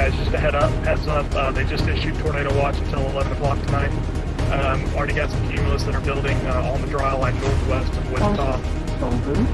guys, just a heads up, they just issued tornado watch until 11 o'clock tonight. Already got some cumulus that are building on the dry line northwest of Wichita. Over.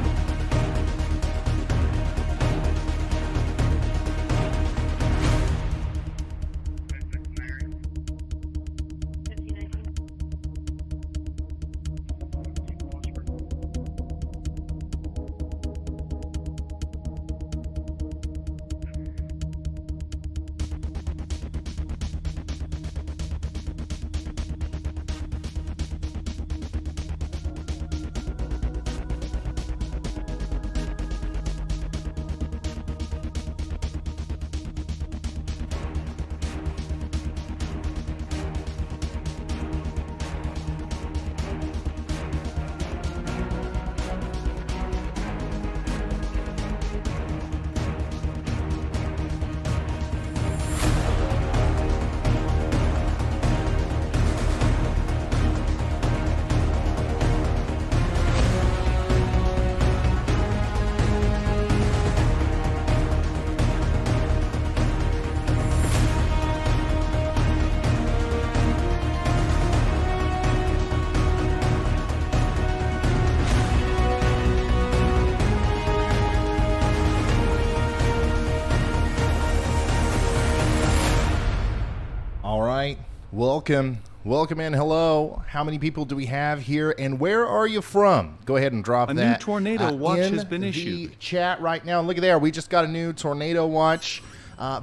Welcome in. Hello. How many people do we have here, and where are you from? Go ahead and drop that. A new tornado watch has been in issued. the chat right now. Look at there. We just got a new tornado watch.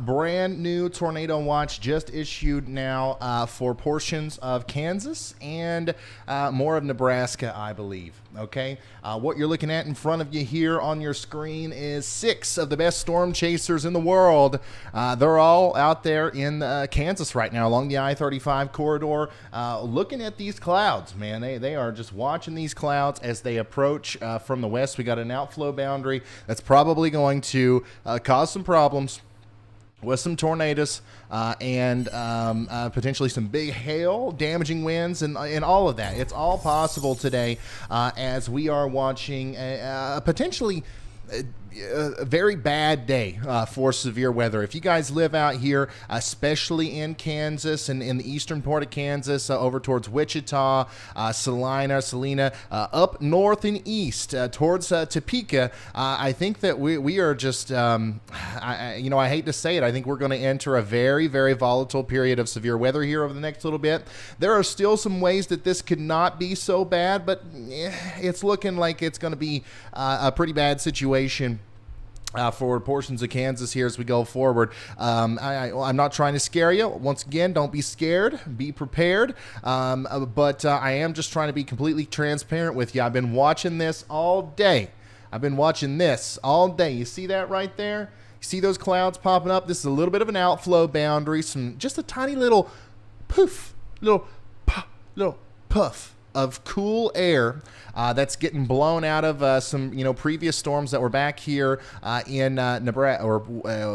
Brand new tornado watch just issued now for portions of Kansas and more of Nebraska, I believe. Okay, what you're looking at in front of you here on your screen is 6 of the best storm chasers in the world. They're all out there in Kansas right now along the I-35 corridor, looking at these clouds. Man, they are just watching these clouds as they approach from the west. We got an outflow boundary that's probably going to cause some problems with some tornadoes and potentially some big hail, damaging winds, and all of that. It's all possible today as we are watching a potentially a very bad day for severe weather. If you guys live out here, especially in Kansas and in the eastern part of Kansas, over towards Wichita, Salina, up north and east towards Topeka, I think that we are just, I hate to say it, I think we're going to enter a very, very volatile period of severe weather here over the next little bit. There are still some ways that this could not be so bad, but it's looking like it's going to be a pretty bad situation for portions of Kansas here as we go forward. I'm not trying to scare you. Once again, don't be scared. Be prepared. But I am just trying to be completely transparent with you. I've been watching this all day. You see that right there? You see those clouds popping up? This is a little bit of an outflow boundary. Just a tiny little poof, little puff of cool air that's getting blown out of some previous storms that were back here in Nebraska or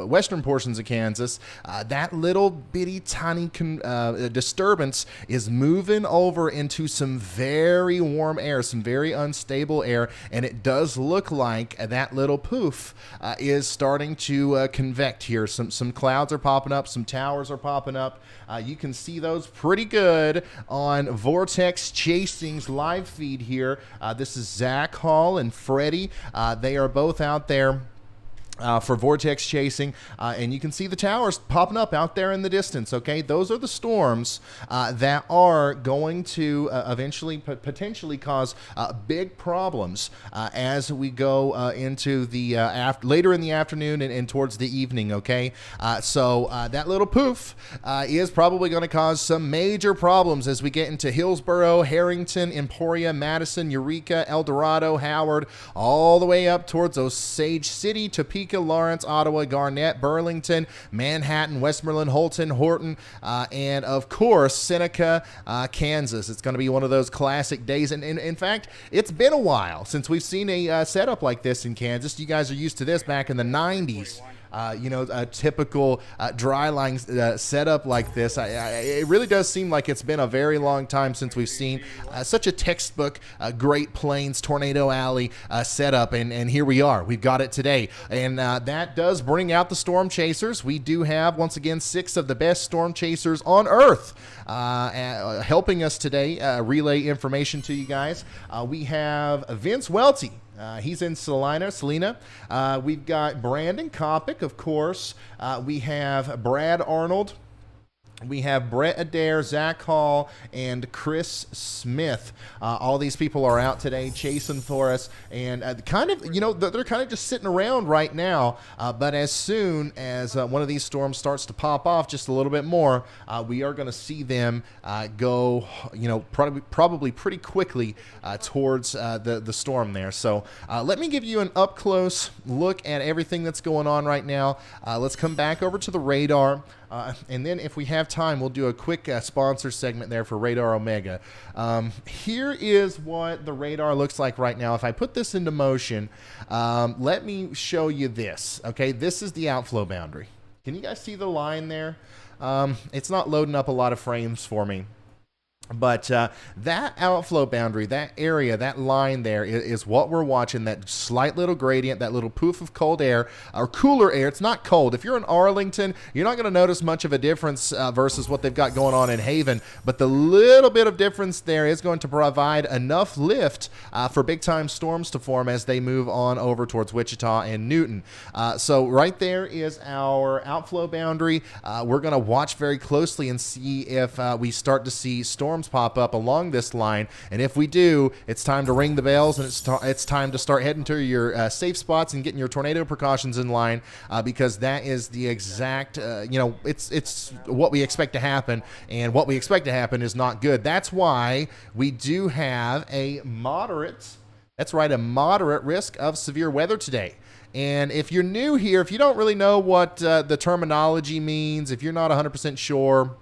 western portions of Kansas. That little bitty tiny disturbance is moving over into some very warm air, some very unstable air, and it does look like that little poof is starting to convect here. Some clouds are popping up, some towers are popping up. You can see those pretty good on Vortex Chasing's live feed here. This is Zach Hall and Freddie. They are both out there for Vortex Chasing, and you can see the towers popping up out there in the distance. Okay, those are the storms that are going to eventually potentially cause big problems as we go into the later in the afternoon and towards the evening. Okay, so that little poof is probably going to cause some major problems as we get into Hillsboro, Harrington, Emporia, Madison, Eureka, El Dorado, Howard, all the way up towards Osage City, Topeka, Lawrence, Ottawa, Garnett, Burlington, Manhattan, Westmoreland, Holton, Horton, and of course Seneca, Kansas. It's going to be one of those classic days, and in fact, it's been a while since we've seen a setup like this in Kansas. You guys are used to this back in the 90s. a typical dry line setup like this. It really does seem like it's been a very long time since we've seen such a textbook Great Plains Tornado Alley setup, and here we are. We've got it today, and that does bring out the storm chasers. We do have, once again, 6 of the best storm chasers on Earth helping us today relay information to you guys. We have Vince Welty. He's in Salina. We've got Brandon Kopic, of course. We have Brad Arnold. We have Brett Adair, Zach Hall, and Chris Smith. All these people are out today chasing for us, and they're kind of just sitting around right now. But as soon as one of these storms starts to pop off just a little bit more, we are going to see them go, probably pretty quickly towards the storm there. So let me give you an up close look at everything that's going on right now. Let's come back over to the radar. And then if we have time, we'll do a quick sponsor segment there for Radar Omega. Here is what the radar looks like right now. If I put this into motion, let me show you this. Okay, this is the outflow boundary. Can you guys see the line there? It's not loading up a lot of frames for me. But that outflow boundary, that area, that line there is what we're watching, that slight little gradient, that little poof of cold air, or cooler air. It's not cold. If you're in Arlington, you're not going to notice much of a difference versus what they've got going on in Haven. But the little bit of difference there is going to provide enough lift for big-time storms to form as they move on over towards Wichita and Newton. So right there is our outflow boundary. We're going to watch very closely and see if we start to see storms pop up along this line, and if we do, it's time to ring the bells, and it's time to start heading to your safe spots and getting your tornado precautions in line, because that is the exact it's what we expect to happen, and what we expect to happen is not good. That's why we do have a moderate risk of severe weather today. And if you're new here, if you don't really know what the terminology means, if you're not 100% sure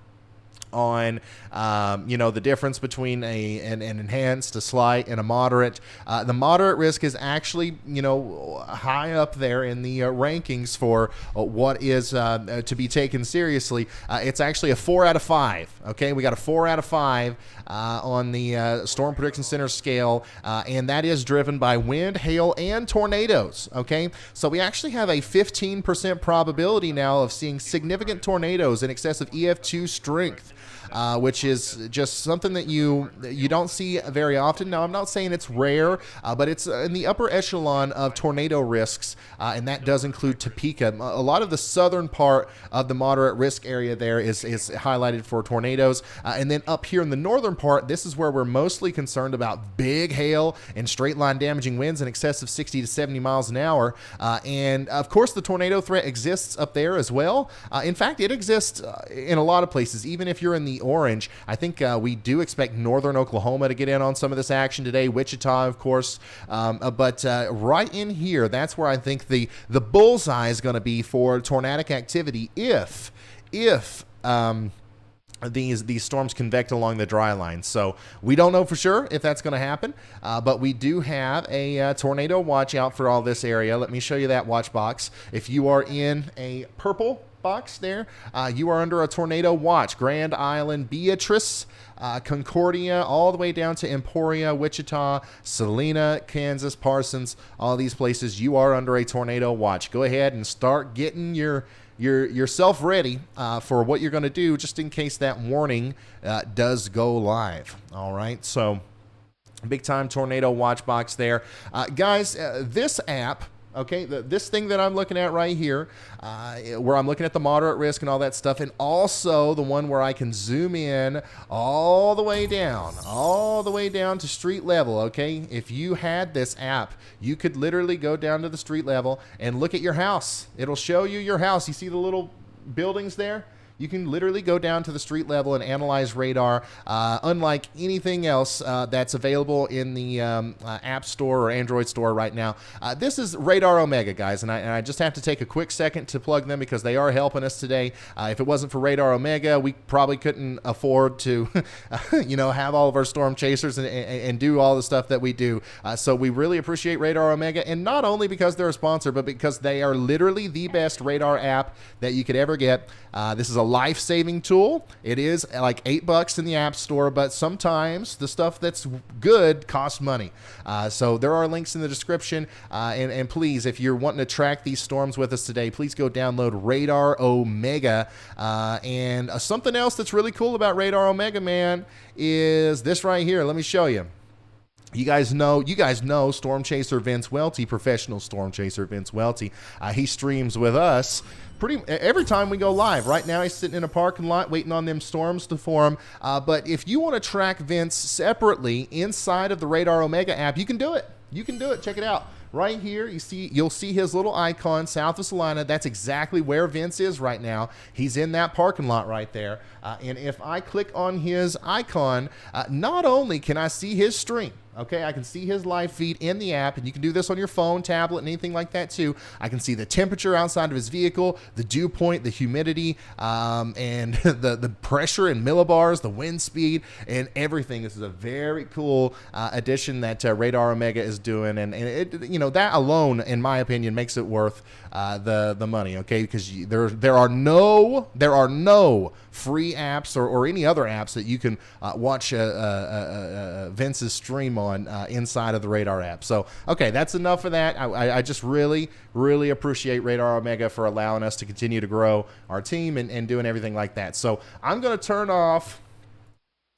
on the difference between an enhanced, a slight, and a moderate. The moderate risk is actually high up there in the rankings for what is to be taken seriously. It's actually a 4 out of 5. Okay, we got a 4 out of 5 on the Storm Prediction Center scale, and that is driven by wind, hail, and tornadoes. Okay, so we actually have a 15% probability now of seeing significant tornadoes in excess of EF2 strength. Which is just something that you don't see very often. Now, I'm not saying it's rare, but it's in the upper echelon of tornado risks, and that does include Topeka. A lot of the southern part of the moderate risk area there is highlighted for tornadoes, and then up here in the northern part, this is where we're mostly concerned about big hail and straight line damaging winds in excess of 60 to 70 miles an hour, and of course the tornado threat exists up there as well. In fact, it exists in a lot of places, even if you're in the orange. I think we do expect northern Oklahoma to get in on some of this action today. Wichita, of course, but right in here, that's where I think the bullseye is going to be for tornadic activity if these storms convect along the dry line. So we don't know for sure if that's going to happen, but we do have a tornado watch out for all this area. Let me show you that watch box. If you are in a purple box there, you are under a tornado watch. Grand Island, Beatrice, Concordia, all the way down to Emporia, Wichita, Salina, Kansas, Parsons, all these places, you are under a tornado watch. Go ahead and start getting yourself ready for what you're going to do, just in case that warning does go live. All right, so big time tornado watch box there, guys. This app, okay, this thing that I'm looking at right here, where I'm looking at the moderate risk and all that stuff, and also the one where I can zoom in all the way down to street level, okay? If you had this app, you could literally go down to the street level and look at your house. It'll show you your house. You see the little buildings there? You can literally go down to the street level and analyze radar, unlike anything else that's available in the App Store or Android Store right now. This is Radar Omega, guys, and I just have to take a quick second to plug them because they are helping us today. If it wasn't for Radar Omega, we probably couldn't afford to, have all of our storm chasers and do all the stuff that we do. So we really appreciate Radar Omega, and not only because they're a sponsor, but because they are literally the best radar app that you could ever get. This is a life-saving tool. It is like $8 in the App Store, but sometimes the stuff that's good costs money. So there are links in the description, and please, if you're wanting to track these storms with us today, please go download Radar Omega. And something else that's really cool about Radar Omega, man, is this right here. Let me show you. You guys know Storm Chaser Vince Welty, professional Storm Chaser Vince Welty. He streams with us every time we go live. Right now he's sitting in a parking lot waiting on them storms to form. But if you want to track Vince separately inside of the Radar Omega app, you can do it. You can do it. Check it out. Right here, you'll see his little icon, South of Salina. That's exactly where Vince is right now. He's in that parking lot right there. And if I click on his icon, not only can I see his stream, okay, I can see his live feed in the app, and you can do this on your phone, tablet, and anything like that too. I can see the temperature outside of his vehicle, the dew point, the humidity, and the pressure in millibars, the wind speed, and everything. This is a very cool addition that Radar Omega is doing, and it, that alone, in my opinion, makes it worth the money. Okay, because there are no free apps or any other apps that you can watch Vince's stream on inside of the Radar app. So, okay, that's enough of that. I just really, really appreciate Radar Omega for allowing us to continue to grow our team and doing everything like that. So I'm going to turn off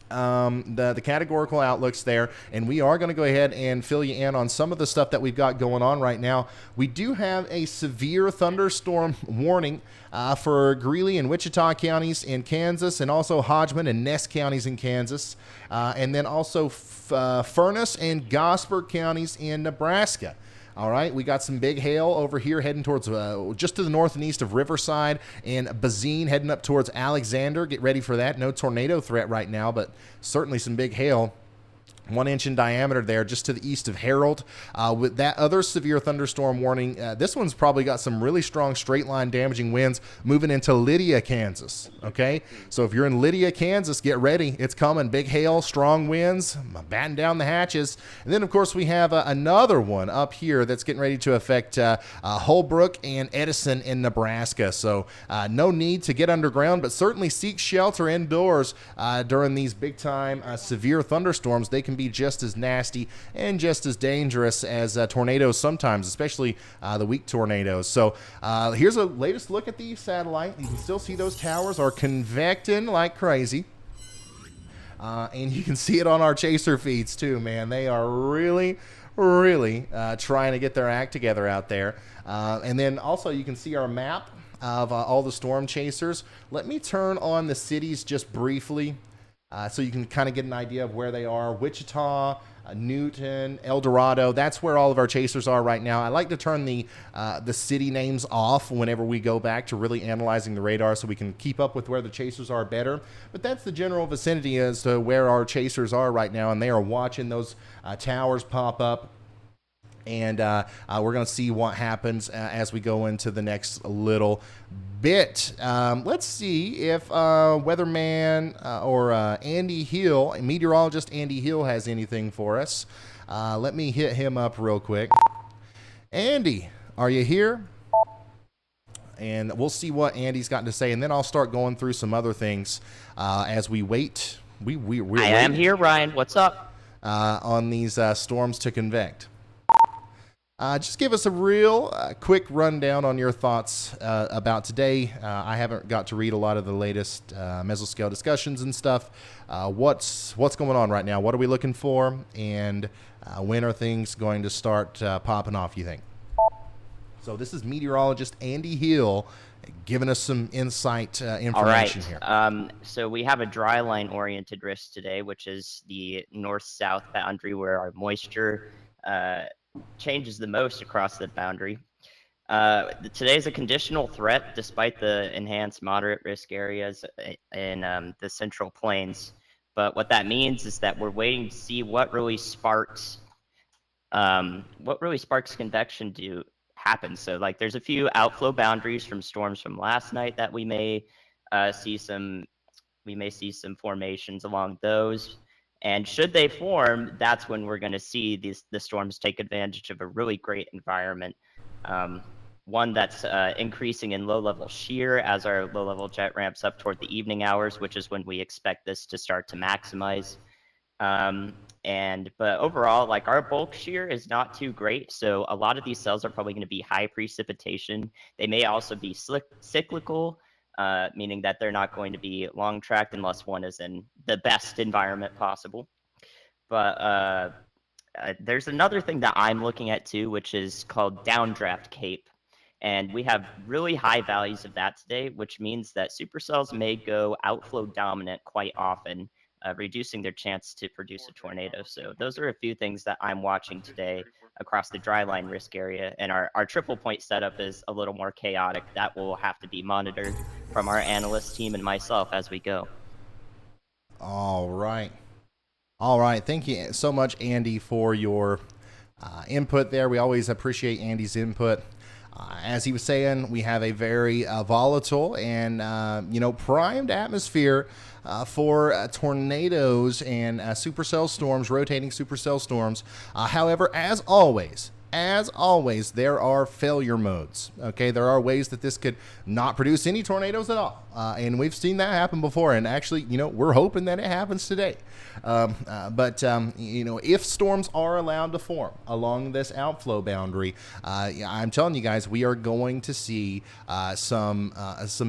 the categorical outlooks there, and we are going to go ahead and fill you in on some of the stuff that we've got going on right now. We do have a severe thunderstorm warning for Greeley and Wichita counties in Kansas, and also Hodgman and Ness counties in Kansas, and then also Furnace and Gosper counties in Nebraska. All right, we got some big hail over here heading towards just to the north and east of Riverside, and Bazine heading up towards Alexander. Get ready for that. No tornado threat right now, but certainly some big hail. 1 inch in diameter there just to the east of Harold. With that other severe thunderstorm warning, this one's probably got some really strong straight line damaging winds moving into Lydia, Kansas. Okay, so if you're in Lydia, Kansas, get ready. It's coming. Big hail, strong winds, batten down the hatches. And then, of course, we have another one up here that's getting ready to affect Holbrook and Edison in Nebraska. So no need to get underground, but certainly seek shelter indoors during these big time severe thunderstorms. They can be just as nasty and just as dangerous as tornadoes sometimes, especially the weak tornadoes. So here's a latest look at the satellite. You can still see those towers are convecting like crazy. And you can see it on our chaser feeds too, man. They are really trying to get their act together out there. And then also you can see our map of all the storm chasers. Let me turn on the cities just briefly. So you can kind of get an idea of where they are. Wichita, Newton, El Dorado, that's where all of our chasers are right now. I like to turn the city names off whenever we go back to really analyzing the radar so we can keep up with where the chasers are better. But that's the general vicinity as to where our chasers are right now, and they are watching those towers pop up. And we're going to see what happens as we go into the next little bit. Let's see if weatherman or Andy Hill, meteorologist Andy Hill, has anything for us. Let me hit him up real quick. Andy, are you here? And we'll see what Andy's got to say, and then I'll start going through some other things as we wait. We're I am here, Ryan. What's up? On these storms to convect. Just give us a real quick rundown on your thoughts about today. I haven't got to read a lot of the latest mesoscale discussions and stuff. What's going on right now? What are we looking for? And when are things going to start popping off, you think? So this is meteorologist Andy Hill giving us some insight information here. So we have a dry line oriented risk today, which is the north-south boundary where our moisture changes the most across the boundary. Today's a conditional threat despite the enhanced moderate risk areas in the Central Plains. But what that means is that we're waiting to see what really sparks convection to happen. So like there's a few outflow boundaries from storms from last night that see some we may see some formations along those. And should they form, that's when we're going to see the storms take advantage of a really great environment. One that's increasing in low-level shear as our low-level jet ramps up toward the evening hours, which is when we expect this to start to maximize. But overall, like our bulk shear is not too great, so a lot of these cells are probably going to be high precipitation. They may also be cyclical, meaning that they're not going to be long tracked unless one is in the best environment possible. But there's another thing that I'm looking at too, which is called downdraft cape. And we have really high values of that today, which means that supercells may go outflow dominant quite often, reducing their chance to produce a tornado. So those are a few things that I'm watching today across the dry line risk area. And our triple point setup is a little more chaotic. That will have to be monitored from our analyst team and myself as we go. All right. All right. Thank you so much, Andy, for your input there. We always appreciate Andy's input. As he was saying, we have a very volatile and, primed atmosphere for tornadoes and supercell storms, rotating supercell storms. However, as always, there are failure modes. Okay, there are ways that this could not produce any tornadoes at all. And we've seen that happen before. And actually, we're hoping that it happens today. But if storms are allowed to form along this outflow boundary, I'm telling you guys, we are going to see some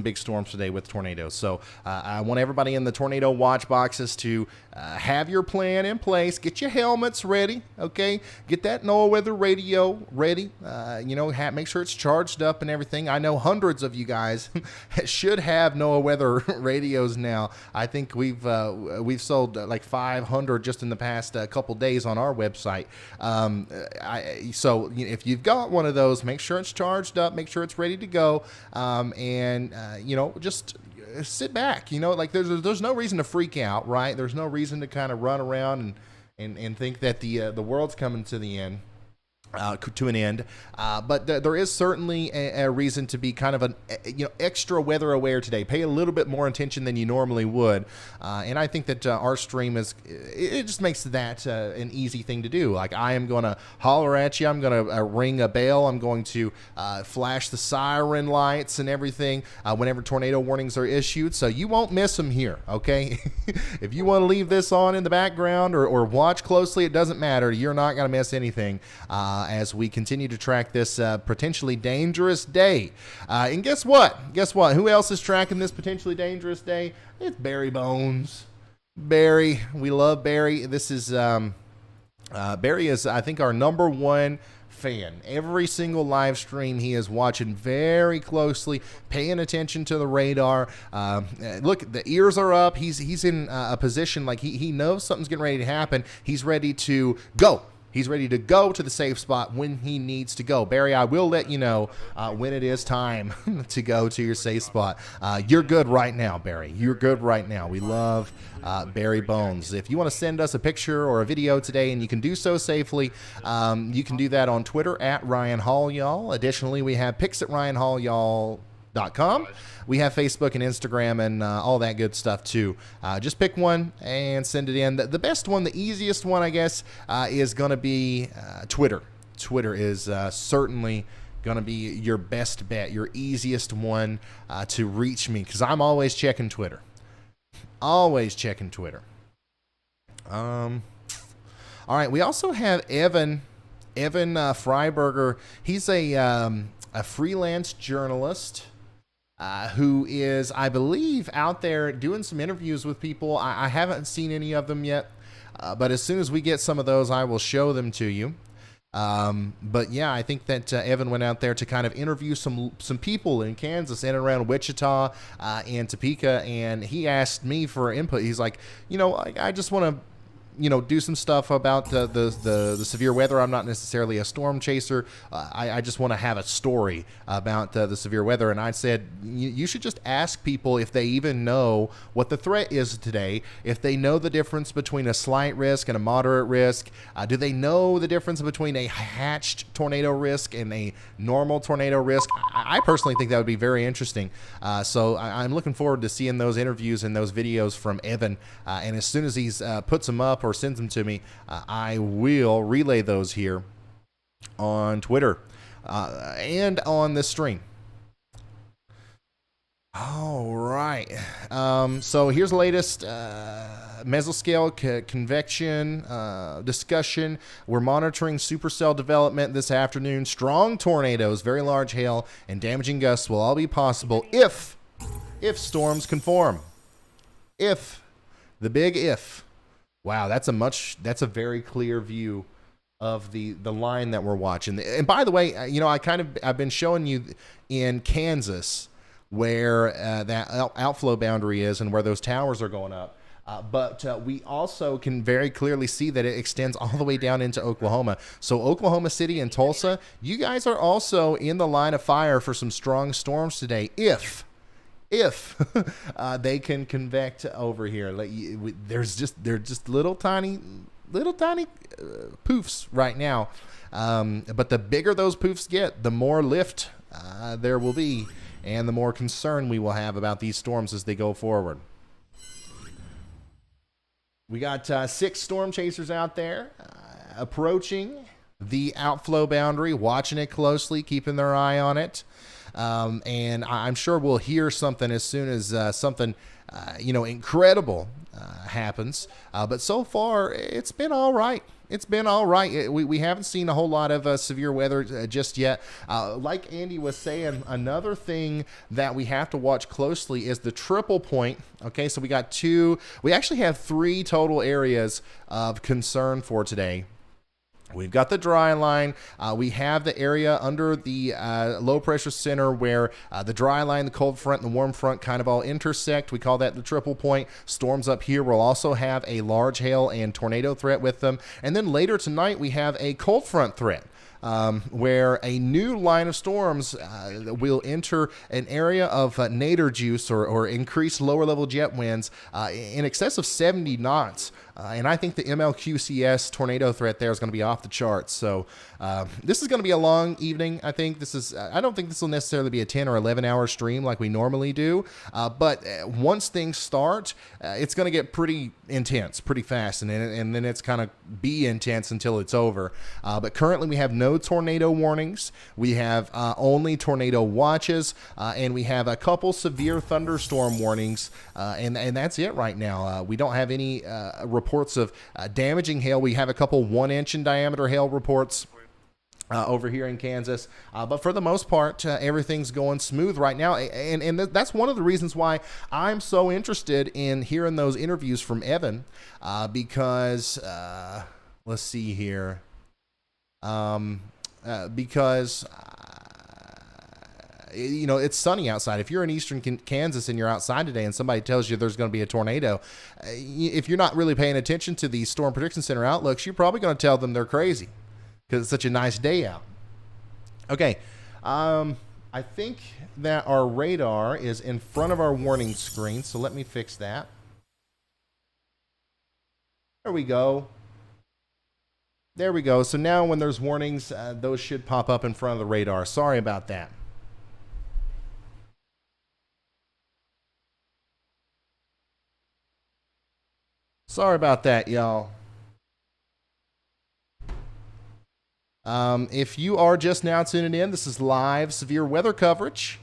big storms today with tornadoes. So I want everybody in the tornado watch boxes to have your plan in place. Get your helmets ready. Okay, get that NOAA weather radio ready. Make sure it's charged up and everything. I know hundreds of you guys should have NOAA weather radios now. I think we've sold like 500 just in the past couple days on our website. So if you've got one of those, make sure it's charged up, make sure it's ready to go, just sit back. There's no reason to freak out, right? There's no reason to kind of run around and think that the world's coming to the end. To an end, but there is certainly a reason to be kind of extra weather aware today. Pay a little bit more attention than you normally would, and I think that our stream it just makes that an easy thing to do. Like I am going to holler at you, I'm going to ring a bell, I'm going to flash the siren lights and everything whenever tornado warnings are issued, so you won't miss them here. Okay, if you want to leave this on in the background or watch closely, it doesn't matter. You're not going to miss anything. As we continue to track this potentially dangerous day. And guess what? Who else is tracking this potentially dangerous day? It's Barry Bones. Barry. We love Barry. This is Barry is, I think, our number one fan. Every single live stream he is watching very closely, paying attention to the radar. Look, the ears are up. He's in a position like he knows something's getting ready to happen. He's ready to go. He's ready to go to the safe spot when he needs to go. Barry, I will let you know when it is time to go to your safe spot. You're good right now, Barry. You're good right now. We love Barry Bones. If you want to send us a picture or a video today, and you can do so safely, you can do that on Twitter at Ryan Hall Y'all. Additionally, we have pics at RyanHallYall.com. We have Facebook and Instagram and all that good stuff too. Just pick one and send it in. The best one, the easiest one, I guess, is going to be Twitter. Twitter is certainly going to be your best bet, your easiest one to reach me, because I'm always checking Twitter. Always checking Twitter. All right, we also have Evan Freiberger. He's a freelance journalist who is, I believe, out there doing some interviews with people. I haven't seen any of them yet, but as soon as we get some of those, I will show them to you. But yeah, I think that Evan went out there to kind of interview some people in Kansas and around Wichita and Topeka, and he asked me for input. He's like, I just want to do some stuff about the severe weather. I'm not necessarily a storm chaser. I just want to have a story about the severe weather. And I said, you should just ask people if they even know what the threat is today, if they know the difference between a slight risk and a moderate risk. Do they know the difference between a hatched tornado risk and a normal tornado risk? I personally think that would be very interesting. So I'm looking forward to seeing those interviews and those videos from Evan. And as soon as he puts them up or sends them to me, I will relay those here on Twitter and on this stream. All right. So here's the latest mesoscale convection discussion. We're monitoring supercell development this afternoon. Strong tornadoes, very large hail, and damaging gusts will all be possible if storms conform. If. The big if. Wow, that's a very clear view of the line that we're watching. And by the way, I've been showing you in Kansas where that outflow boundary is and where those towers are going up. But we also can very clearly see that it extends all the way down into Oklahoma. So Oklahoma City and Tulsa, you guys are also in the line of fire for some strong storms today if they can convect over here. They're just little tiny poofs right now. But the bigger those poofs get, the more lift there will be, and the more concern we will have about these storms as they go forward. We got 6 storm chasers out there approaching the outflow boundary, watching it closely, keeping their eye on it. And I'm sure we'll hear something as soon as something, incredible happens. But so far, it's been all right. It's been all right. We haven't seen a whole lot of severe weather just yet. Like Andy was saying, another thing that we have to watch closely is the triple point. Okay, so we actually have 3 total areas of concern for today. We've got the dry line. We have the area under the low pressure center where the dry line, the cold front, and the warm front kind of all intersect. We call that the triple point. Storms up here will also have a large hail and tornado threat with them. And then later tonight, we have a cold front threat. Where a new line of storms will enter an area of nadir juice or increased lower level jet winds in excess of 70 knots. And I think the MLQCS tornado threat there is going to be off the charts. So this is going to be a long evening. I don't think this will necessarily be a 10 or 11 hour stream like we normally do. But once things start, it's going to get pretty intense, pretty fast. And then it's kind of be intense until it's over. But currently we have no tornado warnings. We have only tornado watches. And we have a couple severe thunderstorm warnings. And that's it right now. We don't have any reports of damaging hail. We have a couple 1-inch in diameter hail reports over here in Kansas. But for the most part, everything's going smooth right now. And that's one of the reasons why I'm so interested in hearing those interviews from Evan, because let's see here. Because it's sunny outside. If you're in eastern Kansas and you're outside today and somebody tells you there's going to be a tornado, if you're not really paying attention to the Storm Prediction Center outlooks, you're probably going to tell them they're crazy because it's such a nice day out. Okay. I think that our radar is in front of our warning screen, so let me fix that. There we go. There we go. So now when there's warnings, those should pop up in front of the radar. Sorry about that. Sorry about that, y'all. If you are just now tuning in, this is live severe weather coverage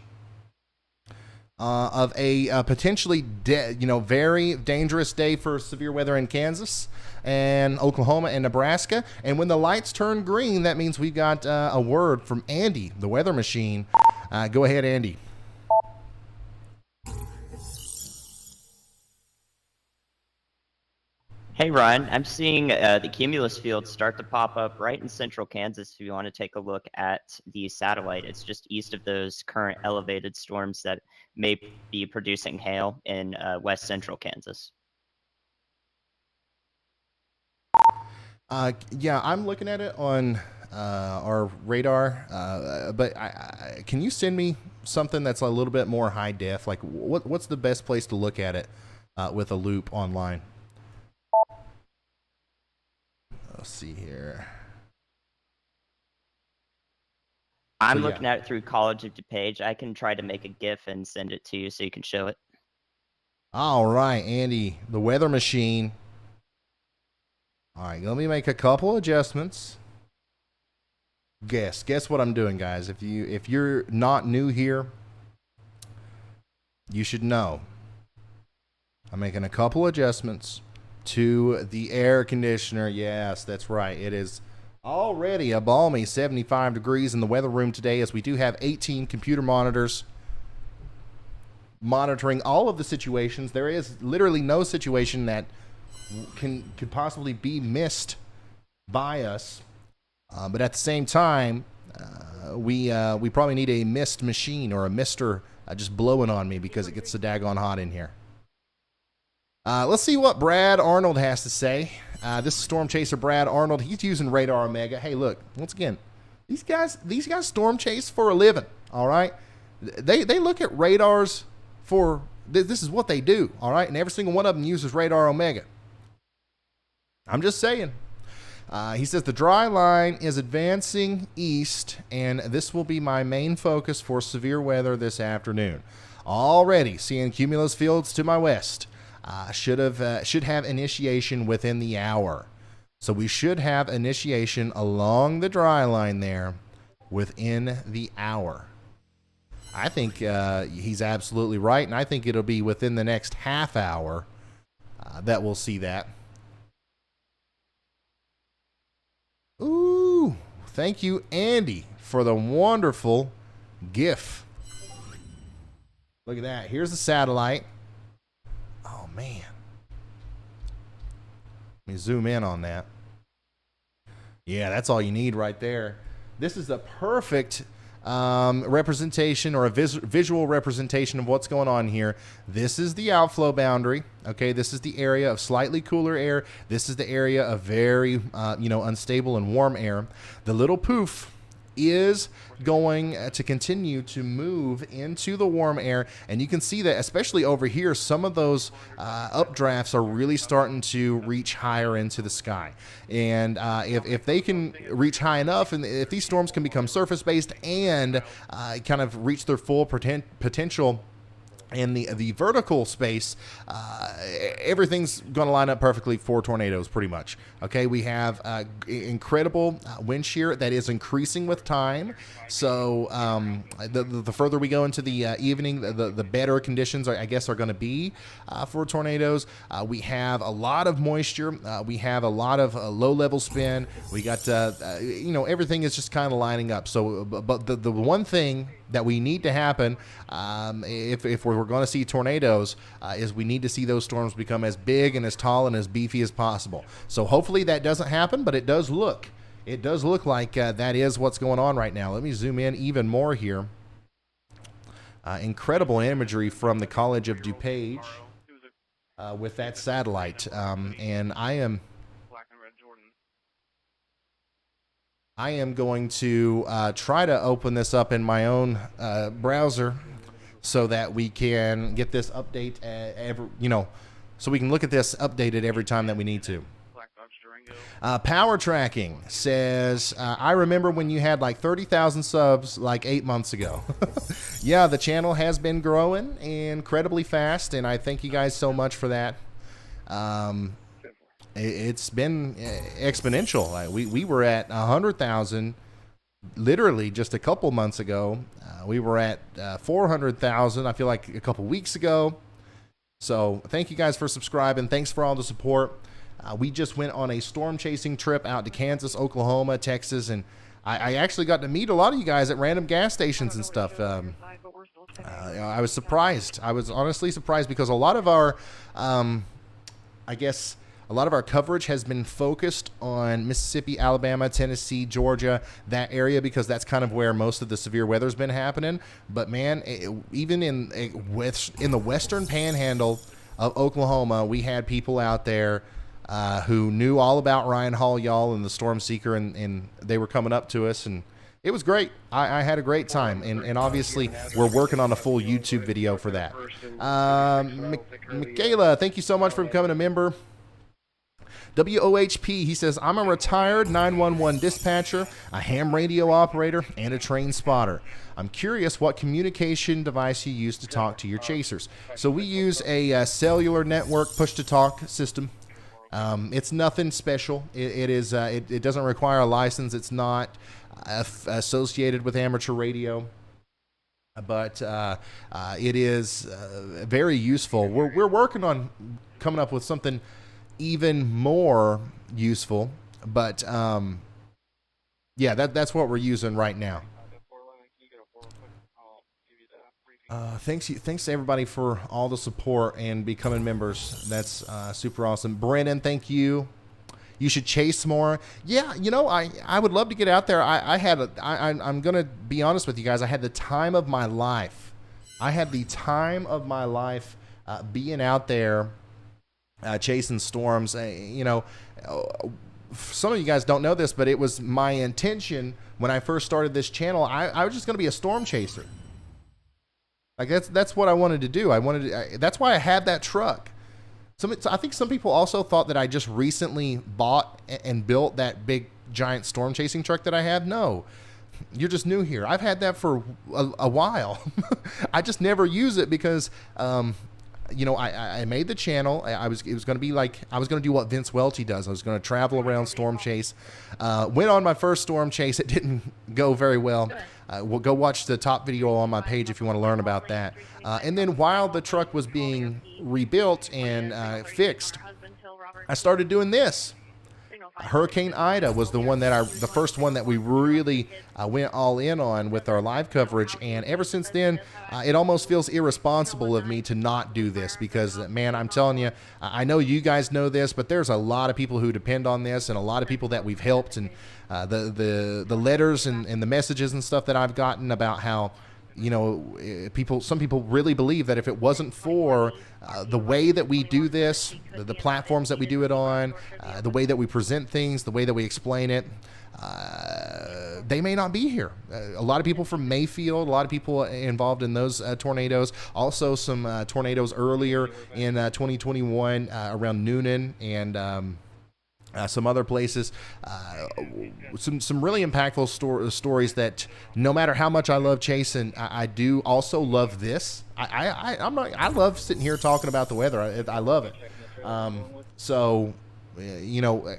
of a potentially very dangerous day for severe weather in Kansas and Oklahoma and Nebraska. And when the lights turn green, that means we've got a word from Andy, the weather machine. Go ahead, Andy. Hey, Ryan, I'm seeing the cumulus field start to pop up right in central Kansas if you want to take a look at the satellite. It's just east of those current elevated storms that may be producing hail in west central Kansas. Yeah, I'm looking at it on our radar. But can you send me something that's a little bit more high def? Like, what's the best place to look at it with a loop online? Let's see here. I'm So, yeah. looking at it through College of DuPage. I can try to make a GIF and send it to you so you can show it. All right, Andy, the weather machine. All right, let me make a couple adjustments. Guess what I'm doing, guys. If you're not new here, you should know. I'm making a couple adjustments to the air conditioner. Yes, that's right. It is already a balmy 75 degrees in the weather room today, as we do have 18 computer monitors monitoring all of the situations. There is literally no situation that could possibly be missed by us. But at the same time, we probably need a mist machine or a mister just blowing on me because it gets so daggone hot in here. Let's see what Brad Arnold has to say. This is Storm Chaser Brad Arnold. He's using Radar Omega. Hey, look, once again, these guys storm chase for a living. All right, they look at radars for this is what they do. All right, and every single one of them uses Radar Omega. I'm just saying. He says the dry line is advancing east, and this will be my main focus for severe weather this afternoon. Already seeing cumulus fields to my west. Should have initiation within the hour. So we should have initiation along the dry line there within the hour. I think he's absolutely right, and I think it'll be within the next half hour that we'll see that. Ooh, thank you, Andy, for the wonderful GIF. Look at that. Here's the satellite. Oh, man. Let me zoom in on that. Yeah, that's all you need right there. This is a perfect representation, or a visual representation of what's going on here. This is the outflow boundary. Okay, this is the area of slightly cooler air. This is the area of very unstable and warm air. The little poof is going to continue to move into the warm air, and you can see that especially over here, some of those updrafts are really starting to reach higher into the sky. And if they can reach high enough, and if these storms can become surface based and kind of reach their full potential in the vertical space, everything's going to line up perfectly for tornadoes, pretty much. Okay, we have incredible wind shear that is increasing with time. So the further we go into the evening, the better conditions I guess are going to be for tornadoes. We have a lot of moisture. We have a lot of low-level spin. We got everything is just kind of lining up. So, but the one thing that we need to happen if we're going to see tornadoes is we need to see those storms become as big and as tall and as beefy as possible. So hopefully that doesn't happen, but it does look like that is what's going on right now. Let me zoom in even more here. Incredible imagery from the College of DuPage with that satellite, and I am going to try to open this up in my own browser so that we can get this update so we can look at this updated every time that we need to. Power Tracking says, I remember when you had like 30,000 subs like 8 months ago. Yeah, the channel has been growing incredibly fast, and I thank you guys so much for that. It's been exponential. We were at 100,000 literally just a couple months ago. We were at 400,000, I feel like, a couple weeks ago. So thank you guys for subscribing. Thanks for all the support. We just went on a storm chasing trip out to Kansas, Oklahoma, Texas, and I actually got to meet a lot of you guys at random gas stations and stuff. I was surprised. I was honestly surprised because a lot of our, a lot of our coverage has been focused on Mississippi, Alabama, Tennessee, Georgia, that area, because that's kind of where most of the severe weather's been happening. But man, even in the western panhandle of Oklahoma, we had people out there who knew all about Ryan Hall, y'all, and the Storm Seeker, and they were coming up to us, and it was great. I had a great time, and obviously we're working on a full YouTube video for that. Michaela, thank you so much for becoming a member. WOHP, he says, I'm a retired 911 dispatcher, a ham radio operator, and a train spotter. I'm curious what communication device you use to talk to your chasers. So we use a cellular network push-to-talk system. It's nothing special. It doesn't require a license. It's not associated with amateur radio, but it is very useful. We're working on coming up with something even more useful, but yeah, that's what we're using right now. Thanks to everybody for all the support and becoming members. That's super awesome. Brennan, thank you. You should chase more. Yeah, you know, I would love to get out there. I'm gonna be honest with you guys. I had the time of my life. Being out there chasing storms. You know, some of you guys don't know this, but it was my intention when I first started this channel. I was just gonna be a storm chaser. Like that's what I wanted to do. That's why I had that truck. I think some people also thought that I just recently bought and built that big giant storm chasing truck that I have. No, you're just new here. I've had that for a while. I just never use it because, you know, I made the channel. It was going to be like, I was going to do what Vince Welty does. I was going to travel around storm chase. Went on my first storm chase. It didn't go very well. We'll go watch the top video on my page if you want to learn about that. And then while the truck was being rebuilt and fixed, I started doing this. Hurricane Ida was the first one that we really went all in on with our live coverage, and ever since then, it almost feels irresponsible of me to not do this because, man, I'm telling you, I know you guys know this, but there's a lot of people who depend on this, and a lot of people that we've helped, and the letters and the messages and stuff that I've gotten about how, you know, some people really believe that if it wasn't for the way that we do this, the platforms that we do it on, the way that we present things, the way that we explain it, they may not be here. A lot of people from Mayfield, a lot of people involved in those tornadoes. Also some tornadoes earlier in 2021 around Noonan and some other places, some really impactful stories that no matter how much I love chasing, I do also love this. I love sitting here talking about the weather. I love it. So, you know,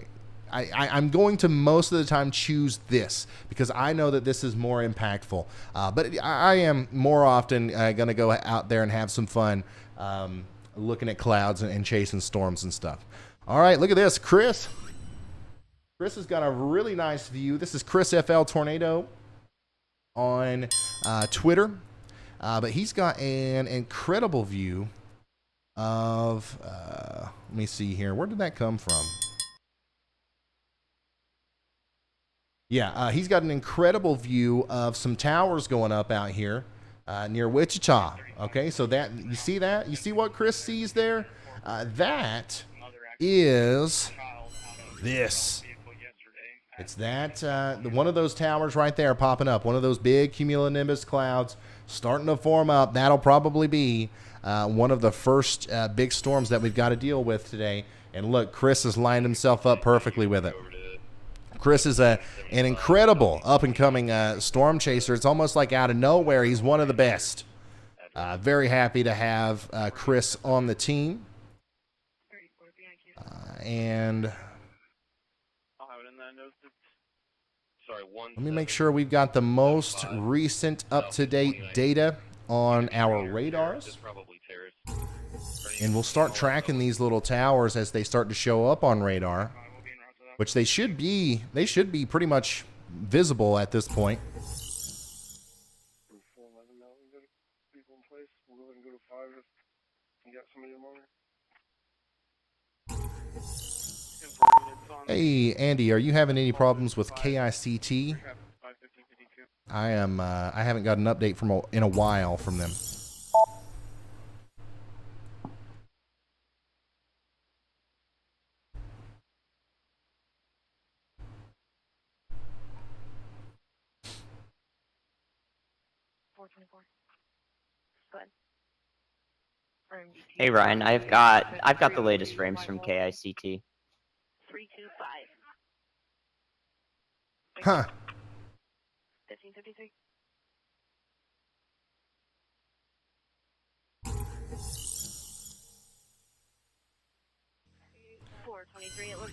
I'm going to most of the time choose this because I know that this is more impactful. But I am more often going to go out there and have some fun looking at clouds and chasing storms and stuff. All right, look at this, Chris. Chris has got a really nice view. This is Chris FL Tornado on Twitter, but he's got an incredible view of. Let me see here. Where did that come from? Yeah, he's got an incredible view of some towers going up out here near Wichita. Okay, so that you see that? You see what Chris sees there? That is this. It's that one of those towers right there popping up, one of those big cumulonimbus clouds starting to form up. That'll probably be one of the first big storms that we've got to deal with today. And look, Chris has lined himself up perfectly with it. Chris is an incredible up-and-coming storm chaser. It's almost like out of nowhere. He's one of the best. Very happy to have Chris on the team. And let me make sure we've got the most recent up-to-date data on our radars. And we'll start tracking these little towers as they start to show up on radar, which they should be pretty much visible at this point. Hey, Andy, are you having any problems with KICT? I haven't got an update in a while from them. 424. Go ahead. Hey Ryan, I've got the latest frames from KICT. 325. Huh. 1553.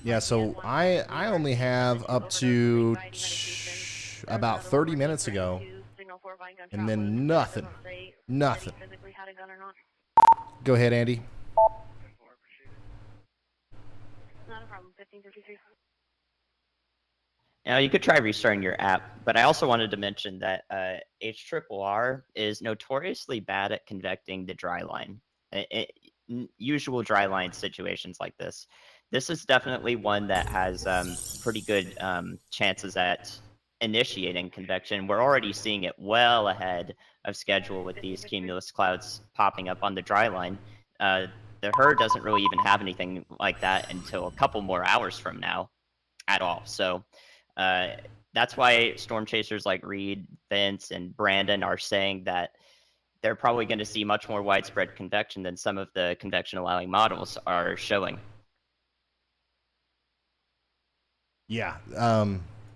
Yeah, so I only have up to about 30 minutes ago, and then nothing. Go ahead, Andy. Not a problem. 1553. Now you could try restarting your app, but I also wanted to mention that HRRR is notoriously bad at convecting the dry line. Usual dry line situations like this. This is definitely one that has pretty good chances at initiating convection. We're already seeing it well ahead of schedule with these cumulus clouds popping up on the dry line. The HRRR doesn't really even have anything like that until a couple more hours from now at all. So that's why storm chasers like Reed, Vince, and Brandon are saying that they're probably going to see much more widespread convection than some of the convection allowing models are showing. Yeah.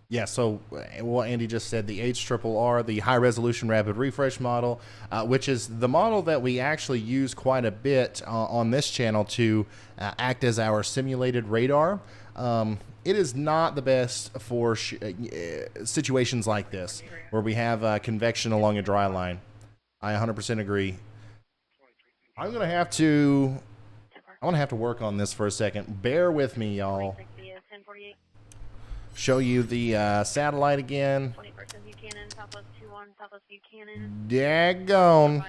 Yeah, so what Andy just said, the HRRR, the high resolution rapid refresh model, which is the model that we actually use quite a bit on this channel to act as our simulated radar. It is not the best for situations like this, where we have convection along a dry line. I 100% agree. I'm gonna have to work on this for a second. Bear with me, y'all. Show you the satellite again. Daggone.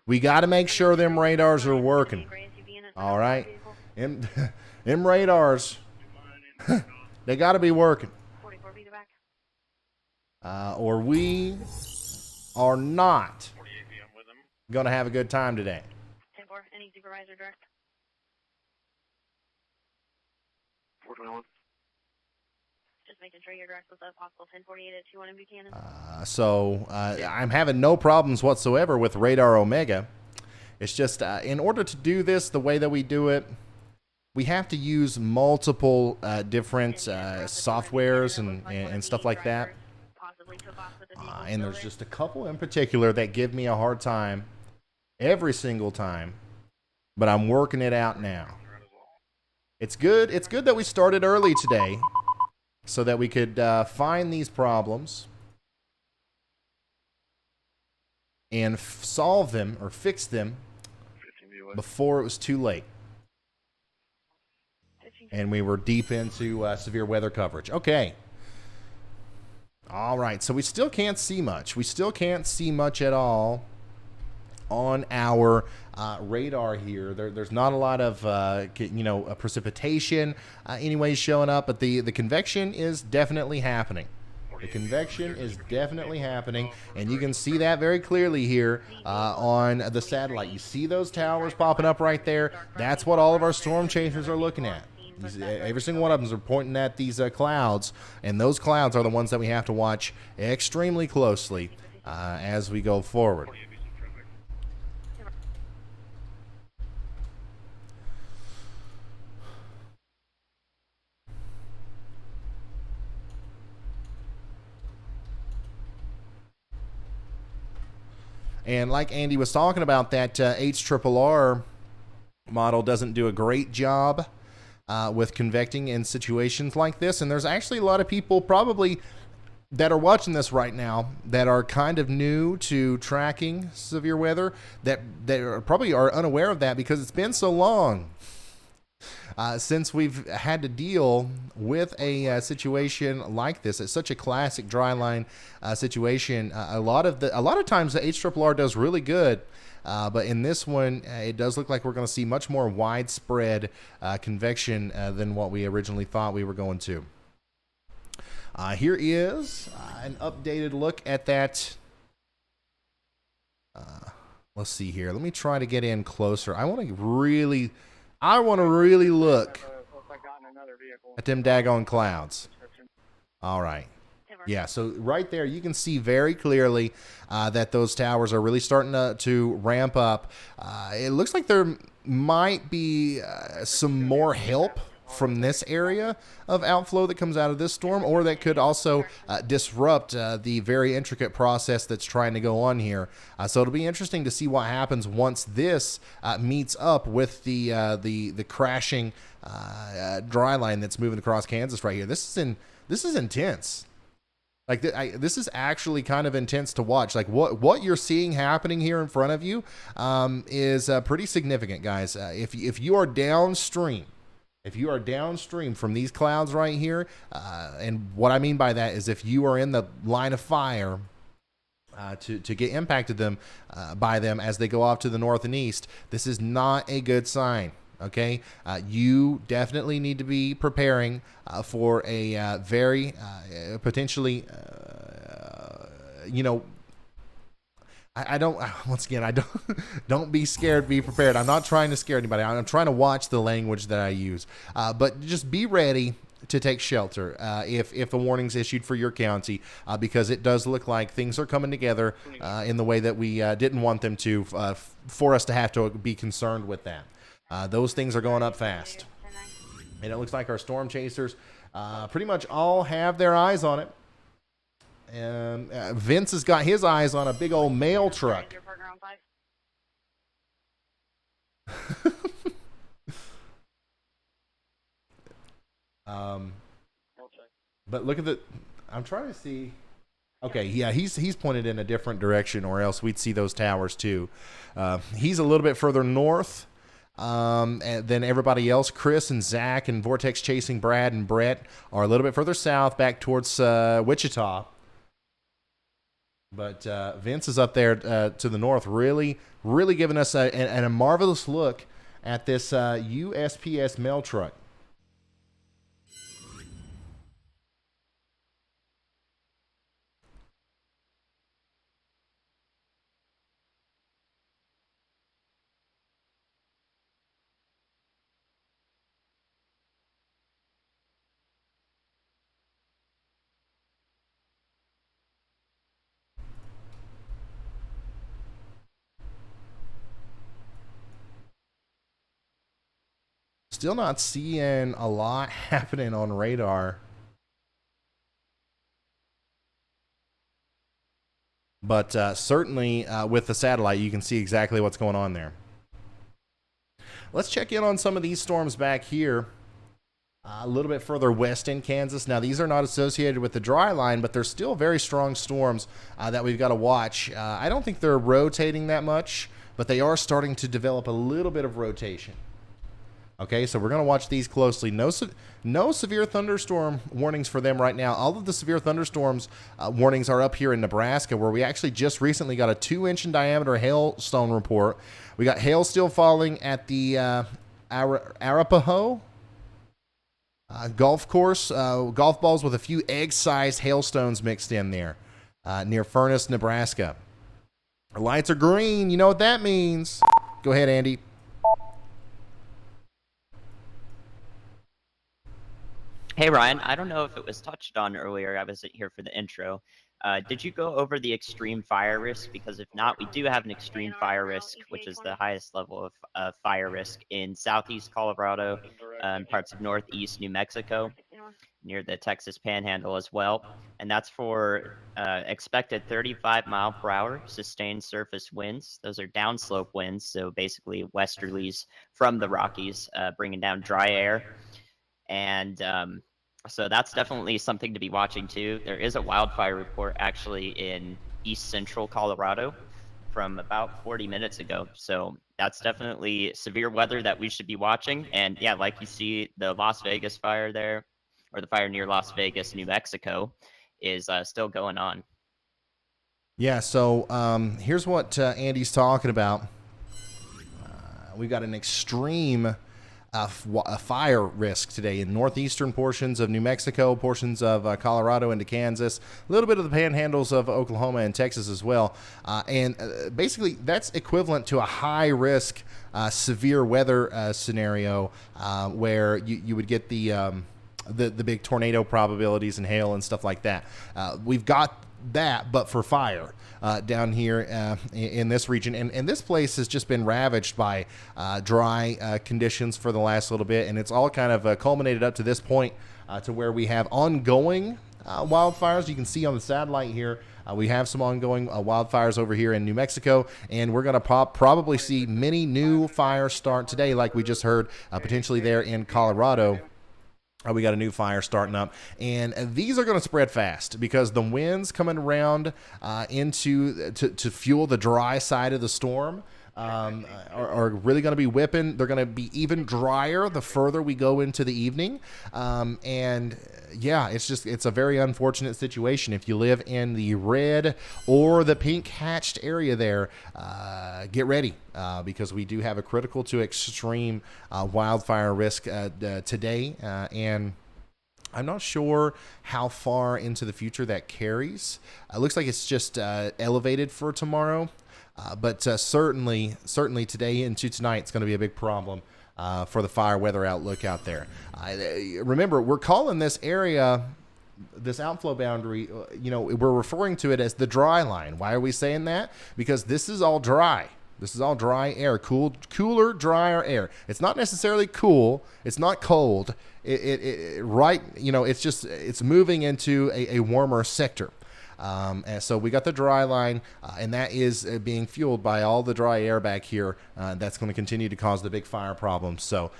We got to make sure them radars are working. All right. Them radars, they got to be working. Or we are not going to have a good time today. Any supervisor direct? 421. Just making sure you're direct with the possible 1048 at 21 in Buchanan. I'm having no problems whatsoever with Radar Omega. It's just in order to do this the way that we do it, we have to use multiple different softwares and stuff like that. And there's just a couple in particular that give me a hard time every single time, but I'm working it out now. It's good that we started early today so that we could find these problems and solve them or fix them before it was too late. And we were deep into severe weather coverage. Okay. All right. So we still can't see much. We still can't see much at all on our radar here. There's not a lot of precipitation anyways showing up, but the convection is definitely happening. The convection is definitely happening, and you can see that very clearly here on the satellite. You see those towers popping up right there. That's what all of our storm chasers are looking at. Every single one of them are pointing at these clouds, and those clouds are the ones that we have to watch extremely closely as we go forward. And like Andy was talking about, that HRRR model doesn't do a great job with convecting in situations like this. And there's actually a lot of people probably that are watching this right now that are kind of new to tracking severe weather that probably are unaware of that because it's been so long since we've had to deal with a situation like this. It's such a classic dry line situation. A lot of times the HRRR does really good, but in this one, it does look like we're going to see much more widespread convection than what we originally thought we were going to. Here is an updated look at that. Let's see here. Let me try to get in closer. I want to really look at them daggone clouds. All right. Yeah, so right there you can see very clearly that those towers are really starting to ramp up. It looks like there might be some more help from this area of outflow that comes out of this storm, or that could also disrupt the very intricate process that's trying to go on here. So it'll be interesting to see what happens once this meets up with the crashing dry line that's moving across Kansas right here. This is intense. Like this is actually kind of intense to watch. Like what you're seeing happening here in front of you is pretty significant, guys. If you are downstream. If you are downstream from these clouds right here, and what I mean by that is if you are in the line of fire to get impacted by them as they go off to the north and east, this is not a good sign. Okay, you definitely need to be preparing for a very potentially, I don't. Once again, I don't. Don't be scared. Be prepared. I'm not trying to scare anybody. I'm trying to watch the language that I use. But just be ready to take shelter if a warning's issued for your county, because it does look like things are coming together in the way that we didn't want them to, for us to have to be concerned with that. Those things are going up fast, and it looks like our storm chasers pretty much all have their eyes on it. And Vince has got his eyes on a big old mail truck. But look at I'm trying to see. Okay, yeah, he's pointed in a different direction, or else we'd see those towers too. He's a little bit further north than everybody else. Chris and Zach and Vortex Chasing Brad and Brett are a little bit further south, back towards Wichita. But Vince is up there to the north, really giving us a marvelous look at this USPS mail truck. Still not seeing a lot happening on radar. But certainly with the satellite, you can see exactly what's going on there. Let's check in on some of these storms back here. A little bit further west in Kansas. Now, these are not associated with the dry line, but they're still very strong storms that we've got to watch. I don't think they're rotating that much, but they are starting to develop a little bit of rotation. Okay, so we're going to watch these closely. No severe thunderstorm warnings for them right now. All of the severe thunderstorms warnings are up here in Nebraska, where we actually just recently got a 2-inch in diameter hailstone report. We got hail still falling at the Arapahoe golf course. Golf balls with a few egg-sized hailstones mixed in there near Furnace, Nebraska. Our lights are green. You know what that means. Go ahead, Andy. Hey, Ryan, I don't know if it was touched on earlier. I wasn't here for the intro. Did you go over the extreme fire risk? Because if not, we do have an extreme fire risk, which is the highest level of fire risk in southeast Colorado, parts of northeast New Mexico, near the Texas Panhandle as well. And that's for expected 35-mile-per-hour sustained surface winds. Those are downslope winds, so basically westerlies from the Rockies, bringing down dry air. And so that's definitely something to be watching too. There is a wildfire report actually in east central Colorado from about 40 minutes ago. So that's definitely severe weather that we should be watching. And yeah, like you see, the Las Vegas fire there, or the fire near Las Vegas, New Mexico, is still going on. Yeah, so here's what Andy's talking about. We've got an extreme fire risk today in northeastern portions of New Mexico, portions of Colorado into Kansas, a little bit of the panhandles of Oklahoma and Texas as well. And basically, that's equivalent to a high-risk severe weather scenario where you would get the the big tornado probabilities and hail and stuff like that. We've got that, but for fire down here in this region. And this place has just been ravaged by dry conditions for the last little bit, and it's all kind of culminated up to this point to where we have ongoing wildfires. You can see on the satellite here, we have some ongoing wildfires over here in New Mexico, and we're going to probably see many new fires start today, like we just heard, potentially there in Colorado. We got a new fire starting up, and these are going to spread fast because the winds coming around to fuel the dry side of the storm are really going to be whipping. They're going to be even drier the further we go into the evening, and yeah, it's a very unfortunate situation. If you live in the red or the pink hatched area there, get ready because we do have a critical to extreme wildfire risk today, and I'm not sure how far into the future that carries. It looks like it's just elevated for tomorrow. But certainly today into tonight, it's going to be a big problem for the fire weather outlook out there. Remember, we're calling this area, this outflow boundary, we're referring to it as the dry line. Why are we saying that? Because this is all dry. This is all dry air, cooler, drier air. It's not necessarily cool. It's not cold. It's moving into a warmer sector. And so we got the dry line, and that is being fueled by all the dry air back here. That's going to continue to cause the big fire problems. So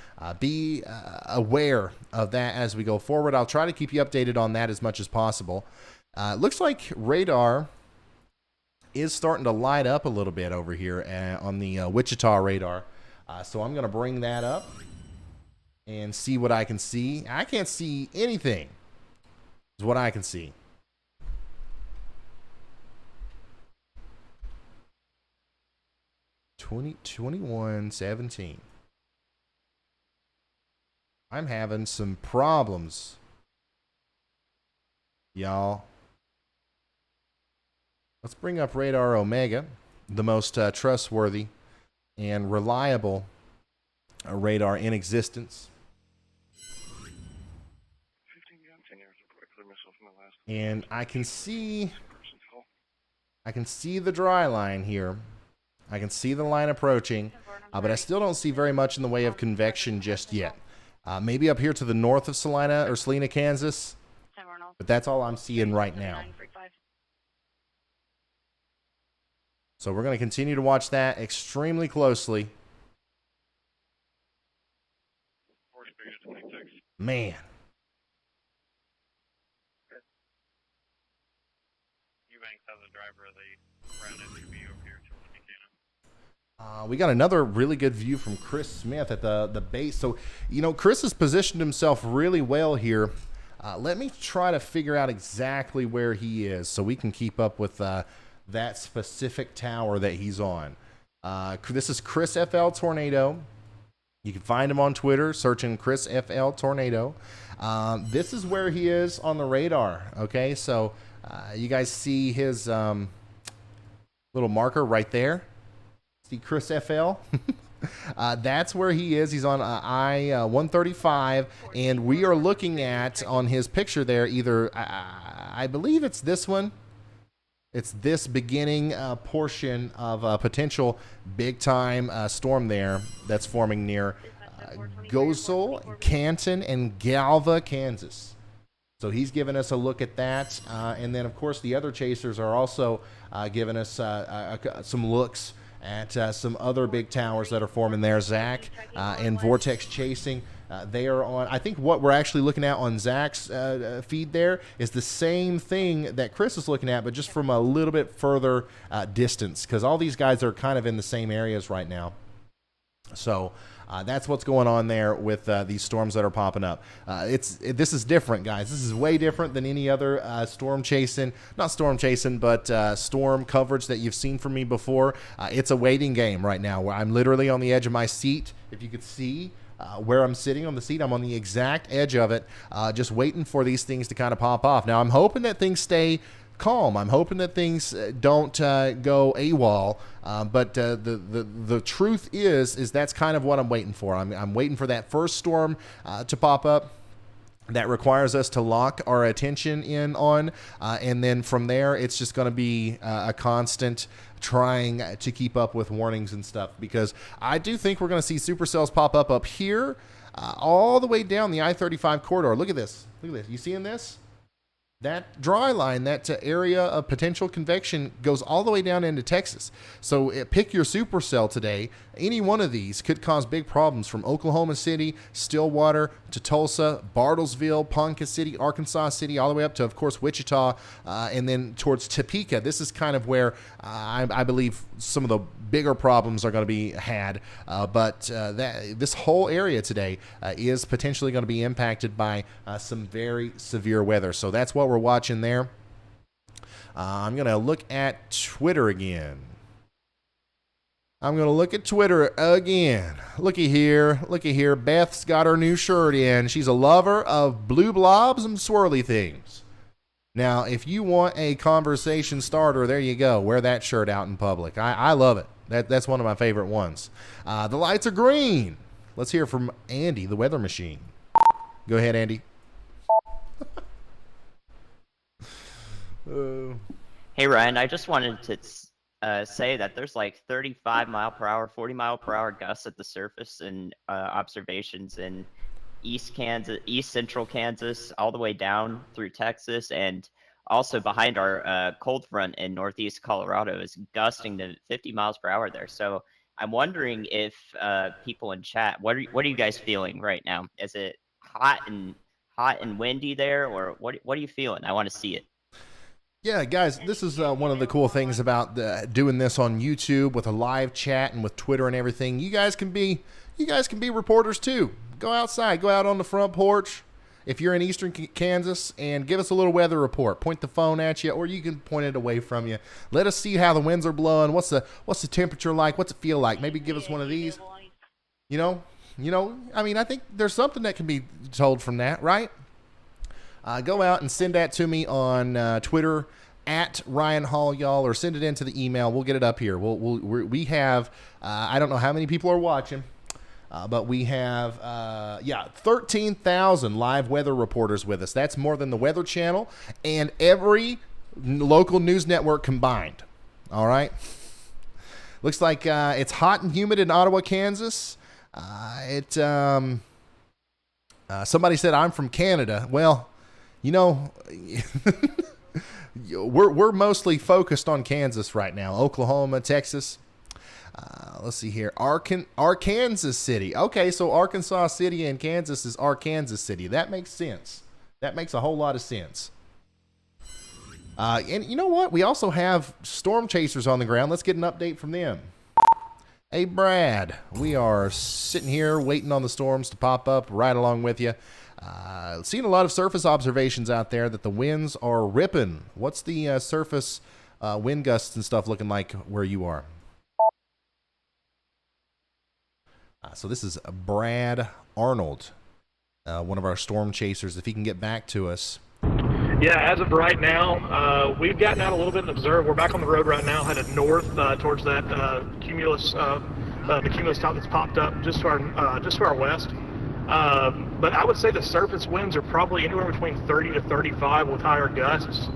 be aware of that as we go forward. I'll try to keep you updated on that as much as possible. Looks like radar is starting to light up a little bit over here on the Wichita radar. So I'm going to bring that up and see what I can see. I can't see anything, is what I can see. 21:17. I'm having some problems, y'all. Let's bring up Radar Omega, the most trustworthy and reliable radar in existence. And I can see the dry line here. I can see the line approaching, but I still don't see very much in the way of convection just yet. Maybe up here to the north of Salina, Kansas, but that's all I'm seeing right now. So we're going to continue to watch that extremely closely. Man. We got another really good view from Chris Smith at the base. So, Chris has positioned himself really well here. Let me try to figure out exactly where he is so we can keep up with that specific tower that he's on. This is Chris FL Tornado. You can find him on Twitter, searching Chris FL Tornado. This is where he is on the radar. Okay, so you guys see his little marker right there. See Chris FL? That's where he is. He's on I-135, and we are looking at, on his picture there, either, I believe it's this one. It's this beginning portion of a potential big-time storm there that's forming near Gosel, Canton, and Galva, Kansas. So he's giving us a look at that. And then, of course, the other chasers are also giving us some looks at some other big towers that are forming there. Zach and Vortex Chasing. They are on, I think what we're actually looking at on Zach's feed there is the same thing that Chris is looking at, but just from a little bit further distance, because all these guys are kind of in the same areas right now. So that's what's going on there with these storms that are popping up. This is different, guys. This is way different than any other storm chasing, but storm coverage that you've seen from me before. It's a waiting game right now where I'm literally on the edge of my seat. If you could see where I'm sitting on the seat, I'm on the exact edge of it, just waiting for these things to kind of pop off. Now, I'm hoping that things stay calm. I'm hoping that things don't go AWOL. But the truth is that's kind of what I'm waiting for. I'm waiting for that first storm to pop up. that requires us to lock our attention in on, and then from there it's just going to be a constant trying to keep up with warnings and stuff, because I do think we're going to see supercells pop up here, all the way down the I-35 corridor. Look at this. You seeing this? That dry line, that area of potential convection goes all the way down into Texas. So pick your supercell today. Any one of these could cause big problems from Oklahoma City, Stillwater, to Tulsa, Bartlesville, Ponca City, Arkansas City, all the way up to, of course, Wichita, and then towards Topeka. This is kind of where I believe some of the bigger problems are going to be had. But this whole area today is potentially going to be impacted by some very severe weather. So that's what we're watching there. I'm going to look at Twitter again. Looky here. Beth's got her new shirt in. She's a lover of blue blobs and swirly things. Now, if you want a conversation starter, there you go. Wear that shirt out in public. I love it. That's one of my favorite ones. The lights are green. Let's hear from Andy, the weather machine. Go ahead, Andy. Hey, Ryan, I just wanted to say that there's like 35 mile per hour, 40 mile per hour gusts at the surface and observations in East Central Kansas, all the way down through Texas, and also behind our cold front in northeast Colorado is gusting to 50 miles per hour there. So I'm wondering if people in chat, what are you guys feeling right now? Is it hot and windy there, or what are you feeling? I want to see it. Yeah, guys, this is one of the cool things about doing this on YouTube with a live chat and with Twitter and everything. You guys can be reporters too. Go outside, go out on the front porch if you're in eastern Kansas, and give us a little weather report. Point the phone at you, or you can point it away from you. Let us see how the winds are blowing. What's the temperature like? What's it feel like? Maybe give us one of these. You know. I mean, I think there's something that can be told from that, right? Go out and send that to me on Twitter at Ryan Hall, y'all, or send it into the email. We'll get it up here. We have I don't know how many people are watching, but we have 13,000 live weather reporters with us. That's more than the Weather Channel and every local news network combined. All right. Looks like it's hot and humid in Ottawa, Kansas. Somebody said I'm from Canada. Well, you know, we're mostly focused on Kansas right now. Oklahoma, Texas. Let's see here. Arkansas City. Okay, so Arkansas City and Kansas is Arkansas City. That makes sense. That makes a whole lot of sense. And you know what? We also have storm chasers on the ground. Let's get an update from them. Hey, Brad. We are sitting here waiting on the storms to pop up right along with you. Seeing a lot of surface observations out there that the winds are ripping. What's the surface wind gusts and stuff looking like where you are? So this is Brad Arnold, one of our storm chasers. If he can get back to us. Yeah, as of right now, we've gotten out a little bit and observed. We're back on the road right now, headed north towards that cumulus, the cumulus top that's popped up just to our west. But I would say the surface winds are probably anywhere between 30 to 35 with higher gusts.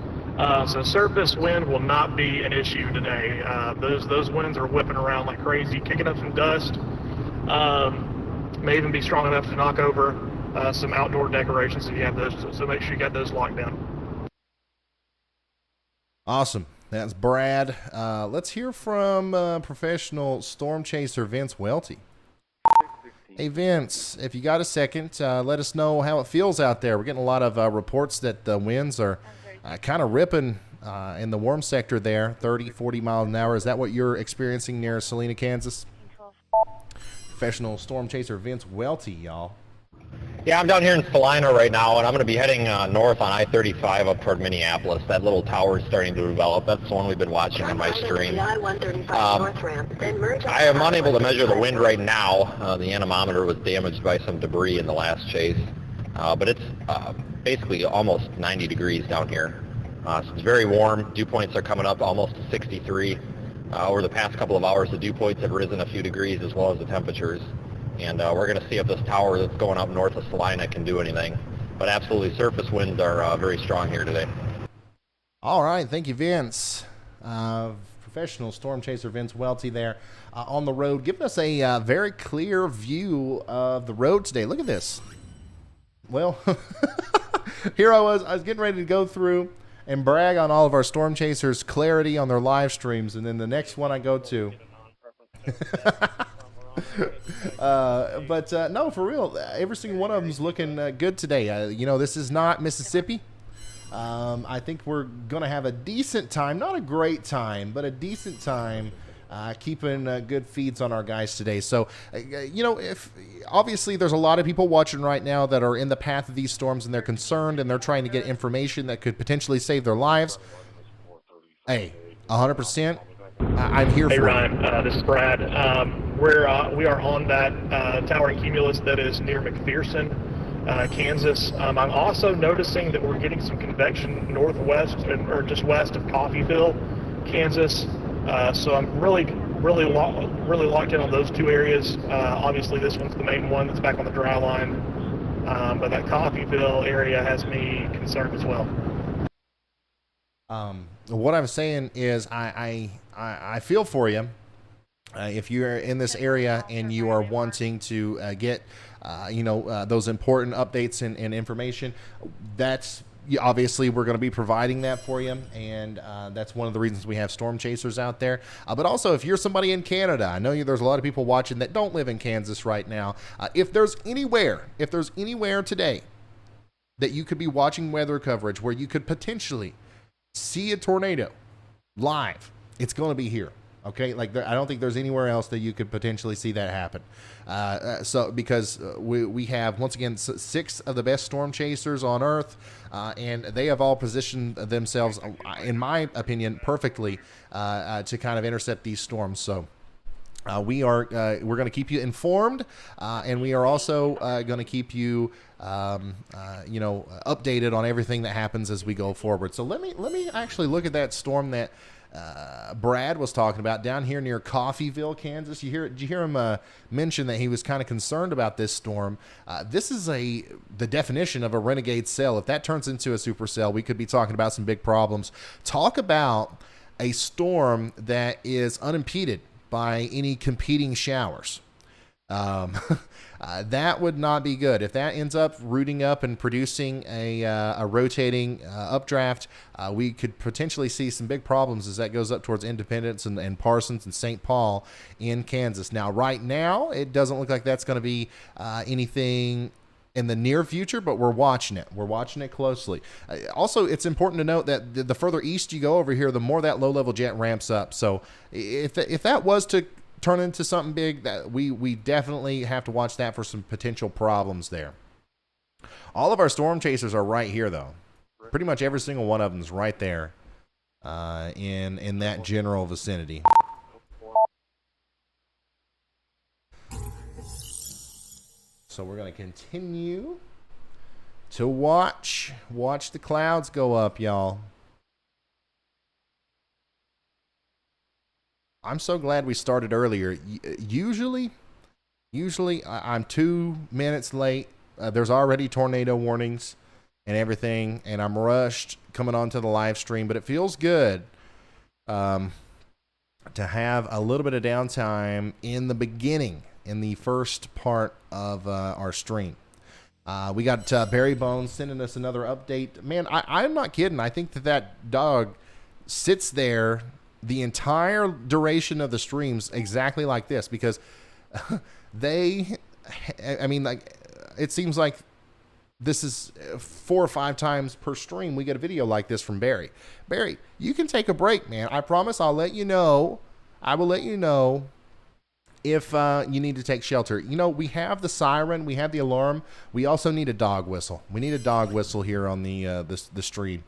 So surface wind will not be an issue today. Those winds are whipping around like crazy, kicking up some dust. May even be strong enough to knock over some outdoor decorations if you have those. So make sure you got those locked down. Awesome. That's Brad. Let's hear from professional storm chaser Vince Welty. Hey, Vince, if you got a second, let us know how it feels out there. We're getting a lot of reports that the winds are kind of ripping in the warm sector there, 30, 40 miles an hour. Is that what you're experiencing near Salina, Kansas? Professional storm chaser Vince Welty, y'all. Yeah, I'm down here in Salina right now, and I'm going to be heading north on I-35 up toward Minneapolis. That little tower is starting to develop. That's the one we've been watching on my stream. I am unable to measure the wind right now. The anemometer was damaged by some debris in the last chase, but it's basically almost 90 degrees down here. So it's very warm. Dew points are coming up almost to 63. Over the past couple of hours, the dew points have risen a few degrees as well as the temperatures. And we're going to see if this tower that's going up north of Salina can do anything. but absolutely surface winds are very strong here today. All right, thank you, Vince. Professional storm chaser Vince Welty there on the road, giving us a very clear view of the road today. Look at this. Well, here I was getting ready to go through and brag on all of our storm chasers' clarity on their live streams, and then the next one I go to. No, for real, every single one of them is looking good today. You know, this is not Mississippi. I think we're going to have a decent time, not a great time, but a decent time keeping good feeds on our guys today. So, you know, if obviously there's a lot of people watching right now that are in the path of these storms and they're concerned and they're trying to get information that could potentially save their lives. Hey, 100%. I'm here hey, for Ryan, this is Brad. We are on that towering cumulus that is near McPherson, Kansas. I'm also noticing that we're getting some convection northwest or just west of Coffeyville, Kansas. So I'm really locked in on those two areas. Obviously, this one's the main one that's back on the dry line, but that Coffeyville area has me concerned as well. What I'm saying is I feel for you. If you're in this area and you are wanting to get, those important updates and information, obviously we're going to be providing that for you. And that's one of the reasons we have storm chasers out there. But also, if you're somebody in Canada, I know there's a lot of people watching that don't live in Kansas right now. If there's anywhere today that you could be watching weather coverage where you could potentially see a tornado live, it's going to be here. Okay, I don't think there's anywhere else that you could potentially see that happen. Because we have, once again, 6 of the best storm chasers on Earth, and they have all positioned themselves, in my opinion, perfectly to kind of intercept these storms. So we're going to keep you informed, and we are also going to keep you updated on everything that happens as we go forward. So let me actually look at that storm that Brad was talking about down here near Coffeyville, Kansas. Did you hear him mention that he was kind of concerned about this storm? This is the definition of a renegade cell. If that turns into a supercell, we could be talking about some big problems. Talk about a storm that is unimpeded by any competing showers. That would not be good. If that ends up rooting up and producing a rotating updraft, we could potentially see some big problems as that goes up towards Independence and Parsons and St. Paul in Kansas. Now, right now, it doesn't look like that's going to be anything in the near future, but we're watching it. We're watching it closely. Also, it's important to note that the further east you go over here, the more that low-level jet ramps up. So if that was to turn into something big, that we definitely have to watch that for some potential problems there. All of our storm chasers are right here, though. Pretty much every single one of them is right there in that general vicinity. So we're going to continue to watch the clouds go up, y'all. I'm so glad we started earlier. Usually I'm 2 minutes late. There's already tornado warnings and everything, and I'm rushed coming onto the live stream, but it feels good to have a little bit of downtime in the beginning, in the first part of our stream. We got Barry Bones sending us another update. Man, I'm not kidding. I think that dog sits there the entire duration of the streams exactly like this, because it seems like this is 4 or 5 times per stream we get a video like this from Barry. Barry, you can take a break, man. I promise I'll let you know. I will let you know if you need to take shelter. We have the siren, we have the alarm. We also need a dog whistle. We need a dog whistle here on the stream.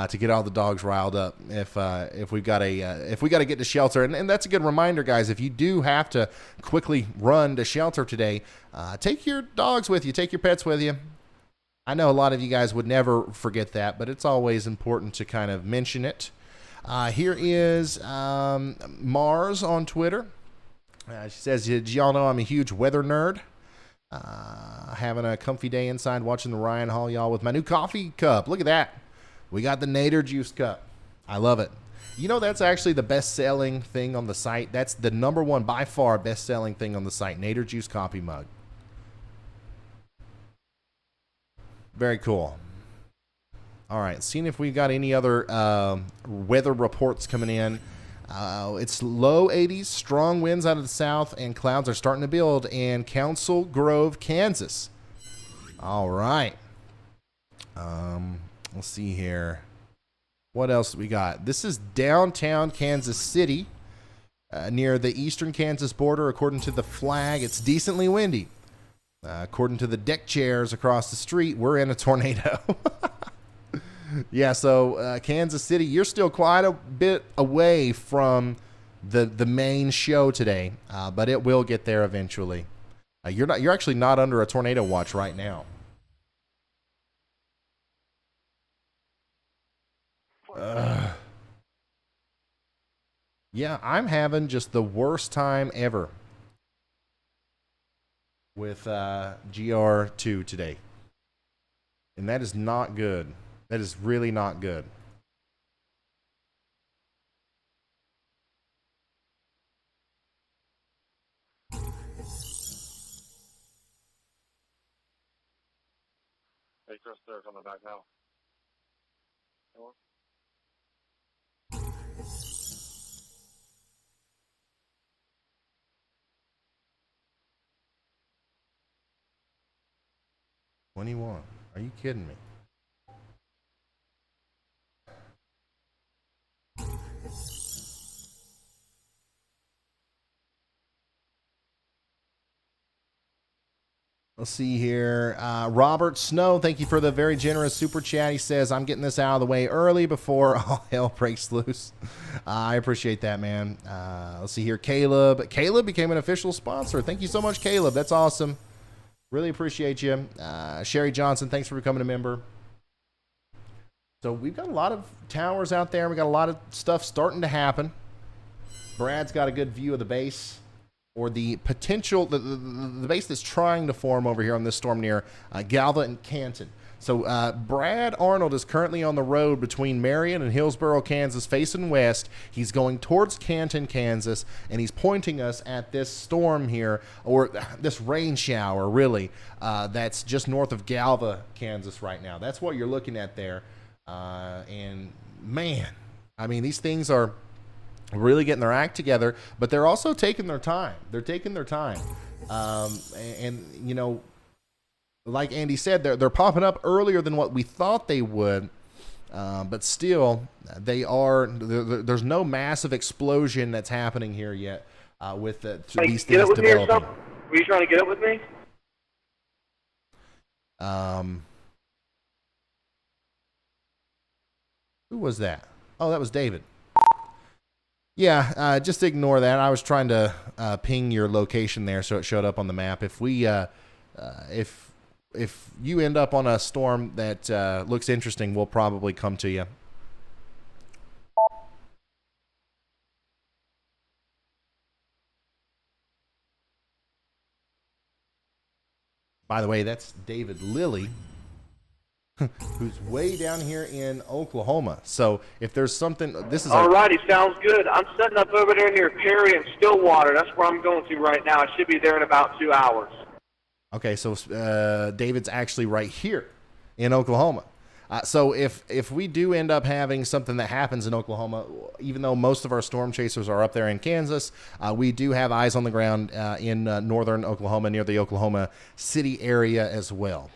To get all the dogs riled up if we got to get to shelter. And that's a good reminder, guys. If you do have to quickly run to shelter today, take your dogs with you, take your pets with you. I know a lot of you guys would never forget that, but it's always important to kind of mention it. Here is Mars on Twitter. She says, "Did y'all know I'm a huge weather nerd? Having a comfy day inside watching the Ryan Hall, y'all, with my new coffee cup. Look at that. We got the Nader Juice cup. I love it. You know, that's actually the best-selling thing on the site. That's the #1 by far best-selling thing on the site. Nader Juice coffee mug. Very cool. All right, seeing if we've got any other weather reports coming in. It's low 80s, strong winds out of the south, and clouds are starting to build in Council Grove, Kansas. All right. Let's see here. What else we got? This is downtown Kansas City, near the eastern Kansas border. According to the flag, it's decently windy. According to the deck chairs across the street, we're in a tornado. Yeah, so Kansas City, you're still quite a bit away from the main show today, but it will get there eventually. You're actually not under a tornado watch right now. Yeah, I'm having just the worst time ever with GR2 today, and that is not good. That is really not good. Hey, Chris, they're coming back now. Hello? $21. Are you kidding me? Let's see here. Robert Snow, thank you for the very generous super chat. He says, I'm getting this out of the way early before all hell breaks loose. I appreciate that, man. Let's see here. Caleb. Caleb became an official sponsor. Thank you so much, Caleb. That's awesome. Really appreciate you. Sherry Johnson, thanks for becoming a member. So we've got a lot of towers out there. We got a lot of stuff starting to happen. Brad's got a good view of the base, or the potential, the base that's trying to form over here on this storm near Galva and Canton. So Brad Arnold is currently on the road between Marion and Hillsborough, Kansas, facing west. He's going towards Canton, Kansas, and he's pointing us at this storm here, or this rain shower, really, that's just north of Galva, Kansas right now. That's what you're looking at there. And, man, I mean, these things are really getting their act together, but they're also taking their time. They're taking their time. And you know, like Andy said, they're popping up earlier than what we thought they would, but still, they are. There's no massive explosion that's happening here yet with these things developing. Were you trying to get it with me? Who was that? Oh, that was David. Yeah, just ignore that. I was trying to ping your location there so it showed up on the map. If we, if you end up on a storm that looks interesting, we'll probably come to you. By the way, that's David Lilly, who's way down here in Oklahoma. So if there's something, this is Alrighty, sounds good. I'm setting up over there near Perry and Stillwater. That's where I'm going to right now. I should be there in about 2 hours. Okay, so David's actually right here in Oklahoma. So if we do end up having something that happens in Oklahoma, even though most of our storm chasers are up there in Kansas, we do have eyes on the ground in northern Oklahoma, near the Oklahoma City area as well.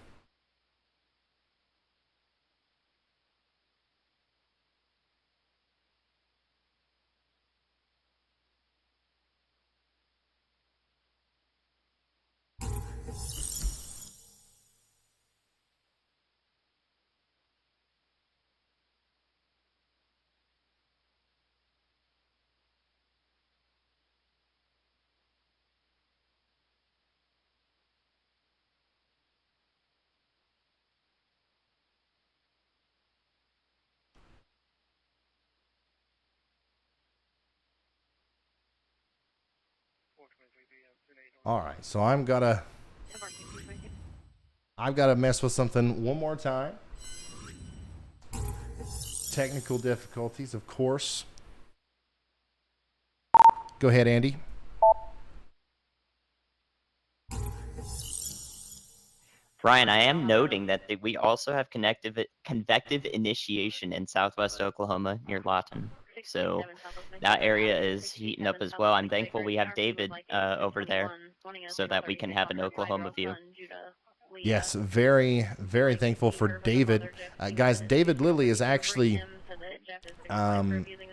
All right, so I'm gonna I've got to mess with something one more time. Technical difficulties, of course. Go ahead, Andy. Brian, I am noting that we also have convective initiation in southwest Oklahoma near Lawton. So that area is heating up as well. I'm thankful we have David over there so that we can have an Oklahoma view. Yes, very, very thankful for David. Guys, David Lilly is actually,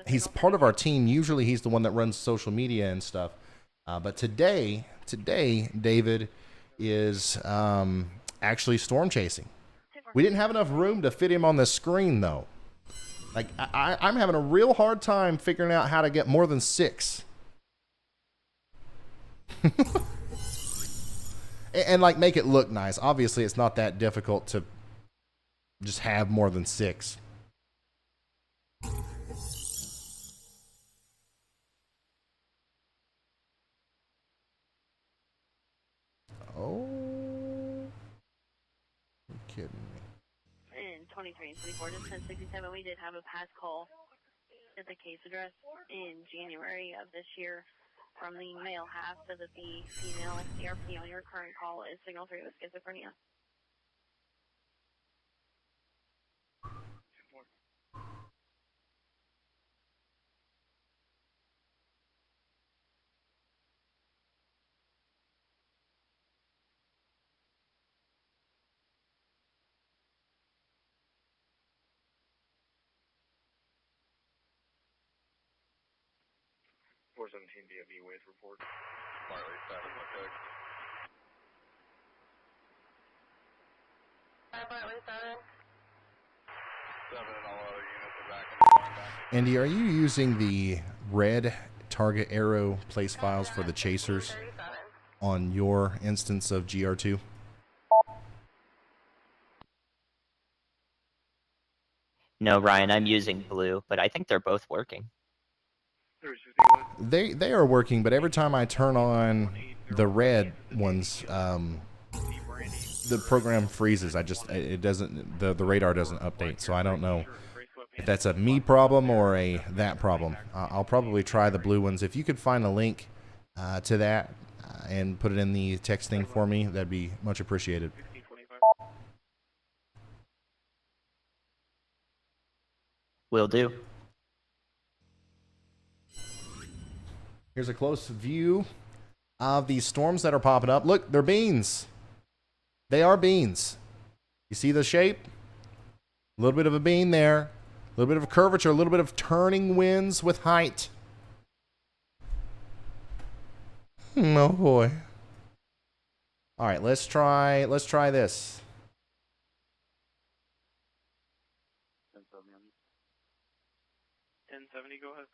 he's part of our team. Usually he's the one that runs social media and stuff. But today, David is actually storm chasing. We didn't have enough room to fit him on the screen, though. Like, I'm having a real hard time figuring out how to get more than 6. and like make it look nice. Obviously, it's not that difficult to just have more than 6. Oh, you're kidding me. In 23 and 24, just 1067, we did have a pass call at the case address in January of this year from the male half so that the female CRP on your current call is signal 3 with schizophrenia. DFE wave report. Barley status, okay. Barley status. 7 and all other units are back in the back. Andy, are you using the red target arrow place files for the chasers on your instance of GR2? No, Ryan, I'm using blue, but I think they're both working. They are working, but every time I turn on the red ones, the program freezes. It doesn't, the radar doesn't update, so I don't know if that's a me problem or a that problem. I'll probably try the blue ones. If you could find a link to that and put it in the text thing for me, that'd be much appreciated. Will do. Here's a close view of these storms that are popping up. Look, they're beans. They are beans. You see the shape? A little bit of a bean there. A little bit of a curvature, a little bit of turning winds with height. Oh boy. All right, let's try this. 1070, go ahead.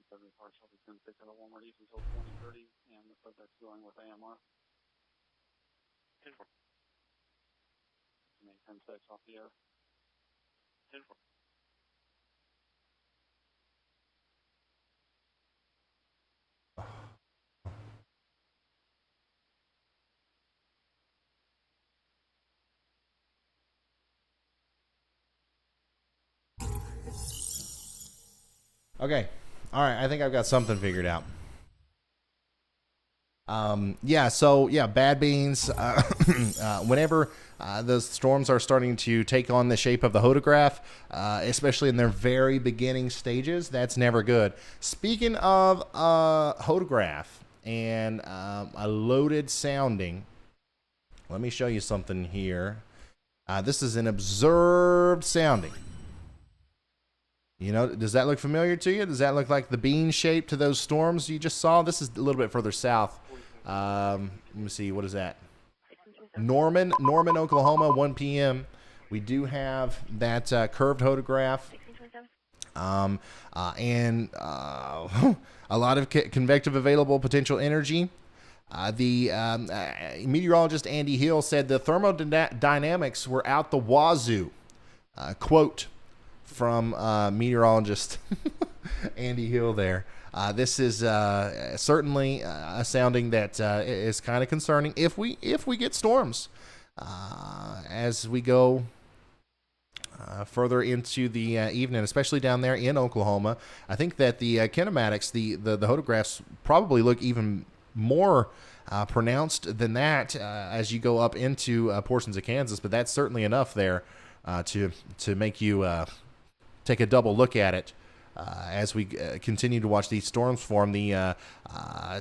1070 partial to 10-6 at a warm release until 2030, and the subject's going with AMR. 10-4. Make 10-6 off the air. 10-4. Okay. All right. I think I've got something figured out. Bad beans. Whenever the storms are starting to take on the shape of the hodograph, especially in their very beginning stages, that's never good. Speaking of hodograph and a loaded sounding, let me show you something here. This is an observed sounding. You know, does that look familiar to you? Does that look like the bean shape to those storms you just saw? This is a little bit further south. Let me see. What is that? Norman, Oklahoma, 1 p.m. We do have that curved hodograph. And a lot of convective available potential energy. The meteorologist Andy Hill said the thermodynamics were out the wazoo. Quote from meteorologist Andy Hill there. This is certainly a sounding that is kind of concerning if we get storms. as we go further into the evening, especially down there in Oklahoma. I think that the kinematics, the photographs probably look even more pronounced than that as you go up into portions of Kansas, but that's certainly enough there to make you take a double look at it as we continue to watch these storms form. The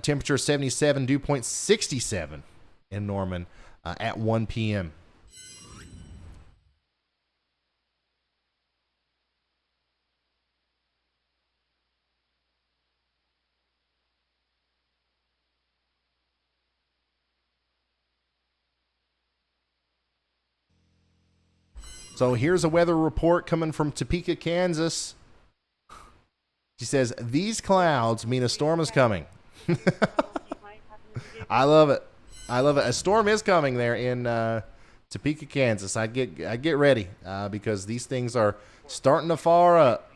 temperature 77, dew point 67 in Norman at 1 p.m. So here's a weather report coming from Topeka, Kansas. She says, these clouds mean a storm is coming. I love it. I love it. A storm is coming there in Topeka, Kansas. I get ready because these things are starting to far up.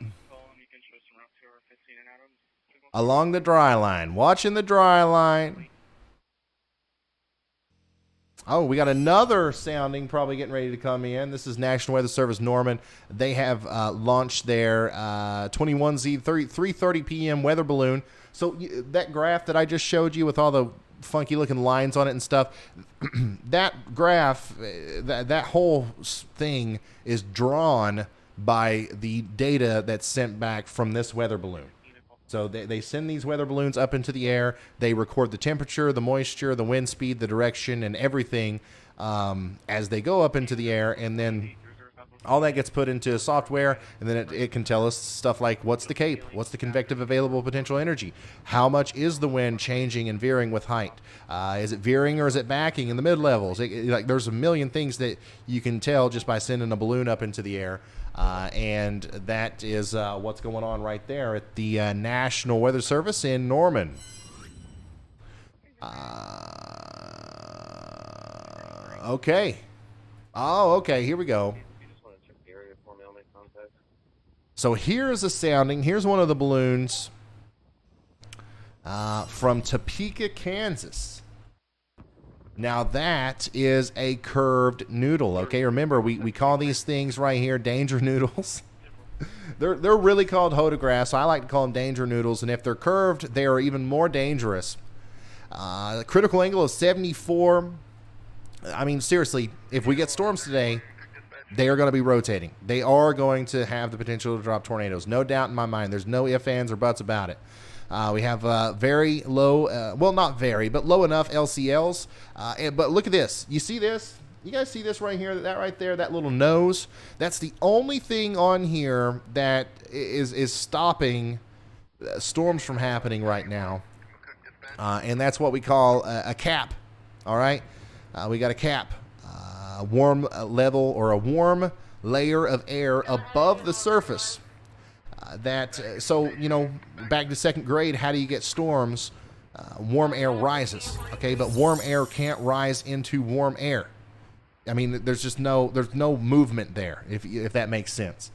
Along the dry line. Watching the dry line. Oh, we got another sounding probably getting ready to come in. This is National Weather Service Norman. They have launched their 21Z 3:30 p.m. weather balloon. So that graph that I just showed you with all the funky looking lines on it and stuff, that graph, that whole thing is drawn by the data that's sent back from this weather balloon. So they send these weather balloons up into the air. They record the temperature, the moisture, the wind speed, the direction, and everything as they go up into the air. And then all that gets put into software, and then it can tell us stuff like what's the CAPE, what's the convective available potential energy, how much is the wind changing and veering with height, is it veering or is it backing in the mid levels? Like there's a million things that you can tell just by sending a balloon up into the air. And that is what's going on right there at the National Weather Service in Norman. Okay. Oh, okay. Here we go. So here's a sounding. Here's one of the balloons from Topeka, Kansas. Now that is a curved noodle. Okay, remember we call these things right here danger noodles. they're really called photographs. So I like to call them danger noodles. And if they're curved, they are even more dangerous. The critical angle is 74. I mean, seriously, if we get storms today, they are going to be rotating. They are going to have the potential to drop tornadoes. No doubt in my mind. There's no ifs, ands, or buts about it. We have very low, well, not very, but low enough LCLs. But look at this. You see this? You guys see this right here? That right there, that little nose? That's the only thing on here that is stopping storms from happening right now. And that's what we call a cap. All right? We got a cap. A warm level or a warm layer of air above the surface. So, you know, back to second grade, how do you get storms? Warm air rises, okay? But warm air can't rise into warm air. I mean, there's no movement there, if that makes sense.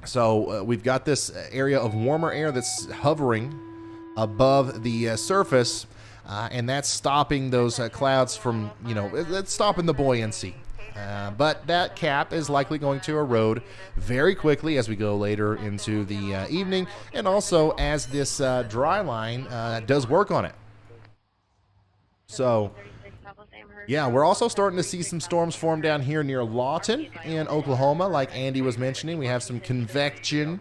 So we've got this area of warmer air that's hovering above the surface, and that's stopping those clouds from, you know, that's stopping the buoyancy. But that cap is likely going to erode very quickly as we go later into the evening, and also as this dry line does work on it. So, yeah, we're also starting to see some storms form down here near Lawton in Oklahoma, like Andy was mentioning. We have some convection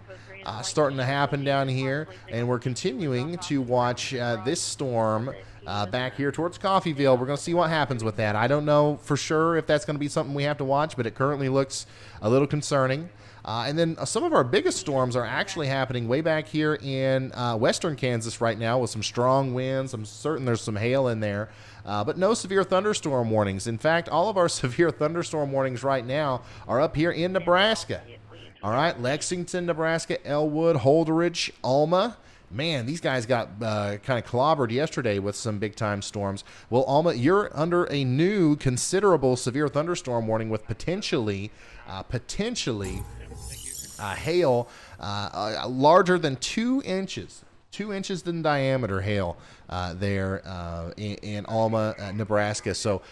starting to happen down here, and we're continuing to watch this storm back here towards Coffeyville. We're going to see what happens with that. I don't know for sure if that's going to be something we have to watch, but it currently looks a little concerning. And then some of our biggest storms are actually happening way back here in western Kansas right now with some strong winds. I'm certain there's some hail in there, but no severe thunderstorm warnings. In fact, all of our severe thunderstorm warnings right now are up here in Nebraska. All right, Lexington, Nebraska, Elwood, Holdridge, Alma. Man, these guys got kind of clobbered yesterday with some big-time storms. Well, Alma, you're under a new considerable severe thunderstorm warning with potentially hail larger than 2 inches. 2 inches in diameter hail there in Alma, Nebraska. So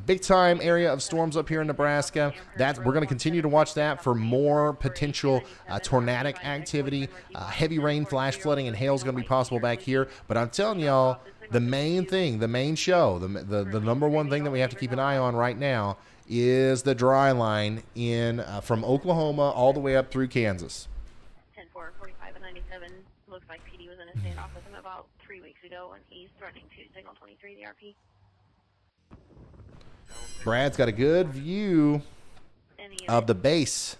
big time area of storms up here in Nebraska. We're going to continue to watch that for more potential tornadic activity. Heavy rain, flash flooding, and hail is going to be possible back here. But I'm telling y'all, the main thing, the main show, the number one thing that we have to keep an eye on right now is the dry line in from Oklahoma all the way up through Kansas. 10-4, 45 and 97. Looks like PD was in a standoff with him about 3 weeks ago, and he's threatening to signal 23 DRP. Brad's got a good view of the base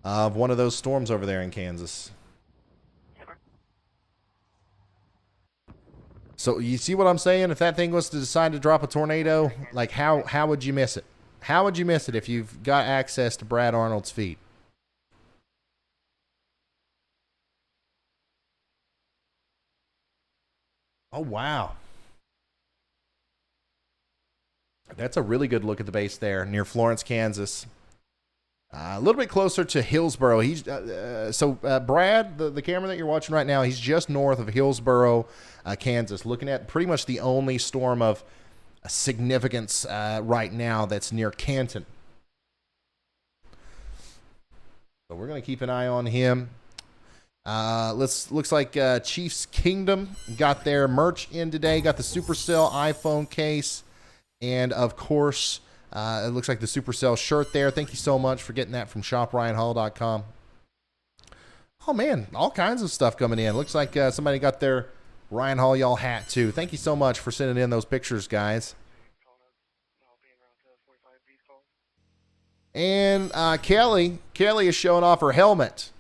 of one of those storms over there in Kansas. So you see what I'm saying? If that thing was to decide to drop a tornado, like how would you miss it? How would you miss it if you've got access to Brad Arnold's feet? Oh, wow. That's a really good look at the base there near Florence, Kansas. A little bit closer to Hillsboro. Brad, the camera that you're watching right now, he's just north of Hillsboro, Kansas, looking at pretty much the only storm of significance right now that's near Canton. So we're going to keep an eye on him. Looks like Chiefs Kingdom got their merch in today, got the Supercell iPhone case, and of course, it looks like the Supercell shirt there. Thank you so much for getting that from shopryanhall.com. Oh man, all kinds of stuff coming in. Looks like somebody got their Ryan Hall y'all hat too. Thank you so much for sending in those pictures, guys. And Kelly is showing off her helmet.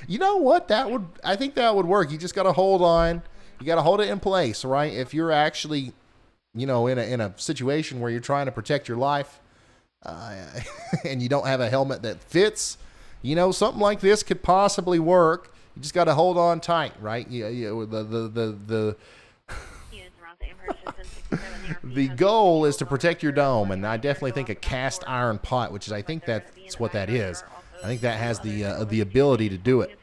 You know what? I think that would work. You just got to hold on. You got to hold it in place, right? If you're actually, in a situation where you're trying to protect your life, and you don't have a helmet that fits, something like this could possibly work. You just got to hold on tight, right? The goal is to protect your dome, and I definitely think a cast iron pot, which is I think that's what that is. I think that has the ability to do it.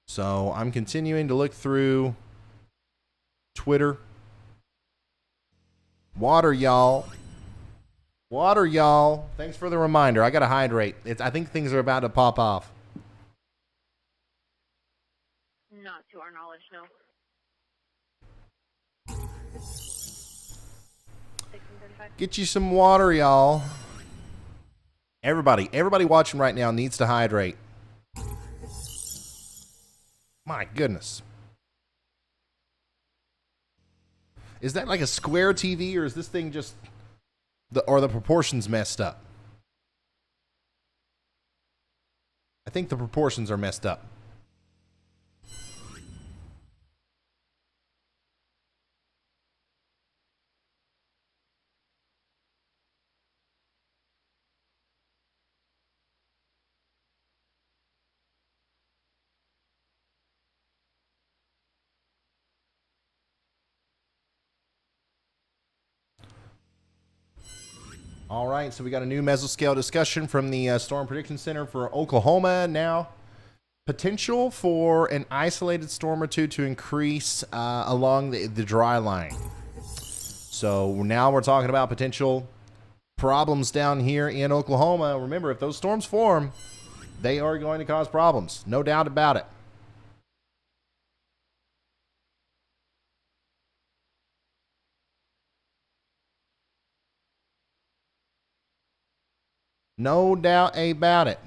So I'm continuing to look through Twitter. Water, y'all. Water, y'all. Thanks for the reminder. I got to hydrate. I think things are about to pop off. Not to our knowledge, no. Get you some water, y'all. Everybody watching right now needs to hydrate. My goodness. Is that like a square TV, or is this thing just the proportions messed up? I think the proportions are messed up. All right, so we got a new mesoscale discussion from the Storm Prediction Center for Oklahoma now. Potential for an isolated storm or two to increase along the dry line. So now we're talking about potential problems down here in Oklahoma. Remember, if those storms form, they are going to cause problems. No doubt about it. No doubt about it.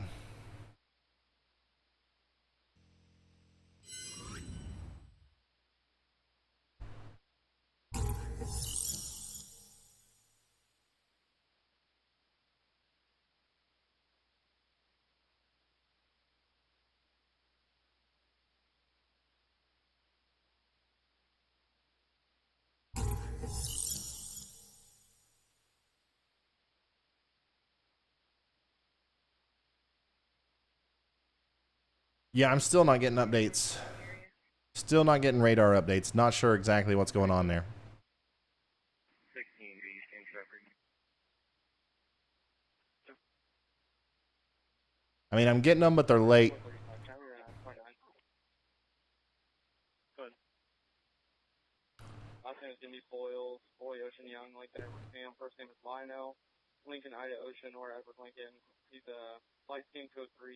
Yeah, I'm still not getting updates. Still not getting radar updates. Not sure exactly what's going on there. 16 east in Shepherd. I mean, I'm getting them, but they're late. Good. Last name is Jimmy Boyle, Ocean Young, like that. And first name is Lionel, Lincoln, Ida Ocean, or Edward Lincoln. He's a flight team code 3,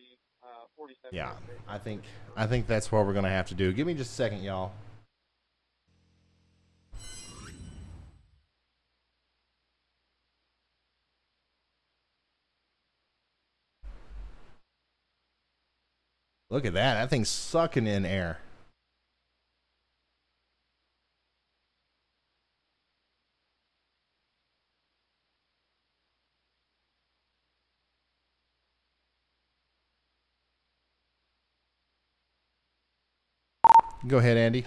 47. Yeah, I think that's what we're gonna have to do. Give me just a second, y'all. Look at that. That thing's sucking in air. Go ahead, Andy.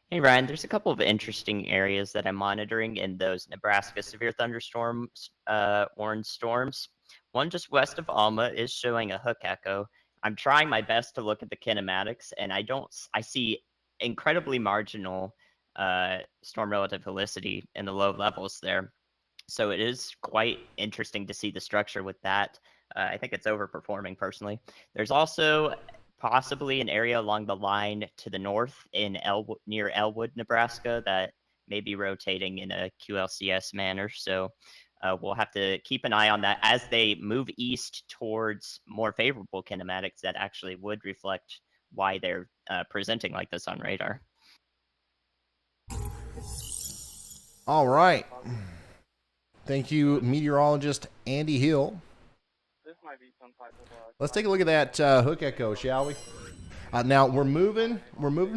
Hey Ryan, there's a couple of interesting areas that I'm monitoring in those Nebraska severe thunderstorms, warned storms. One just west of Alma is showing a hook echo. I'm trying my best to look at the kinematics, and I see incredibly marginal storm relative helicity in the low levels there. So it is quite interesting to see the structure with that. I think it's overperforming personally. There's also possibly an area along the line to the north in near Elwood, Nebraska, that may be rotating in a QLCS manner. So we'll have to keep an eye on that as they move east towards more favorable kinematics that actually would reflect why they're presenting like this on radar. All right. Thank you, meteorologist Andy Hill. This might be some type of. Let's take a look at that hook echo, shall we? Now we're moving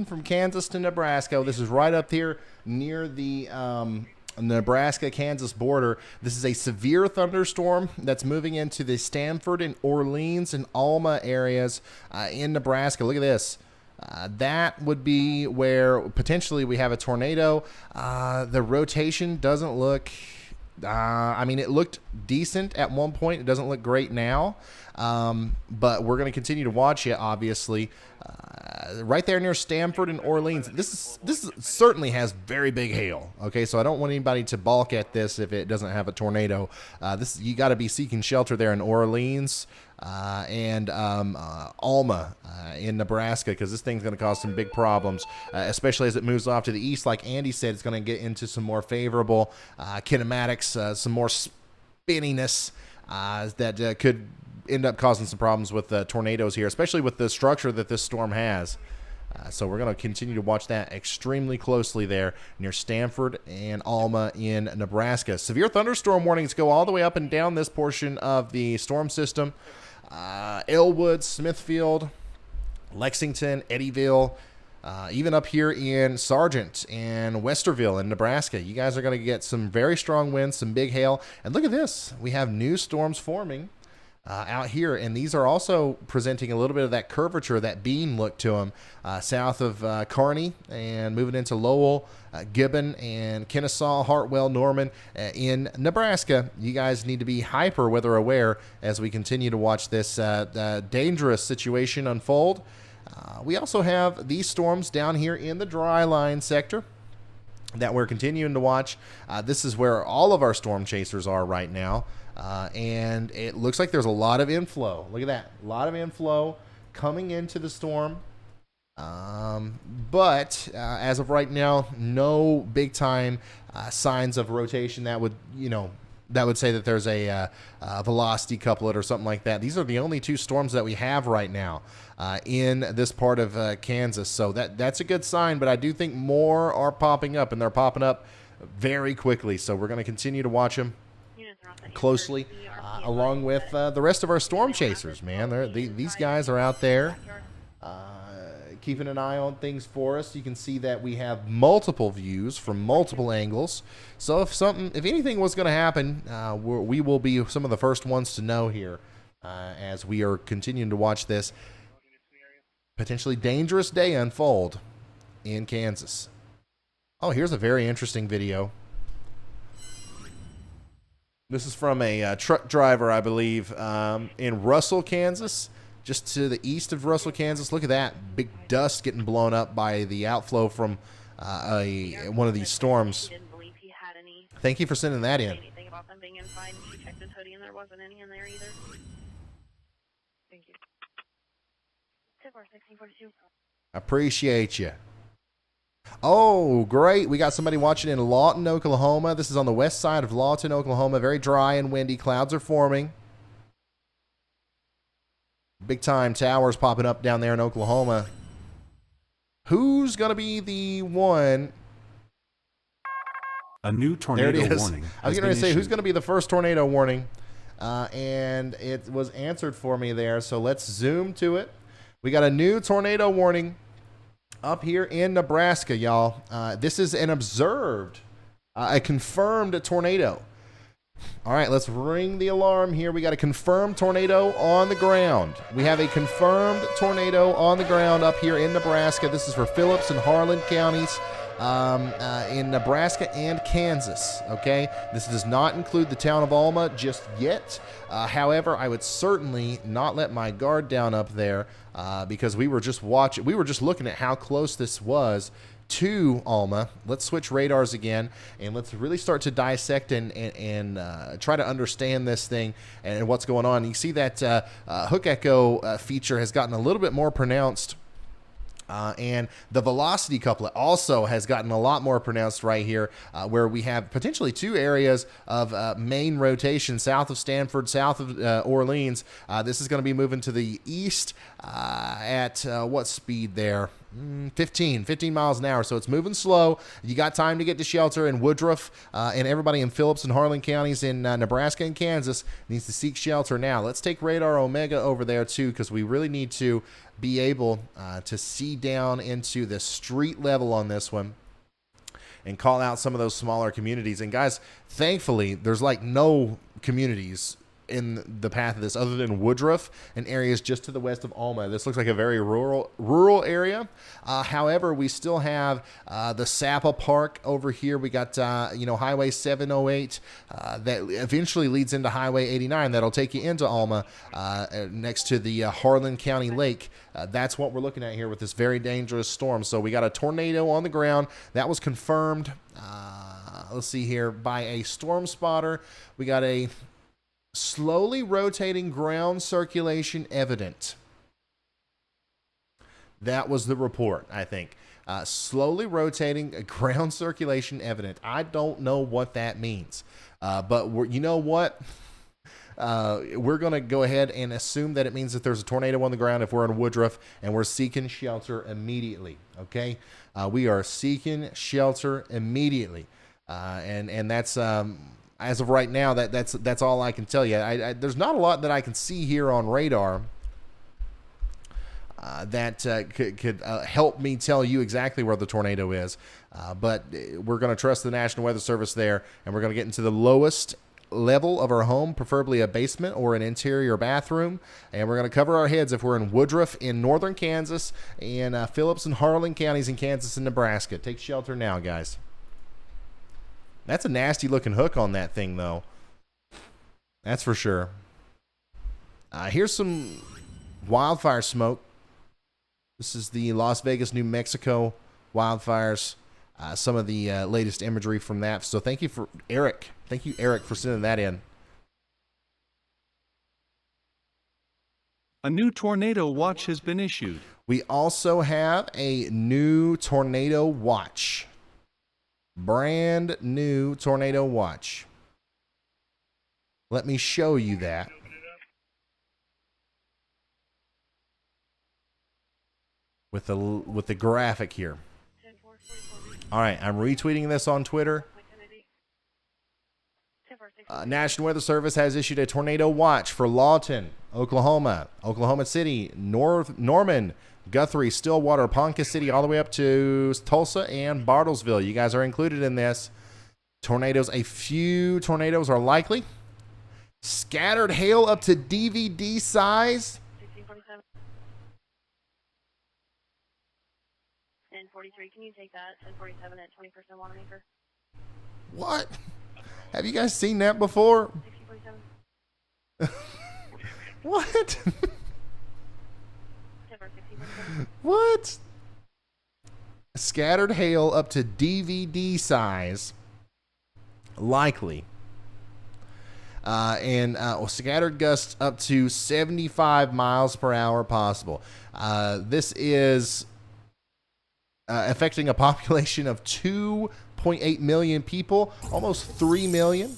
from Kansas to Nebraska. This is right up here near the Nebraska-Kansas border. This is a severe thunderstorm that's moving into the Stanford and Orleans and Alma areas in Nebraska. Look at this. That would be where potentially we have a tornado. The rotation doesn't look... I mean, it looked decent at one point. It doesn't look great now, but we're going to continue to watch it, obviously. Right there near Stanford and Orleans, this certainly has very big hail. Okay, so I don't want anybody to balk at this if it doesn't have a tornado. You got to be seeking shelter there in Orleans and Alma in Nebraska, because this thing's going to cause some big problems, especially as it moves off to the east. Like Andy said, it's going to get into some more favorable kinematics, some more spinniness that could end up causing some problems with tornadoes here, especially with the structure that this storm has. So we're going to continue to watch that extremely closely there near Stanford and Alma in Nebraska. Severe thunderstorm warnings go all the way up and down this portion of the storm system. Elwood, Smithfield, Lexington, Eddyville, even up here in Sargent and Westerville in Nebraska. You guys are going to get some very strong winds, some big hail. And look at this. We have new storms forming out here, and these are also presenting a little bit of that curvature, that beam look to them, south of Kearney and moving into Lowell, Gibbon, and Kennesaw, Hartwell, Norman in Nebraska. You guys need to be hyper weather aware as we continue to watch this dangerous situation unfold. We also have these storms down here in the dry line sector that we're continuing to watch. This is where all of our storm chasers are right now. And it looks like there's a lot of inflow. Look at that. A lot of inflow coming into the storm. But as of right now, no big time signs of rotation that would, that would say that there's a velocity couplet or something like that. These are the only two storms that we have right now in this part of Kansas. So that's a good sign, but I do think more are popping up, and they're popping up very quickly. So we're going to continue to watch them closely, along with the rest of our storm chasers, man. These guys are out there keeping an eye on things for us. You can see that we have multiple views from multiple angles. So if anything was going to happen, we will be some of the first ones to know here as we are continuing to watch this potentially dangerous day unfold in Kansas. Oh, here's a very interesting video. This is from a truck driver, I believe, in Russell, Kansas, just to the east of Russell, Kansas. Look at that big dust getting blown up by the outflow from one of these storms. He didn't believe he had any. Thank you for sending that in. Anything about them being inside. He checked his hoodie and there wasn't any in there either. Thank you. 1642. Appreciate you. Oh, great. We got somebody watching in Lawton, Oklahoma. This is on the west side of Lawton, Oklahoma. Very dry and windy. Clouds are forming. Big time towers popping up down there in Oklahoma. Who's going to be the one? A new tornado There it is. warning. I was going to say, who's going to be the first tornado warning? And it was answered for me there. So let's zoom to it. We got a new tornado warning up here in Nebraska, y'all. This is an observed, a confirmed tornado. All right, let's ring the alarm here. We got a confirmed tornado on the ground. We have a confirmed tornado on the ground up here in Nebraska. This is for Phillips and Harlan counties in Nebraska and Kansas, okay? This does not include the town of Alma just yet. However, I would certainly not let my guard down up there because we were just looking at how close this was to Alma. Let's switch radars again and let's really start to dissect and try to understand this thing and what's going on. You see that hook echo feature has gotten a little bit more pronounced. And the velocity couplet also has gotten a lot more pronounced right here, where we have potentially two areas of main rotation south of Stanford, south of Orleans. This is going to be moving to the east at what speed there? 15 miles an hour. So it's moving slow. You got time to get to shelter in Woodruff, and everybody in Phillips and Harlan counties in Nebraska and Kansas needs to seek shelter now. Let's take radar Omega over there too, because we really need to be able to see down into the street level on this one and call out some of those smaller communities. And guys, thankfully, there's like no communities in the path of this other than Woodruff and areas just to the west of Alma. This looks like a very rural area. However, we still have the Sapa Park over here. We got Highway 708 that eventually leads into Highway 89 that'll take you into Alma next to the Harlan County Lake. That's what we're looking at here with this very dangerous storm. So we got a tornado on the ground that was confirmed. Let's see here by a storm spotter. We got a slowly rotating ground circulation evident. That was the report, I think. Slowly rotating ground circulation evident. I don't know what that means. But you know what? We're going to go ahead and assume that it means that there's a tornado on the ground if we're in Woodruff and we're seeking shelter immediately. Okay? We are seeking shelter immediately. And that's... as of right now, that's all I can tell you. There's not a lot that I can see here on radar that could help me tell you exactly where the tornado is. But we're going to trust the National Weather Service there, and we're going to get into the lowest level of our home, preferably a basement or an interior bathroom. And we're going to cover our heads if we're in Woodruff in northern Kansas and Phillips and Harlan counties in Kansas and Nebraska. Take shelter now, guys. That's a nasty looking hook on that thing, though. That's for sure. Here's some wildfire smoke. This is the Las Vegas, New Mexico wildfires. Some of the latest imagery from that. So thank you, Eric, for sending that in. A new tornado watch has been issued. We also have a new tornado watch. Brand new tornado watch. Let me show you that. With the graphic here. All right, I'm retweeting this on Twitter. National Weather Service has issued a tornado watch for Lawton, Oklahoma, Oklahoma City, Norman, Guthrie, Stillwater, Ponca City, all the way up to Tulsa and Bartlesville. You guys are included in this. A few tornadoes are likely. Scattered hail up to DVD size. 1043, can you take that? 1047 at 20% water maker. What? Have you guys seen that before? 6047. What? 6047. What? Scattered hail up to DVD size, likely. And scattered gusts up to 75 miles per hour possible. This is affecting a population of 2.8 million people, almost 3 million.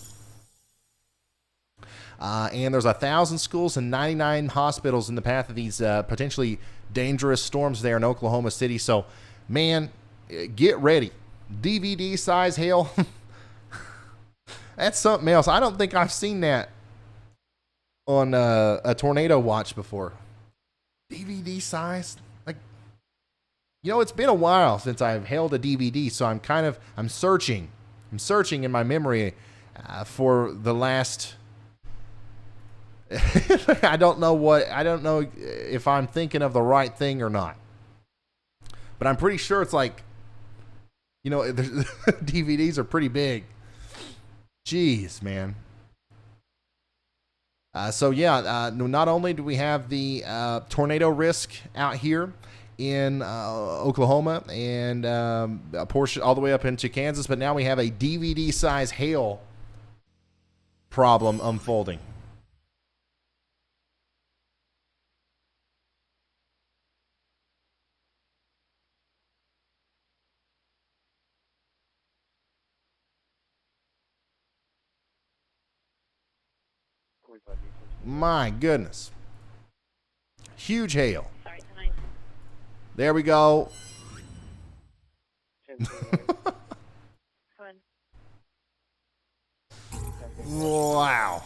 And there's 1,000 schools and 99 hospitals in the path of these potentially dangerous storms there in Oklahoma City. So, man, get ready. DVD size hail. That's something else. I don't think I've seen that on a tornado watch before. DVD size. Like, you know, it's been a while since I've held a DVD, so I'm searching in my memory for the last. I don't know if I'm thinking of the right thing or not, but I'm pretty sure it's like, you know, DVDs are pretty big. Jeez, man. Not only do we have the tornado risk out here in Oklahoma and a portion all the way up into Kansas, but now we have a DVD size hail problem unfolding. My goodness. Huge hail. Sorry, tonight. There we go. Wow.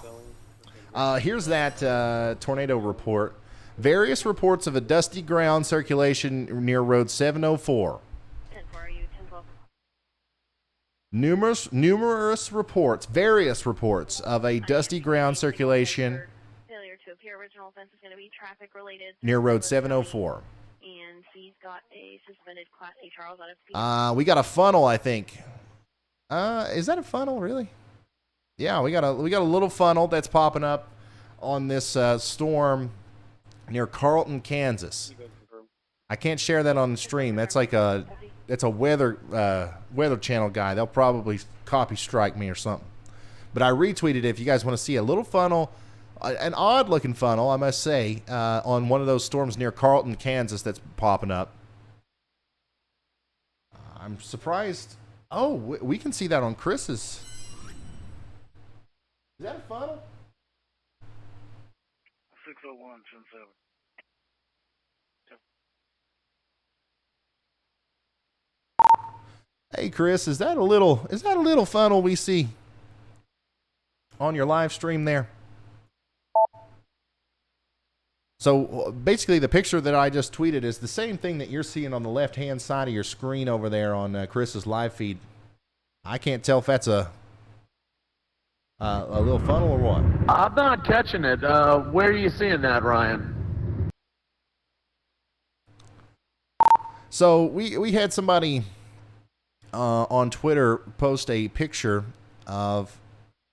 Here's that tornado report. Various reports of a dusty ground circulation near Road 704. 10-4, are you 10-12? Various reports of a dusty ground circulation Failure to appear. Original offense is going to be traffic related. near Road 704. And he's got a suspended Class A Charles out of speed. We got a funnel, I think. Is that a funnel, really? Yeah, we got a little funnel that's popping up on this storm near Carlton, Kansas. I can't share that on the stream. That's like a weather channel guy. They'll probably copy strike me or something. But I retweeted it if you guys want to see a little funnel, an odd looking funnel, I must say, on one of those storms near Carlton, Kansas that's popping up. I'm surprised. Oh, we can see that on Chris's. Is that a funnel? 601 7. Hey Chris, is that a little funnel we see on your live stream there? So basically the picture that I just tweeted is the same thing that you're seeing on the left-hand side of your screen over there on Chris's live feed. I can't tell if that's a little funnel or what. I'm not catching it. Where are you seeing that, Ryan? So we had somebody on Twitter post a picture of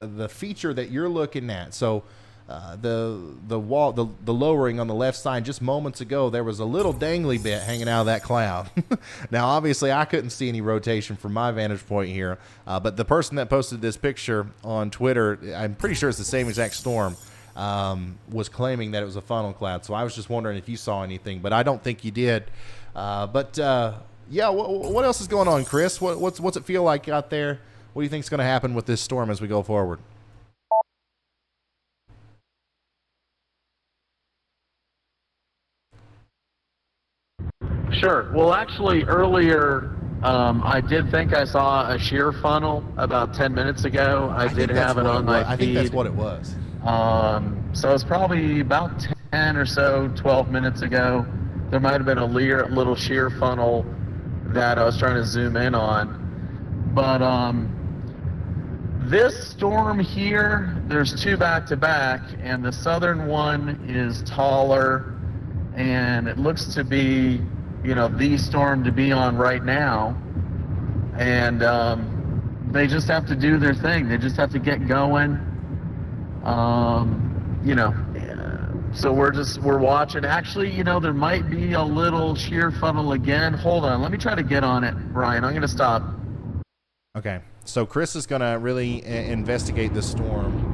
the feature that you're looking at. So the wall, the lowering on the left side, just moments ago, there was a little dangly bit hanging out of that cloud. Now, obviously, I couldn't see any rotation from my vantage point here, but the person that posted this picture on Twitter, I'm pretty sure it's the same exact storm, was claiming that it was a funnel cloud. So I was just wondering if you saw anything, but I don't think you did. Yeah, what else is going on, Chris? What's it feel like out there? What do you think is going to happen with this storm as we go forward? Sure. Well, actually, earlier, I did think I saw a shear funnel about 10 minutes ago. I did have it on my feed. I think that's what it was. So it's probably about 10 or so, 12 minutes ago. There might have been a little shear funnel that I was trying to zoom in on. But this storm here, there's two back-to-back, and the southern one is taller, and it looks to be, the storm to be on right now. And they just have to do their thing. They just have to get going. You know, so we're watching. Actually, you know, there might be a little shear funnel again. Hold on, let me try to get on it, Brian. I'm gonna stop. Okay, so Chris is gonna really investigate this storm.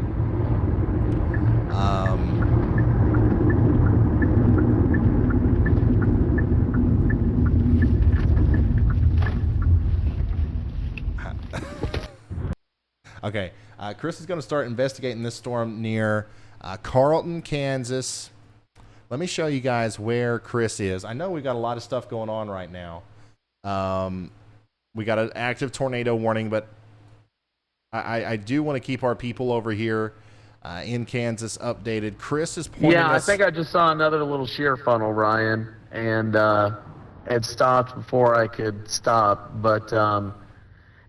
Okay, Chris is going to start investigating this storm near Carlton, Kansas. Let me show you guys where Chris is. I know we've got a lot of stuff going on right now. We got an active tornado warning, but I do want to keep our people over here in Kansas updated. Chris is pointing Yeah, us... I think I just saw another little shear funnel, Ryan, and it stopped before I could stop. But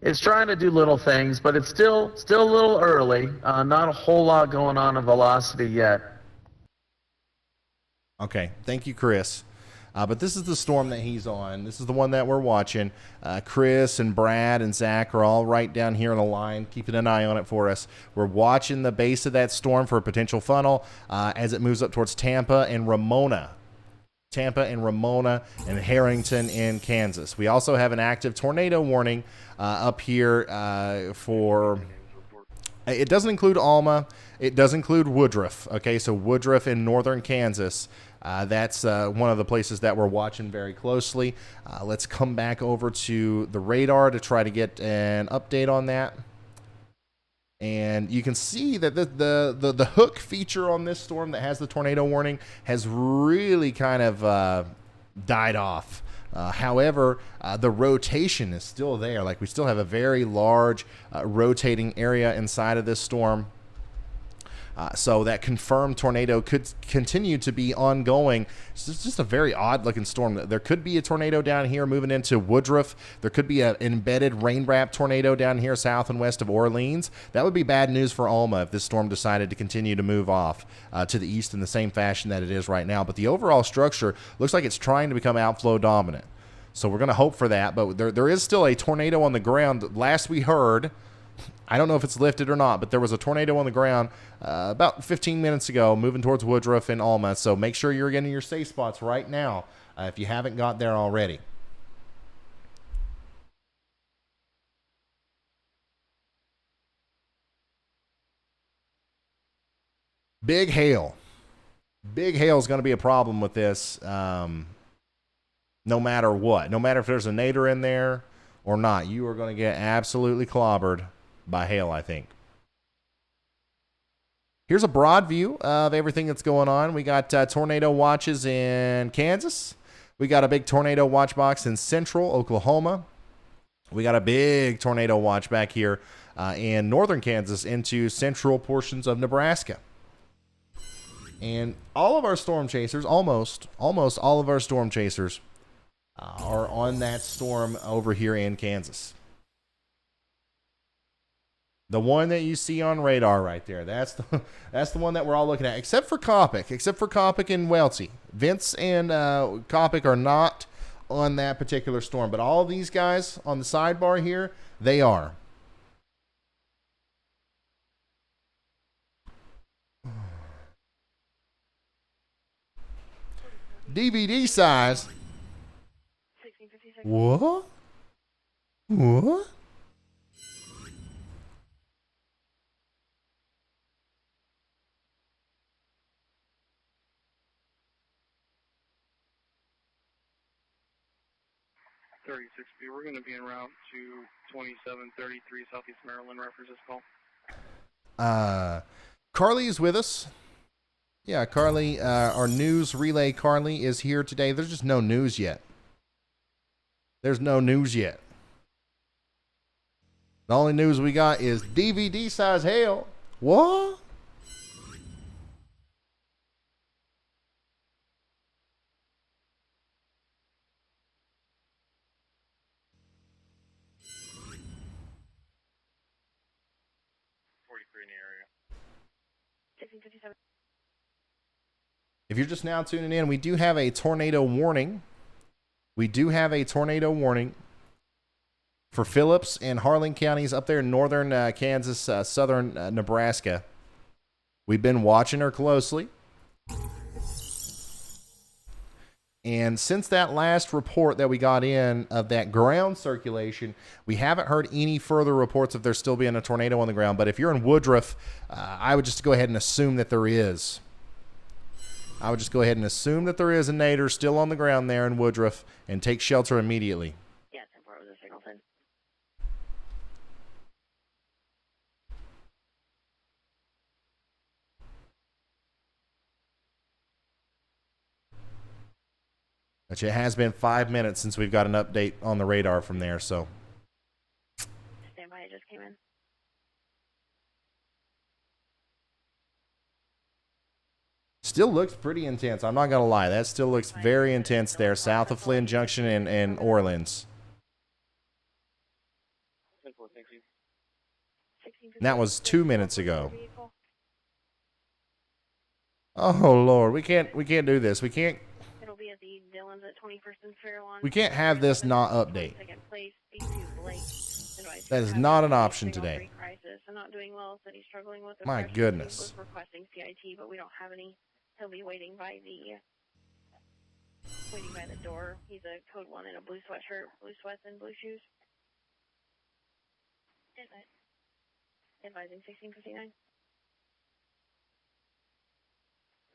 it's trying to do little things, but it's still a little early. Not a whole lot going on in velocity yet. Okay, thank you, Chris. But this is the storm that he's on. This is the one that we're watching. Chris and Brad and Zach are all right down here on the line, keeping an eye on it for us. We're watching the base of that storm for a potential funnel as it moves up towards Tampa and Ramona. Tampa and Ramona and Harrington in Kansas. We also have an active tornado warning up here for... It doesn't include Alma. It does include Woodruff. Okay, so Woodruff in northern Kansas. That's one of the places that we're watching very closely. Let's come back over to the radar to try to get an update on that. And you can see that the hook feature on this storm that has the tornado warning has really kind of died off. However, the rotation is still there. Like, we still have a very large rotating area inside of this storm. So that confirmed tornado could continue to be ongoing. It's just a very odd looking storm. There could be a tornado down here moving into Woodruff. There could be an embedded rain wrap tornado down here south and west of Orleans. That would be bad news for Alma if this storm decided to continue to move off to the east in the same fashion that it is right now. But the overall structure looks like it's trying to become outflow dominant. So we're going to hope for that. But there is still a tornado on the ground. Last we heard, I don't know if it's lifted or not, but there was a tornado on the ground about 15 minutes ago moving towards Woodruff and Alma. So make sure you're getting your safe spots right now if you haven't got there already. Big hail. Big hail is going to be a problem with this no matter what. No matter if there's a nadir in there or not, you are going to get absolutely clobbered by hail, I think. Here's a broad view of everything that's going on. We got tornado watches in Kansas. We got a big tornado watch box in central Oklahoma. We got a big tornado watch back here in northern Kansas into central portions of Nebraska. And all of our storm chasers, almost all of our storm chasers are on that storm over here in Kansas. The one that you see on radar right there, that's the one that we're all looking at, except for Copic and Welty. Vince and Copic are not on that particular storm, but all of these guys on the sidebar here, they are. DVD size. What? What? We're going to be en route to 2733 Southeast Maryland. Reference this call. Carly is with us. Yeah, Carly, our news relay Carly is here today. There's just no news yet. There's no news yet. The only news we got is DVD size hail. What? If you're just now tuning in, we do have a tornado warning. We do have a tornado warning for Phillips and Harlan counties up there in northern Kansas, southern Nebraska. We've been watching her closely. And since that last report that we got in of that ground circulation, we haven't heard any further reports of there still being a tornado on the ground. But if you're in Woodruff, I would just go ahead and assume that there is. I would just go ahead and assume that there is a nadir still on the ground there in Woodruff and take shelter immediately. Yeah, 10-4 was a signal 10. But it has been 5 minutes since we've got an update on the radar from there, so. Stand by, it just came in. Still looks pretty intense. I'm not going to lie. That still looks very intense there, south of Flynn Junction and Orleans. 10-4, thank you. And that was 2 minutes ago. Oh, Lord. We can't do this. We can't Be at the Dillons at 21st and Fairlawn. We can't have this not update. Second place, B2 Blake. That is not an option today. Crisis. I'm not doing well, said he's struggling with My goodness. Was requesting CIT, but we don't have any. He'll be waiting by the door. He's a code 1 in a blue sweatshirt, blue sweats, and blue shoes. Advising 1659.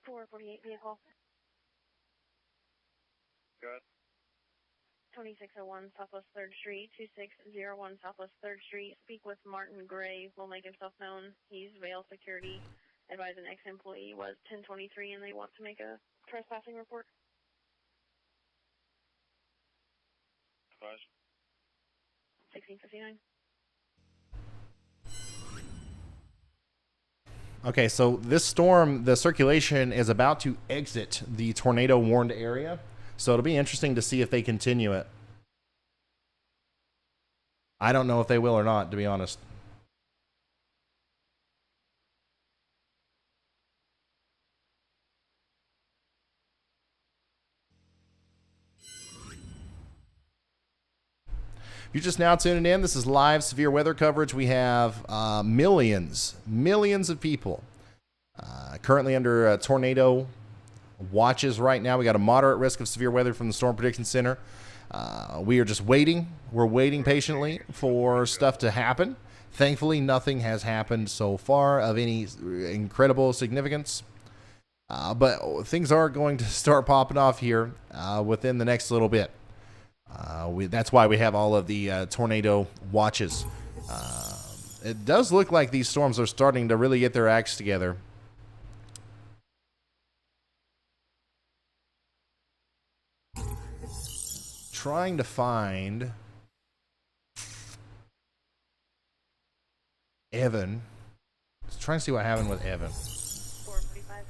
448 vehicle. Good. 2601 Southwest 3rd Street, 2601 Southwest 3rd Street. Speak with Martin Gray. Will make himself known. He's Vail Security. Advise an ex-employee was 1023 and they want to make a trespassing report. Advise. 1659. Okay, so this storm, the circulation is about to exit the tornado-warned area. So it'll be interesting to see if they continue it. I don't know if they will or not, to be honest. If you're just now tuning in, this is live severe weather coverage. We have millions of people currently under tornado watches right now. We got a moderate risk of severe weather from the Storm Prediction Center. We are just waiting. We're waiting patiently for stuff to happen. Thankfully, nothing has happened so far of any incredible significance. But things are going to start popping off here within the next little bit. That's why we have all of the tornado watches. It does look like these storms are starting to really get their acts together. Trying to find Evan. Let's try and see what happened with Evan. 445.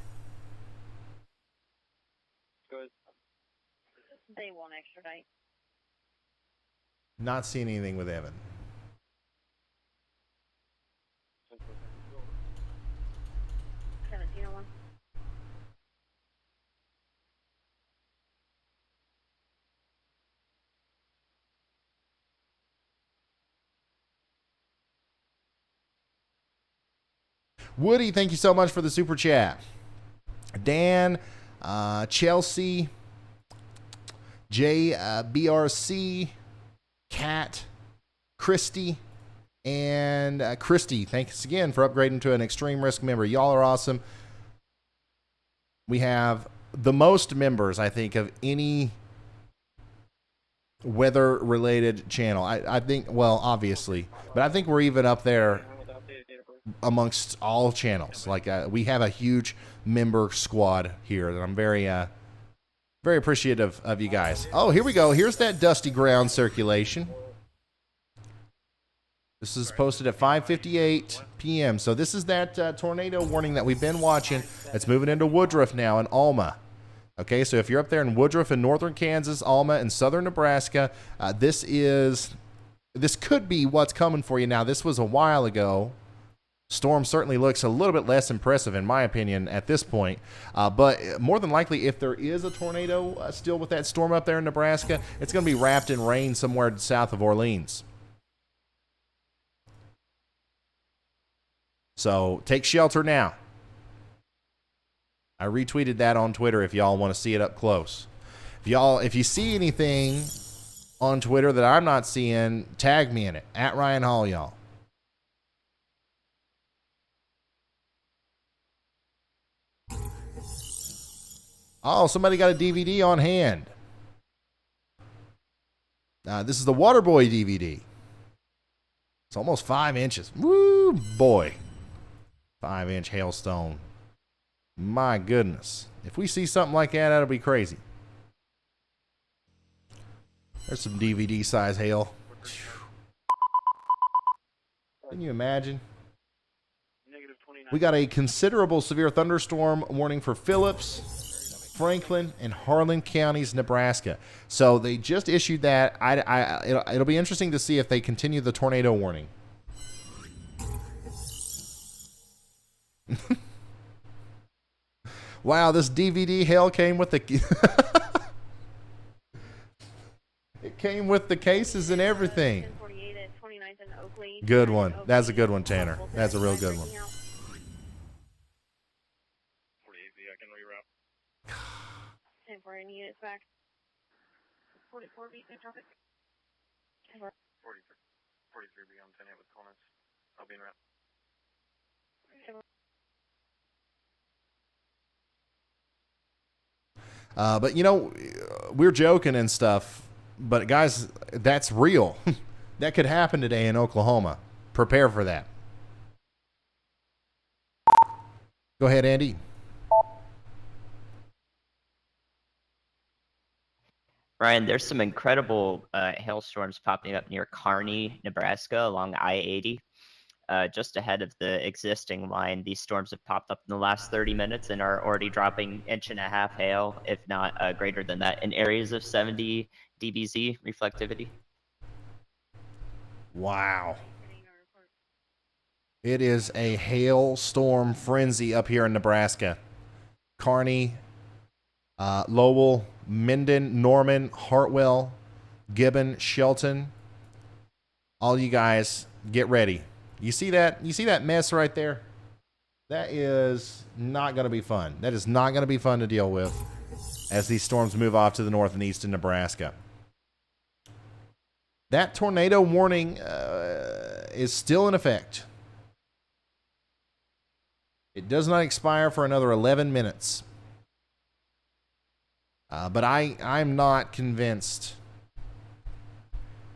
Good. They won't extradite. Not seeing anything with Evan. 1701. Woody, thank you so much for the super chat. Dan, Chelsea, BRC, Kat, Christy, and Christy, thanks again for upgrading to an extreme risk member. Y'all are awesome. We have the most members, I think, of any weather-related channel. I think, well, obviously, but I think we're even up there amongst all channels. Like we have a huge member squad here, and I'm very appreciative of you guys. Oh, here we go. Here's that dusty ground circulation. This is posted at 5:58 p.m. So this is that tornado warning that we've been watching. It's moving into Woodruff now in Alma. Okay, so if you're up there in Woodruff in northern Kansas, Alma in southern Nebraska, this could be what's coming for you now. This was a while ago. Storm certainly looks a little bit less impressive, in my opinion, at this point. But more than likely, if there is a tornado still with that storm up there in Nebraska, it's going to be wrapped in rain somewhere south of Orleans. So take shelter now. I retweeted that on Twitter if y'all want to see it up close. If you see anything on Twitter that I'm not seeing, tag me in it. At Ryan Hall, y'all. Oh, somebody got a DVD on hand. This is the Waterboy DVD. It's almost 5 inches. Woo, boy. 5-inch hailstone. My goodness. If we see something like that, that'll be crazy. There's some DVD size hail. Can you imagine? We got a considerable severe thunderstorm warning for Phillips, Franklin, and Harlan counties, Nebraska. So they just issued that. It'll be interesting to see if they continue the tornado warning. Wow, this DVD hail came with the it came with the cases and everything. Good one. That's a good one, Tanner. That's a real good one. 48B, I can reroute. 10 for any units back. 44B, traffic. 43B on 10 with comments. I'll be in route. But, you know, we're joking and stuff. But, guys, that's real. That could happen today in Oklahoma. Prepare for that. Go ahead, Andy. Ryan, there's some incredible hailstorms popping up near Kearney, Nebraska, along I-80. Just ahead of the existing line, these storms have popped up in the last 30 minutes and are already dropping 1.5 inch hail, if not greater than that, in areas of 70 dBz reflectivity. Wow. It is a hailstorm frenzy up here in Nebraska. Kearney, Lowell, Minden, Norman, Hartwell, Gibbon, Shelton. All you guys, get ready. You see that? You see that mess right there? That is not going to be fun. That is not going to be fun to deal with as these storms move off to the north and east in Nebraska. That tornado warning is still in effect. It does not expire for another 11 minutes. But I'm not convinced.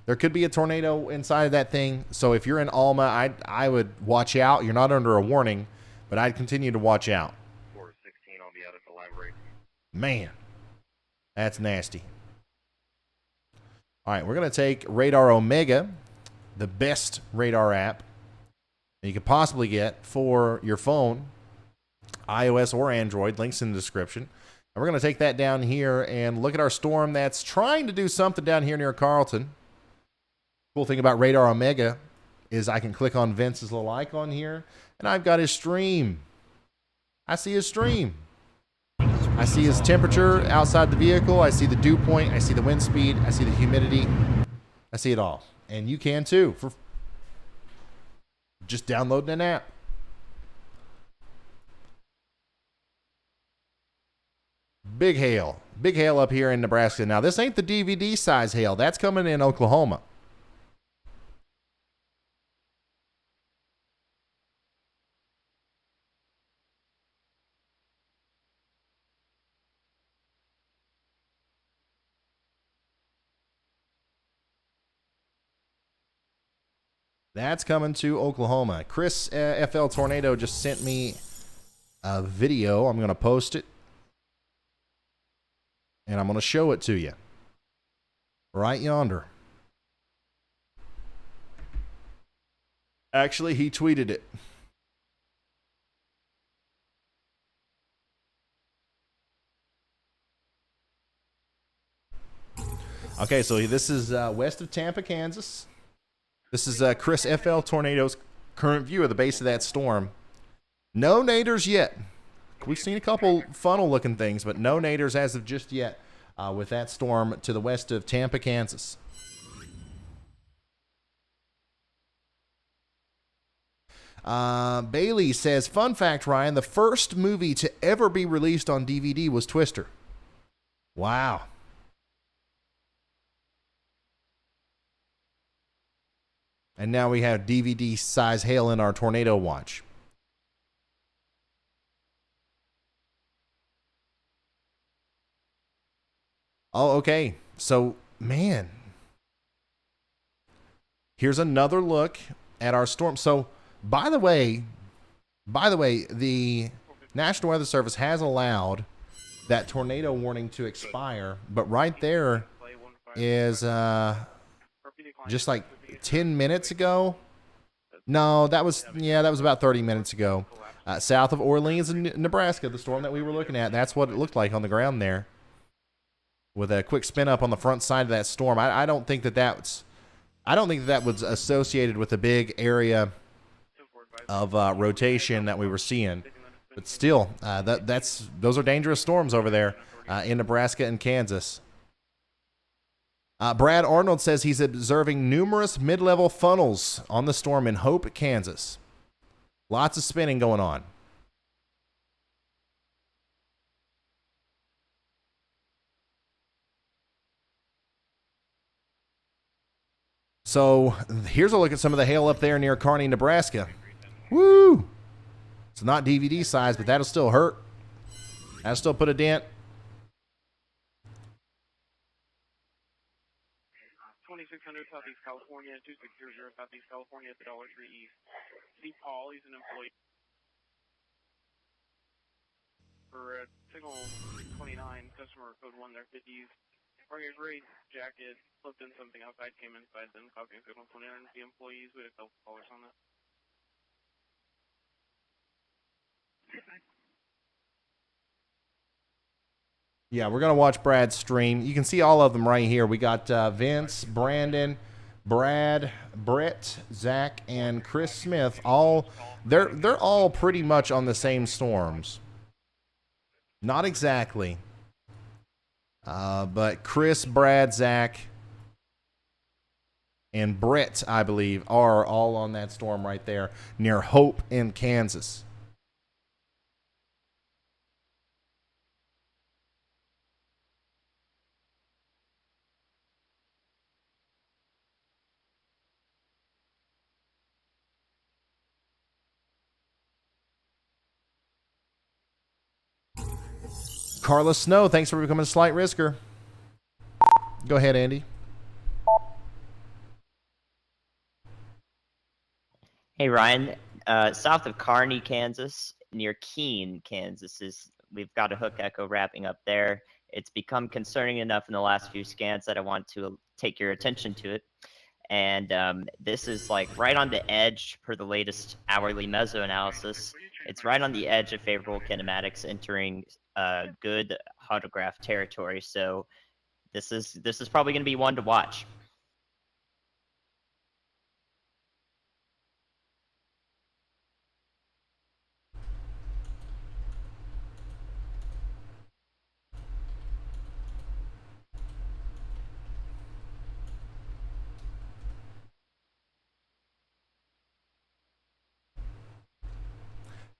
There could be a tornado inside of that thing. So if you're in Alma, I would watch out. You're not under a warning, but I'd continue to watch out. 416, I'll be out at the library. Man, that's nasty. All right, we're going to take Radar Omega, the best radar app that you could possibly get for your phone, iOS or Android. Links in the description. And we're going to take that down here and look at our storm that's trying to do something down here near Carlton. Cool thing about Radar Omega is I can click on Vince's little icon here, and I've got his stream. I see his stream. I see his temperature outside the vehicle. I see the dew point. I see the wind speed. I see the humidity. I see it all. And you can too for just downloading an app. Big hail. Big hail up here in Nebraska. Now, this ain't the DVD size hail. That's coming in Oklahoma. That's coming to Oklahoma. Chris FL Tornado just sent me a video. I'm going to post it. And I'm going to show it to you. Right yonder. Actually, he tweeted it. Okay, so this is west of Tampa, Kansas. This is Chris FL Tornado's current view of the base of that storm. No naders yet. We've seen a couple funnel-looking things, but no naders as of just yet with that storm to the west of Tampa, Kansas. Bailey says, fun fact, Ryan, the first movie to ever be released on DVD was Twister. Wow. And now we have DVD size hail in our tornado watch. Oh, okay. So, man, here's another look at our storm. So, by the way, the National Weather Service has allowed that tornado warning to expire, but right there is just like 10 minutes ago. No, that was about 30 minutes ago. South of Orleans, Nebraska, the storm that we were looking at. That's what it looked like on the ground there, with a quick spin up on the front side of that storm. I don't think that was associated with the big area of rotation that we were seeing. But still, those are dangerous storms over there in Nebraska and Kansas. Brad Arnold says he's observing numerous mid-level funnels on the storm in Hope, Kansas. Lots of spinning going on. So here's a look at some of the hail up there near Kearney, Nebraska. Woo! It's not DVD size, but that'll still hurt. That'll still put a dent. 2600 Southeast California, 2600 Southeast California at the Dollar Tree East. See Paul, he's an employee. For signal 29, customer code 1, their 50s. Wearing a gray jacket, slipped in something outside, came inside, then copying signal 29 to the employees. We had a couple callers on that. Yeah, we're going to watch Brad's stream. You can see all of them right here. We got Vince, Brandon, Brad, Brett, Zach, and Chris Smith. They're all pretty much on the same storms. Not exactly. But Chris, Brad, Zach, and Brett, I believe, are all on that storm right there near Hope in Kansas. Carla Snow, thanks for becoming a slight risker. Go ahead, Andy. Hey, Ryan. South of Kearney, Kansas, near Keene, Kansas, we've got a hook echo wrapping up there. It's become concerning enough in the last few scans that I want to take your attention to it. And this is like right on the edge per the latest hourly meso analysis. It's right on the edge of favorable kinematics, entering good autograph territory. So this is probably going to be one to watch.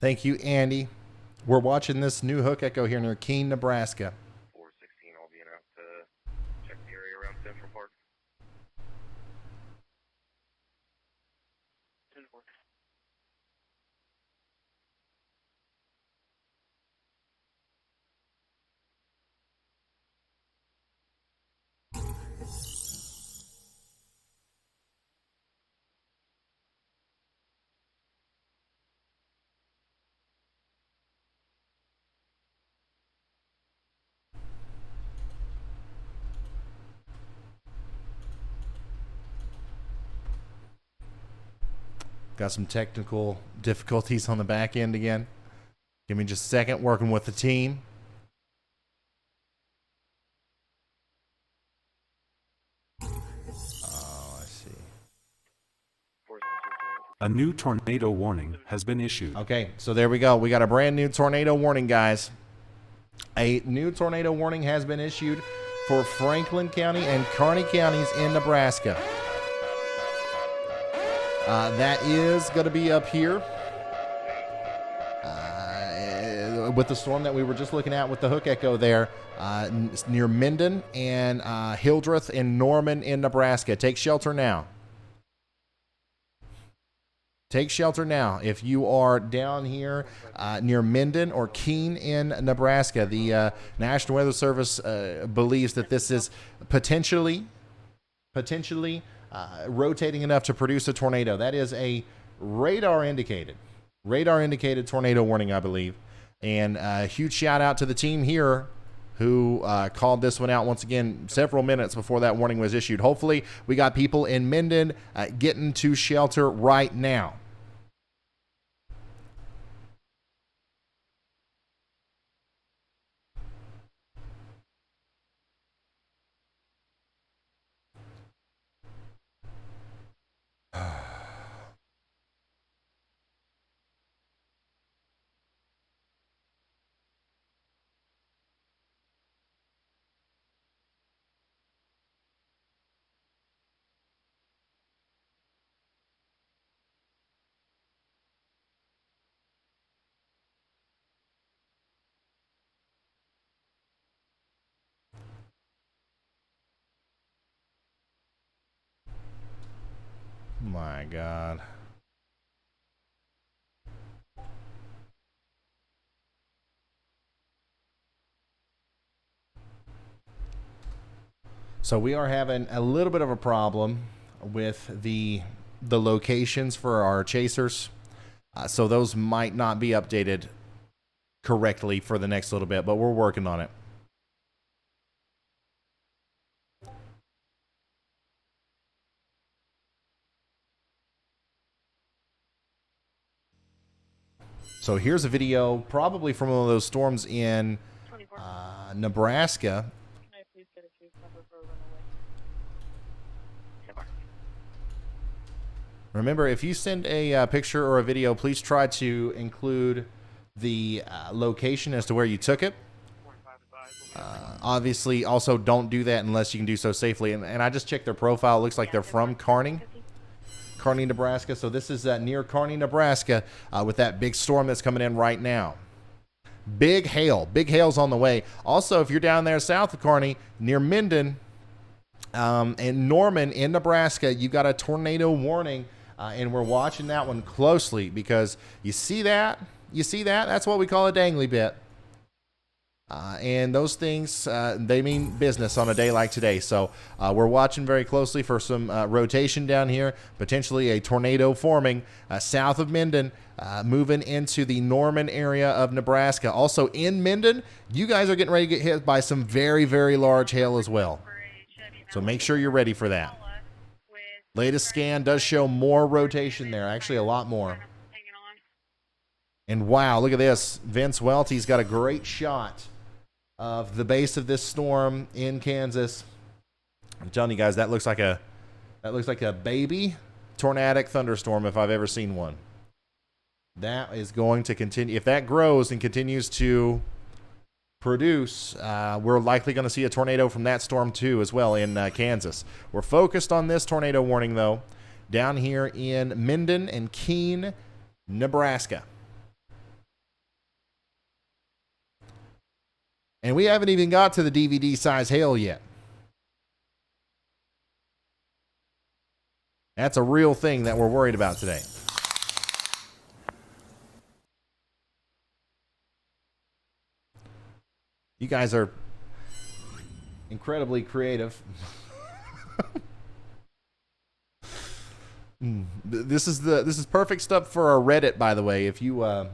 Thank you, Andy. We're watching this new hook echo here near Keene, Nebraska. 416, I'll be out to check the area around Central Park. 10-4. Got some technical difficulties on the back end again. Give me just a second, working with the team. Oh, I see. A new tornado warning has been issued. Okay, so there we go. We got a brand new tornado warning, guys. A new tornado warning has been issued for Franklin County and Kearney counties in Nebraska. That is going to be up here with the storm that we were just looking at with the hook echo there, near Minden and Hildreth and Norman in Nebraska. Take shelter now. Take shelter now. If you are down here near Minden or Keene in Nebraska, the National Weather Service believes that this is potentially rotating enough to produce a tornado. That is a radar indicated tornado warning, I believe. And a huge shout out to the team here who called this one out once again several minutes before that warning was issued. Hopefully we got people in Minden getting to shelter right now. My God. So we are having a little bit of a problem with the locations for our chasers. So those might not be updated correctly for the next little bit, but we're working on it. So here's a video probably from one of those storms in Nebraska. Remember, if you send a picture or a video, please try to include the location as to where you took it. Obviously, also don't do that unless you can do so safely. And I just checked their profile. It looks like they're from Kearney, Nebraska. So this is near Kearney, Nebraska, with that big storm that's coming in right now. Big hail's on the way. Also, if you're down there south of Kearney, near Minden and Norman in Nebraska, you got a tornado warning, and we're watching that one closely because you see that? That's what we call a dangly bit. And those things, they mean business on a day like today. So we're watching very closely for some rotation down here, potentially a tornado forming south of Minden, moving into the Norman area of Nebraska. Also in Minden, you guys are getting ready to get hit by some very, very large hail as well. So make sure you're ready for that. Latest scan does show more rotation there, actually a lot more. And wow, look at this. Vince Welty's got a great shot of the base of this storm in Kansas. I'm telling you guys, that looks like a baby tornadic thunderstorm if I've ever seen one. That is going to continue. If that grows and continues to produce, we're likely going to see a tornado from that storm too as well in Kansas. We're focused on this tornado warning though down here in Minden and Keene, Nebraska. And we haven't even got to the DVD size hail yet. That's a real thing that we're worried about today. You guys are incredibly creative. This is perfect stuff for our Reddit, by the way. If you want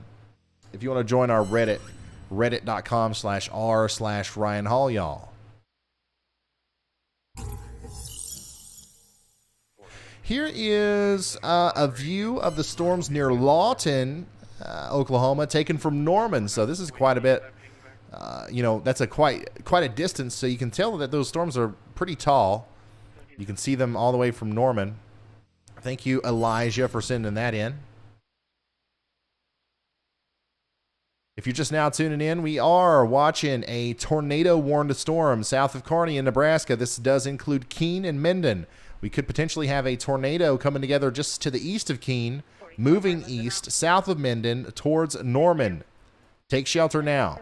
to join our Reddit, reddit.com/r/Ryan Hall, y'all. Here is a view of the storms near Lawton, Oklahoma, taken from Norman. So this is quite a bit. That's quite a distance. So you can tell that those storms are pretty tall. You can see them all the way from Norman. Thank you, Elijah, for sending that in. If you're just now tuning in, we are watching a tornado-warned storm south of Kearney in Nebraska. This does include Keene and Minden. We could potentially have a tornado coming together just to the east of Keene, moving east, south of Minden, towards Norman. Take shelter now.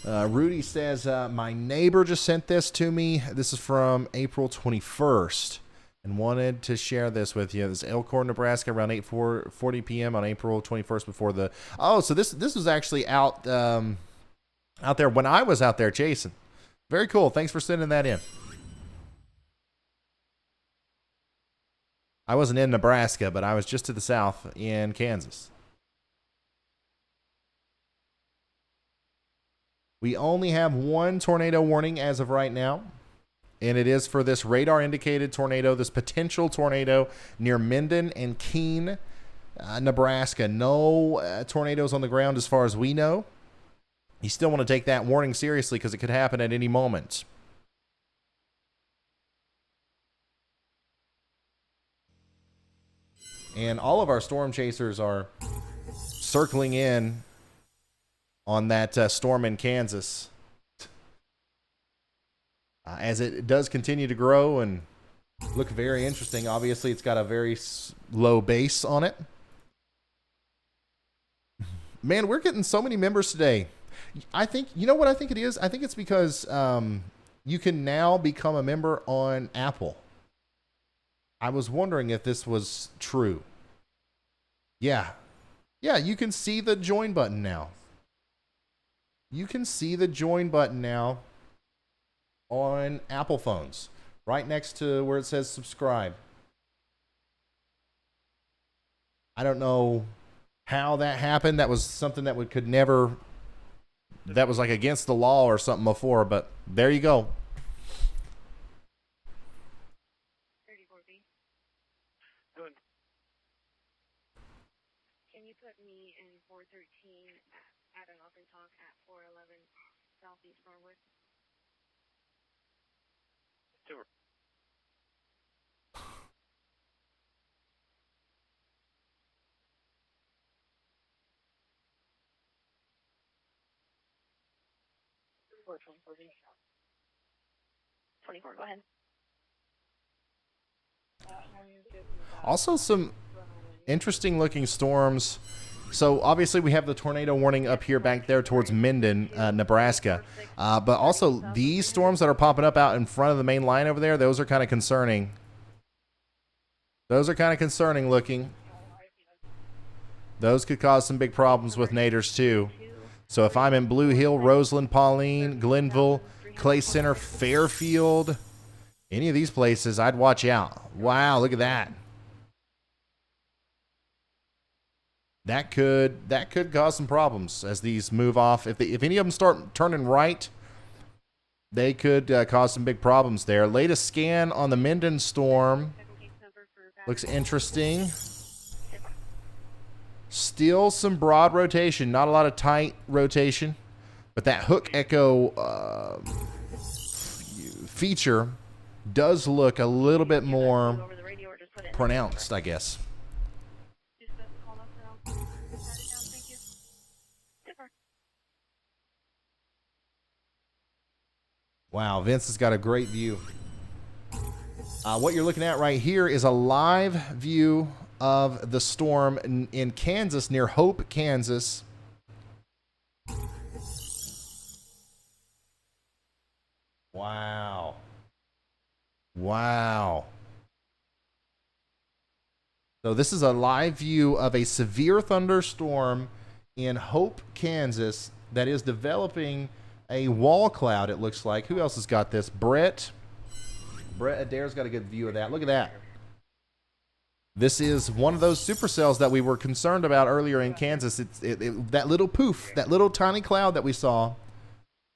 Rudy says, my neighbor just sent this to me. This is from April 21st and wanted to share this with you. This is Elkhorn, Nebraska, around 8:40 p.m. on April 21st before the... Oh, so this was actually out there when I was out there chasing. Very cool. Thanks for sending that in. I wasn't in Nebraska, but I was just to the south in Kansas. We only have one tornado warning as of right now, and it is for this radar-indicated tornado, this potential tornado near Minden and Keene, Nebraska. No tornadoes on the ground as far as we know. You still want to take that warning seriously because it could happen at any moment. And all of our storm chasers are circling in on that storm in Kansas as it does continue to grow and look very interesting. Obviously, it's got a very low base on it. Man, we're getting so many members today. I think, you know what I think it is? I think it's because you can now become a member on Apple. I was wondering if this was true. Yeah. Yeah, you can see the join button now. You can see the join button now on Apple phones, right next to where it says subscribe. I don't know how that happened. That was something that could never, that was like against the law or something before, but there you go. 34B. Good. Can you put me in 413 at an open talk at 411 Southeast Norwood? Sure. Or 24B. 24, go ahead. Also some interesting looking storms. So obviously we have the tornado warning up here back there towards Minden, Nebraska. But also these storms that are popping up out in front of the main line over there, those are kind of concerning. Those are kind of concerning looking. Those could cause some big problems with naders too. So if I'm in Blue Hill, Roseland, Pauline, Glenville, Clay Center, Fairfield, any of these places, I'd watch out. Wow, look at that. That could cause some problems as these move off. If any of them start turning right, they could cause some big problems there. Latest scan on the Minden storm looks interesting. Still some broad rotation, not a lot of tight rotation, but that hook echo feature does look a little bit more pronounced, I guess. Wow, Vince has got a great view. What you're looking at right here is a live view of the storm in Kansas, near Hope, Kansas. Wow. Wow. So this is a live view of a severe thunderstorm in Hope, Kansas that is developing a wall cloud, it looks like. Who else has got this? Brett Adair's got a good view of that. Look at that. This is one of those supercells that we were concerned about earlier in Kansas. That little poof, that little tiny cloud that we saw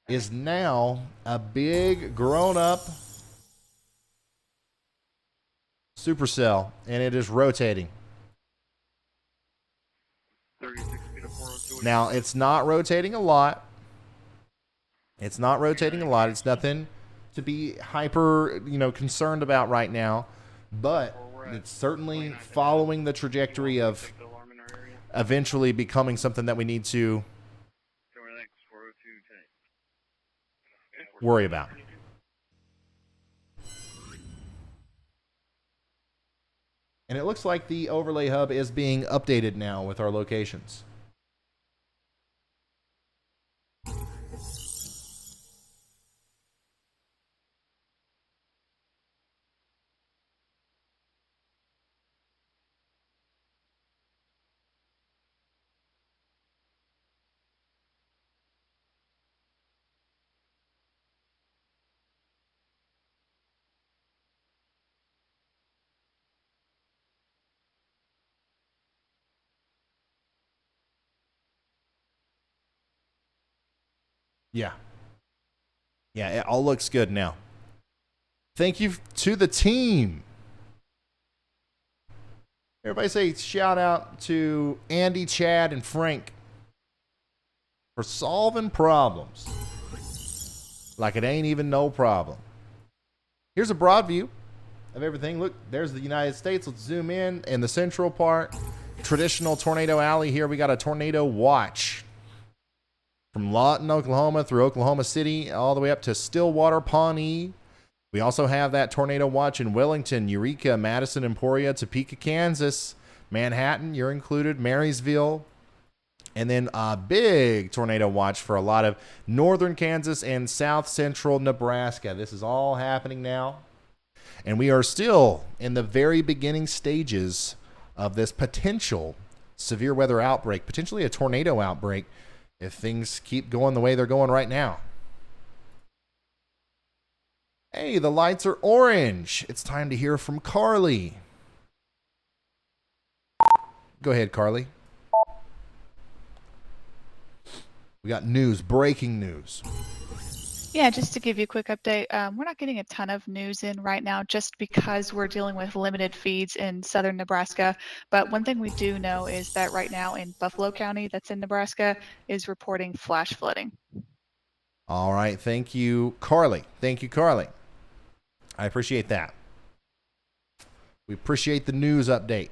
is now a big grown-up supercell, and it is rotating. 36 feet of 402. Now, it's not rotating a lot. It's not rotating a lot. It's nothing to be hyper, concerned about right now. But it's certainly following the trajectory of eventually becoming something that we need to worry about. And it looks like the overlay hub is being updated now with our locations. Yeah. Yeah, it all looks good now. Thank you to the team. Everybody say shout out to Andy, Chad, and Frank for solving problems like it ain't even no problem. Here's a broad view of everything. Look, there's the United States. Let's zoom in the central part. Traditional tornado alley here. We got a tornado watch from Lawton, Oklahoma through Oklahoma City all the way up to Stillwater, Pawnee. We also have that tornado watch in Wellington, Eureka, Madison, Emporia, Topeka, Kansas, Manhattan, you're included, Marysville, and then a big tornado watch for a lot of northern Kansas and south central Nebraska. This is all happening now, and we are still in the very beginning stages of this potential severe weather outbreak, potentially a tornado outbreak, if things keep going the way they're going right now. Hey, the lights are orange. It's time to hear from Carly. Go ahead, Carly. We got news, breaking news. Yeah, just to give you a quick update, we're not getting a ton of news in right now just because we're dealing with limited feeds in southern Nebraska. But one thing we do know is that right now in Buffalo County, that's in Nebraska, is reporting flash flooding. All right. Thank you, Carly. Thank you, Carly. I appreciate that. We appreciate the news update.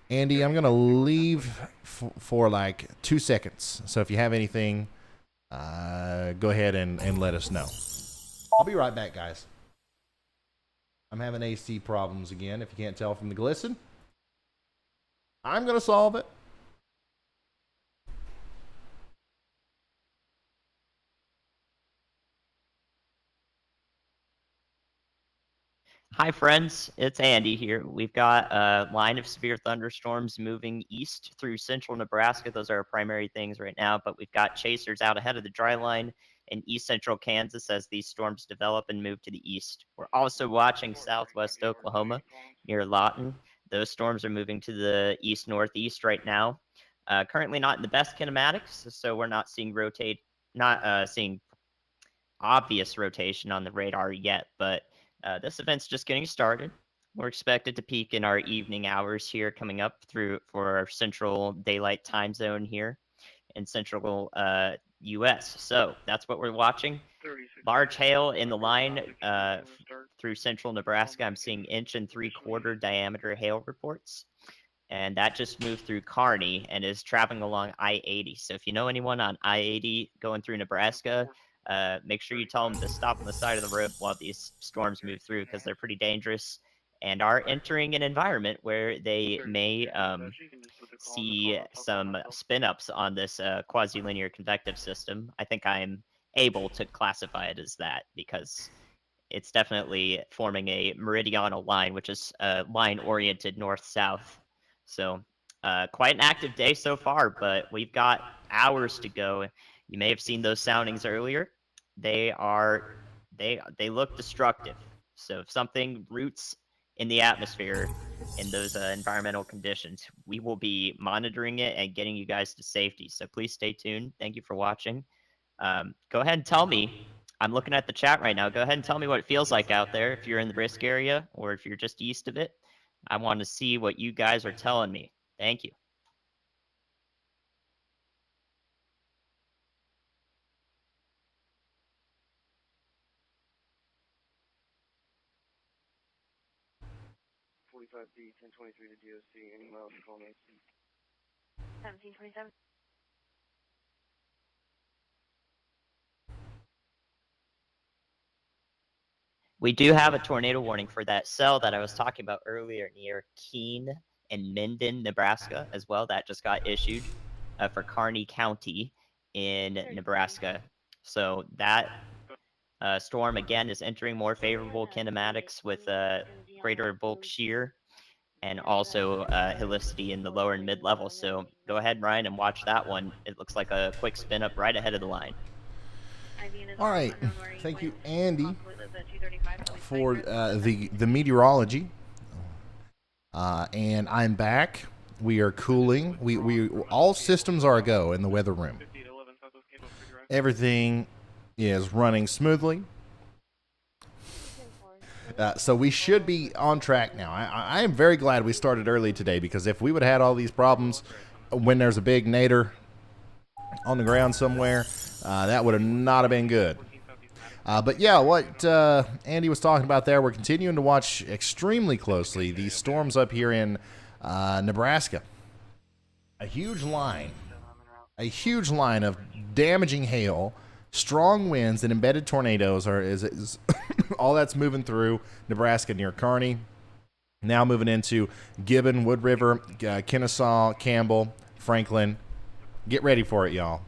Andy, I'm going to leave for like 2 seconds. So if you have anything, go ahead and let us know. I'll be right back, guys. I'm having AC problems again, if you can't tell from the glisten. I'm going to solve it. Hi, friends. It's Andy here. We've got a line of severe thunderstorms moving east through central Nebraska. Those are our primary things right now, but we've got chasers out ahead of the dry line in east central Kansas as these storms develop and move to the east. We're also watching southwest Oklahoma near Lawton. Those storms are moving to the east-northeast right now. Currently not in the best kinematics, so we're not seeing seeing obvious rotation on the radar yet, but this event's just getting started. We're expected to peak in our evening hours here coming up for our central daylight time zone here in central U.S. So that's what we're watching. Large hail in the line through central Nebraska. I'm seeing 1 3/4 inch diameter hail reports. And that just moved through Kearney and is traveling along I-80. So if you know anyone on I-80 going through Nebraska, make sure you tell them to stop on the side of the road while these storms move through because they're pretty dangerous and are entering an environment where they may see some spin-ups on this quasi-linear convective system. I think I'm able to classify it as that because it's definitely forming a meridional line, which is a line oriented north-south. So quite an active day so far, but we've got hours to go. You may have seen those soundings earlier. They look destructive. So if something roots in the atmosphere in those environmental conditions, we will be monitoring it and getting you guys to safety. So please stay tuned. Thank you for watching. Go ahead and tell me. I'm looking at the chat right now. Go ahead and tell me what it feels like out there if you're in the risk area or if you're just east of it. I want to see what you guys are telling me. Thank you. 45B, 1023 to DOC. Any miles to call me? 1727. We do have a tornado warning for that cell that I was talking about earlier near Keene and Minden, Nebraska, as well. That just got issued for Kearney County in Nebraska. So that storm again is entering more favorable kinematics with greater bulk shear and also helicity in the lower and mid level. So go ahead, Ryan, and watch that one. It looks like a quick spin up right ahead of the line. All right. Thank you, Andy, for the meteorology. And I'm back. We are cooling. We all systems are a go in the weather room. Everything is running smoothly. So we should be on track now. I am very glad we started early today, because if we would have had all these problems when there's a big nadir on the ground somewhere, that would have not have been good. But yeah, what Andy was talking about there, we're continuing to watch extremely closely these storms up here in Nebraska. A huge line of damaging hail, strong winds, and embedded tornadoes is all that's moving through Nebraska near Kearney. Now moving into Gibbon, Wood River, Kennesaw, Campbell, Franklin. Get ready for it, y'all.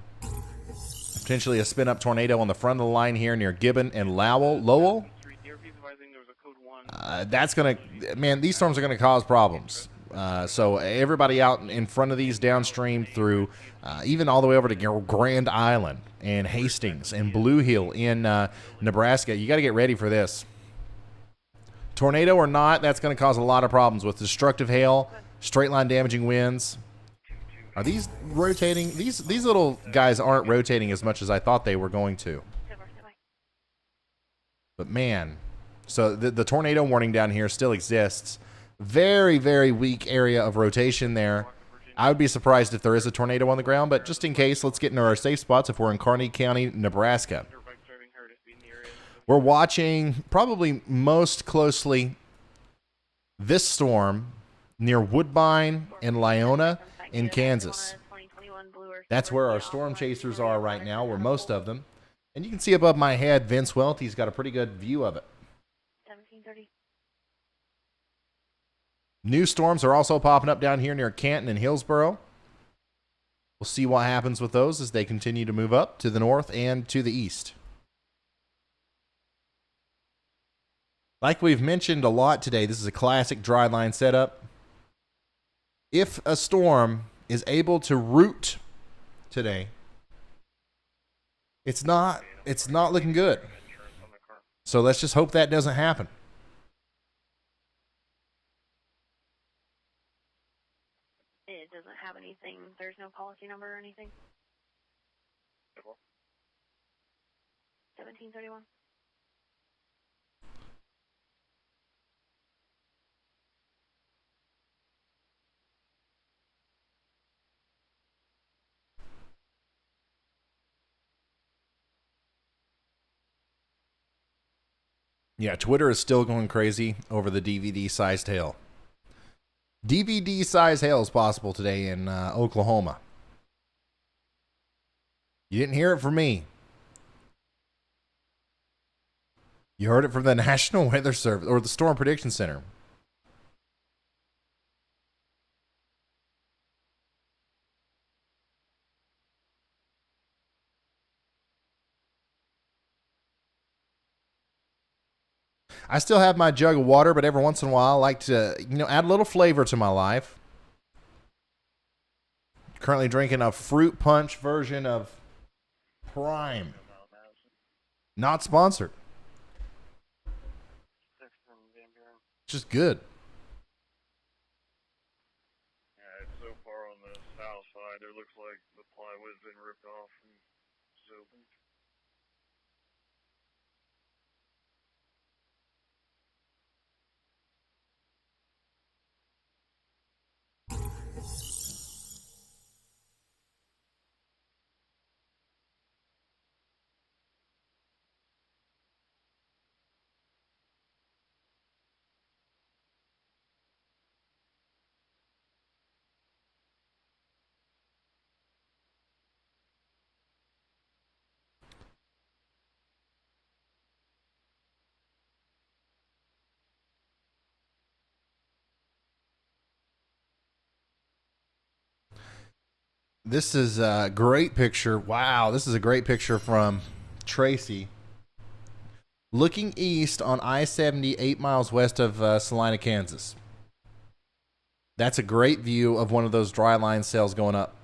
Potentially a spin-up tornado on the front of the line here near Gibbon and Lowell. That's going to, man, these storms are going to cause problems. So everybody out in front of these downstream through even all the way over to Grand Island and Hastings and Blue Hill in Nebraska, you got to get ready for this. Tornado or not, that's going to cause a lot of problems with destructive hail, straight line damaging winds. Are these rotating? These little guys aren't rotating as much as I thought they were going to. But man, so the tornado warning down here still exists. Very, very weak area of rotation there. I would be surprised if there is a tornado on the ground, but just in case, let's get into our safe spots if we're in Kearney County, Nebraska. We're watching probably most closely this storm near Woodbine and Lyona in Kansas. That's where our storm chasers are right now, or most of them. And you can see above my head, Vince Welty's got a pretty good view of it. 1730. New storms are also popping up down here near Canton and Hillsboro. We'll see what happens with those as they continue to move up to the north and to the east. Like we've mentioned a lot today, this is a classic dry line setup. If a storm is able to route today, it's not looking good. So let's just hope that doesn't happen. It doesn't have anything. There's no policy number or anything. 1731. Yeah, Twitter is still going crazy over the DVD-sized hail. DVD-sized hail is possible today in Oklahoma. You didn't hear it from me. You heard it from the National Weather Service or the Storm Prediction Center. I still have my jug of water, but every once in a while I like to, add a little flavor to my life. Currently drinking a fruit punch version of Prime. Not sponsored. Just good. Yeah, it's so far on the south side, it looks like the plywood's been ripped off and opened. This is a great picture. Wow, this is a great picture from Tracy. Looking east on I-70, 8 miles west of Salina, Kansas. That's a great view of one of those dry line sails going up.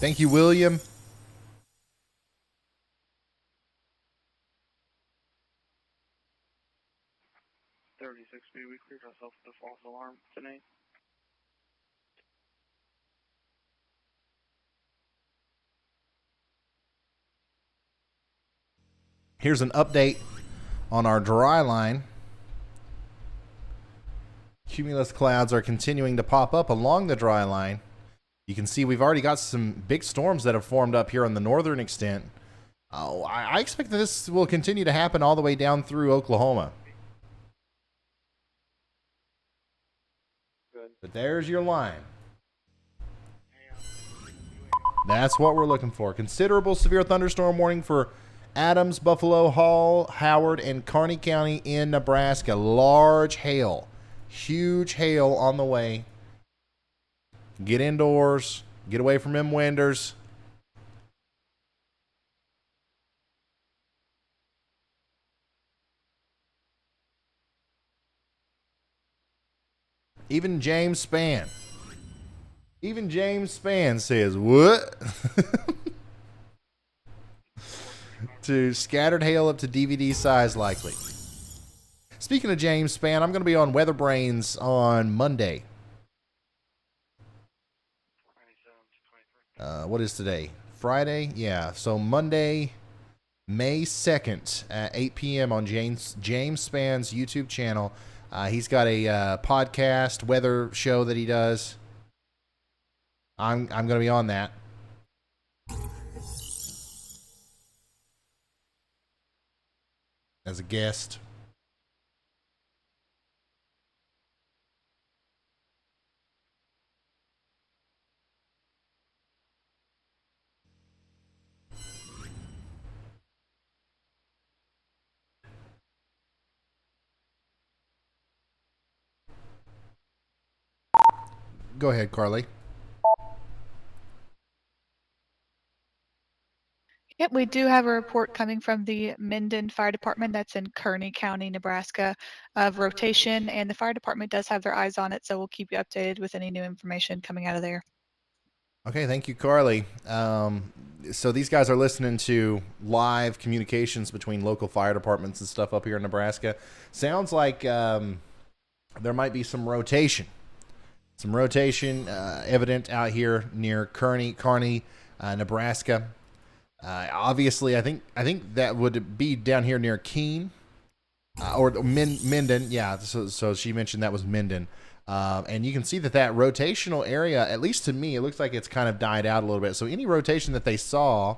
Thank you, William. We cleared ourselves with a false alarm tonight. Here's an update on our dry line. Cumulus clouds are continuing to pop up along the dry line. You can see we've already got some big storms that have formed up here on the northern extent. I expect that this will continue to happen all the way down through Oklahoma. But there's your line. That's what we're looking for. Considerable severe thunderstorm warning for Adams, Buffalo, Hall, Howard, and Kearney County in Nebraska. Large hail. Huge hail on the way. Get indoors. Get away from them winders. Even James Spann says, what? To scattered hail up to DVD size likely. Speaking of James Spann, I'm going to be on Weather Brains on Monday. What is today? Friday? Yeah, so Monday, May 2nd at 8 p.m. on James Spann's YouTube channel. He's got a podcast weather show that he does. I'm going to be on that. As a guest. Go ahead, Carly. Yep, we do have a report coming from the Minden Fire Department that's in Kearney County, Nebraska, of rotation, and the fire department does have their eyes on it, so we'll keep you updated with any new information coming out of there. Okay, thank you, Carly. So these guys are listening to live communications between local fire departments and stuff up here in Nebraska. Sounds like there might be some rotation. Some rotation evident out here near Kearney, Nebraska. Obviously, I think that would be down here near Keene or Minden. Yeah, so she mentioned that was Minden. And you can see that rotational area, at least to me, it looks like it's kind of died out a little bit. So any rotation that they saw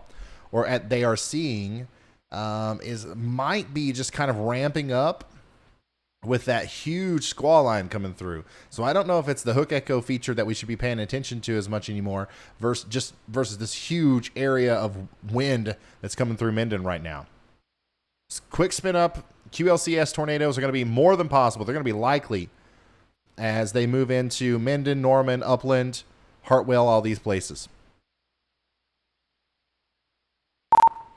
or they are seeing might be just kind of ramping up with that huge squall line coming through. So I don't know if it's the hook echo feature that we should be paying attention to as much anymore versus this huge area of wind that's coming through Minden right now. Quick spin up. QLCS tornadoes are going to be more than possible. They're going to be likely as they move into Minden, Norman, Upland, Hartwell, all these places.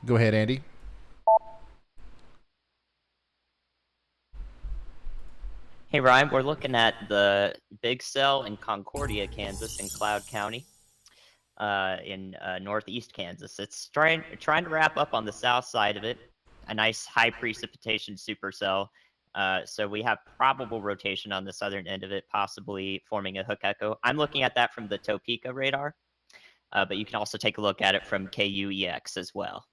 Go ahead, Andy. Hey, Ryan, we're looking at the big cell in Concordia, Kansas, in Cloud County, in northeast Kansas. It's trying to wrap up on the south side of it, a nice high precipitation supercell. So we have probable rotation on the southern end of it, possibly forming a hook echo. I'm looking at that from the Topeka radar, but you can also take a look at it from KUEX as well.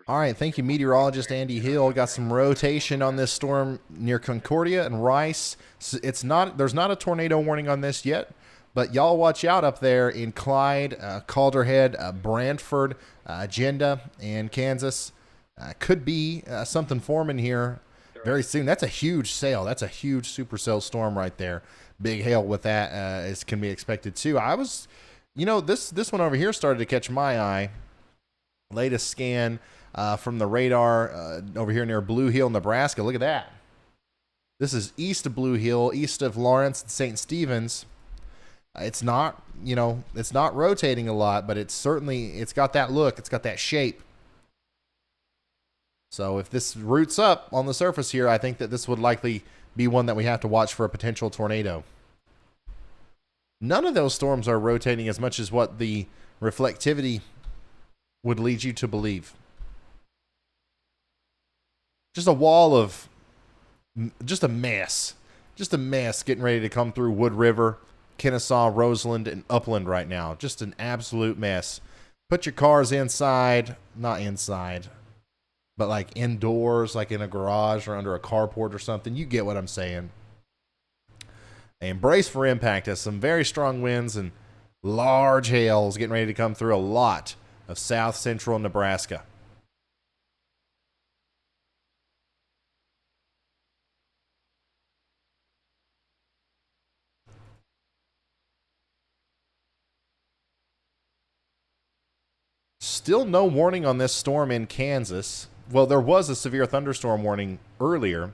All right, thank you, meteorologist Andy Hill. Got some rotation on this storm near Concordia and Rice. There's not a tornado warning on this yet, but y'all watch out up there in Clyde, Calderhead, Brantford, Agenda, and Kansas. Could be something forming here very soon. That's a huge sail. That's a huge supercell storm right there. big hail with that as can be expected too. I was, this one over here started to catch my eye. Latest scan from the radar over here near Blue Hill, Nebraska. Look at that. This is east of Blue Hill, east of Lawrence and St. Stephen's. It's not, it's not rotating a lot, but it's got that look. It's got that shape. So if this roots up on the surface here, I think that this would likely be one that we have to watch for a potential tornado. None of those storms are rotating as much as what the reflectivity would lead you to believe. Just a wall of, just a mess getting ready to come through Wood River, Kennesaw, Roseland, and Upland right now. Just an absolute mess. Put your cars inside, not inside, but like indoors, like in a garage or under a carport or something. You get what I'm saying. And brace for impact as some very strong winds and large hails getting ready to come through a lot of south central Nebraska. Still no warning on this storm in Kansas. Well, there was a severe thunderstorm warning earlier,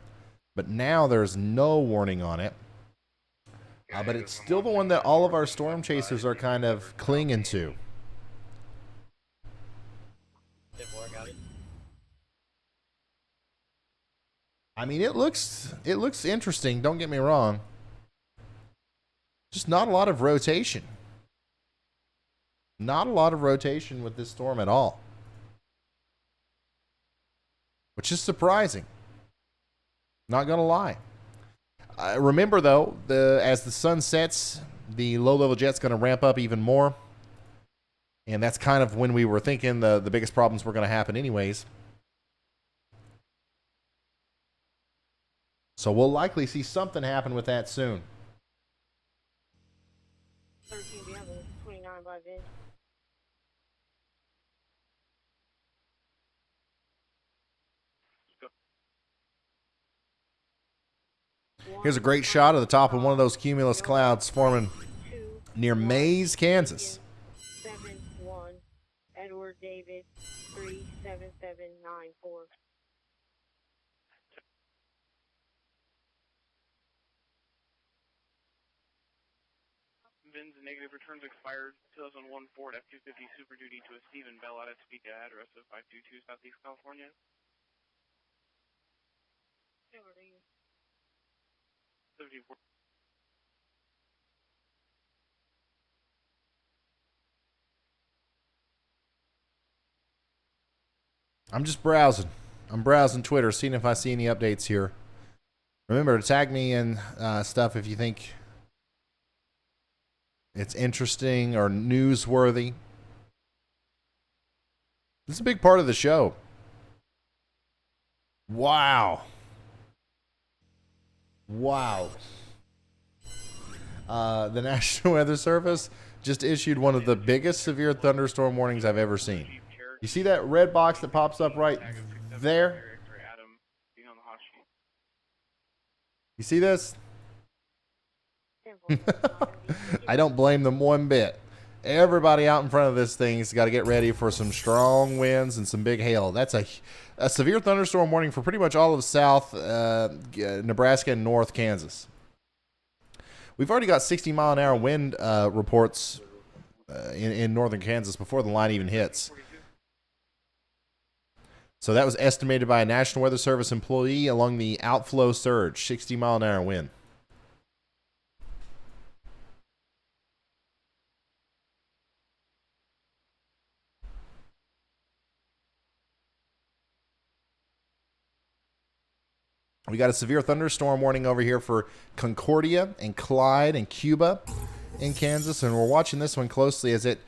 but now there's no warning on it. But it's still the one that all of our storm chasers are kind of clinging to. I mean, it looks interesting, don't get me wrong. Just not a lot of rotation. Not a lot of rotation with this storm at all. Which is surprising. Not going to lie. Remember, though, as the sun sets, the low-level jet's going to ramp up even more. And that's kind of when we were thinking the biggest problems were going to happen anyways. So we'll likely see something happen with that soon. 13 Bravo, 29 by Vin. Here's a great shot of the top of one of those cumulus clouds forming near Mays, Kansas. 7-1, Edward David, 37794. Vin's negative returns expired 2001 Ford F-250 Super Duty to a Stephen Bell at Topeka, address of 522 Southeast California. Hey, what are you? 74. I'm just browsing. I'm browsing Twitter, seeing if I see any updates here. Remember to tag me in stuff if you think it's interesting or newsworthy. This is a big part of the show. Wow. Wow. The National Weather Service just issued one of the biggest severe thunderstorm warnings I've ever seen. You see that red box that pops up right there? You see this? I don't blame them one bit. Everybody out in front of this thing's got to get ready for some strong winds and some big hail. That's a severe thunderstorm warning for pretty much all of South Nebraska and North Kansas. We've already got 60-mile-an-hour wind reports in northern Kansas before the line even hits. So that was estimated by a National Weather Service employee along the outflow surge, 60-mile-an-hour wind. We got a severe thunderstorm warning over here for Concordia and Clyde and Cuba in Kansas, and we're watching this one closely as it,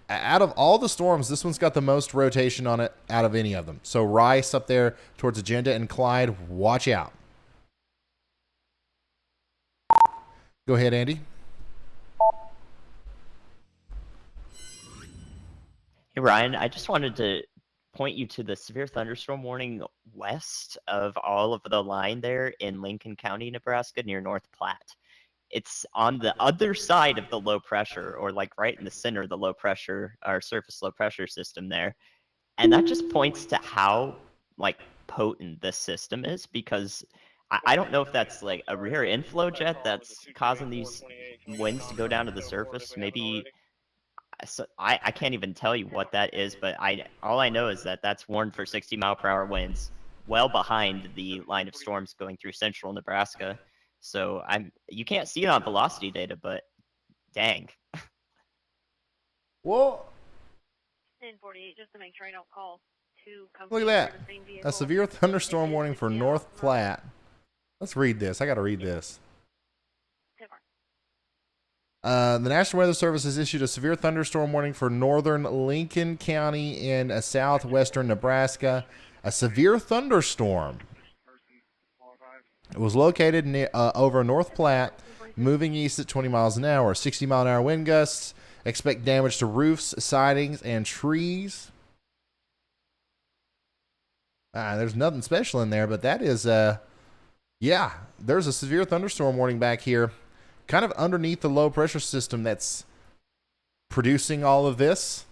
out of all the storms, this one's got the most rotation on it out of any of them. So Rice up there towards Agenda and Clyde, watch out. Go ahead, Andy. Hey, Ryan, I just wanted to point you to the severe thunderstorm warning west of all of the line there in Lincoln County, Nebraska, near North Platte. it's on the other side of the low pressure, or like right in the center of the low pressure or surface low pressure system there. And that just points to how like potent this system is, because I don't know if that's like a rear inflow jet that's causing these winds to go down to the surface. Maybe so I can't even tell you what that is, but all I know is that that's warned for 60-mile-per-hour winds well behind the line of storms going through central Nebraska. So you can't see it on velocity data, but dang. Well, 1048, just to make sure I don't call two look companies at for that. the same vehicle. A severe thunderstorm warning for North Platte. Let's read this. I got to read this. The National Weather Service has issued a severe thunderstorm warning for northern Lincoln County in southwestern Nebraska. A severe thunderstorm. It was located over North Platte, moving east at 20 miles an hour. 60-mile-an-hour wind gusts. Expect damage to roofs, sidings, and trees. There's nothing special in there, but that is, yeah, there's a severe thunderstorm warning back here, kind of underneath the low pressure system that's producing all of this.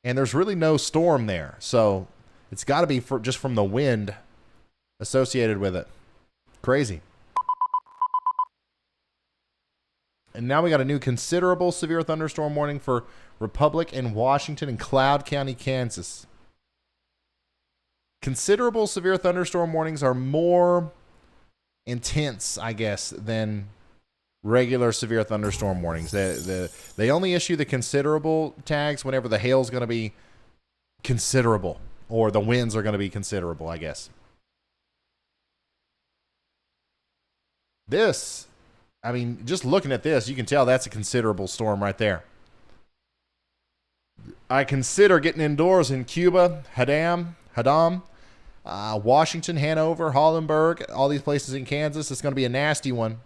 And there's really no storm there. So it's got to be just from the wind associated with it. Crazy. And now we got a new considerable severe thunderstorm warning for Republic and Washington and Cloud County, Kansas. Considerable severe thunderstorm warnings are more intense, I guess, than regular severe thunderstorm warnings. They only issue the considerable tags whenever the hail's going to be considerable or the winds are going to be considerable, I guess. This, I mean, just looking at this, you can tell that's a considerable storm right there. I consider getting indoors in Cuba, Haddam, Washington, Hanover, Hollenberg, all these places in Kansas. It's going to be a nasty one.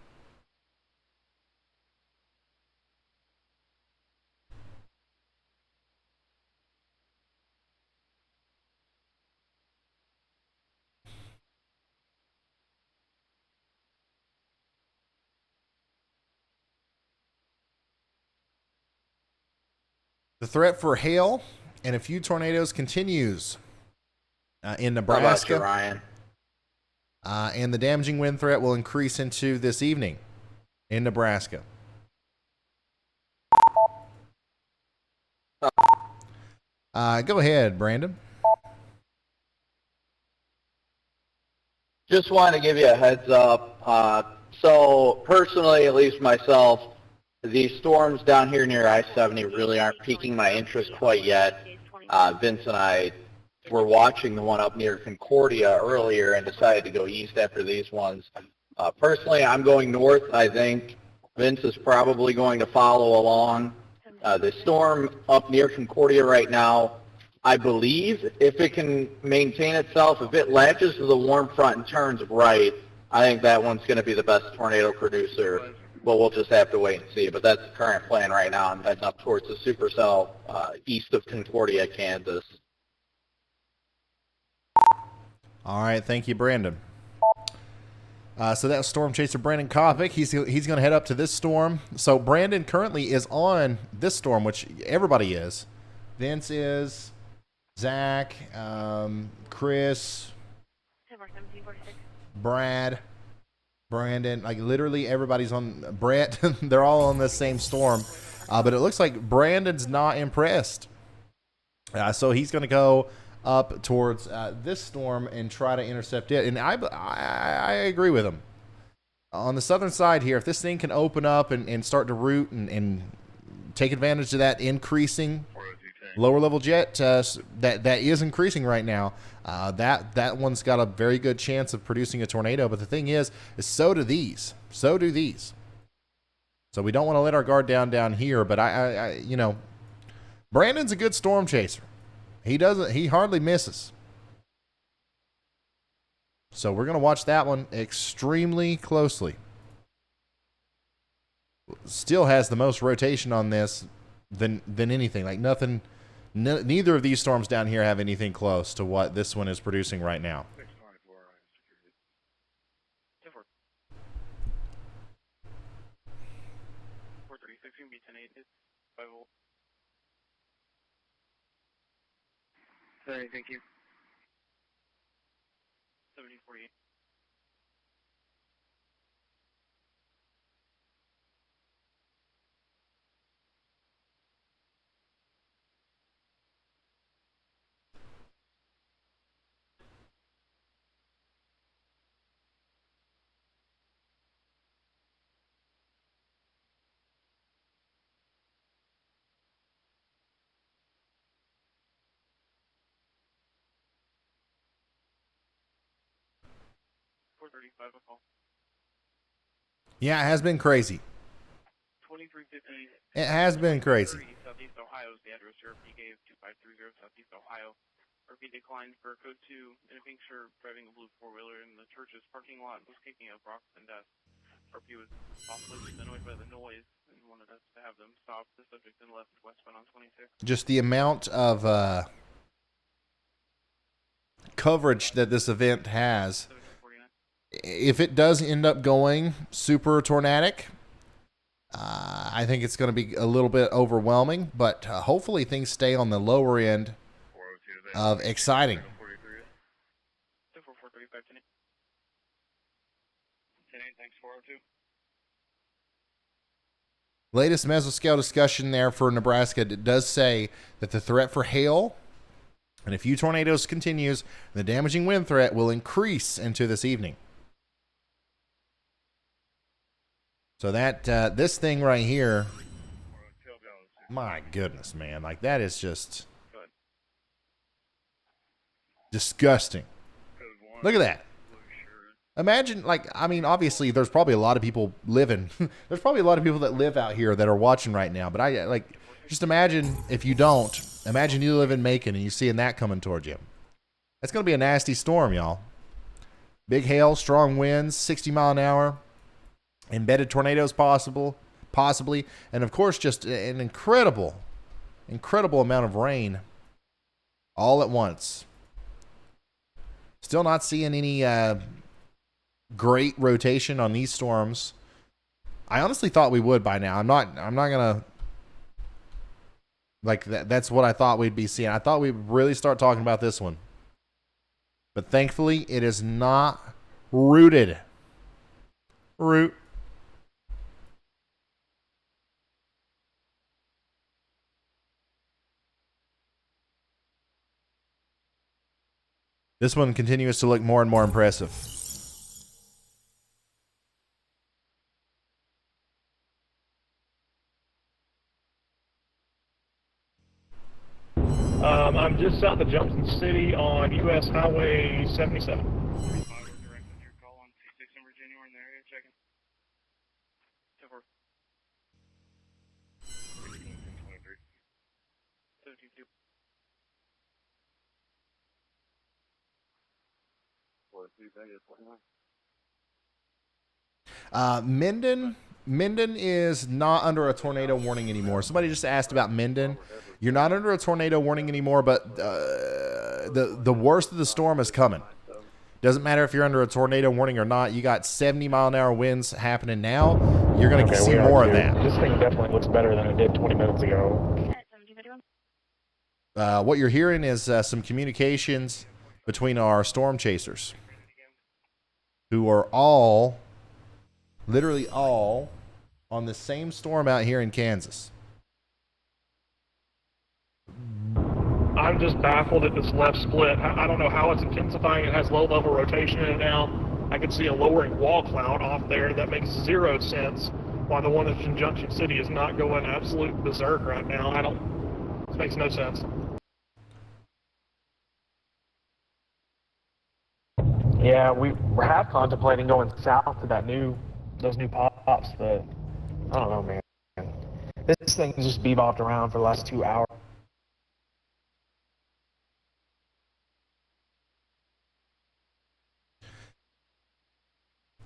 The threat for hail and a few tornadoes continues in Nebraska. How about you, Ryan? And the damaging wind threat will increase into this evening in Nebraska. Go ahead, Brandon. Just wanted to give you a heads up. So personally, at least myself, these storms down here near I-70 really aren't piquing my interest quite yet. Vince and I were watching the one up near Concordia earlier and decided to go east after these ones. Personally, I'm going north. I think Vince is probably going to follow along. The storm up near Concordia right now, I believe if it can maintain itself, if it latches to the warm front and turns right, I think that one's going to be the best tornado producer. But we'll just have to wait and see. But that's the current plan right now. I'm heading up towards the supercell east of Concordia, Kansas. All right, thank you, Brandon. So that was Storm Chaser Brandon Kopic. He's going to head up to this storm. So Brandon currently is on this storm, which everybody is. Vince is, Zach, Chris, Brad, Brandon, like literally everybody's on. Brett, they're all on the same storm. But it looks like Brandon's not impressed. So he's going to go up towards this storm and try to intercept it. And I agree with him. On the southern side here, if this thing can open up and start to root and take advantage of that increasing lower level jet that is increasing right now, that one's got a very good chance of producing a tornado. But the thing is so do these. So do these. So we don't want to let our guard down here. But I you know, Brandon's a good storm chaser. He hardly misses. So we're going to watch that one extremely closely. Still has the most rotation on this than anything. Like nothing, neither of these storms down here have anything close to what this one is producing right now. Sorry, thank you. 7048. $435 a call. Yeah, it has been crazy. 2350. It has been crazy. Southeast Ohio is the address here. RP gave 2530 Southeast Ohio. RP declined for code 2 in a pink shirt driving a blue four-wheeler in the church's parking lot was kicking up rocks and dust. RP was possibly just annoyed by the noise and wanted us to have them stop. The subject then left westbound on 26. Just the amount of coverage that this event has. If it does end up going super tornadic, I think it's going to be a little bit overwhelming, but hopefully things stay on the lower end of exciting. Latest mesoscale discussion there for Nebraska. It does say that the threat for hail and a few tornadoes continues. The damaging wind threat will increase into this evening. So that this thing right here, my goodness, man, like that is just disgusting. Look at that. Imagine, like, I mean, obviously there's probably a lot of people living. There's probably a lot of people that live out here that are watching right now. But I like, just imagine if you don't. Imagine you live in Macon and you seeing that coming towards you. That's going to be a nasty storm, y'all. Big hail, strong winds, 60 mile an hour. Embedded tornadoes possibly, and of course just an incredible amount of rain all at once. Still not seeing any great rotation on these storms. I honestly thought we would by now. I'm not gonna like that. That's what I thought we'd be seeing. I thought we'd really start talking about this one, but thankfully it is not rooted. This one continues to look more and more impressive. I'm just south of Junction City on US Highway 77. Minden is not under a tornado warning anymore. Somebody just asked about Minden. You're not under a tornado warning anymore, but the worst of the storm is coming. Doesn't matter if you're under a tornado warning or not. You got 70 mile an hour winds happening now. You're going to see more of that. This thing definitely looks better than it did 20 minutes ago. What you're hearing is some communications between our storm chasers, who are all, literally all, on the same storm out here in Kansas. I'm just baffled at this left split. I don't know how it's intensifying. It has low-level rotation in it now. I can see a lowering wall cloud off there. That makes zero sense. Why the one that's in Junction City is not going absolute berserk right now. This makes no sense. Yeah, we're half contemplating going south to those new pops, but I don't know, man. This thing just bebopped around for the last 2 hours.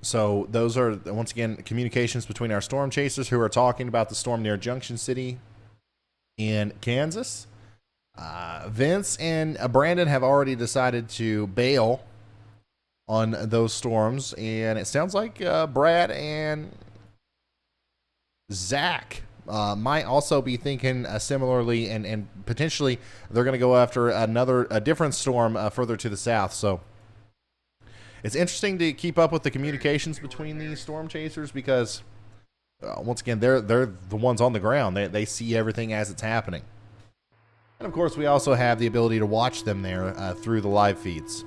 So those are, once again, communications between our storm chasers who are talking about the storm near Junction City in Kansas. Vince and Brandon have already decided to bail on those storms, and it sounds like Brad and Zach might also be thinking similarly, and potentially they're going to go after a different storm further to the south. So it's interesting to keep up with the communications between these storm chasers because, once again, they're the ones on the ground. They see everything as it's happening. And of course, we also have the ability to watch them there through the live feeds.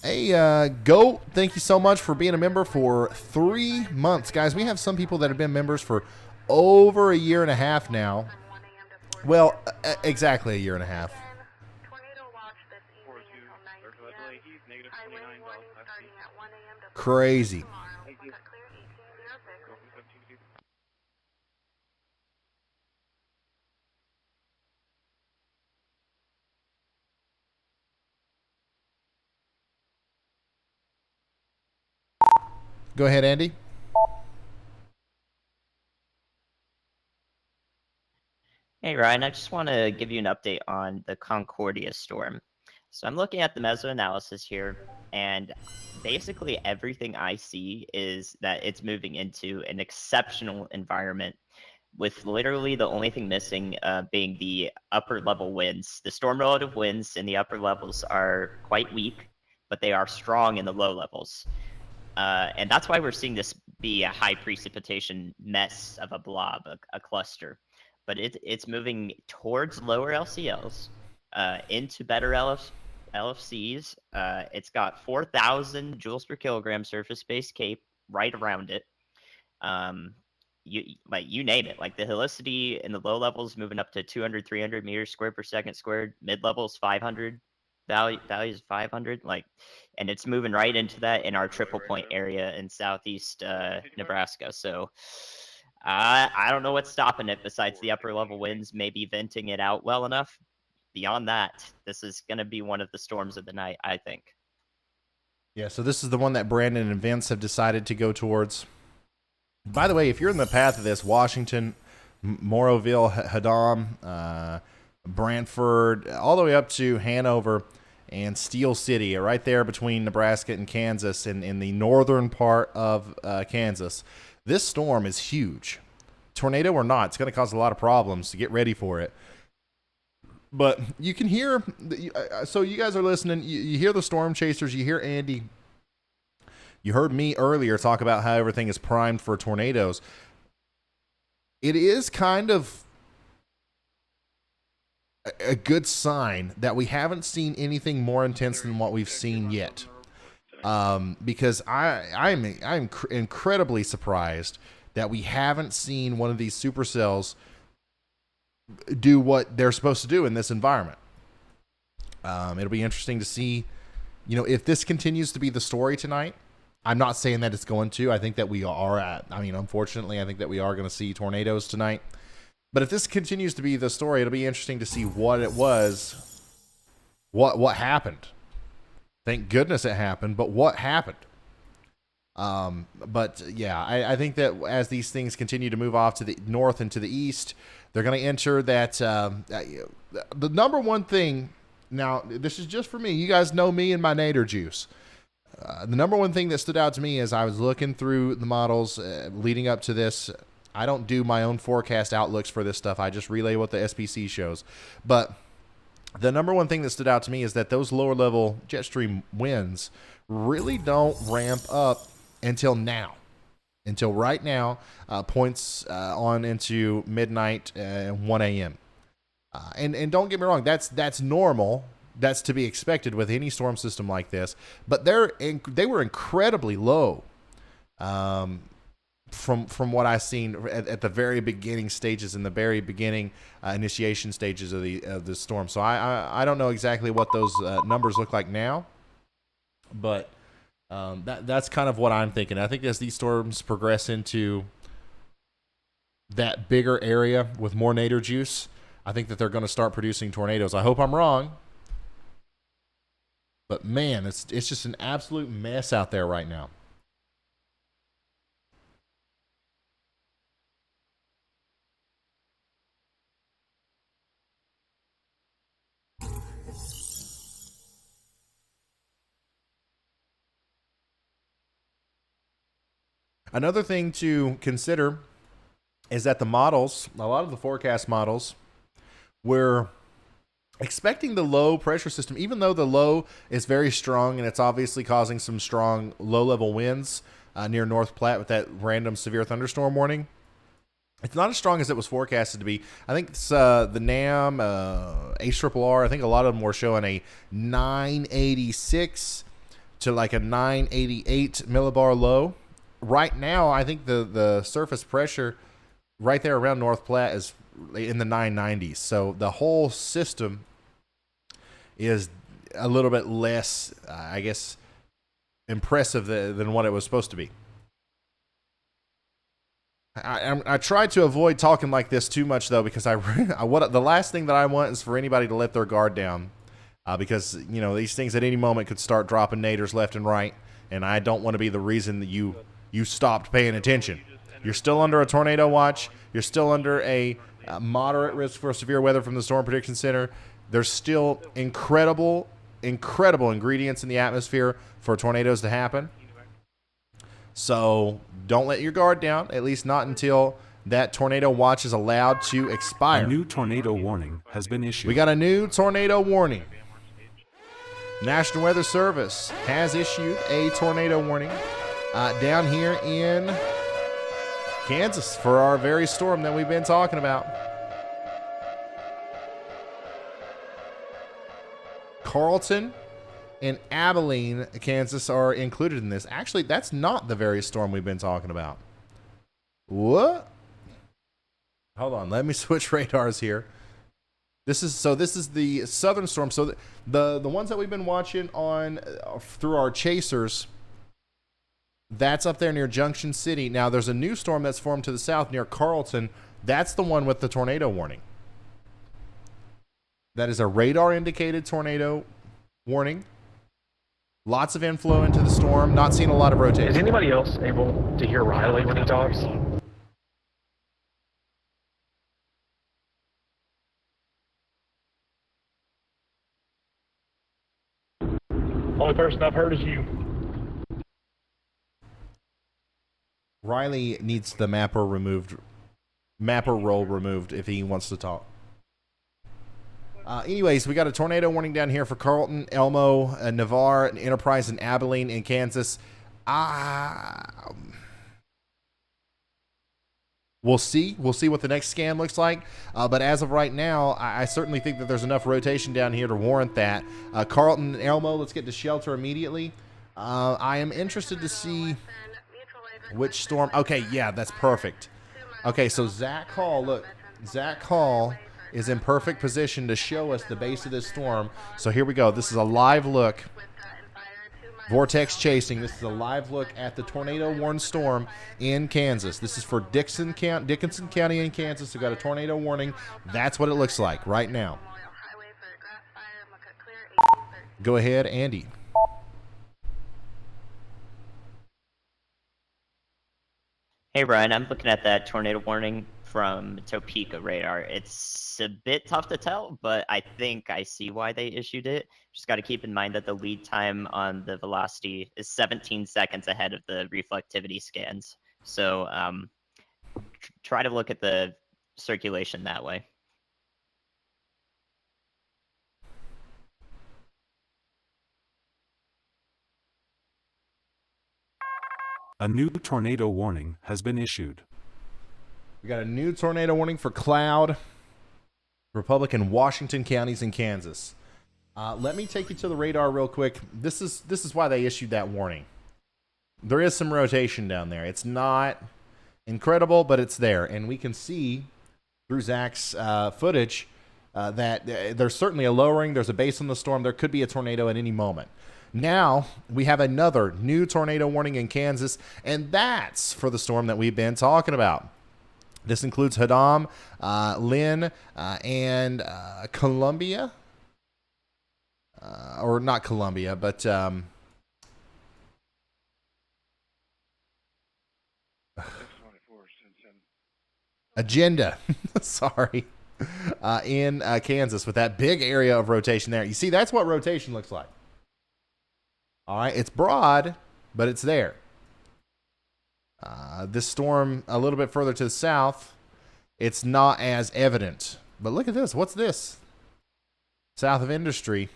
Hey, Goat, thank you so much for being a member for 3 months. Guys, we have some people that have been members for over a year and a half now. Well, exactly a year and a half. Crazy. Go ahead, Andy. Hey, Ryan, I just want to give you an update on the Concordia storm. So I'm looking at the mesoanalysis here, and basically everything I see is that it's moving into an exceptional environment with literally the only thing missing being the upper level winds. The storm relative winds in the upper levels are quite weak, but they are strong in the low levels. And that's why we're seeing this be a high precipitation mess of a blob, a cluster. But it's moving towards lower LCLs, into better LFCs. It's got 4,000 joules per kilogram surface-based cape right around it. You name it. Like the helicity in the low levels moving up to 200, 300 meters squared per second squared. Mid levels 500. Values 500. And it's moving right into that in our triple point area in southeast Nebraska. So I don't know what's stopping it besides the upper level winds maybe venting it out well enough. Beyond that, this is going to be one of the storms of the night, I think. Yeah, so this is the one that Brandon and Vince have decided to go towards. By the way, if you're in the path of this, Washington, Moroville, Haddam, Brantford, all the way up to Hanover and Steel City, right there between Nebraska and Kansas, in the northern part of Kansas, this storm is huge. Tornado or not, it's going to cause a lot of problems. To get ready for it. But you can hear, so you guys are listening, you hear the storm chasers, you hear Andy. You heard me earlier talk about how everything is primed for tornadoes. It is kind of a good sign that we haven't seen anything more intense than what we've seen yet. Because I'm incredibly surprised that we haven't seen one of these supercells do what they're supposed to do in this environment. It'll be interesting to see, if this continues to be the story tonight. I'm not saying that it's going to. I think that we are unfortunately, I think that we are going to see tornadoes tonight. But if this continues to be the story, it'll be interesting to see what it was, what happened. Thank goodness it happened, but what happened? But yeah, I think that as these things continue to move off to the north and to the east, they're going to enter that, the number one thing. Now, this is just for me. You guys know me and my nader juice. The number one thing that stood out to me as I was looking through the models leading up to this, I don't do my own forecast outlooks for this stuff. I just relay what the SPC shows. But the number one thing that stood out to me is that those lower level jet stream winds really don't ramp up until now. Until right now, points on into midnight and 1 a.m. And don't get me wrong, that's normal. That's to be expected with any storm system like this. But they were incredibly low from what I've seen at the very beginning stages, in the very beginning initiation stages of the storm. So I don't know exactly what those numbers look like now, but that's kind of what I'm thinking. I think as these storms progress into that bigger area with more nader juice, I think that they're going to start producing tornadoes. I hope I'm wrong. But man, it's just an absolute mess out there right now. Another thing to consider is that the models, a lot of the forecast models, were expecting the low pressure system, even though the low is very strong and it's obviously causing some strong low-level winds near North Platte with that random severe thunderstorm warning. It's not as strong as it was forecasted to be. I think it's the NAM, HRRR, I think a lot of them were showing a 986 to like a 988 millibar low. Right now, I think the surface pressure right there around North Platte is in the 990s. So the whole system is a little bit less, I guess, impressive than what it was supposed to be. I try to avoid talking like this too much, though, because the last thing that I want is for anybody to let their guard down, because these things at any moment could start dropping naders left and right, and I don't want to be the reason that you stopped paying attention. You're still under a tornado watch. You're still under a moderate risk for severe weather from the Storm Prediction Center. There's still incredible ingredients in the atmosphere for tornadoes to happen. So don't let your guard down, at least not until that tornado watch is allowed to expire. A new tornado warning has been issued. We got a new tornado warning. National Weather Service has issued a tornado warning down here in Kansas for our very storm that we've been talking about. Carlton and Abilene, Kansas are included in this. Actually, that's not the very storm we've been talking about. What? Hold on, let me switch radars here. This is the southern storm. So the ones that we've been watching on through our chasers, that's up there near Junction City. Now there's a new storm that's formed to the south near Carlton. That's the one with the tornado warning. That is a radar indicated tornado warning. Lots of inflow into the storm. Not seeing a lot of rotation. Is anybody else able to hear Riley when he talks? Only person I've heard is you. Riley needs the mapper role removed if he wants to talk. Anyways, we got a tornado warning down here for Carlton, Elmo, Navarre, Enterprise, and Abilene in Kansas. We'll see. We'll see what the next scan looks like. But as of right now, I certainly think that there's enough rotation down here to warrant that. Carlton and Elmo, let's get to shelter immediately. I am interested to see which storm. Okay, yeah, that's perfect. Okay, so Zach Hall, look. Zach Hall is in perfect position to show us the base of this storm. So here we go. This is a live look. Vortex chasing. This is a live look at the tornado warned storm in Kansas. This is for Dickinson County in Kansas. We've got a tornado warning. That's what it looks like right now. Go ahead, Andy. Hey, Ryan, I'm looking at that tornado warning from Topeka radar. It's a bit tough to tell, but I think I see why they issued it. Just got to keep in mind that the lead time on the velocity is 17 seconds ahead of the reflectivity scans. So try to look at the circulation that way. A new tornado warning has been issued. We got a new tornado warning for Cloud, Republican Washington counties in Kansas. Let me take you to the radar real quick. This is why they issued that warning. There is some rotation down there. It's not incredible, but it's there. And we can see through Zach's footage that there's certainly a lowering. There's a base on the storm. There could be a tornado at any moment. Now, we have another new tornado warning in Kansas, and that's for the storm that we've been talking about. This includes Haddam, Lynn, and Columbia. Or not Columbia, but Agenda. Sorry. In Kansas with that big area of rotation there. You see, that's what rotation looks like. All right, it's broad, but it's there. This storm a little bit further to the south, it's not as evident. But look at this. What's this? South of Industry.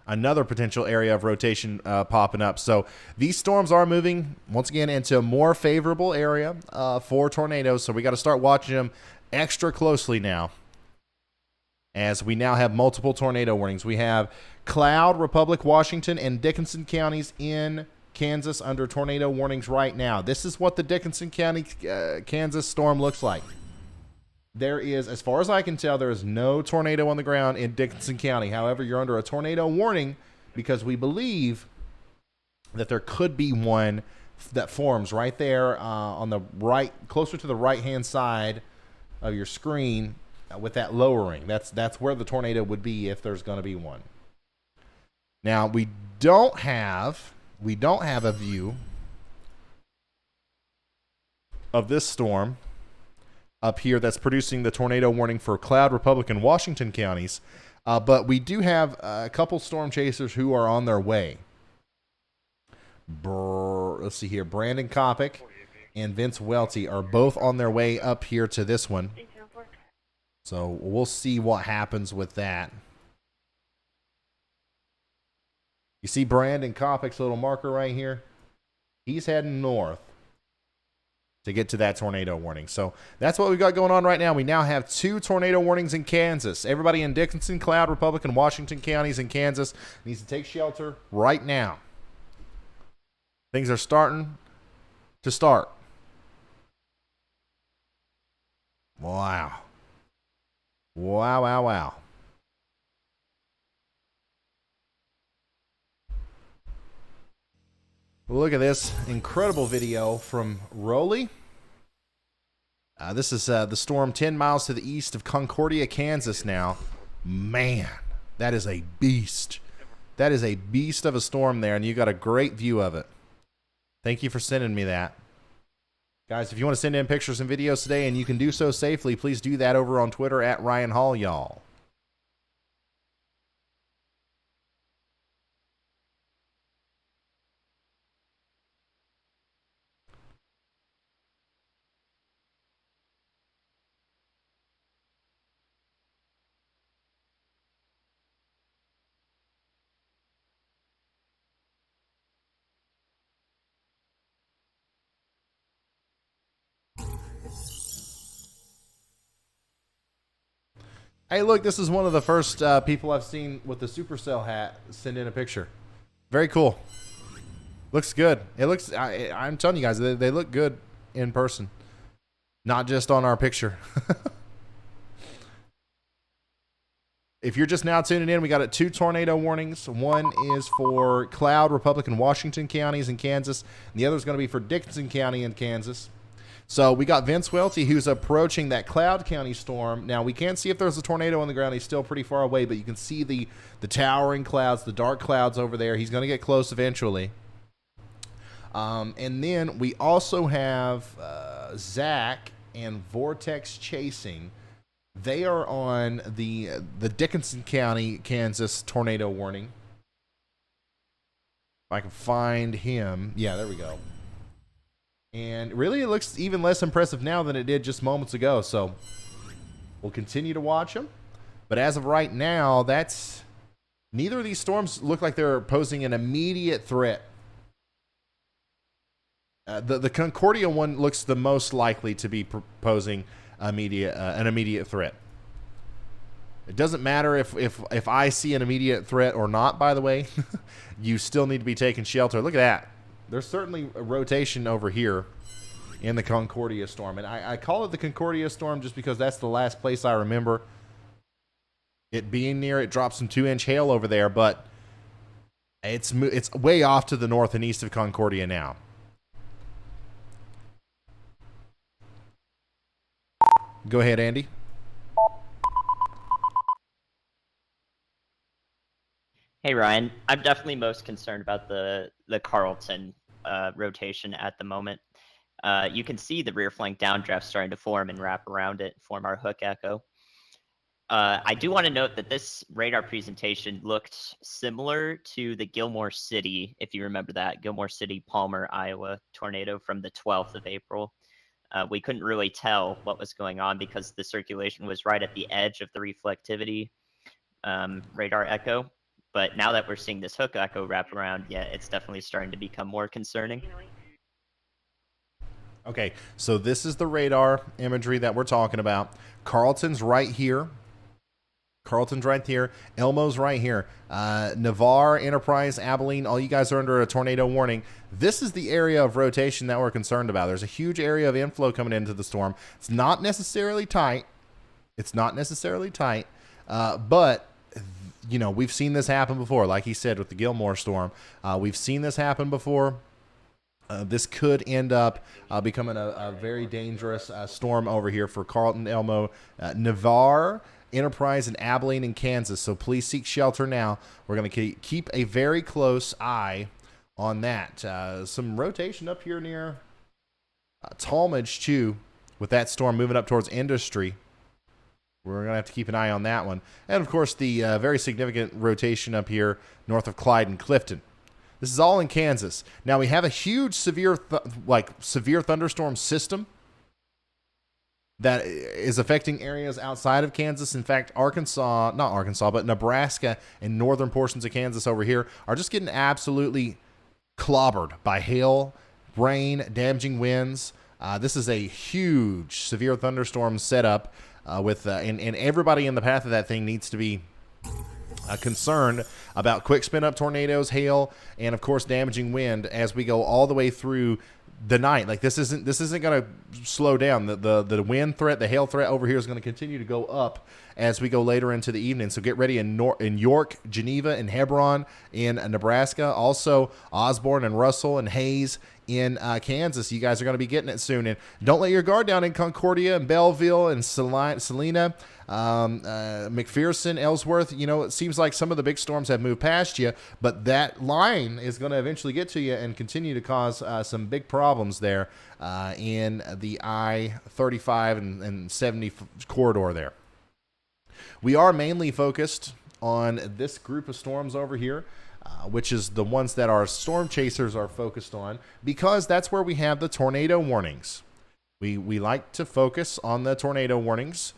Another potential area of rotation popping up. So these storms are moving, once again, into a more favorable area for tornadoes. So we got to start watching them extra closely now, as we now have multiple tornado warnings. We have Cloud, Republic, Washington, and Dickinson counties in Kansas under tornado warnings right now. This is what the Dickinson County, Kansas storm looks like. There is, as far as I can tell, there is no tornado on the ground in Dickinson County. However, you're under a tornado warning because we believe that there could be one that forms right there on the right, closer to the right-hand side of your screen with that lowering. That's where the tornado would be if there's going to be one. Now, we don't have a view of this storm up here that's producing the tornado warning for Cloud, Republic, and Washington counties. But we do have a couple storm chasers who are on their way. Let's see here. Brandon Kopic and Vince Welty are both on their way up here to this one. So we'll see what happens with that. You see Brandon Kopic's little marker right here? He's heading north to get to that tornado warning. So that's what we've got going on right now. We now have 2 tornado warnings in Kansas. Everybody in Dickinson, Cloud, Republic, and Washington counties in Kansas needs to take shelter right now. Things are starting to start. Wow. Wow, wow, wow. Look at this incredible video from Rowley. This is the storm 10 miles to the east of Concordia, Kansas now. Man, that is a beast. That is a beast of a storm there, and you got a great view of it. Thank you for sending me that. Guys, if you want to send in pictures and videos today, and you can do so safely, please do that over on Twitter at Ryan Hall, y'all. Hey, look, this is one of the first people I've seen with the Supercell hat send in a picture. Very cool. Looks good. It looks, I'm telling you guys, they look good in person. Not just on our picture. If you're just now tuning in, we got 2 tornado warnings. One is for Cloud, Republic, and Washington counties in Kansas. And the other is going to be for Dickinson County in Kansas. So we got Vince Welty, who's approaching that Cloud County storm. Now, we can't see if there's a tornado on the ground. He's still pretty far away, but you can see the towering clouds, the dark clouds over there. He's going to get close eventually. And then we also have Zach and Vortex Chasing. They are on the Dickinson County, Kansas tornado warning. If I can find him. Yeah, there we go. And really, it looks even less impressive now than it did just moments ago. So we'll continue to watch them. But as of right now, neither of these storms look like they're posing an immediate threat. The Concordia one looks the most likely to be posing an immediate threat. It doesn't matter if I see an immediate threat or not, by the way. You still need to be taking shelter. Look at that. There's certainly a rotation over here in the Concordia storm. And I call it the Concordia storm just because that's the last place I remember it being near. It dropped some 2-inch hail over there, but it's way off to the north and east of Concordia now. Go ahead, Andy. Hey Ryan, I'm definitely most concerned about the Carlton rotation at the moment. You can see the rear flank downdraft starting to form and wrap around it, form our hook echo. I do want to note that this radar presentation looked similar to the Gilmore City, if you remember that, Gilmore City, Palmer, Iowa tornado from the 12th of April. We couldn't really tell what was going on because the circulation was right at the edge of the reflectivity radar echo. But now that we're seeing this hook echo wrap around, yeah, it's definitely starting to become more concerning. Okay, so this is the radar imagery that we're talking about. Carlton's right here. Carlton's right here. Elmo's right here. Navarre, Enterprise, Abilene, all you guys are under a tornado warning. This is the area of rotation that we're concerned about. There's a huge area of inflow coming into the storm. It's not necessarily tight. It's not necessarily tight, but you know, we've seen this happen before. Like he said with the Gilmore storm, we've seen this happen before. This could end up becoming a very dangerous storm over here for Carlton, Elmo, Navarre, Enterprise, and Abilene in Kansas. So please seek shelter now. We're going to keep a very close eye on that. Some rotation up here near Talmadge, too, with that storm moving up towards Industry. We're going to have to keep an eye on that one. And, of course, the very significant rotation up here north of Clyde and Clifton. This is all in Kansas. Now, we have a huge severe thunderstorm system that is affecting areas outside of Kansas. In fact, Nebraska and northern portions of Kansas over here are just getting absolutely clobbered by hail, rain, damaging winds. This is a huge severe thunderstorm setup and everybody in the path of that thing needs to be concerned about quick spin up tornadoes, hail, and of course damaging wind as we go all the way through the night. Like this isn't going to slow down. The wind threat, the hail threat over here is going to continue to go up as we go later into the evening. So get ready in York, Geneva, and Hebron in Nebraska. Also Osborne and Russell and Hayes in Kansas. You guys are going to be getting it soon. And don't let your guard down in Concordia and Belleville and Salina, McPherson, Ellsworth. You know, it seems like some of the big storms have moved past you, but that line is going to eventually get to you and continue to cause some big problems there in the I-35 and 70 corridor there. We are mainly focused on this group of storms over here, which is the ones that our storm chasers are focused on, because that's where we have the tornado warnings. We like to focus on the tornado warnings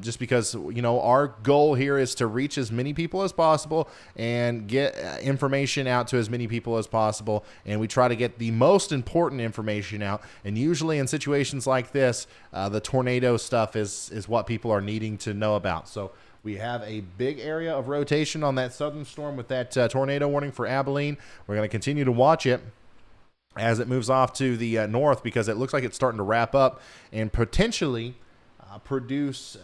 just because, you know, our goal here is to reach as many people as possible and get information out to as many people as possible. And we try to get the most important information out. And usually in situations like this, the tornado stuff is what people are needing to know about. So we have a big area of rotation on that southern storm with that tornado warning for Abilene. We're going to continue to watch it as it moves off to the north, because it looks like it's starting to wrap up and potentially produce,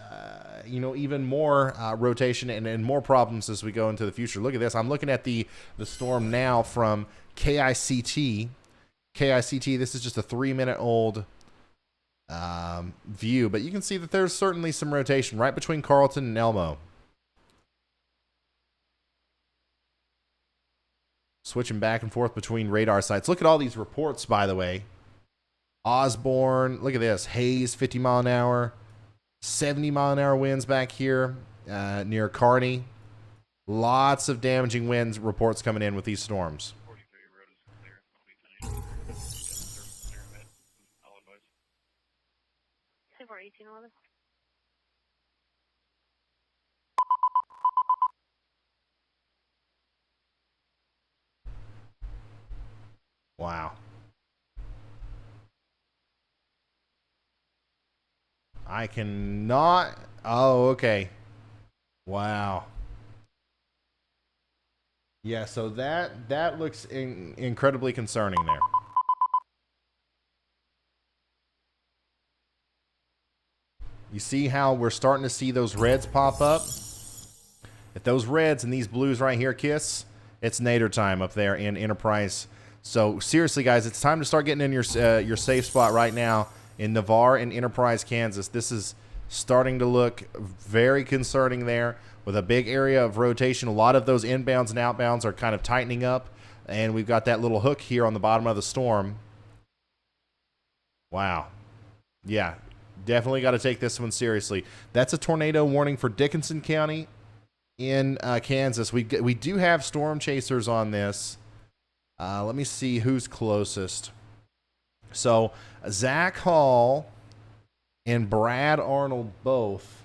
even more rotation and more problems as we go into the future. Look at this. I'm looking at the storm now from KICT. This is just a 3-minute old view, but you can see that there's certainly some rotation right between Carlton and Elmo. Switching back and forth between radar sites. Look at all these reports, by the way. Osborne, look at this. Hayes, 50 mile an hour. 70 mile an hour winds back here near Kearney. Lots of damaging winds reports coming in with these storms. Wow. I cannot. Oh, okay. Wow. Yeah, so that looks incredibly concerning there. You see how we're starting to see those reds pop up? If those reds and these blues right here kiss, it's nadir time up there in Enterprise. So seriously, guys, it's time to start getting in your safe spot right now in Navarre and Enterprise, Kansas. This is starting to look very concerning there with a big area of rotation. A lot of those inbounds and outbounds are kind of tightening up, and we've got that little hook here on the bottom of the storm. Wow. Yeah. Definitely got to take this one seriously. That's a tornado warning for Dickinson County in Kansas. We do have storm chasers on this. Let me see who's closest. So Zach Hall and Brad Arnold both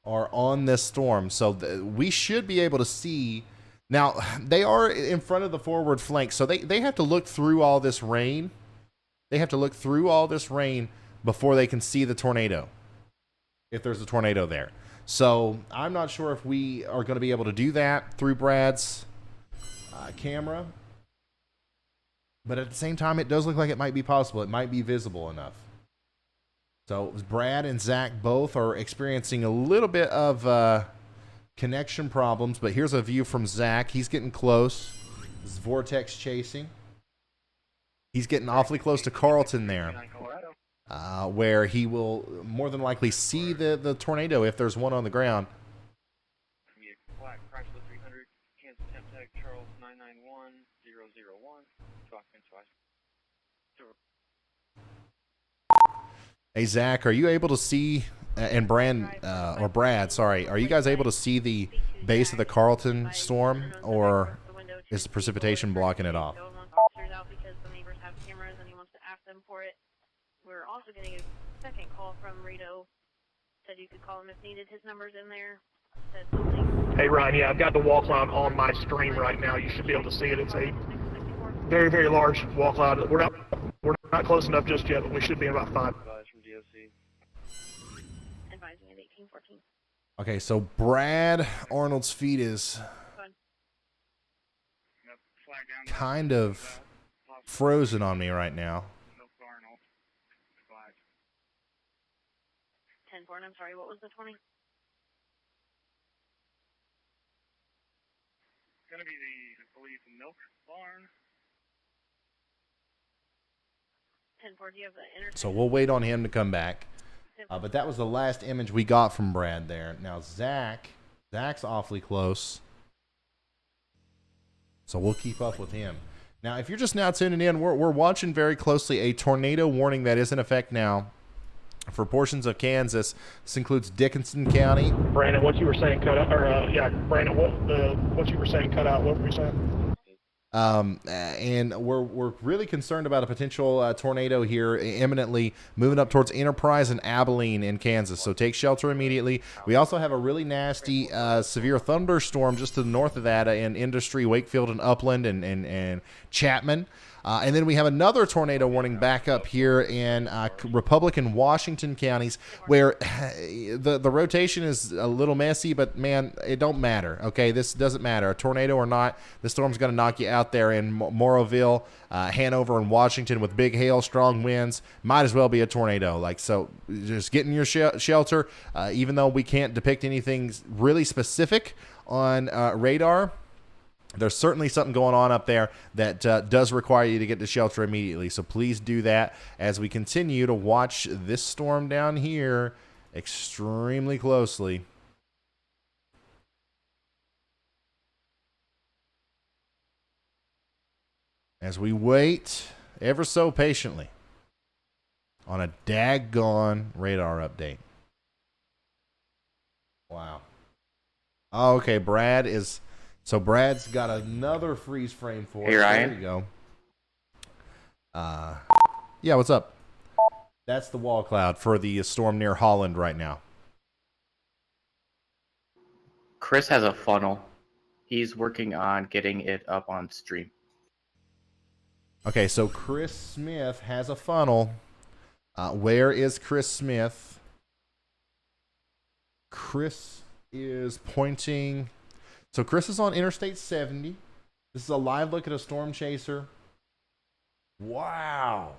are on this storm. So we should be able to see. Now, they are in front of the forward flank, so they have to look through all this rain. They have to look through all this rain before they can see the tornado, if there's a tornado there. So I'm not sure if we are going to be able to do that through Brad's camera. But at the same time, it does look like it might be possible. It might be visible enough. So Brad and Zach both are experiencing a little bit of connection problems. But here's a view from Zach. He's getting close. This is Vortex chasing. He's getting awfully close to Carlton there, where he will more than likely see the tornado if there's one on the ground. Hey, Zach, are you able to see, and Brad, sorry, are you guys able to see the base of the Carlton storm, or is the precipitation blocking it off? Because the neighbors have cameras and he wants to ask them for it. We're also getting a second call from Rito. Said you could call him if needed. His number's in there. Said something. Hey, Ryan, yeah, I've got the wall cloud on my stream right now. You should be able to see it. It's a very, very large wall cloud. We're not close enough just yet, but we should be in about 5. Advising at 1814. Okay, so Brad Arnold's feed is kind of frozen on me right now. 10-4, I'm sorry, what was the 20? It's going to be I believe, milk barn. 10-4, do you have the internet? So we'll wait on him to come back. But that was the last image we got from Brad there. Now Zach's awfully close. So we'll keep up with him. Now, if you're just now tuning in, we're watching very closely a tornado warning that is in effect now for portions of Kansas. This includes Dickinson County. Brandon, what you were saying cut out, Brandon, what you were saying cut out. What were you saying? And we're really concerned about a potential tornado here imminently moving up towards Enterprise and Abilene in Kansas. So take shelter immediately. We also have a really nasty severe thunderstorm just to the north of that in Industry, Wakefield, and Upland and Chapman. And then we have another tornado warning back up here in Republican Washington counties, where the rotation is a little messy, but man, it don't matter. Okay, this doesn't matter, a tornado or not. The storm's going to knock you out there in Morrowville, Hanover, and Washington with big hail, strong winds. Might as well be a tornado. So just get in your shelter. Even though we can't depict anything really specific on radar, there's certainly something going on up there that does require you to get to shelter immediately. So please do that as we continue to watch this storm down here extremely closely. As we wait ever so patiently on a daggone radar update. Wow. Oh, okay, Brad's got another freeze frame for us. Hey, Ryan. There you go. Yeah, what's up? That's the wall cloud for the storm near Holland right now. Chris has a funnel. He's working on getting it up on stream. Okay, so Chris Smith has a funnel. Where is Chris Smith? Chris is pointing... So Chris is on Interstate 70. This is a live look at a storm chaser. Wow.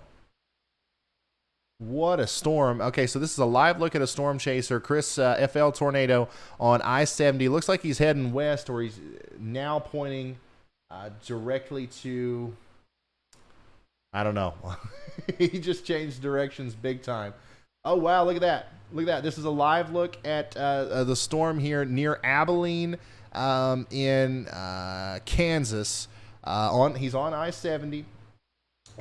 What a storm. Okay, so this is a live look at a storm chaser. Chris FL tornado on I-70. Looks like he's heading west, or he's now pointing directly to... I don't know. He just changed directions big time. Oh, wow, look at that. Look at that. This is a live look at the storm here near Abilene, in Kansas. He's on I-70,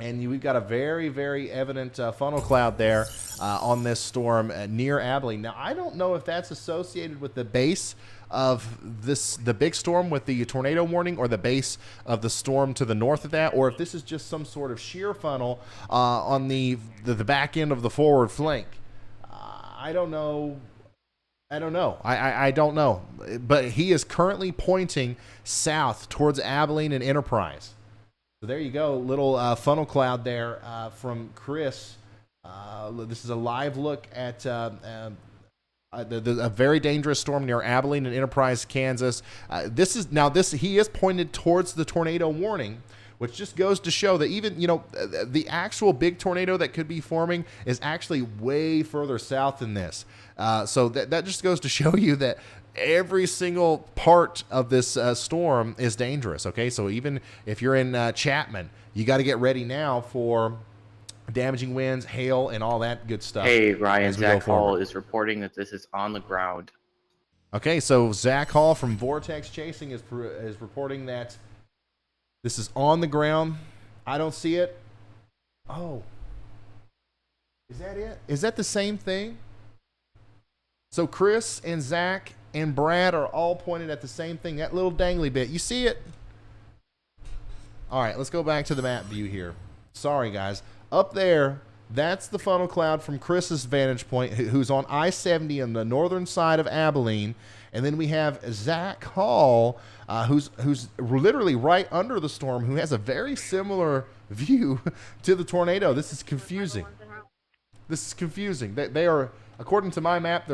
And we've got a very, very evident funnel cloud there on this storm near Abilene. Now, I don't know if that's associated with the base of the big storm with the tornado warning, or the base of the storm to the north of that, or if this is just some sort of shear funnel on the back end of the forward flank. I don't know. I don't know. But he is currently pointing south towards Abilene and Enterprise. So there you go, little funnel cloud there from Chris. This is a live look at a very dangerous storm near Abilene and Enterprise, Kansas. He is pointed towards the tornado warning, which just goes to show that even, the actual big tornado that could be forming is actually way further south than this. So that just goes to show you that every single part of this storm is dangerous. Okay, so even if you're in Chapman, you got to get ready now for damaging winds, hail, and all that good stuff. Hey, Ryan, Zach Hall is reporting that this is on the ground. Okay, so Zach Hall from Vortex Chasing is reporting that this is on the ground. I don't see it. Oh. Is that it? Is that the same thing? So Chris and Zach and Brad are all pointed at the same thing. That little dangly bit. You see it? All right, let's go back to the map view here. Sorry, guys. Up there, that's the funnel cloud from Chris's vantage point, who's on I-70 on the northern side of Abilene. And then we have Zach Hall, who's literally right under the storm, who has a very similar view to the tornado. This is confusing. They are, according to my map,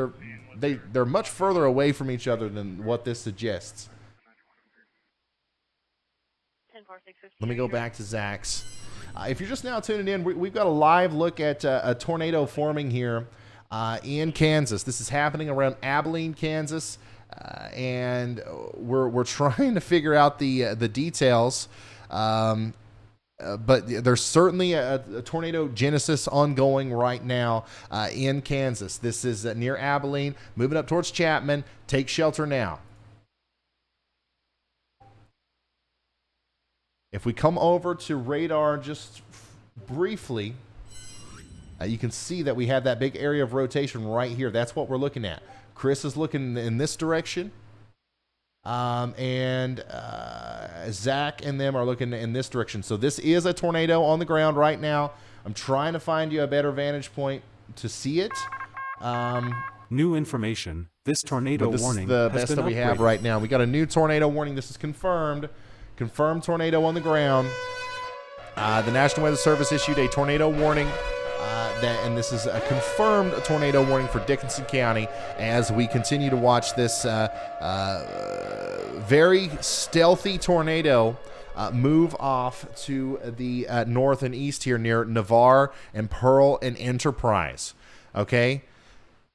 they're much further away from each other than what this suggests. Let me go back to Zach's. If you're just now tuning in, we've got a live look at a tornado forming here in Kansas. This is happening around Abilene, Kansas, and we're trying to figure out the details. But there's certainly a tornado genesis ongoing right now in Kansas. This is near Abilene, moving up towards Chapman. Take shelter now. If we come over to radar just briefly, you can see that we have that big area of rotation right here. That's what we're looking at. Chris is looking in this direction. And Zach and them are looking in this direction. So this is a tornado on the ground right now. I'm trying to find you a better vantage point to see it. New information. This tornado warning is the best that we have right now. We got a new tornado warning. This is confirmed. Confirmed tornado on the ground. The National Weather Service issued a tornado warning. And this is a confirmed tornado warning for Dickinson County as we continue to watch this very stealthy tornado move off to the north and east here near Navarre and Pearl and Enterprise. Okay?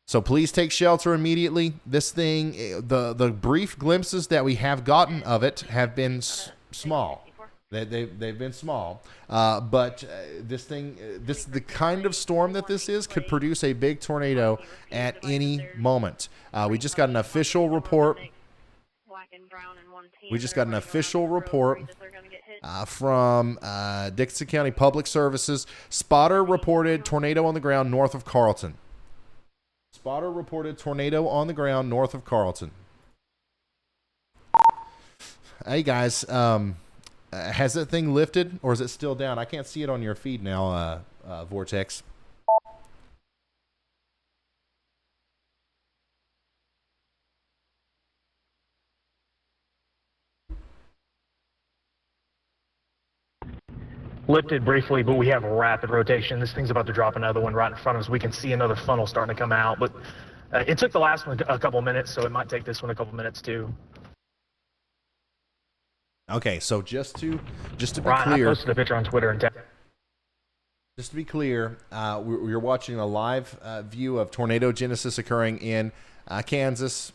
So please take shelter immediately. This thing, the brief glimpses that we have gotten of it have been small. They've been small, but this thing, the kind of storm that this is, could produce a big tornado at any moment. We just got an official report. From Dickinson County Public Services. Spotter reported tornado on the ground north of Carlton. Spotter reported tornado on the ground north of Carlton. Hey guys, has that thing lifted or is it still down? I can't see it on your feed now, Vortex. Lifted briefly, but we have rapid rotation. This thing's about to drop another one right in front of us. We can see another funnel starting to come out, but it took the last one a couple minutes, so it might take this one a couple minutes too. Okay, so just to be Ryan, clear, I posted a picture on Twitter and just to be clear, we're watching a live view of tornado genesis occurring in Kansas.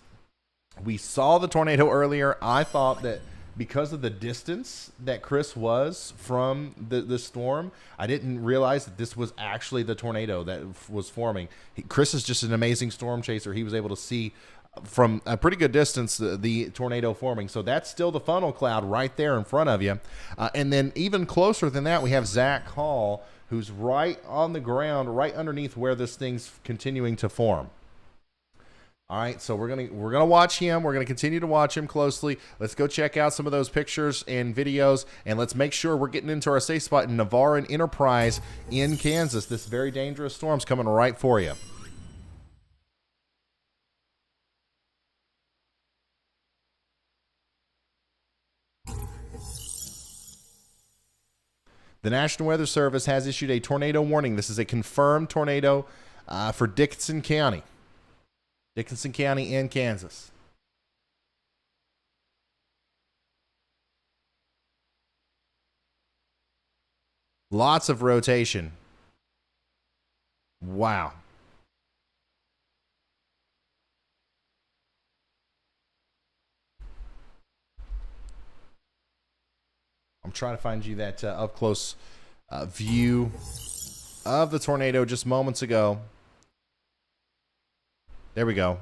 We saw the tornado earlier. I thought that because of the distance that Chris was from the storm, I didn't realize that this was actually the tornado that was forming. Chris is just an amazing storm chaser. He was able to see from a pretty good distance, the tornado forming. So that's still the funnel cloud right there in front of you. And then even closer than that, we have Zach Hall, who's right on the ground, right underneath where this thing's continuing to form. All right, so we're gonna watch him. We're gonna continue to watch him closely. Let's go check out some of those pictures and videos, and let's make sure we're getting into our safe spot in Navarre and Enterprise in Kansas. This very dangerous storm's coming right for you. The National Weather Service has issued a tornado warning. This is a confirmed tornado for Dickinson County. Dickinson County in Kansas. Lots of rotation. Wow. I'm trying to find you that up close view of the tornado just moments ago. There we go.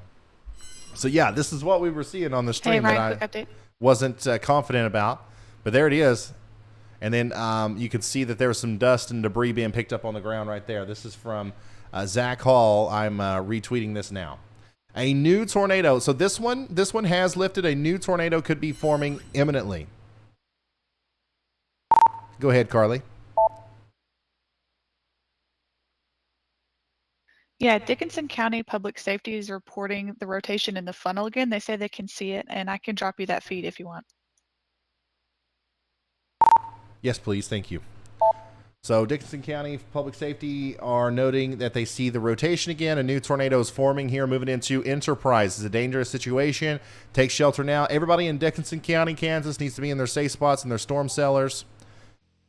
So yeah, this is what we were seeing on the stream Ryan, that quick I update. wasn't confident about, but there it is. And then you can see that there was some dust and debris being picked up on the ground right there. This is from Zach Hall. I'm retweeting this now. A new tornado. So this one has lifted. A new tornado could be forming imminently. Go ahead, Carly. Yeah, Dickinson County Public Safety is reporting the rotation in the funnel again. They say they can see it, and I can drop you that feed if you want. Yes, please. Thank you. So Dickinson County Public Safety are noting that they see the rotation again. A new tornado is forming here, moving into Enterprise. It's a dangerous situation. Take shelter now. Everybody in Dickinson County, Kansas needs to be in their safe spots and their storm cellars.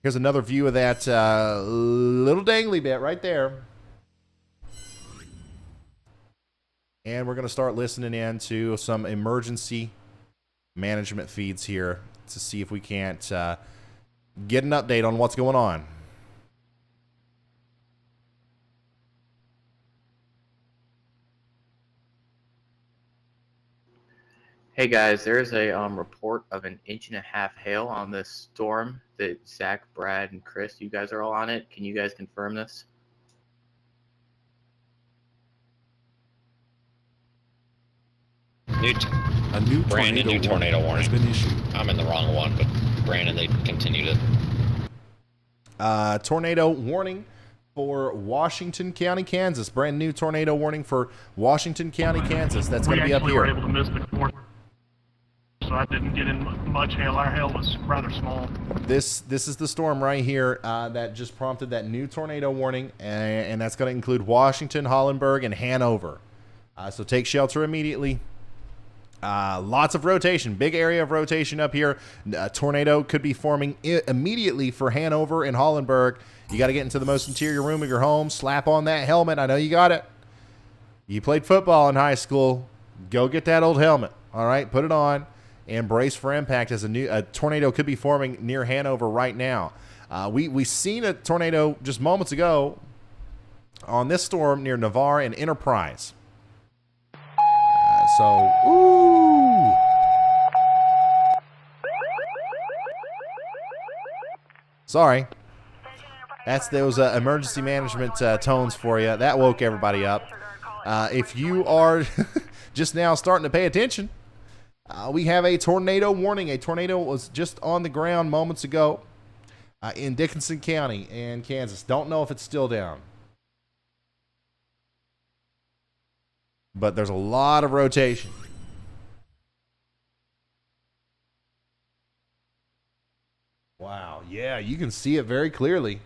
Here's another view of that little dangly bit right there. And we're going to start listening in to some emergency management feeds here to see if we can't get an update on what's going on. Hey guys, there's a report of 1.5 inches hail on this storm that Zach, Brad, and Chris, you guys are all on it. Can you guys confirm this? A new Brandon, new tornado warning. has been issued. I'm in the wrong one, but Brandon, they continued it. Tornado warning for Washington County, Kansas. Brand new tornado warning for Washington County, Kansas. That's going to be up We here. were able to miss the course, so I didn't get in much hail. Our hail was rather small. This is the storm right here that just prompted that new tornado warning, and that's going to include Washington, Hollenberg, and Hanover. So take shelter immediately. Lots of rotation, big area of rotation up here. A tornado could be forming immediately for Hanover and Hollenberg. You got to get into the most interior room of your home, slap on that helmet. I know you got it. You played football in high school. Go get that old helmet. All right, put it on and brace for impact as a tornado could be forming near Hanover right now. We seen a tornado just moments ago on this storm near Navarre and Enterprise. Ooh. Sorry. That's those emergency management tones for you. That woke everybody up. If you are just now starting to pay attention, we have a tornado warning. A tornado was just on the ground moments ago in Dickinson County in Kansas. Don't know if it's still down. But there's a lot of rotation. Wow. Yeah, you can see it very clearly.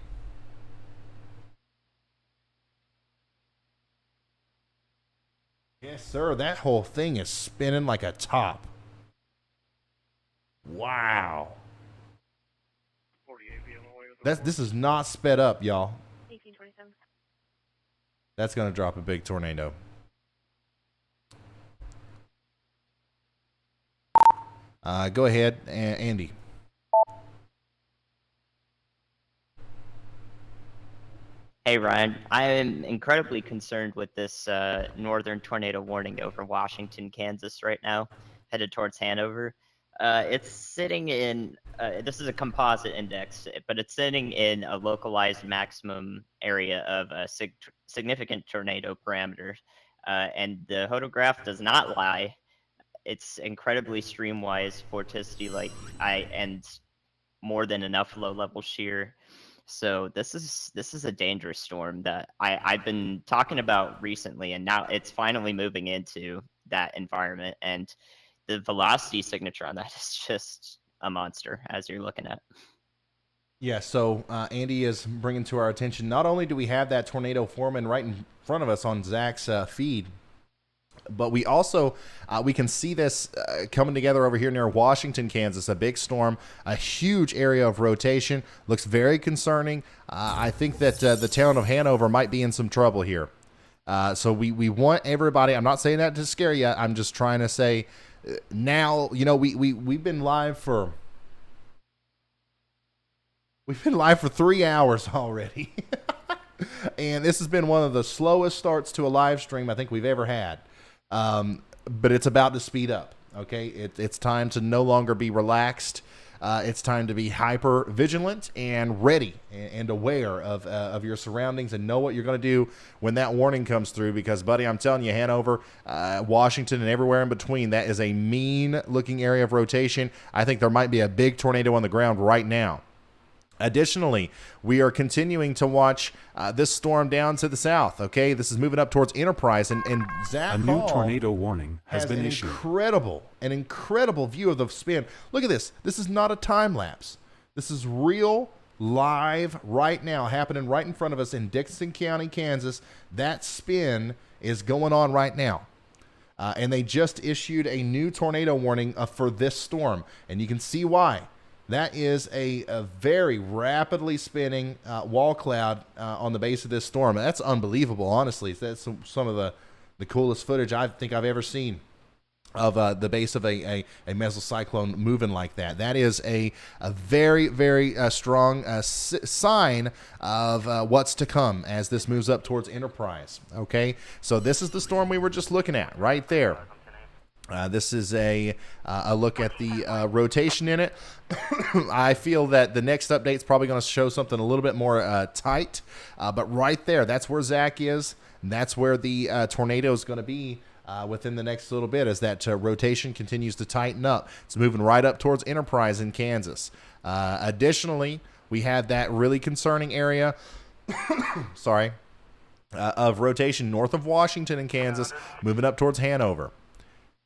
Yes, sir. That whole thing is spinning like a top. Wow. This is not sped up, y'all. 1827. That's going to drop a big tornado. Go ahead, Hey Ryan, I am incredibly concerned with this northern tornado warning over Washington, Kansas right now, headed towards Hanover. It's sitting in, this is a composite index, but it's sitting in a localized maximum area of a significant tornado parameter. And the photograph does not lie. It's incredibly streamwise, vorticity and more than enough low-level shear. So this is a dangerous storm that I've been talking about recently, and now it's finally moving into that environment. And the velocity signature on that is just a monster, as you're looking at. Yeah, so Andy is bringing to our attention, not only do we have that tornado forming right in front of us on Zach's feed, but we also, we can see this coming together over here near Washington, Kansas, a big storm, a huge area of rotation, looks very concerning. I think that the town of Hanover might be in some trouble here. So we want everybody, I'm not saying that to scare you, I'm just trying to say now, you know, we've been live for 3 hours already. And this has been one of the slowest starts to a live stream I think we've ever had. But it's about to speed up. Okay, it's time to no longer be relaxed. It's time to be hyper vigilant and ready and aware of your surroundings and know what you're going to do when that warning comes through. Because, buddy, I'm telling you, Hanover, Washington, and everywhere in between, that is a mean-looking area of rotation. I think there might be a big tornado on the ground right now. Additionally, we are continuing to watch this storm down to the south. Okay, this is moving up towards Enterprise, and Zach A new Hall tornado warning has been issued. An incredible view of the spin. Look at this. This is not a time lapse. This is real, live, right now, happening right in front of us in Dixon County, Kansas. That spin is going on right now. And they just issued a new tornado warning for this storm, and you can see why. That is a very rapidly spinning wall cloud on the base of this storm. That's unbelievable, honestly. That's some of the coolest footage I think I've ever seen of the base of a mesocyclone moving like that. That is a very, very strong sign of what's to come as this moves up towards Enterprise. Okay, so this is the storm we were just looking at right there. This is a look at the rotation in it. I feel that the next update is probably going to show something a little bit more tight. But right there, that's where Zach is. And that's where the tornado is going to be within the next little bit as that rotation continues to tighten up. It's moving right up towards Enterprise in Kansas. Additionally, we had that really concerning area of rotation north of Washington in Kansas, moving up towards Hanover.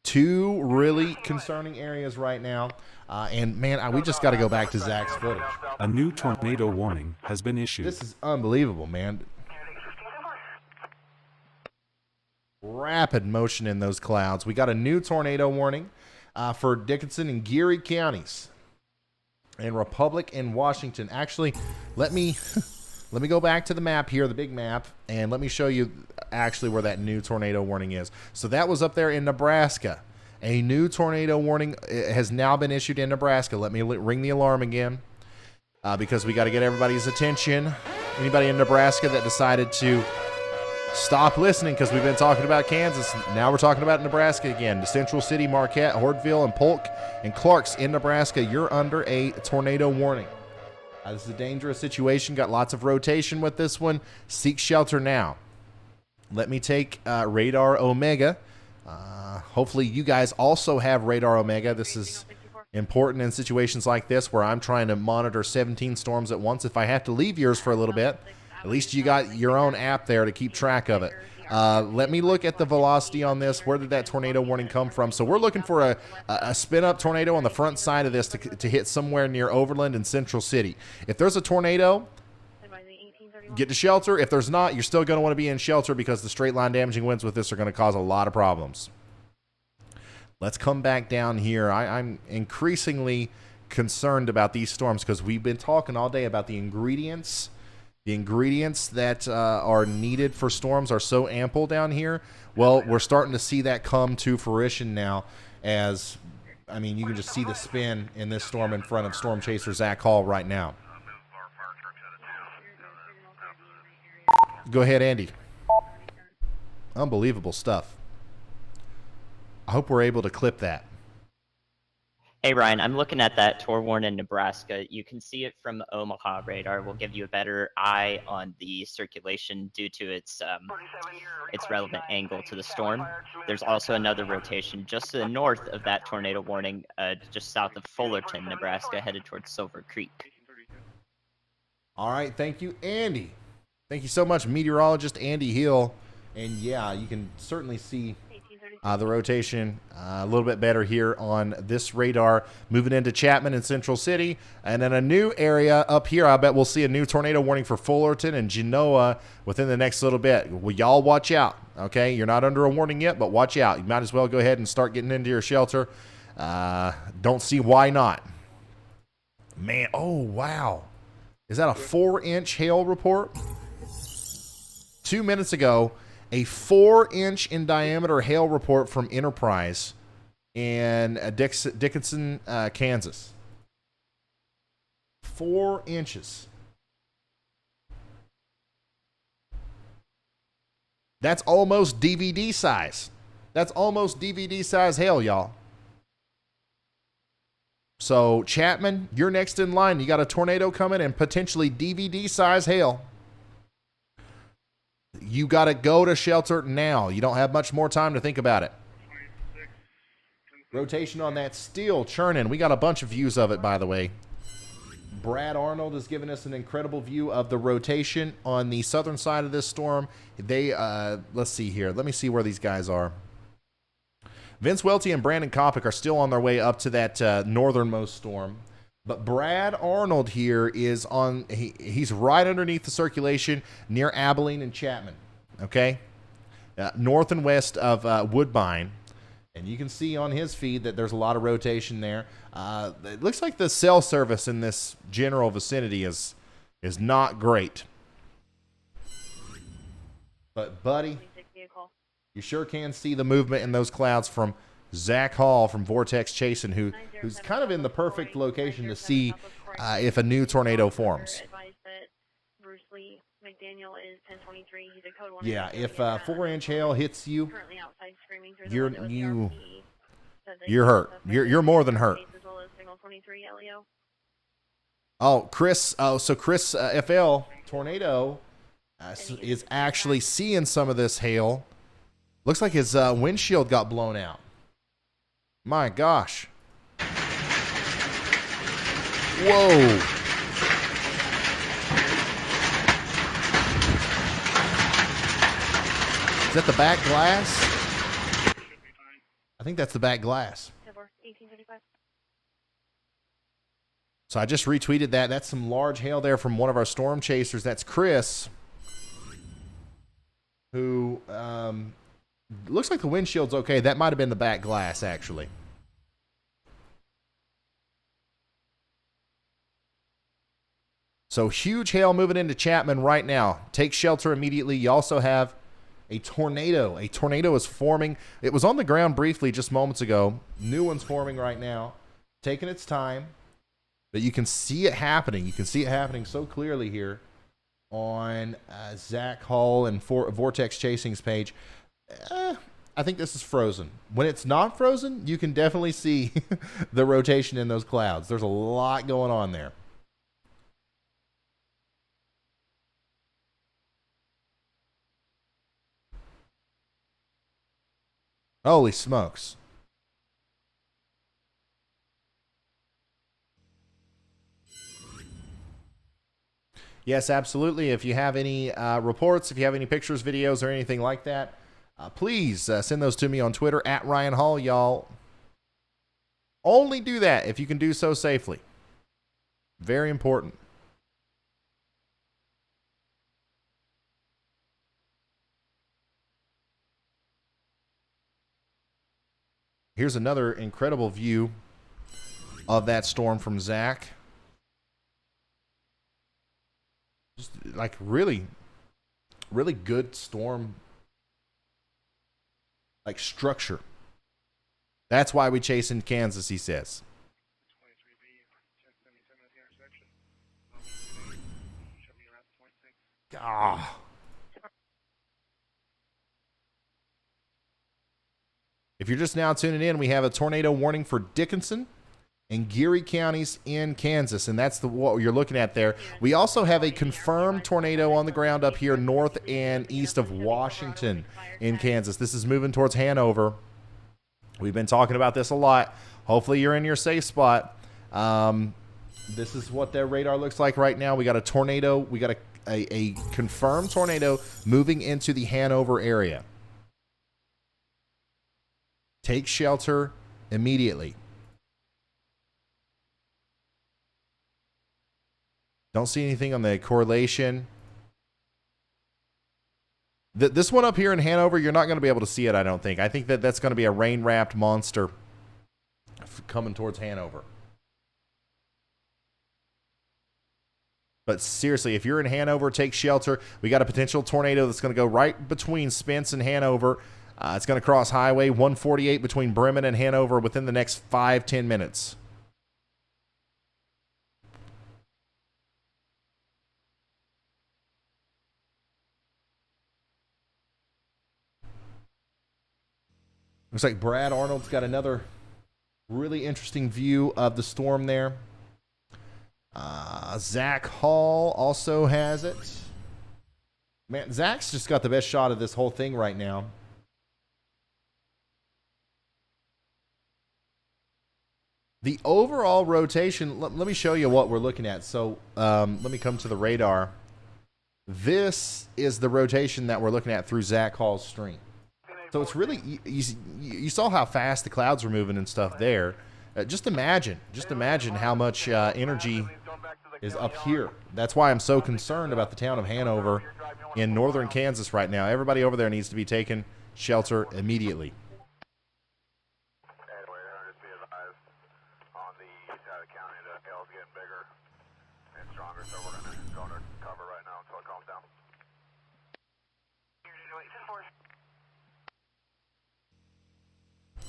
Two really concerning areas right now. And, man, we just got to go back to Zach's footage. A new tornado warning has been issued. This is unbelievable, man. Rapid motion in those clouds. We got a new tornado warning for Dickinson and Geary counties and Republic and Washington. Actually, let me go back to the map here, the big map, and let me show you actually where that new tornado warning is. So that was up there in Nebraska. A new tornado warning has now been issued in Nebraska. Let me ring the alarm again because we got to get everybody's attention. Anybody in Nebraska that decided to stop listening because we've been talking about Kansas. Now we're talking about Nebraska again. The Central City, Marquette, Hordeville, and Polk, and Clarks in Nebraska. You're under a tornado warning. This is a dangerous situation. Got lots of rotation with this one. Seek shelter now. Let me take Radar Omega. Hopefully you guys also have Radar Omega. This is important in situations like this where I'm trying to monitor 17 storms at once. If I have to leave yours for a little bit, at least you got your own app there to keep track of it. Let me look at the velocity on this. Where did that tornado warning come from? So we're looking for a spin-up tornado on the front side of this to hit somewhere near Overland and Central City. If there's a tornado, get to shelter. If there's not, you're still going to want to be in shelter because the straight line damaging winds with this are going to cause a lot of problems. Let's come back down here. I'm increasingly concerned about these storms because we've been talking all day about the ingredients. The ingredients that are needed for storms are so ample down here. Well, we're starting to see that come to fruition now as, I mean, you can just see the spin in this storm in front of storm chaser Zach Hall right now. Go ahead, Andy. Unbelievable stuff. I hope we're able to clip that. Hey Ryan, I'm looking at that tour warn in Nebraska. You can see it from Omaha radar. Will give you a better eye on the circulation due to its relevant angle to the storm. There's also another rotation just to the north of that tornado warning, just south of Fullerton, Nebraska, headed towards Silver Creek. All right, thank you, Andy. Thank you so much, meteorologist Andy Hill. And yeah, you can certainly see the rotation a little bit better here on this radar, moving into Chapman and Central City. And then a new area up here, I bet we'll see a new tornado warning for Fullerton and Genoa within the next little bit. Well, y'all watch out, okay? You're not under a warning yet, but watch out. You might as well go ahead and start getting into your shelter. Don't see why not. Man, oh, wow. Is that a 4-inch hail report? 2 minutes ago, a 4-inch in diameter hail report from Enterprise in Dickinson, Kansas. 4 inches. That's almost DVD size. That's almost DVD size hail, y'all. So, Chapman, you're next in line. You got a tornado coming and potentially DVD size hail. You got to go to shelter now. You don't have much more time to think about it. Rotation on that still churning. We got a bunch of views of it, by the way. Brad Arnold has given us an incredible view of the rotation on the southern side of this storm. They, let's see here. Let me see where these guys are. Vince Welty and Brandon Kopic are still on their way up to that northernmost storm. But Brad Arnold here is on, he's right underneath the circulation near Abilene and Chapman, okay? North and west of Woodbine. And you can see on his feed that there's a lot of rotation there. It looks like the cell service in this general vicinity is not great. But, buddy, you sure can see the movement in those clouds from Zach Hall from Vortex Chasing, who's kind of in the perfect location to see if a new tornado forms. Yeah, if 4-inch hail hits you, you're hurt. You're more than hurt. Oh, Chris. Oh, so Chris FL Tornado is actually seeing some of this hail. Looks like his windshield got blown out. My gosh. Whoa. Is that the back glass? I think that's the back glass. So I just retweeted that. That's some large hail there from one of our storm chasers. That's Chris, who looks like the windshield's okay. That might have been the back glass, actually. So huge hail moving into Chapman right now. Take shelter immediately. You also have a tornado. A tornado is forming. It was on the ground briefly just moments ago. New one's forming right now. Taking its time. But you can see it happening. You can see it happening so clearly here on Zach Hall and Vortex Chasing's page. I think this is frozen. When it's not frozen, you can definitely see the rotation in those clouds. There's a lot going on there. Holy smokes. Yes, absolutely. If you have any reports, if you have any pictures, videos, or anything like that, please send those to me on Twitter at Ryan Hall, y'all. Only do that if you can do so safely. Very important. Here's another incredible view of that storm from Zach. Just like really, really good storm, like structure. That's why we chase in Kansas, he says. Ah. If you're just now tuning in, we have a tornado warning for Dickinson and Geary counties in Kansas, and that's what you're looking at there. We also have a confirmed tornado on the ground up here north and east of Washington in Kansas. This is moving towards Hanover. We've been talking about this a lot. Hopefully you're in your safe spot. This is what their radar looks like right now. We got a tornado. We got a confirmed tornado moving into the Hanover area. Take shelter immediately. Don't see anything on the correlation. This one up here in Hanover, you're not going to be able to see it, I don't think. I think that's going to be a rain-wrapped monster coming towards Hanover. But seriously, if you're in Hanover, take shelter. We got a potential tornado that's going to go right between Spence and Hanover. It's going to cross Highway 148 between Bremen and Hanover within the next 5-10 minutes. Looks like Brad Arnold's got another really interesting view of the storm there. Zach Hall also has it. Man, Zach's just got the best shot of this whole thing right now. The overall rotation, let me show you what we're looking at. So let me come to the radar. This is the rotation that we're looking at through Zach Hall's stream. So it's really, you saw how fast the clouds were moving and stuff there. Just imagine how much energy is up here. That's why I'm so concerned about the town of Hanover in northern Kansas right now. Everybody over there needs to be taking shelter immediately.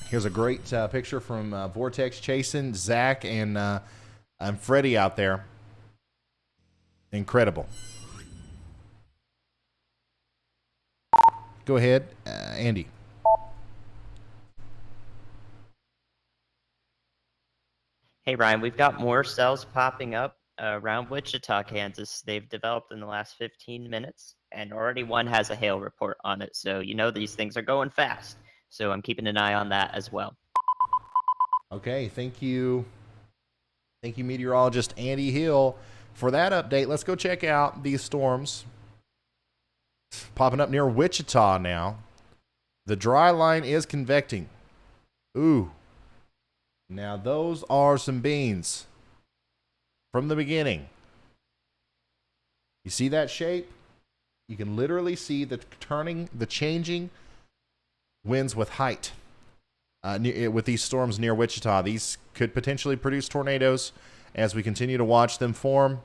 Here's a great picture from Vortex chasing Zach and Freddie out there. Incredible. Go ahead, Andy. Hey, Ryan, we've got more cells popping up around Wichita, Kansas. They've developed in the last 15 minutes, and already one has a hail report on it. So you know these things are going fast. So I'm keeping an eye on that as well. Okay, thank you. Thank you, meteorologist Andy Hill, for that update. Let's go check out these storms. Popping up near Wichita now. The dry line is convecting. Ooh. Now those are some beans from the beginning. You see that shape? You can literally see the changing winds with height with these storms near Wichita. These could potentially produce tornadoes as we continue to watch them form.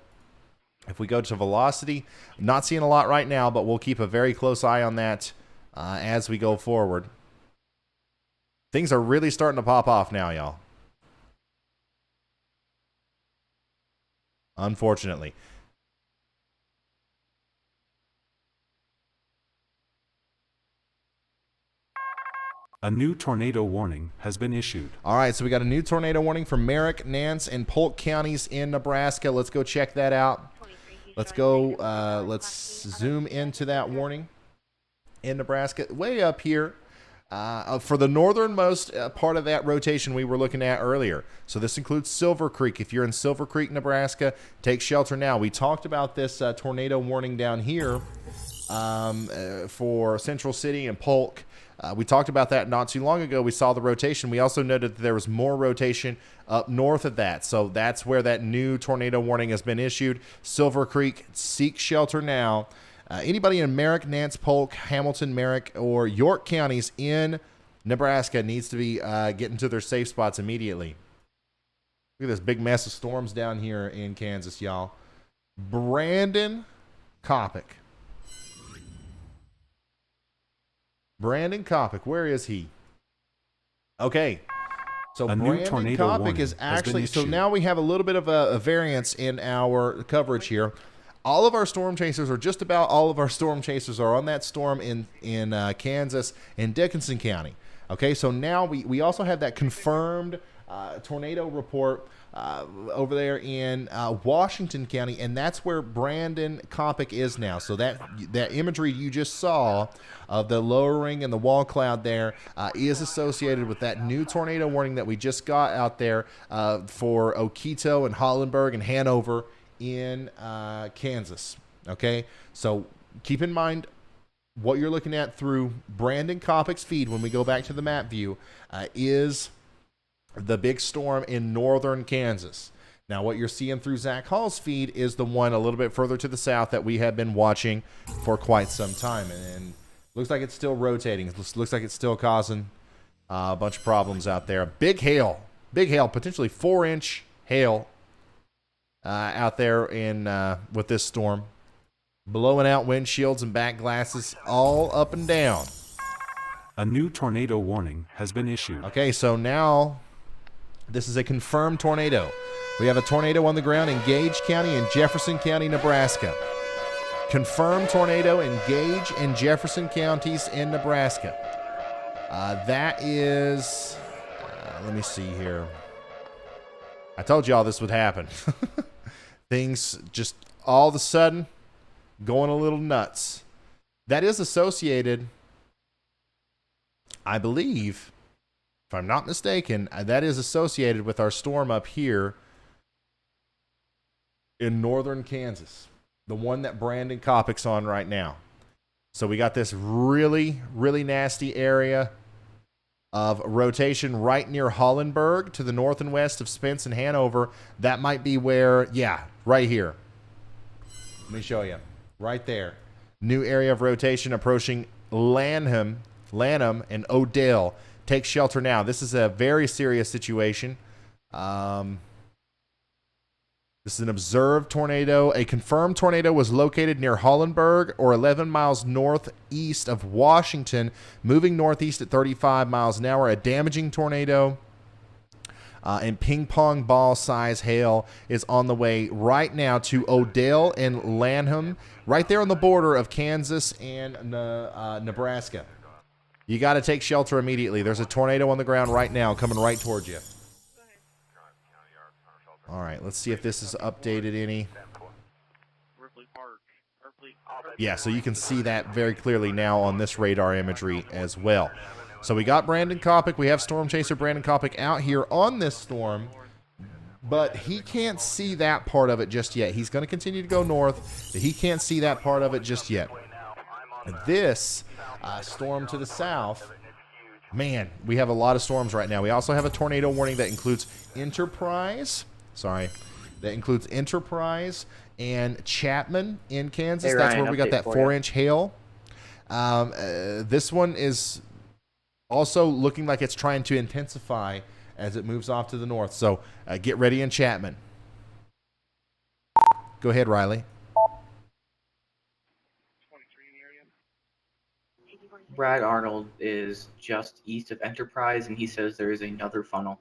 If we go to velocity, not seeing a lot right now, but we'll keep a very close eye on that as we go forward. Things are really starting to pop off now, y'all. Unfortunately. A new tornado warning has been issued. All right, so we got a new tornado warning for Merrick, Nance, and Polk counties in Nebraska. Let's go check that out. Let's go, let's zoom into that warning in Nebraska. Way up here for the northernmost part of that rotation we were looking at earlier. So this includes Silver Creek. If you're in Silver Creek, Nebraska, take shelter now. We talked about this tornado warning down here for Central City and Polk. We talked about that not too long ago. We saw the rotation. We also noted that there was more rotation up north of that. So that's where that new tornado warning has been issued. Silver Creek, seek shelter now. Anybody in Merrick, Nance, Polk, Hamilton, Merrick, or York counties in Nebraska needs to be getting to their safe spots immediately. Look at this big mess of storms down here in Kansas, y'all. Brandon Kopic. Brandon Kopic, where is he? Okay, so Brandon Kopic is actually, so now we have a little bit of a variance in our coverage here. All of our storm chasers, or just about all of our storm chasers, are on that storm in Kansas in Dickinson County. Okay, so now we also have that confirmed tornado report over there in Washington County, and that's where Brandon Kopic is now. So that imagery you just saw of the lowering and the wall cloud there is associated with that new tornado warning that we just got out there for Oquito and Hollenberg and Hanover in Kansas. Okay, so keep in mind what you're looking at through Brandon Kopic's feed when we go back to the map view is the big storm in northern Kansas. Now, what you're seeing through Zach Hall's feed is the one a little bit further to the south that we have been watching for quite some time. And looks like it's still rotating. It looks like it's still causing a bunch of problems out there. Big hail, potentially 4-inch hail out there in with this storm. Blowing out windshields and back glasses all up and down. A new tornado warning has been issued. Okay, so now this is a confirmed tornado. We have a tornado on the ground in Gage County and Jefferson County, Nebraska. Confirmed tornado in Gage and Jefferson counties in Nebraska. That is, let me see here. I told y'all this would happen. Things just all of a sudden going a little nuts. That is associated, I believe, if I'm not mistaken, that is associated with our storm up here in northern Kansas, the one that Brandon Kopic's on right now. So we got this really, really nasty area of rotation right near Hollenberg to the north and west of Spence and Hanover. That might be where, yeah, right here. Let me show you. Right there. New area of rotation approaching Lanham, and Odell. Take shelter now. This is a very serious situation. This is an observed tornado. A confirmed tornado was located near Hollenberg or 11 miles northeast of Washington, moving northeast at 35 miles an hour. A damaging tornado and ping pong ball size hail is on the way right now to Odell and Lanham, right there on the border of Kansas and Nebraska. You got to take shelter immediately. There's a tornado on the ground right now coming right towards you. All right, let's see if this is updated any. Yeah, so you can see that very clearly now on this radar imagery as well. So we got Brandon Kopic. We have Storm Chaser Brandon Kopic out here on this storm, but he can't see that part of it just yet. He's going to continue to go north, but he can't see that part of it just yet. This storm to the south, man, we have a lot of storms right now. We also have a tornado warning that includes Enterprise. That includes Enterprise and Chapman in Kansas. Hey, That's Ryan, where we got update that for you. 4-inch hail. This one is also looking like it's trying to intensify as it moves off to the north. So get ready in Chapman. Go ahead, Riley. Brad Arnold is just east of Enterprise, and he says there is another funnel.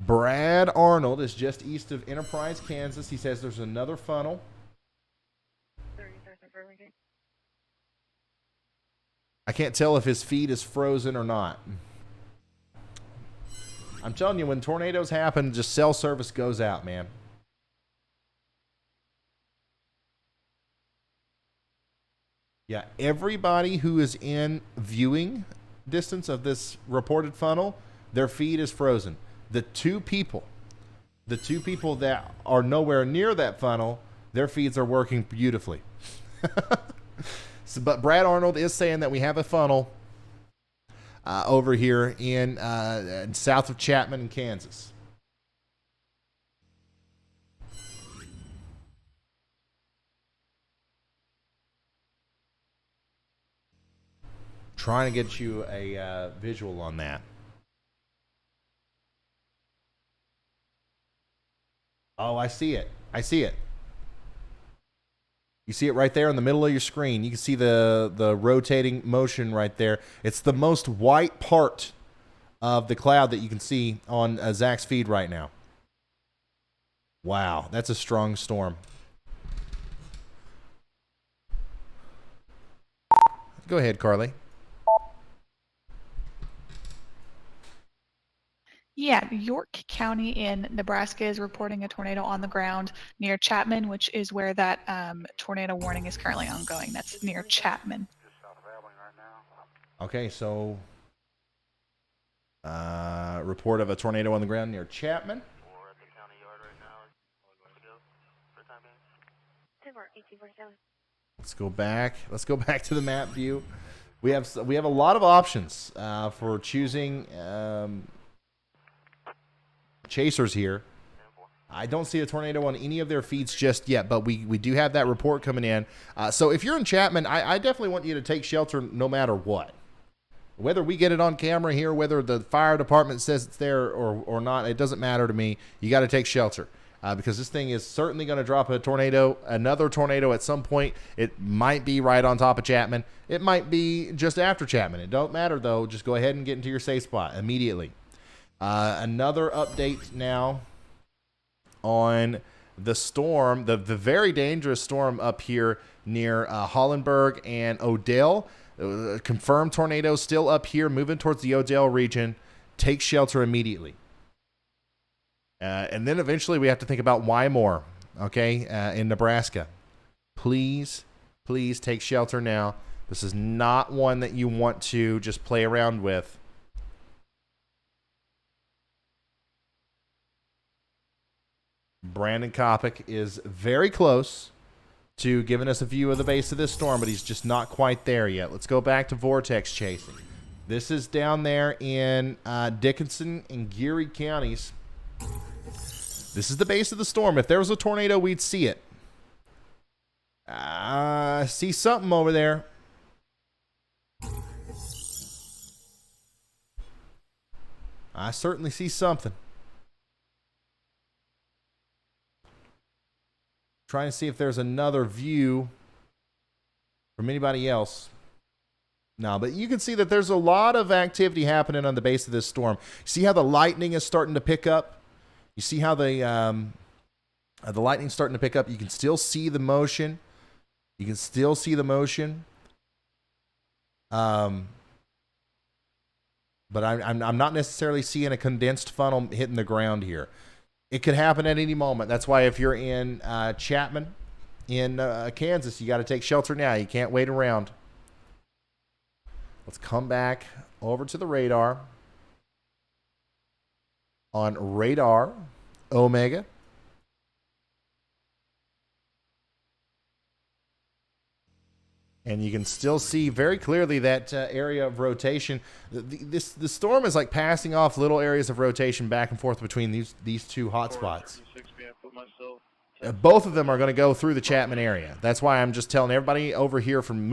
Brad Arnold is just east of Enterprise, Kansas. He says there's another funnel. I can't tell if his feed is frozen or not. I'm telling you, when tornadoes happen, just cell service goes out, man. Yeah, everybody who is in viewing distance of this reported funnel, their feed is frozen. The two people that are nowhere near that funnel, their feeds are working beautifully. But Brad Arnold is saying that we have a funnel over here in south of Chapman in Kansas. Trying to get you a visual on that. Oh, I see it. I see it. You see it right there in the middle of your screen. You can see the rotating motion right there. It's the most white part of the cloud that you can see on Zach's feed right now. Wow, that's a strong storm. Go ahead, Carly. Yeah, York County in Nebraska is reporting a tornado on the ground near Chapman, which is where that tornado warning is currently ongoing. That's near Chapman. Okay, so report of a tornado on the ground near Chapman. Let's go back. Let's go back to the map view. We have a lot of options for choosing chasers here. I don't see a tornado on any of their feeds just yet, but we do have that report coming in. So if you're in Chapman, I definitely want you to take shelter no matter what. Whether we get it on camera here, whether the fire department says it's there or not, it doesn't matter to me. You got to take shelter. Because this thing is certainly going to drop another tornado at some point. It might be right on top of Chapman. It might be just after Chapman. It don't matter, though. Just go ahead and get into your safe spot immediately. Another update now on the storm, the very dangerous storm up here near Hollenberg and Odell. Confirmed tornado still up here, moving towards the Odell region. Take shelter immediately. And then eventually we have to think about Wymore, okay, in Nebraska. Please take shelter now. This is not one that you want to just play around with. Brandon Kopic is very close to giving us a view of the base of this storm, but he's just not quite there yet. Let's go back to vortex chasing. This is down there in Dickinson and Geary counties. This is the base of the storm. If there was a tornado, we'd see it. I see something over there. I certainly see something. Trying to see if there's another view from anybody else. No, but you can see that there's a lot of activity happening on the base of this storm. See how the lightning is starting to pick up? You see how the lightning's starting to pick up? You can still see the motion. You can still see the motion. But I'm not necessarily seeing a condensed funnel hitting the ground here. It could happen at any moment. That's why if you're in Chapman, in Kansas, you got to take shelter now. You can't wait around. Let's come back over to the radar. On radar, Omega. And you can still see very clearly that area of rotation. The storm is like passing off little areas of rotation back and forth between these two hotspots. Both of them are going to go through the Chapman area. That's why I'm just telling everybody over here from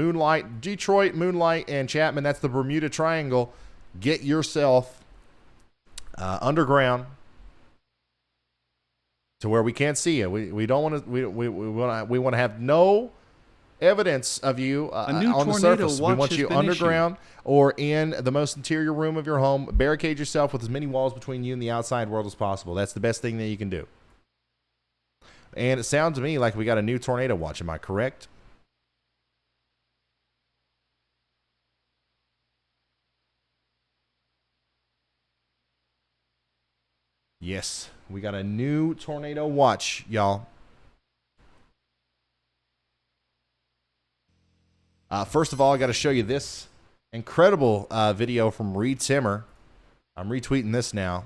Detroit, Moonlight, and Chapman, that's the Bermuda Triangle. Get yourself underground to where we can't see you. We don't want to. We want to have no evidence of you on the surface. We want you underground or in the most interior room of your home. Barricade yourself with as many walls between you and the outside world as possible. That's the best thing that you can do. And it sounds to me like we got a new tornado watch. Am I correct? Yes, we got a new tornado watch, y'all. First of all, I got to show you this incredible video from Reed Timmer. I'm retweeting this now.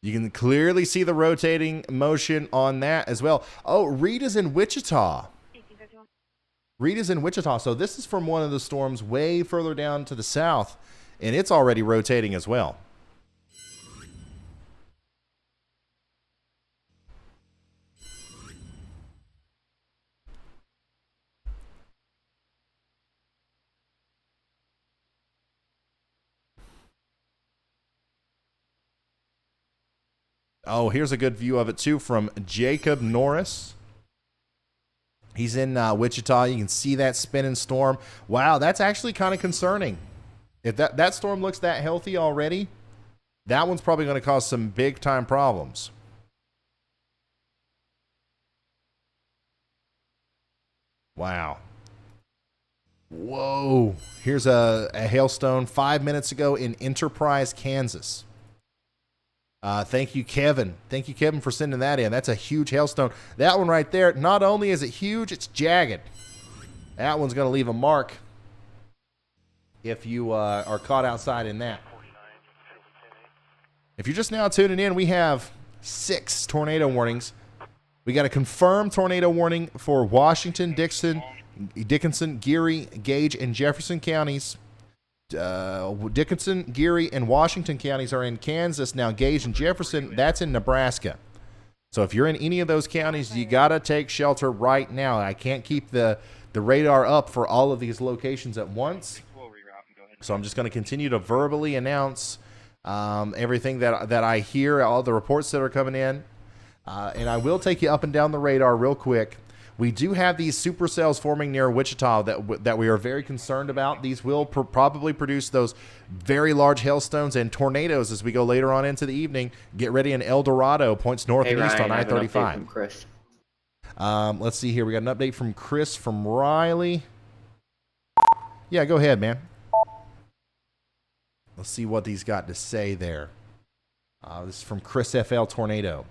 You can clearly see the rotating motion on that as well. Oh, Reed is in Wichita. Reed is in Wichita. So this is from one of the storms way further down to the south, and it's already rotating as well. Oh, here's a good view of it, too, from Jacob Norris. He's in Wichita. You can see that spinning storm. Wow, that's actually kind of concerning. If that storm looks that healthy already, that one's probably going to cause some big-time problems. Wow. Whoa. Here's a hailstone 5 minutes ago in Enterprise, Kansas. Thank you, Kevin. Thank you, Kevin, for sending that in. That's a huge hailstone. That one right there, not only is it huge, it's jagged. That one's going to leave a mark if you are caught outside in that. If you're just now tuning in, we have 6 tornado warnings. We got a confirmed tornado warning for Washington, Dickinson, Geary, Gage, and Jefferson counties. Dickinson, Geary, and Washington counties are in Kansas. Now, Gage and Jefferson, that's in Nebraska. So if you're in any of those counties, you got to take shelter right now. I can't keep the radar up for all of these locations at once. So I'm just going to continue to verbally announce everything that I hear, all the reports that are coming in. And I will take you up and down the radar real quick. We do have these supercells forming near Wichita that we are very concerned about. These will probably produce those very large hailstones and tornadoes as we go later on into the evening. Get ready in El Dorado, points north and east on I-35. Chris. Let's see here. We got an update from Chris from Riley. Yeah, go ahead, man. Let's see what he's got to say there. This is from Chris FL Tornado.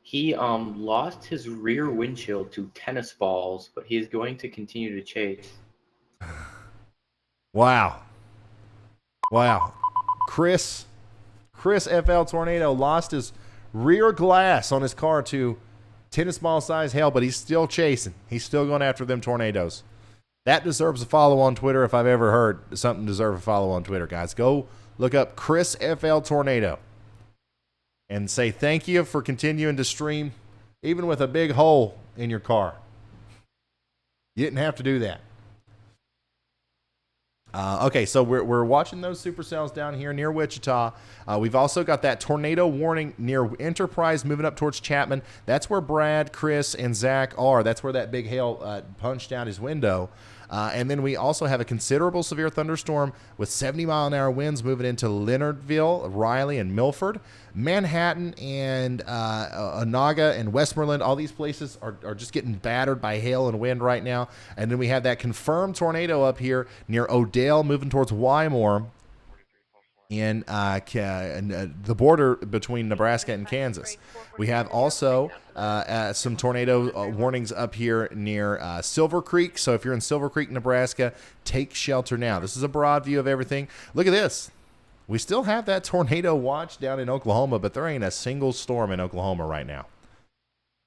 He lost his rear windshield to tennis balls, but he is going to continue to chase. Wow. Chris FL Tornado lost his rear glass on his car to tennis ball size hail, but he's still chasing. He's still going after them tornadoes. That deserves a follow on Twitter if I've ever heard something deserve a follow on Twitter, guys. Go look up Chris FL Tornado and say thank you for continuing to stream even with a big hole in your car. You didn't have to do that. Okay, so we're watching those supercells down here near Wichita. We've also got that tornado warning near Enterprise moving up towards Chapman. That's where Brad, Chris, and Zach are. That's where that big hail punched out his window. And then we also have a considerable severe thunderstorm with 70-mile-an-hour winds moving into Leonardville, Riley, and Milford. Manhattan and Onaga and Westmoreland, all these places are just getting battered by hail and wind right now. And then we have that confirmed tornado up here near Odell moving towards Wymore in the border between Nebraska and Kansas. We have also some tornado warnings up here near Silver Creek. So if you're in Silver Creek, Nebraska, take shelter now. This is a broad view of everything. Look at this. We still have that tornado watch down in Oklahoma, but there ain't a single storm in Oklahoma right now.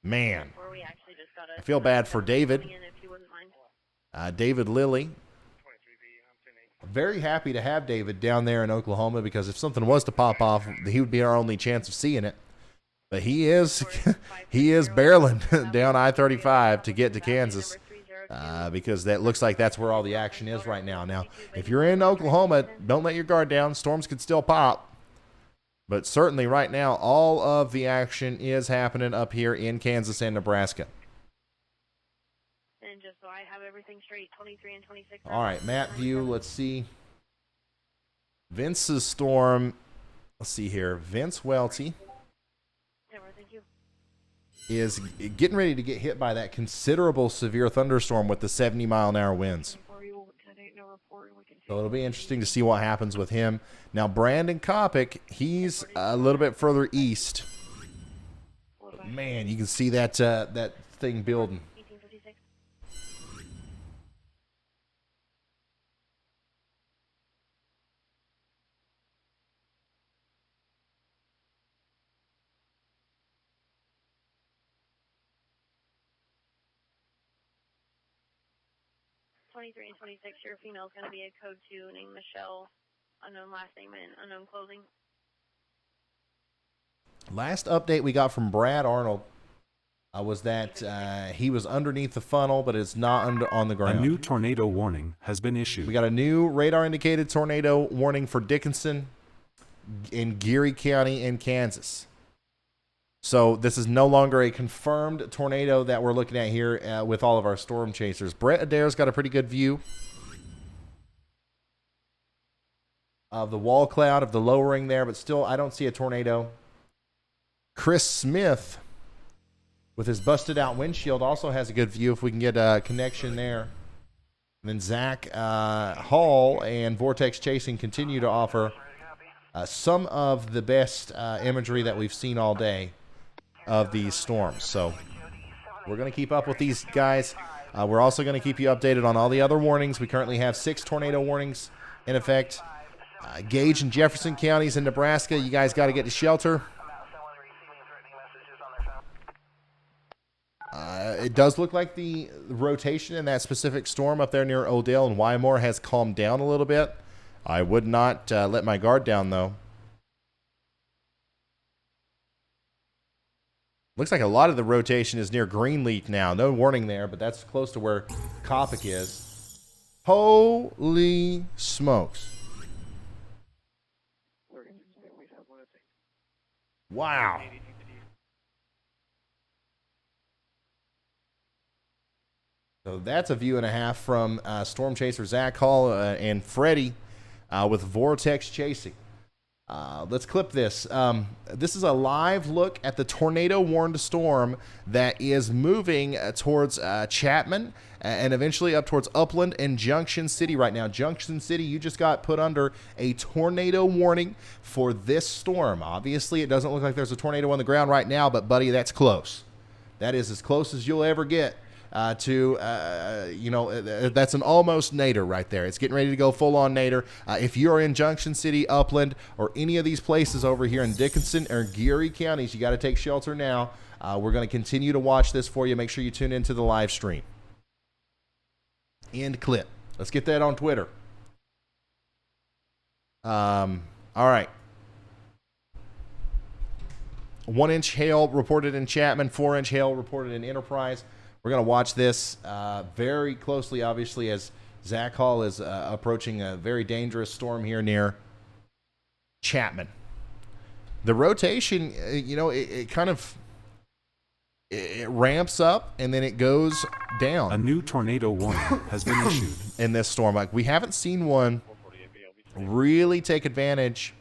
Man, I feel bad for David. David Lilly. Very happy to have David down there in Oklahoma because if something was to pop off, he would be our only chance of seeing it. But he is barreling down I-35 to get to Kansas because that looks like that's where all the action is right now. Now, if you're in Oklahoma, don't let your guard down. Storms could still pop. But certainly right now, all of the action is happening up here in Kansas and Nebraska. And just so I have everything straight, 23 and 26. All right, map view. Let's see. Vince's storm. Let's see here. Vince Welty is getting ready to get hit by that considerable severe thunderstorm with the 70-mile-an-hour winds. So it'll be interesting to see what happens with him. Now, Brandon Kopic, he's a little bit further east. Man, you can see that that thing building. And 26, your female is going to be a code 2 named Michelle, unknown last name and unknown clothing. Last update we got from Brad Arnold was that he was underneath the funnel, but it's not on the ground. A new tornado warning has been issued. We got a new radar-indicated tornado warning for Dickinson in Geary County in Kansas. So this is no longer a confirmed tornado that we're looking at here with all of our storm chasers. Brett Adair's got a pretty good view of the wall cloud, of the lowering there, but still I don't see a tornado. Chris Smith, with his busted out windshield, also has a good view if we can get a connection there. And then Zach Hall and Vortex Chasing continue to offer some of the best imagery that we've seen all day of these storms. So we're going to keep up with these guys. We're also going to keep you updated on all the other warnings. We currently have 6 tornado warnings in effect. Gage and Jefferson counties in Nebraska, you guys got to get to shelter. It does look like the rotation in that specific storm up there near Odell and Wymore has calmed down a little bit. I would not let my guard down, though. Looks like a lot of the rotation is near Greenleaf now. No warning there, but that's close to where Coppock is. Holy smokes. Wow. So that's a view and a half from Storm Chaser Zach Hall and Freddie with Vortex Chasing. Let's clip this. This is a live look at the tornado-warned storm that is moving towards Chapman and eventually up towards Upland and Junction City right now. Junction City, you just got put under a tornado warning for this storm. Obviously, it doesn't look like there's a tornado on the ground right now, but, buddy, that's close. That is as close as you'll ever get. That's an almost nadir right there. It's getting ready to go full-on nadir. If you're in Junction City, Upland, or any of these places over here in Dickinson or Geary counties, you got to take shelter now. We're going to continue to watch this for you. Make sure you tune into the live stream. End clip. Let's get that on Twitter. All right. 1-inch hail reported in Chapman, 4-inch hail reported in Enterprise. We're going to watch this very closely, obviously, as Zach Hall is approaching a very dangerous storm here near Chapman. The rotation, it kind of it ramps up and then it goes down. A new tornado warning has been issued in this storm. Like, we haven't seen one really take advantage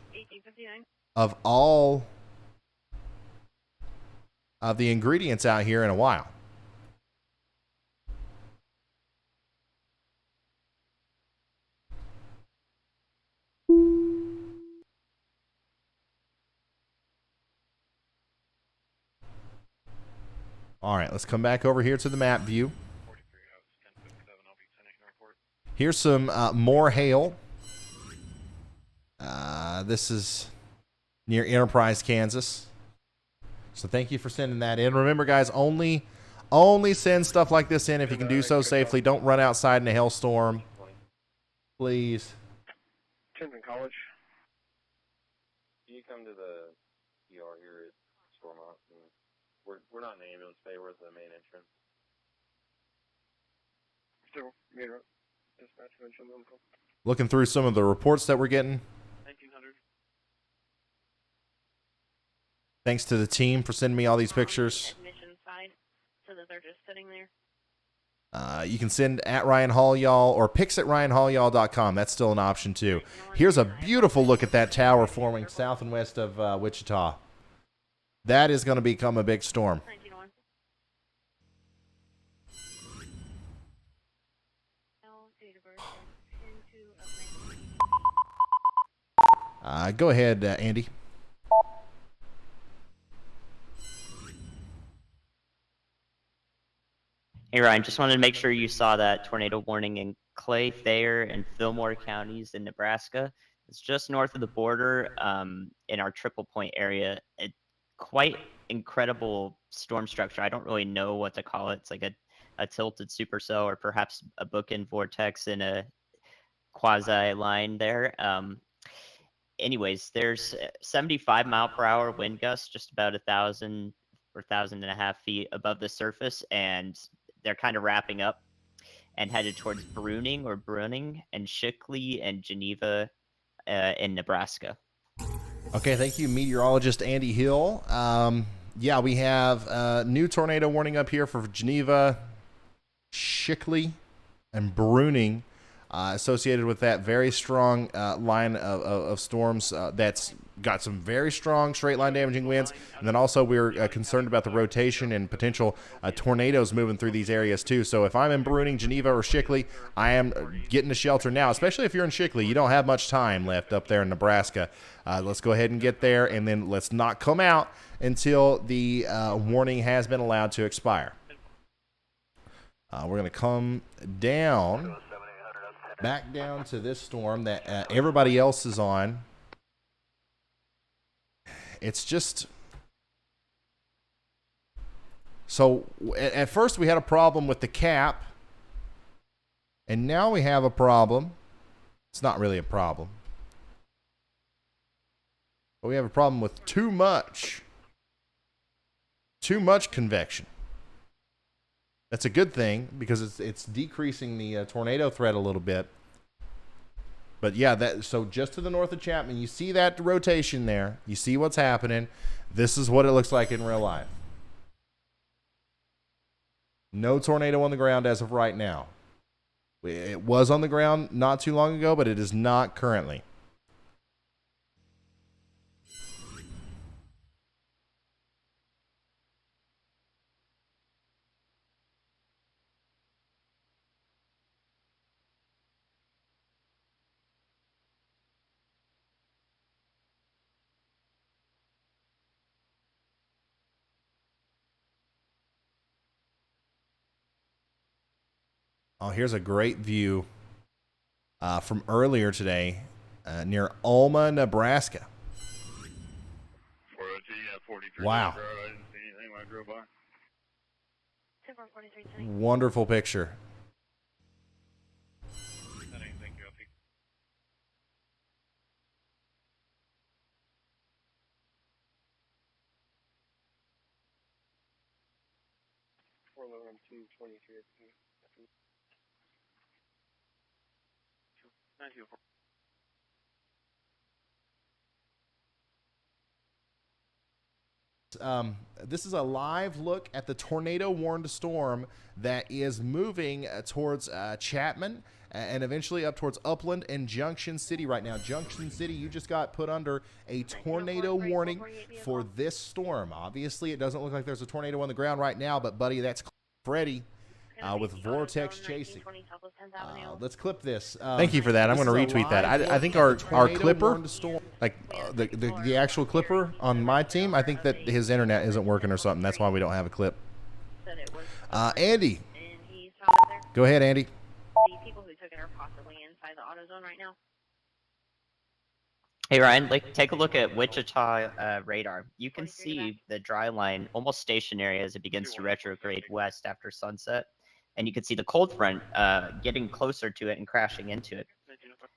of all of the ingredients out here in a while. All right, let's come back over here to the map view. Here's some more hail. This is near Enterprise, Kansas. So thank you for sending that in. Remember, guys, only send stuff like this in if you can do so safely. Don't run outside in a hailstorm. Please. Trenton College. You come to the ER here at Stormont. We're not in the ambulance bay. We're at the main entrance. Still, dispatch mentioned local. Looking through some of the reports that we're getting. 1900. Thanks to the team for sending me all these pictures. Admission side, so that they're just sitting there. You can send at Ryan Hall, y'all, or pics at RyanHallYall.com. That's still an option, too. Here's a beautiful look at that tower forming south and west of Wichita. That is going to become a big storm. Go ahead, Andy. Hey, Ryan, just wanted to make sure you saw that tornado warning in Clay, Thayer, and Fillmore counties in Nebraska. It's just north of the border in our Triple Point area. Quite incredible storm structure. I don't really know what to call it. It's like a tilted supercell or perhaps a bookend vortex in a quasi line there. Anyways, there's 75 mile per hour wind gusts, just about 1,000 or 1,500 feet above the surface, and they're kind of wrapping up and headed towards Bruning and Shickley and Geneva in Nebraska. Okay, thank you, meteorologist Andy Hill. Yeah, we have a new tornado warning up here for Geneva, Shickley, and Bruning, associated with that very strong line of storms that's got some very strong straight line damaging winds, and then also we're concerned about the rotation and potential tornadoes moving through these areas too. So if I'm in Bruning, Geneva, or Shickley, I am getting to shelter now, especially if you're in Shickley. You don't have much time left up there in Nebraska. Let's go ahead and get there, and then let's not come out until the warning has been allowed to expire. We're going to come down, back down to this storm that everybody else is on. It's just... So, at first we had a problem with the cap, and now we have a problem. It's not really a problem. But we have a problem with too much convection. That's a good thing because it's decreasing the tornado threat a little bit. But yeah, so just to the north of Chapman, you see that rotation there. You see what's happening. This is what it looks like in real life. No tornado on the ground as of right now. It was on the ground not too long ago, but it is not currently. Oh, here's a great view from earlier today near Alma, Nebraska. Wow. Wonderful picture. This is a live look at the tornado warned storm that is moving towards Chapman and eventually up towards Upland and Junction City right now. Junction City, you just got put under a tornado warning for this storm. Obviously, it doesn't look like there's a tornado on the ground right now, but buddy, that's Freddie with Vortex chasing. Let's clip this. Thank you for that. I'm going to retweet that. I think our clipper, like the actual clipper on my team, I think that his internet isn't working or something. That's why we don't have a clip. Andy. Go ahead, Andy. The people who took it are possibly inside the auto zone right now. Hey Ryan, take a look at Wichita radar. You can see the dry line almost stationary as it begins to retrograde west after sunset. And you can see the cold front getting closer to it and crashing into it.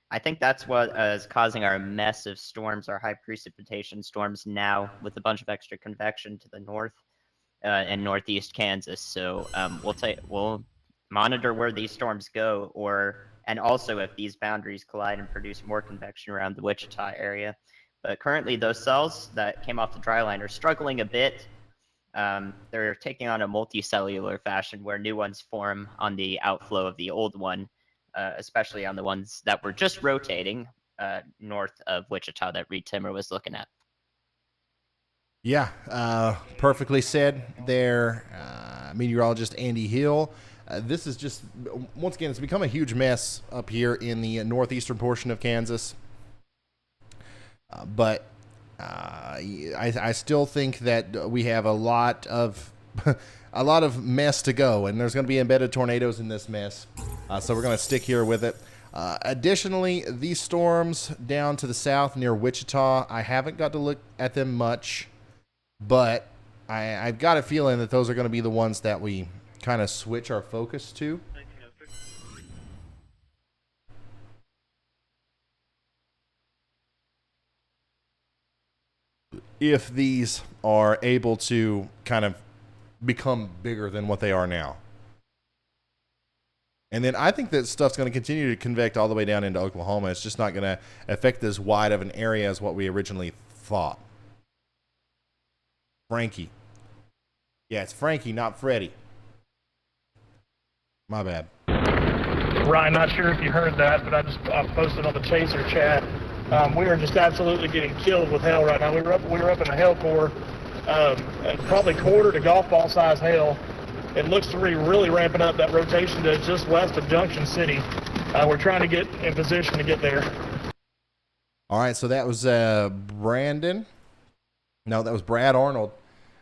I think that's what is causing our mess of storms, our high precipitation storms now with a bunch of extra convection to the north and northeast Kansas. So we'll monitor where these storms go, and also if these boundaries collide and produce more convection around the Wichita area. But currently those cells that came off the dry line are struggling a bit. They're taking on a multicellular fashion where new ones form on the outflow of the old one, especially on the ones that were just rotating north of Wichita that Reed Timmer was looking at. Yeah, perfectly said there, meteorologist Andy Hill. This is just, once again, it's become a huge mess up here in the northeastern portion of Kansas. But I still think that we have a lot of mess to go, and there's going to be embedded tornadoes in this mess. So we're going to stick here with it. Additionally, these storms down to the south near Wichita, I haven't got to look at them much, but I've got a feeling that those are going to be the ones that we kind of switch our focus to. If these are able to kind of become bigger than what they are now. And then I think that stuff's going to continue to convect all the way down into Oklahoma. It's just not going to affect as wide of an area as what we originally thought. Frankie. Yeah, it's Frankie, not Freddie. My bad. Ryan, not sure if you heard that, but I just posted on the Chaser chat We are just absolutely getting killed with hail right now. We were up in a hail core, probably quarter to golf ball size hail. It looks to be really ramping up that rotation to just west of Junction City. We're trying to get in position to get there. All right, so that was Brandon. No, that was Brad Arnold.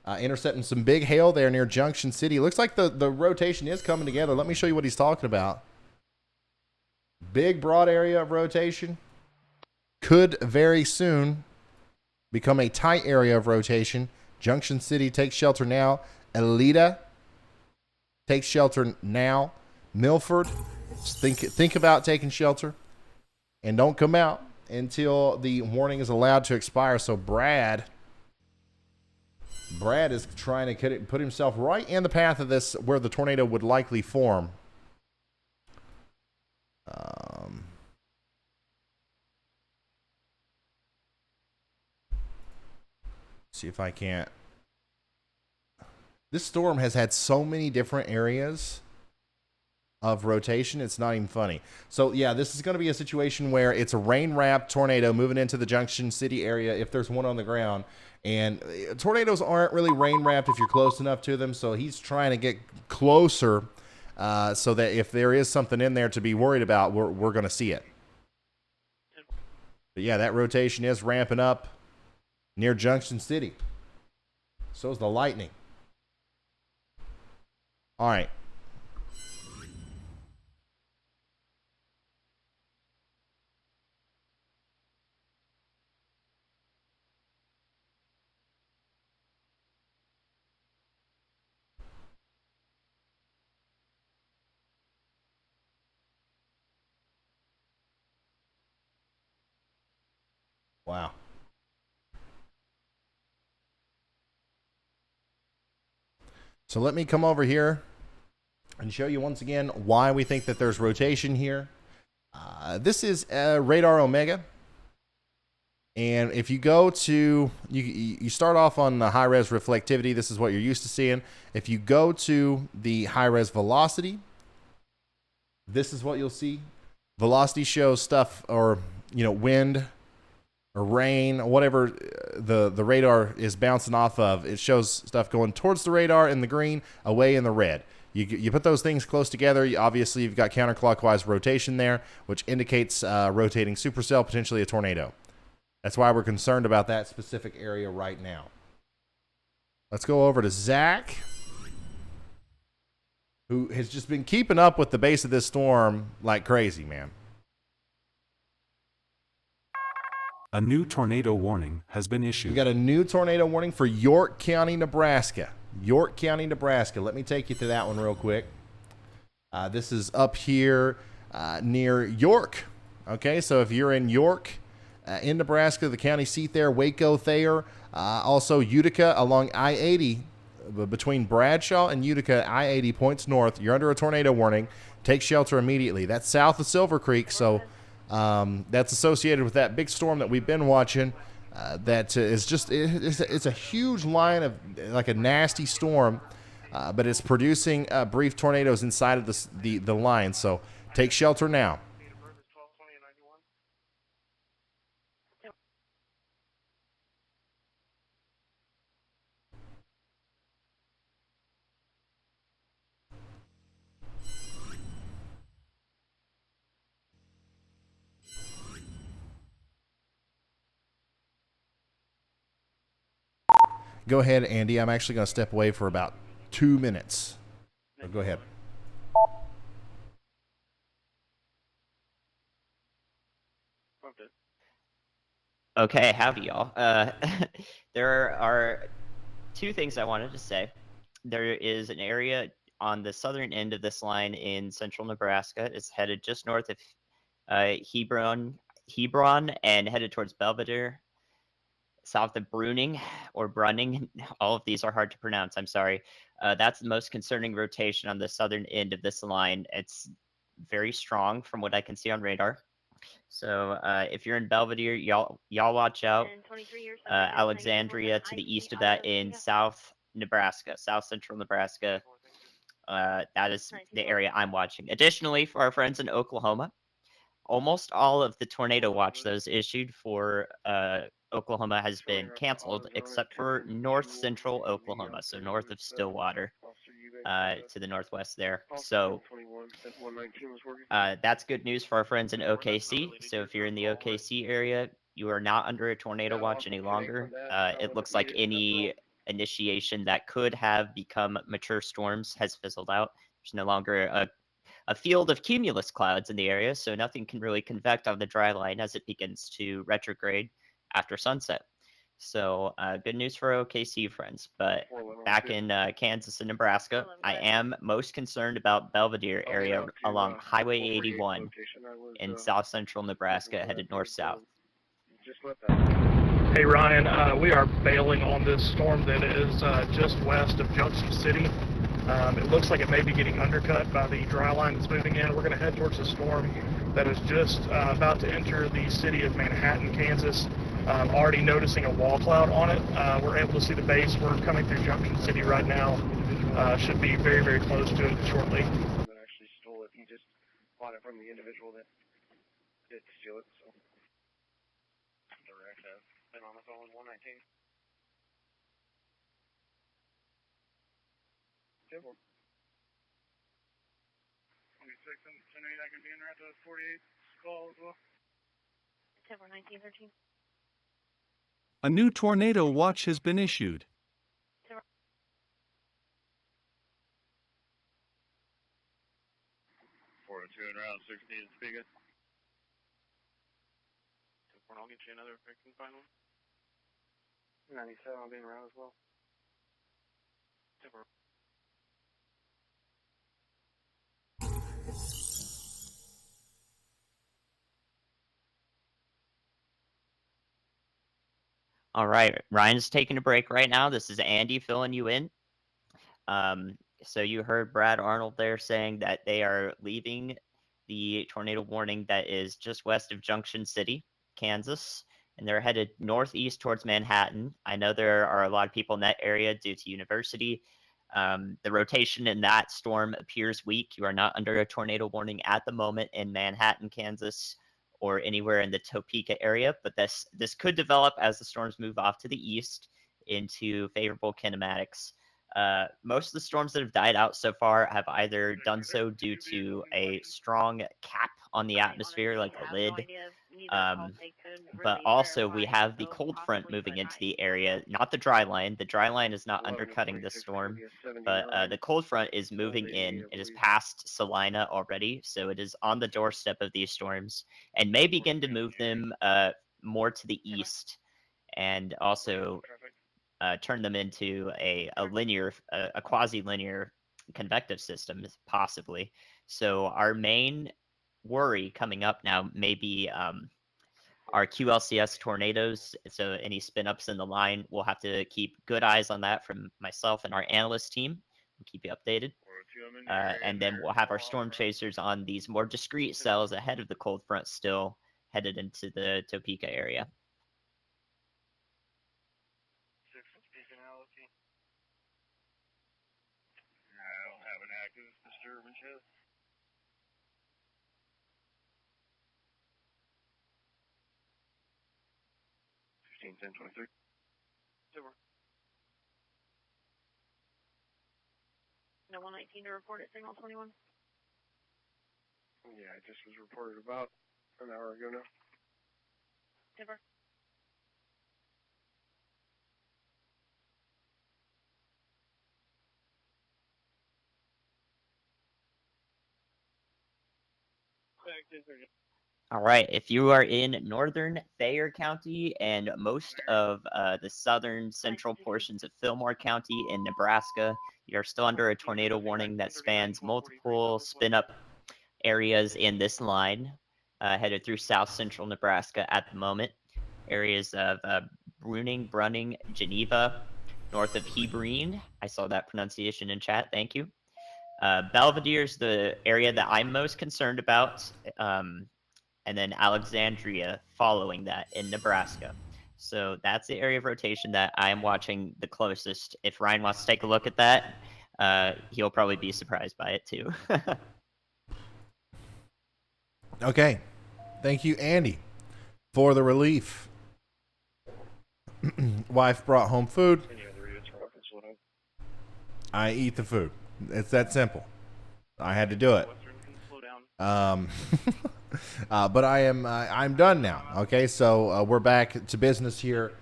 Intercepting some big hail there near Junction City. Looks like the rotation is coming together. Let me show you what he's talking about. Big, broad area of rotation. Could very soon become a tight area of rotation. Junction City takes shelter now. Elita takes shelter now. Milford, think about taking shelter. And don't come out until the warning is allowed to expire. So Brad is trying to put himself right in the path of this, where the tornado would likely form. See if I can't. This storm has had so many different areas of rotation, it's not even funny. So yeah, this is going to be a situation where it's a rain-wrapped tornado moving into the Junction City area if there's one on the ground. And tornadoes aren't really rain-wrapped if you're close enough to them, so he's trying to get closer so that if there is something in there to be worried about, we're going to see it. But yeah, that rotation is ramping up near Junction City. So is the lightning. All right. Wow. So let me come over here and show you once again why we think that there's rotation here. This is Radar Omega. And if you go to, you start off on the high-res reflectivity. This is what you're used to seeing. If you go to the high-res velocity, this is what you'll see. Velocity shows stuff, or, wind or rain, whatever the radar is bouncing off of. It shows stuff going towards the radar in the green, away in the red. You put those things close together. Obviously, you've got counterclockwise rotation there, which indicates rotating supercell, potentially a tornado. That's why we're concerned about that specific area right now. Let's go over to Zach, who has just been keeping up with the base of this storm like crazy, man. A new tornado warning has been issued. We got a new tornado warning for York County, Nebraska. York County, Nebraska. Let me take you to that one real quick. This is up here near York. Okay, so if you're in York, in Nebraska, the county seat there, Waco, Thayer, also Utica along I-80, between Bradshaw and Utica, I-80 points north. You're under a tornado warning. Take shelter immediately. That's south of Silver Creek, so that's associated with that big storm that we've been watching. That is just, it's a huge line of, like a nasty storm, but it's producing brief tornadoes inside of the line. So take shelter now. Go ahead, Andy. I'm actually going to step away for about 2 minutes. So go ahead. Okay, howdy, y'all. There are two things I wanted to say. There is an area on the southern end of this line in central Nebraska. It's headed just north of Hebron, and headed towards Belvedere, south of Bruning or Brunning. All of these are hard to pronounce. I'm sorry. That's the most concerning rotation on the southern end of this line. It's very strong from what I can see on radar. So if you're in Belvedere, y'all watch out. Alexandria to the east of that in south Nebraska, south central Nebraska. That is the area I'm watching. Additionally, for our friends in Oklahoma, almost all of the tornado watch that was issued for Oklahoma has been canceled, except for north central Oklahoma, so north of Stillwater, to the northwest there. So that's good news for our friends in OKC. So if you're in the OKC area, you are not under a tornado watch any longer. It looks like any initiation that could have become mature storms has fizzled out. There's no longer a field of cumulus clouds in the area, so nothing can really convect on the dry line as it begins to retrograde after sunset. So good news for OKC friends. But back in Kansas and Nebraska, I am most concerned about Belvedere area along Highway 81 in south central Nebraska headed north-south. Hey Ryan, we are bailing on this storm that is just west of Junction City. It looks like it may be getting undercut by the dry line that's moving in. We're going to head towards the storm that is just about to enter the city of Manhattan, Kansas. Already noticing a wall cloud on it. We're able to see the base. We're coming through Junction City right now. Should be very, very close to it shortly. That actually stole it. He just bought it from the individual that did steal it. So direct has been on the phone with 119. Simple. 26 and 10 I can be in there at the 48 call as well. 1913. A new tornado watch has been issued. 402 and round 16 speaking. I'll get you another if I can find one. 97, I'll be in round as well. All right, Ryan's taking a break right now. This is Andy filling you in. So you heard Brad Arnold there saying that they are leaving the tornado warning that is just west of Junction City, Kansas, and they're headed northeast towards Manhattan. I know there are a lot of people in that area due to university. The rotation in that storm appears weak. You are not under a tornado warning at the moment in Manhattan, Kansas, or anywhere in the Topeka area, but this could develop as the storms move off to the east into favorable kinematics. Most of the storms that have died out so far have either done so due to a strong cap on the atmosphere, like a lid, but also we have the cold front moving into the area, not the dry line. The dry line is not undercutting this storm, but the cold front is moving in. It is past Salina already, so it is on the doorstep of these storms and may begin to move them more to the east and also turn them into a linear, a quasi-linear convective system, possibly. So our main worry coming up now may be our QLCS tornadoes. So any spin-ups in the line, we'll have to keep good eyes on that from myself and our analyst team. We'll keep you updated. And then we'll have our storm chasers on these more discrete cells ahead of the cold front still headed into the Topeka area. I don't have an active disturbance yet. $15, 10, 23. Super. No 119 to report at signal 21. Yeah, it just was reported about an hour ago now. Super. All right, if you are in northern Thayer County and most of the southern central portions of Fillmore County in Nebraska, you're still under a tornado warning that spans multiple spin-up areas in this line, headed through south central Nebraska at the moment. Areas of Brunning, Geneva, north of Hebreen. I saw that pronunciation in chat, thank you. Belvedere is the area that I'm most concerned about, and then Alexandria following that in Nebraska. So that's the area of rotation that I am watching the closest. If Ryan wants to take a look at that, he'll probably be surprised by it too. Okay. Thank you, Andy, for the relief. Wife brought home food. I eat the food. It's that simple. I had to do it. But I'm done now. Okay, so we're back to business here,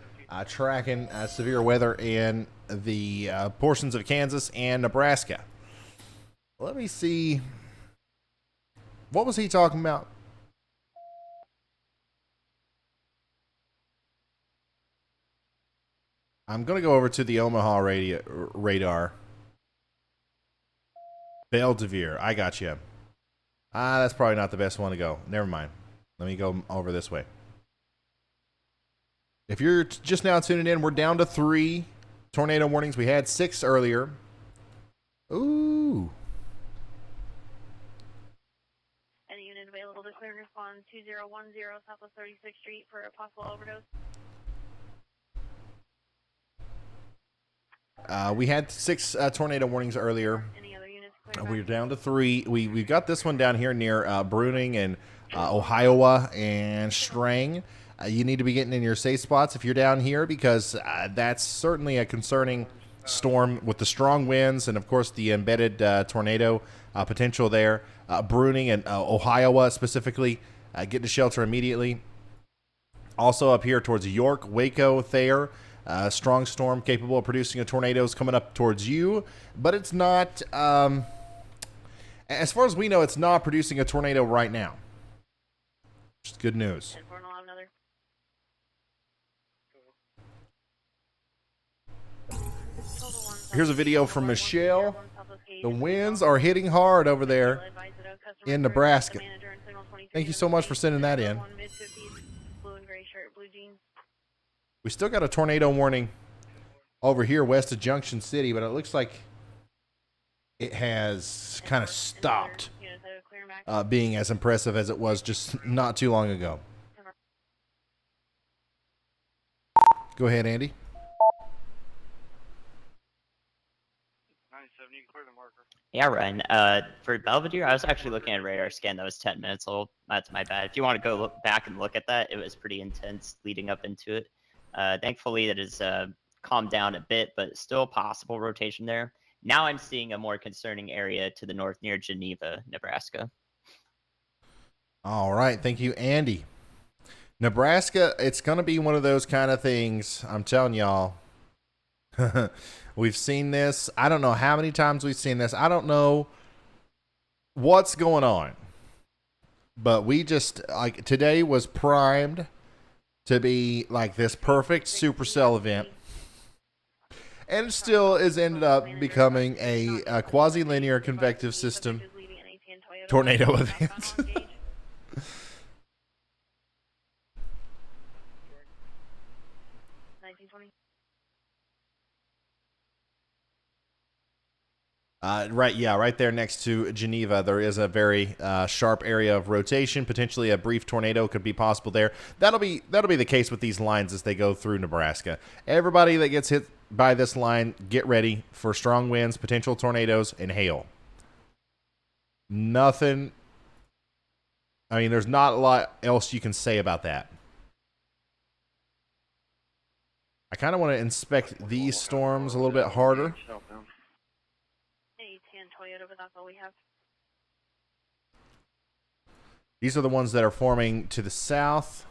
tracking severe weather in the portions of Kansas and Nebraska. Let me see. What was he talking about? I'm going to go over to the Omaha radar. Belvidere. I got you. That's probably not the best one to go. Never mind. Let me go over this way. If you're just now tuning in, we're down to 3 tornado warnings. We had 6 earlier. Ooh. Any unit available to clear and respond 2010 Southwest 36th Street for a possible overdose? We had 6 tornado warnings earlier. Any other units We're down to 3. We've got this one down here near Bruning and Ohio and Strang. You need to be getting in your safe spots if you're down here, because that's certainly a concerning storm with the strong winds and, of course, the embedded tornado potential there. Bruning and Ohio specifically, get to shelter immediately. Also up here towards York, Waco, Thayer. Strong storm capable of producing a tornado is coming up towards you, but it's not, as far as we know, it's not producing a tornado right now. Just good news. Here's a video from Michelle. The winds are hitting hard over there in Nebraska. Thank you so much for sending that in. We still got a tornado warning over here west of Junction City, but it looks like it has kind of stopped being as impressive as it was just not too long ago. Go ahead, Andy. Yeah, Ryan. For Belvedere, I was actually looking at a radar scan that was 10 minutes old. That's my bad. If you want to go look back and look at that, it was pretty intense leading up into it. Thankfully, it has calmed down a bit, but still possible rotation there. Now I'm seeing a more concerning area to the north near Geneva, Nebraska. All right. Thank you, Andy. Nebraska, it's going to be one of those kind of things. I'm telling y'all. We've seen this. I don't know how many times we've seen this. I don't know what's going on. But we just, like, today was primed to be like this perfect supercell event. And it still has ended up becoming a quasi-linear convective system tornado event. Right there next to Geneva, there is a very sharp area of rotation. Potentially a brief tornado could be possible there. That'll be the case with these lines as they go through Nebraska. Everybody that gets hit by this line, get ready for strong winds, potential tornadoes, and hail. Nothing. I mean, there's not a lot else you can say about that. I kind of want to inspect these storms a little bit harder. Toyota, but that's all we have. These are the ones that are forming to the south.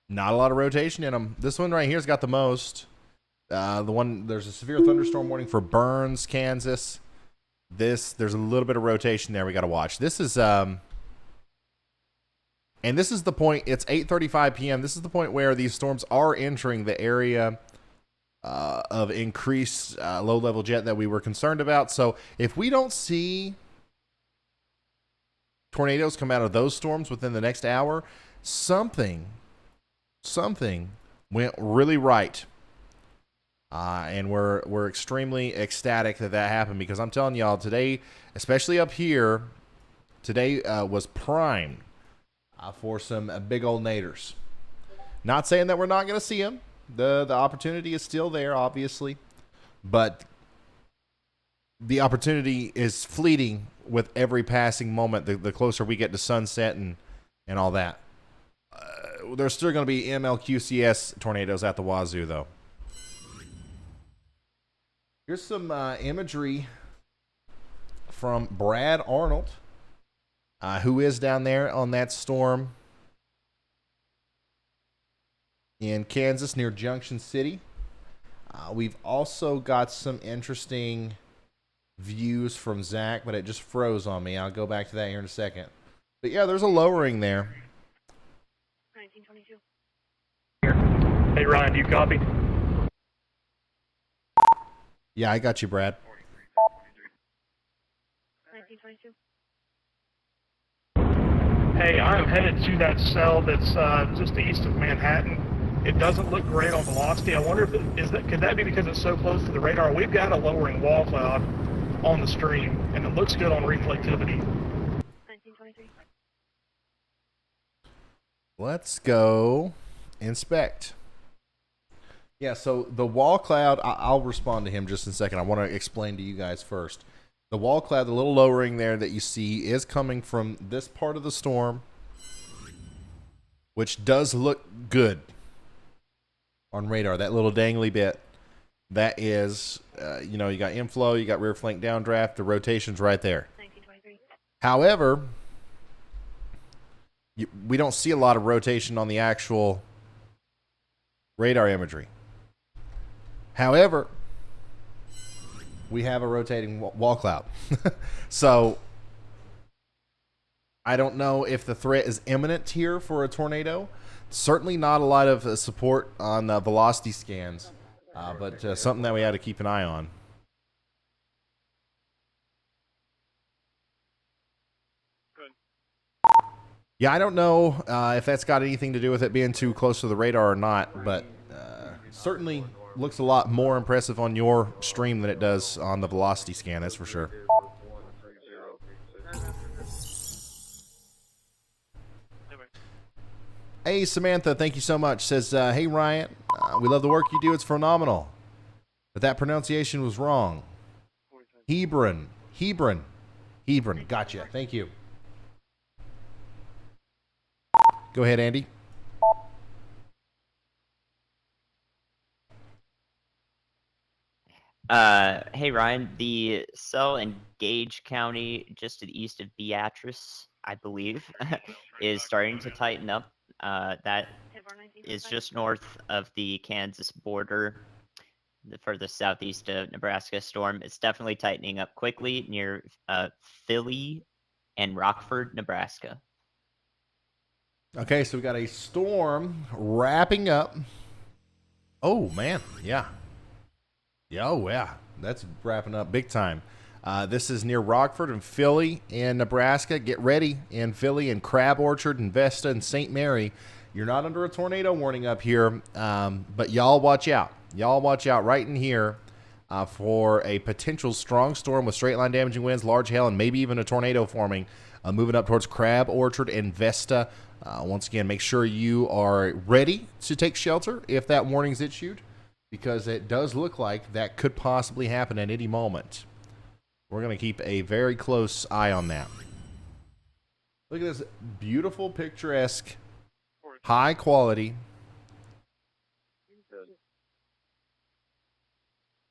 Not a lot of rotation in them. This one right here's got the most. There's a severe thunderstorm warning for Burns, Kansas. There's a little bit of rotation there we got to watch. This is and this is the point. It's 8:35 p.m. This is the point where these storms are entering the area of increased low-level jet that we were concerned about. So if we don't see tornadoes come out of those storms within the next hour, something went really right. And we're extremely ecstatic that happened, because I'm telling y'all, today, especially up here, today was primed for some big old naders. Not saying that we're not going to see them. The opportunity is still there, obviously, but the opportunity is fleeting with every passing moment. The closer we get to sunset and all that. There's still going to be MLQCS tornadoes at the wazoo, though. Here's some imagery from Brad Arnold, who is down there on that storm in Kansas near Junction City. We've also got some interesting views from Zach, but it just froze on me. I'll go back to that here in a second. But yeah, there's a lowering there. 1922. Hey, Ryan, do you copy? Yeah, I got you, Brad. 1922. Hey, I'm headed to that cell that's just east of Manhattan. It doesn't look great on velocity. I wonder if could that be because it's so close to the radar? We've got a lowering wall cloud on the stream, and it looks good on reflectivity. 1923. Let's go inspect. Yeah, so the wall cloud, I'll respond to him just in a second. I want to explain to you guys first. The wall cloud, the little lowering there that you see is coming from this part of the storm, which does look good on radar. That little dangly bit, that is, you got inflow, you got rear flank downdraft, the rotation's right there. 1923. However, we don't see a lot of rotation on the actual radar imagery. However, we have a rotating wall cloud. So I don't know if the threat is imminent here for a tornado. Certainly not a lot of support on velocity scans, but something that we had to keep an eye on. Yeah, I don't know if that's got anything to do with it being too close to the radar or not, but certainly looks a lot more impressive on your stream than it does on the velocity scan, that's for sure. Hey, Samantha, thank you so much. Says, hey, Ryan, we love the work you do. It's phenomenal. But that pronunciation was wrong. Hebron. Gotcha. Thank you. Go ahead, Andy. Hey Ryan, the cell in Gage County, just to the east of Beatrice, I believe, is starting to tighten up. That is just north of the Kansas border, the furthest southeast of Nebraska storm. It's definitely tightening up quickly near Philly and Rockford, Nebraska. Okay, so we got a storm wrapping up. Oh, man. Yeah. Yeah, oh, yeah. That's wrapping up big time. This is near Rockford and Philly in Nebraska. Get ready in Philly and Crab Orchard and Vesta and St. Mary. You're not under a tornado warning up here, but y'all watch out. Y'all watch out right in here for a potential strong storm with straight line damaging winds, large hail, and maybe even a tornado forming, moving up towards Crab Orchard and Vesta. Once again, make sure you are ready to take shelter if that warning's issued, because it does look like that could possibly happen at any moment. We're going to keep a very close eye on that. Look at this beautiful, picturesque, high quality.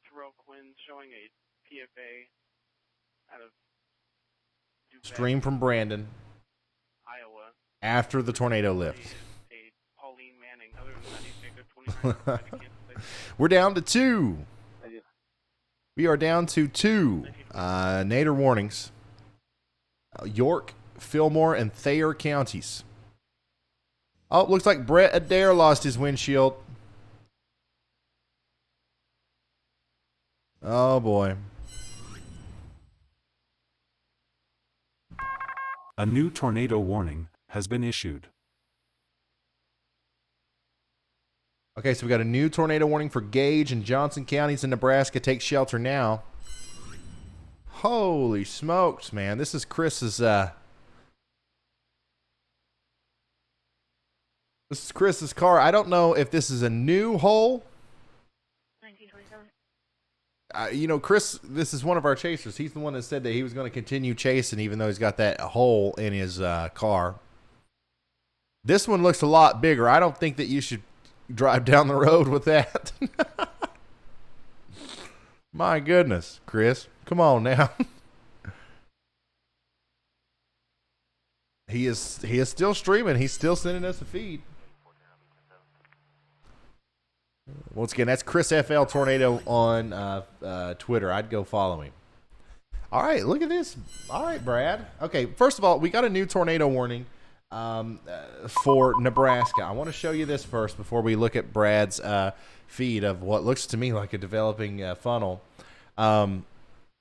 Heroic winds showing a PFA out of Stream from Brandon Iowa. After the tornado lift. Pauline Manning. Other than that, he's taken 29. We're down to 2. We are down to 2 nadir warnings. York, Fillmore, and Thayer counties. Oh, looks like Brett Adair lost his windshield. Oh, boy. A new tornado warning has been issued. Okay, so we got a new tornado warning for Gage and Johnson counties in Nebraska. Take shelter now. Holy smokes, man. This is Chris's car. I don't know if this is a new hole. 1927. Chris, this is one of our chasers. He's the one that said that he was going to continue chasing even though he's got that hole in his car. This one looks a lot bigger. I don't think that you should drive down the road with that. My goodness, Chris. Come on now. He is still streaming. He's still sending us a feed. Once again, that's Chris FL Tornado on Twitter. I'd go follow him. All right, look at this. All right, Brad. Okay, first of all, we got a new tornado warning for Nebraska. I want to show you this first before we look at Brad's feed of what looks to me like a developing funnel.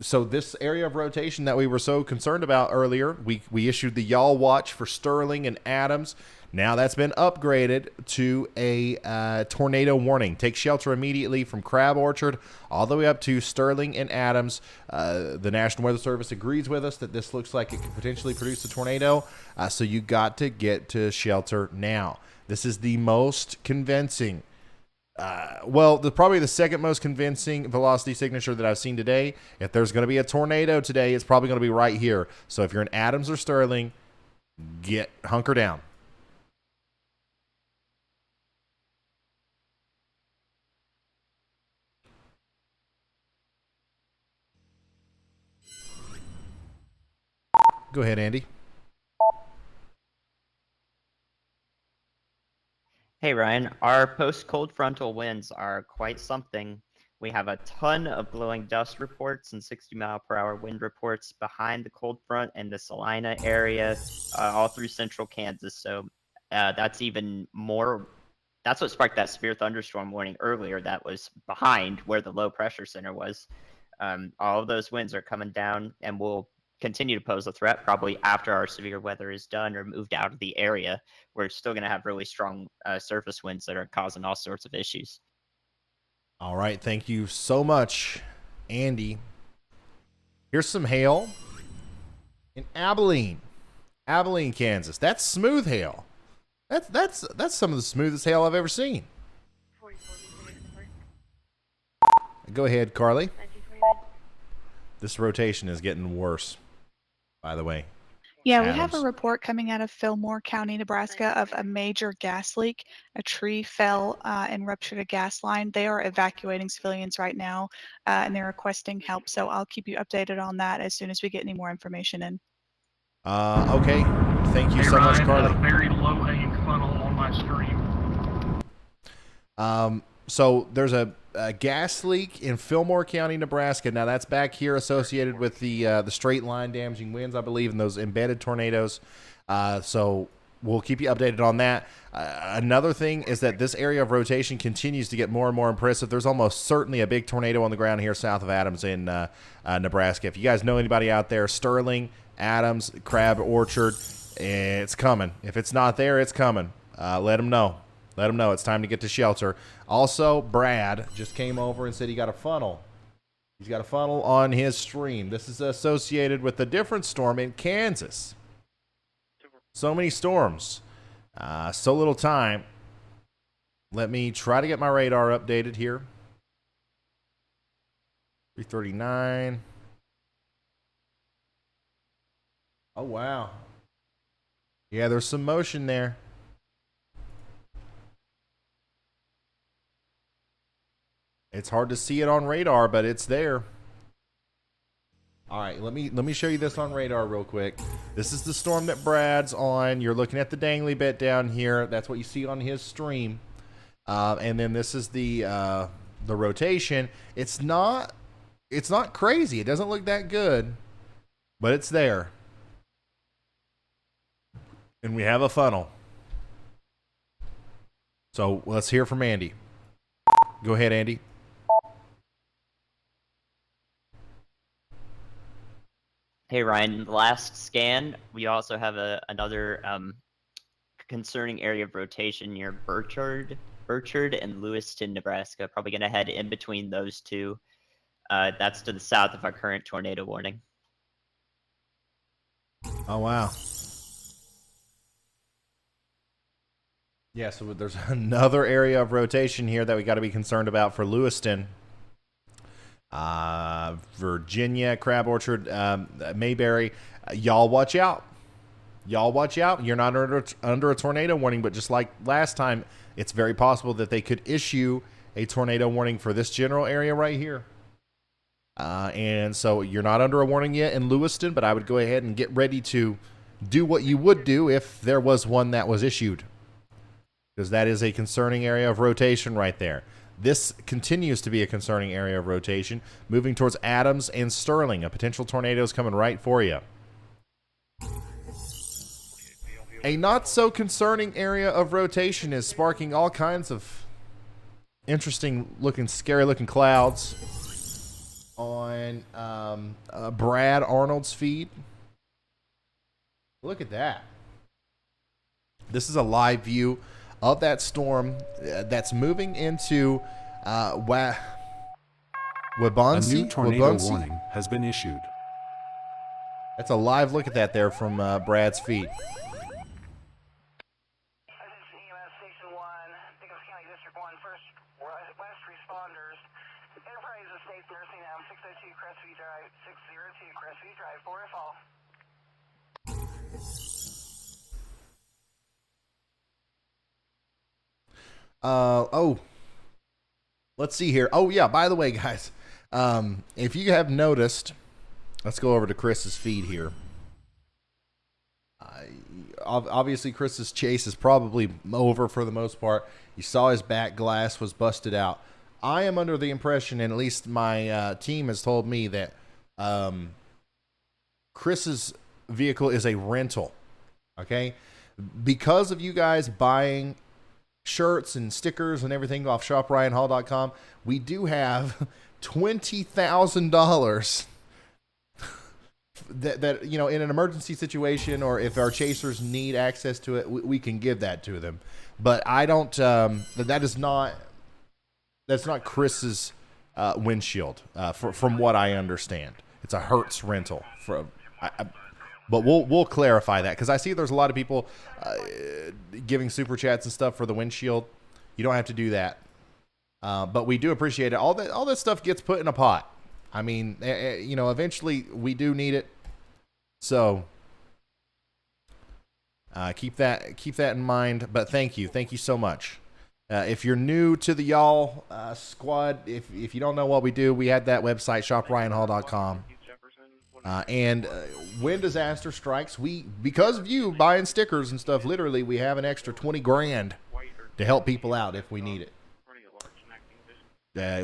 So this area of rotation that we were so concerned about earlier, we issued the Y'all Watch for Sterling and Adams. Now that's been upgraded to a tornado warning. Take shelter immediately from Crab Orchard all the way up to Sterling and Adams. The National Weather Service agrees with us that this looks like it could potentially produce a tornado. So you got to get to shelter now. This is the most convincing, probably the second most convincing velocity signature that I've seen today. If there's going to be a tornado today, it's probably going to be right here. So if you're in Adams or Sterling, hunker down. Go ahead, Andy. Hey, Ryan. Our post-cold frontal winds are quite something. We have a ton of blowing dust reports and 60-mile-per-hour wind reports behind the cold front and the Salina area, all through central Kansas. So that's even more. That's what sparked that severe thunderstorm warning earlier that was behind where the low pressure center was. All of those winds are coming down and will continue to pose a threat probably after our severe weather is done or moved out of the area. We're still going to have really strong surface winds that are causing all sorts of issues. All right, thank you so much, Andy. Here's some hail in Abilene, Kansas. That's smooth hail. That's some of the smoothest hail I've ever seen. Go ahead, Carly. This rotation is getting worse, by the way. Yeah, we have a report coming out of Fillmore County, Nebraska, of a major gas leak. A tree fell and ruptured a gas line. They are evacuating civilians right now, and they're requesting help. So I'll keep you updated on that as soon as we get any more information in. Okay. Thank you so much, Carly. A very low-hanging funnel on my stream. So there's a gas leak in Fillmore County, Nebraska. Now that's back here associated with the straight line damaging winds, I believe, and those embedded tornadoes. So we'll keep you updated on that. Another thing is that this area of rotation continues to get more and more impressive. There's almost certainly a big tornado on the ground here south of Adams in Nebraska. If you guys know anybody out there, Sterling, Adams, Crab Orchard, it's coming. If it's not there, it's coming. Let them know. Let them know it's time to get to shelter. Also, Brad just came over and said he got a funnel. He's got a funnel on his stream. This is associated with a different storm in Kansas. So many storms. So little time. Let me try to get my radar updated here. 339. Oh, wow. Yeah, there's some motion there. It's hard to see it on radar, but it's there. All right, let me show you this on radar real quick. This is the storm that Brad's on. You're looking at the dangly bit down here. That's what you see on his stream. And then this is the rotation. It's not crazy. It doesn't look that good, but it's there. And we have a funnel. So let's hear from Andy. Go ahead, Andy. Hey, Ryan, last scan, we also have another concerning area of rotation near Burchard and Lewiston, Nebraska. Probably going to head in between those two. That's to the south of our current tornado warning. Oh, wow. Yeah, so there's another area of rotation here that we got to be concerned about for Lewiston. Virginia, Crab Orchard, Mayberry. Y'all watch out. Y'all watch out. You're not under a tornado warning, but just like last time, it's very possible that they could issue a tornado warning for this general area right here. And so you're not under a warning yet in Lewiston, but I would go ahead and get ready to do what you would do if there was one that was issued, because that is a concerning area of rotation right there. This continues to be a concerning area of rotation, moving towards Adams and Sterling. A potential tornado is coming right for you. A not so concerning area of rotation is sparking all kinds of interesting looking, scary looking clouds on Brad Arnold's feed. Look at that. This is a live view of that storm that's moving into Wabansi. A new tornado warning has been issued. That's a live look at that there from Brad's feed. Let's see here. Oh yeah, by the way, guys, if you have noticed, let's go over to Chris's feed here. Obviously, Chris's chase is probably over for the most part. You saw his back glass was busted out. I am under the impression, and at least my team has told me, that Chris's vehicle is a rental. Okay? Because of you guys buying shirts and stickers and everything off shopryanhall.com, we do have $20,000 that you know, in an emergency situation, or if our chasers need access to it, we can give that to them. But I don't that's not Chris's windshield, from what I understand. It's a Hertz rental but we'll clarify that, because I see there's a lot of people giving super chats and stuff for the windshield. You don't have to do that, but we do appreciate it. All that stuff gets put in a pot. I mean, you know, eventually we do need it, so keep that in mind. But thank you so much. If you're new to the Y'all squad, if you don't know what we do, we had that website, shopryanhall.com. And when disaster strikes, because of you buying stickers and stuff, literally we have an extra $20,000 to help people out if we need it.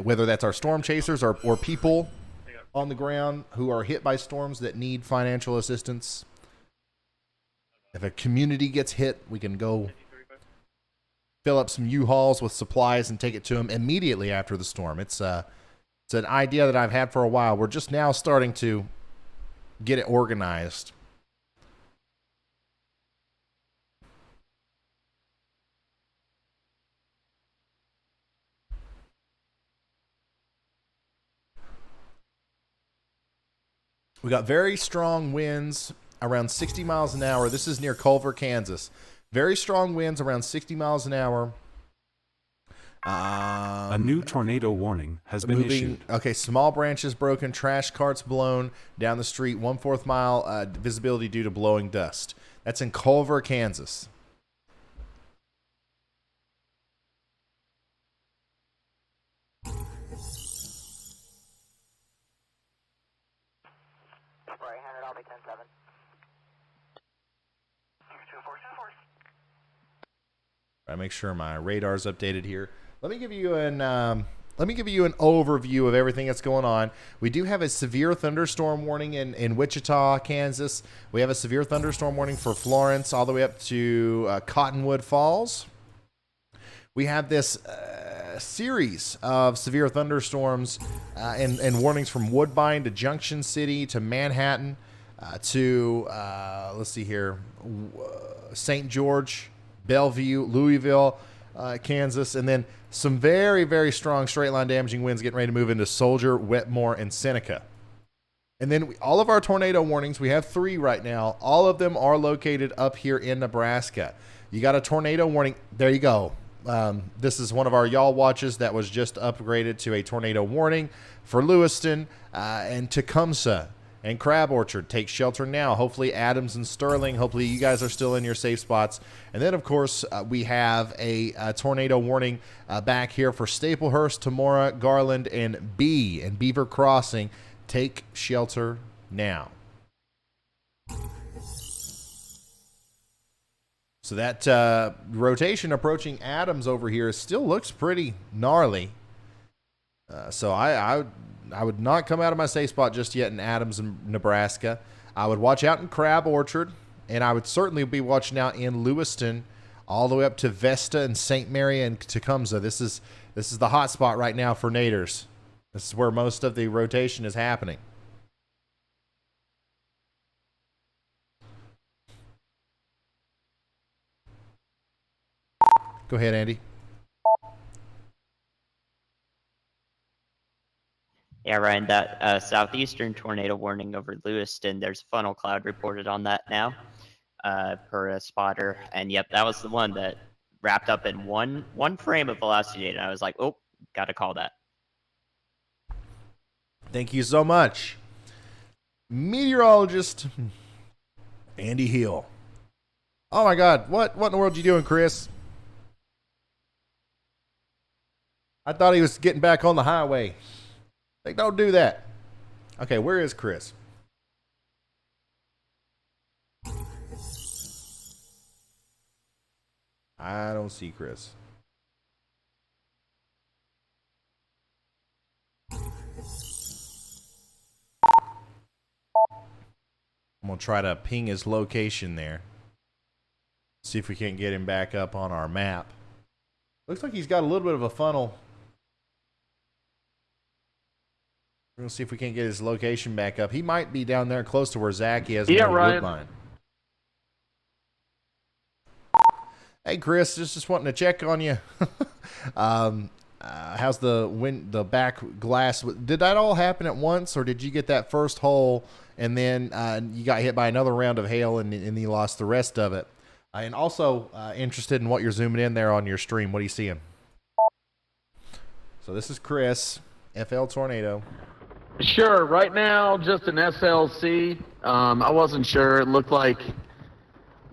Whether that's our storm chasers or people on the ground who are hit by storms that need financial assistance. If a community gets hit, we can go fill up some U-Hauls with supplies and take it to them immediately after the storm. It's an idea that I've had for a while. We're just now starting to get it organized. We got very strong winds around 60 miles an hour. This is near Culver, Kansas. Very strong winds around 60 miles an hour. A new tornado warning has been issued. Okay, small branches broken, trash carts blown down the street, 1/4 mile visibility due to blowing dust. That's in Culver, Kansas. Right-handed, I'll be 10-7. 2424. I make sure my radar's updated here. Let me give you an overview of everything that's going on. We do have a severe thunderstorm warning in Wichita, Kansas. We have a severe thunderstorm warning for Florence all the way up to Cottonwood Falls. We have this series of severe thunderstorms and warnings from Woodbine to Junction City to Manhattan to let's see here, St. George, Bellevue, Louisville, Kansas, and then some very, very strong straight line damaging winds getting ready to move into Soldier, Wetmore, and Seneca. And then all of our tornado warnings, we have 3 right now. All of them are located up here in Nebraska. You got a tornado warning. There you go. This is one of our y'all watches that was just upgraded to a tornado warning for Lewiston and Tecumseh and Crab Orchard. Take shelter now. Hopefully Adams and Sterling, hopefully you guys are still in your safe spots. And then, of course, we have a tornado warning back here for Staplehurst, Tamora, Garland, and Beaver Crossing. Take shelter now. So that rotation approaching Adams over here still looks pretty gnarly. So I would not come out of my safe spot just yet in Adams, Nebraska. I would watch out in Crab Orchard, and I would certainly be watching out in Lewiston, all the way up to Vesta and St. Mary and Tecumseh. This is the hot spot right now for naders. This is where most of the rotation is happening. Go ahead, Andy. Yeah, Ryan, that southeastern tornado warning over Lewiston, there's a funnel cloud reported on that now per a spotter. And yep, that was the one that wrapped up in one frame of velocity data. And I was like, oh, got to call that. Thank you so much. Meteorologist Andy Hill. Oh my God, what in the world are you doing, Chris? I thought he was getting back on the highway. Like, don't do that. Okay, where is Chris? I don't see Chris. I'm going to try to ping his location there. See if we can't get him back up on our map. Looks like he's got a little bit of a funnel. We're going to see if we can't get his location back up. He might be down there close to where Zach is. Yeah, Woodline. Ryan. Hey, Chris, just wanting to check on you. How's the back glass? Did that all happen at once, or did you get that first hole and then you got hit by another round of hail and you lost the rest of it? And also interested in what you're zooming in there on your stream. What are you seeing? So this is Chris, FL Tornado. Sure. Right now, just an SLC. I wasn't sure. It looked like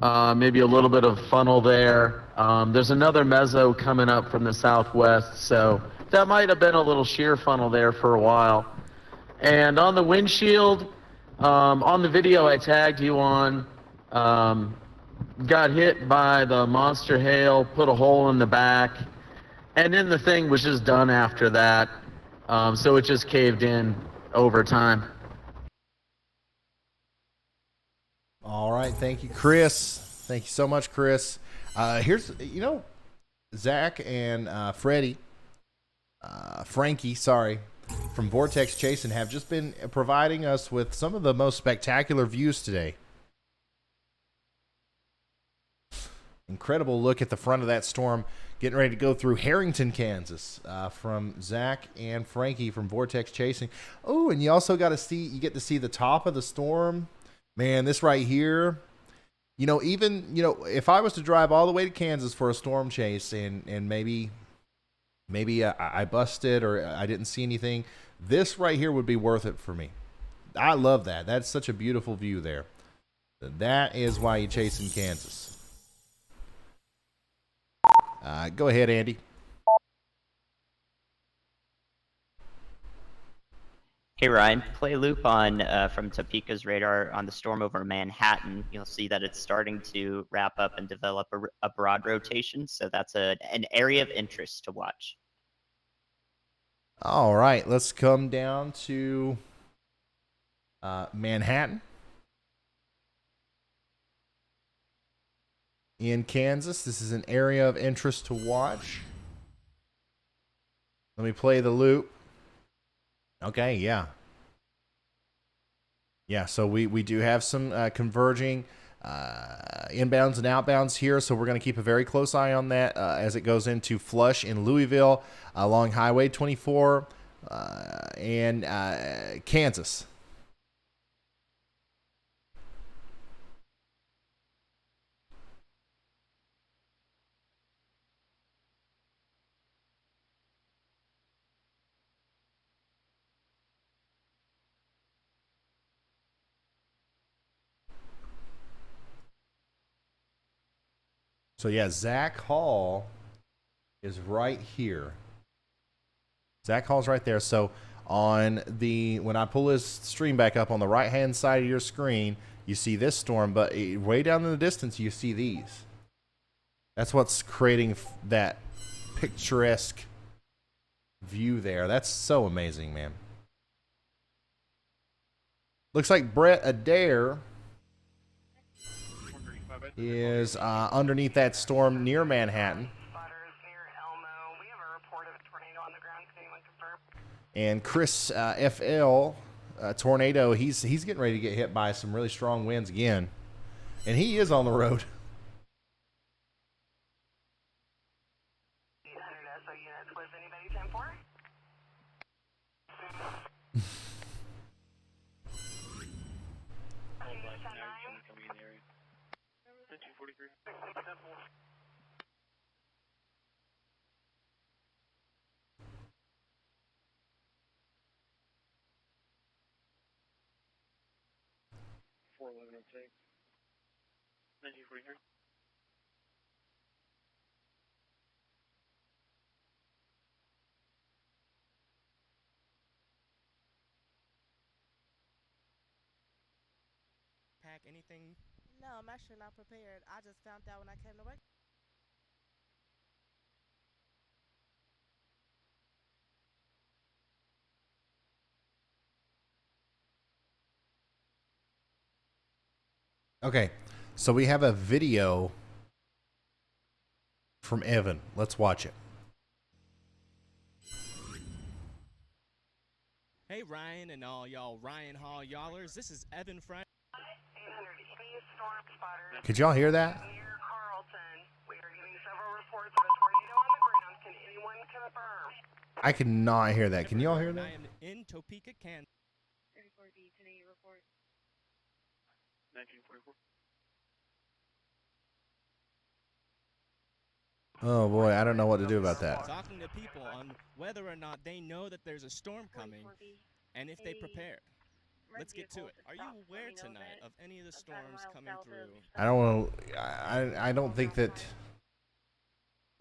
maybe a little bit of funnel there. There's another mezzo coming up from the southwest, so that might have been a little shear funnel there for a while. And on the windshield, on the video I tagged you on, got hit by the monster hail, put a hole in the back, and then the thing was just done after that. So it just caved in over time. All right. Thank you, Chris. Thank you so much, Chris. Here's, Zach and Frankie, from Vortex Chasing have just been providing us with some of the most spectacular views today. Incredible look at the front of that storm getting ready to go through Harrington, Kansas, from Zach and Frankie from Vortex Chasing. Oh, and you also get to see the top of the storm. Man, this right here, if I was to drive all the way to Kansas for a storm chase and maybe I busted or I didn't see anything, this right here would be worth it for me. I love that. That's such a beautiful view there. That is why you chase in Kansas. Go ahead, Andy. Hey Ryan, play loop on from Topeka's radar on the storm over Manhattan. You'll see that it's starting to wrap up and develop a broad rotation, so that's an area of interest to watch. All right, let's come down to Manhattan in Kansas. This is an area of interest to watch. Let me play the loop. Okay, yeah. Yeah, so we do have some converging inbounds and outbounds here, so we're going to keep a very close eye on that as it goes into Flush in Louisville along Highway 24 and Kansas. So yeah, Zach Hall is right here. Zach Hall's right there. So on the, when I pull his stream back up on the right hand side of your screen, you see this storm, but way down in the distance you see these. That's what's creating that picturesque view there. That's so amazing, man. Looks like Brett Adair is underneath that storm near Manhattan. And Chris FL Tornado, he's getting ready to get hit by some really strong winds again. And he is on the road. Pack anything? No, I'm actually not prepared. I just found out when I came to work. Okay, so we have a video from Evan. Let's watch it. Hey Ryan and all y'all Ryan Hall y'allers, this is Evan from Could y'all hear that? I cannot hear that. Can y'all hear that? I am in Topeka, Kansas. 34B, 1080 report. 1944. Oh boy, I don't know what to do about that. Talking to people on whether or not they know that there's a storm coming and if they prepared. Let's get to it. Are you aware tonight of any of the storms coming through? I don't want to. I don't think that.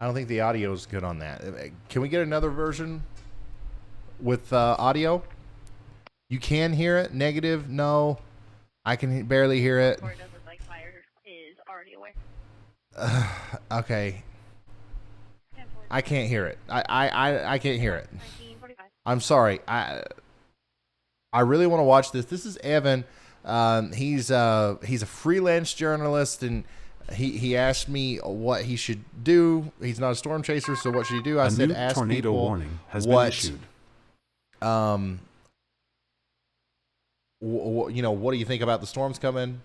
I don't think the audio is good on that. Can we get another version with audio? You can hear it. Negative, no. I can barely hear it. Okay. I can't hear it. I can't hear it. I'm sorry. I really want to watch this. This is Evan. He's a freelance journalist, and he asked me what he should do. He's not a storm chaser, so what should he do? I said, ask tornado people warning has what, been issued. You know, what do you think about the storms coming?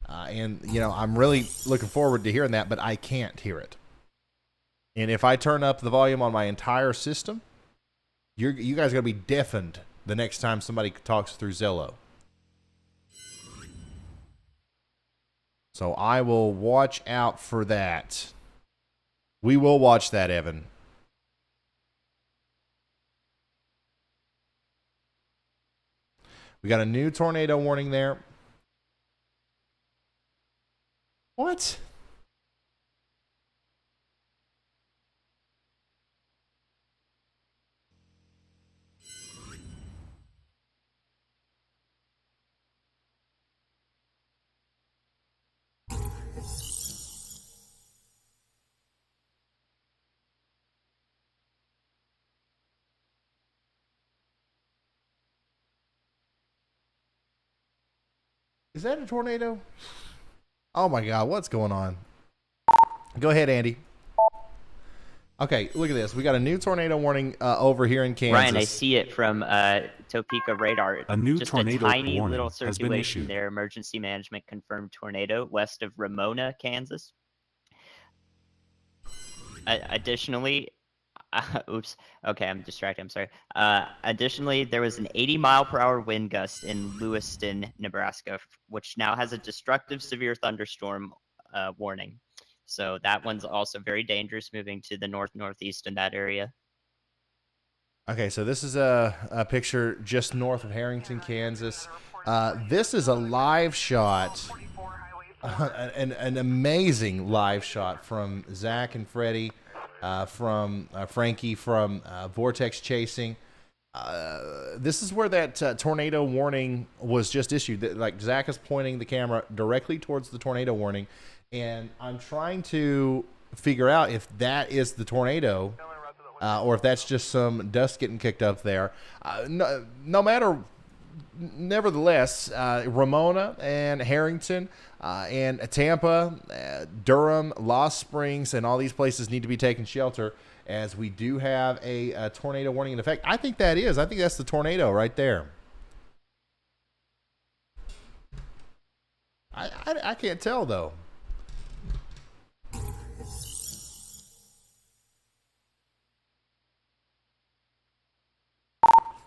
And you know, I'm really looking forward to hearing that, but I can't hear it. And if I turn up the volume on my entire system, you guys are gonna be deafened the next time somebody talks through Zello. So I will watch out for that. We will watch that, Evan. We got a new tornado warning there. What? Is that a tornado? Oh my God, what's going on? Go ahead, Andy. Okay, look at this. We got a new tornado warning over here in Kansas. Ryan, I see it from Topeka radar. A new Just tornado a tiny warning little has been circulation issued. there. Emergency management confirmed tornado west of Ramona, Kansas. Additionally, oops. Okay, I'm distracted. I'm sorry. Additionally, there was an 80-mile-per-hour wind gust in Lewiston, Nebraska, which now has a destructive severe thunderstorm warning. So that one's also very dangerous, moving to the northeast in that area. Okay, so this is a picture just north of Harrington, Kansas. This is a live shot an amazing live shot from Zach and Freddie, from Frankie, from Vortex Chasing. This is where that tornado warning was just issued. Like, Zach is pointing the camera directly towards the tornado warning, and I'm trying to figure out if that is the tornado, or if that's just some dust getting kicked up there. No matter. Nevertheless, Ramona and Harrington and Tampa, Durham, Lost Springs, and all these places need to be taking shelter, as we do have a tornado warning in effect. I think that's the tornado right there. I can't tell, though.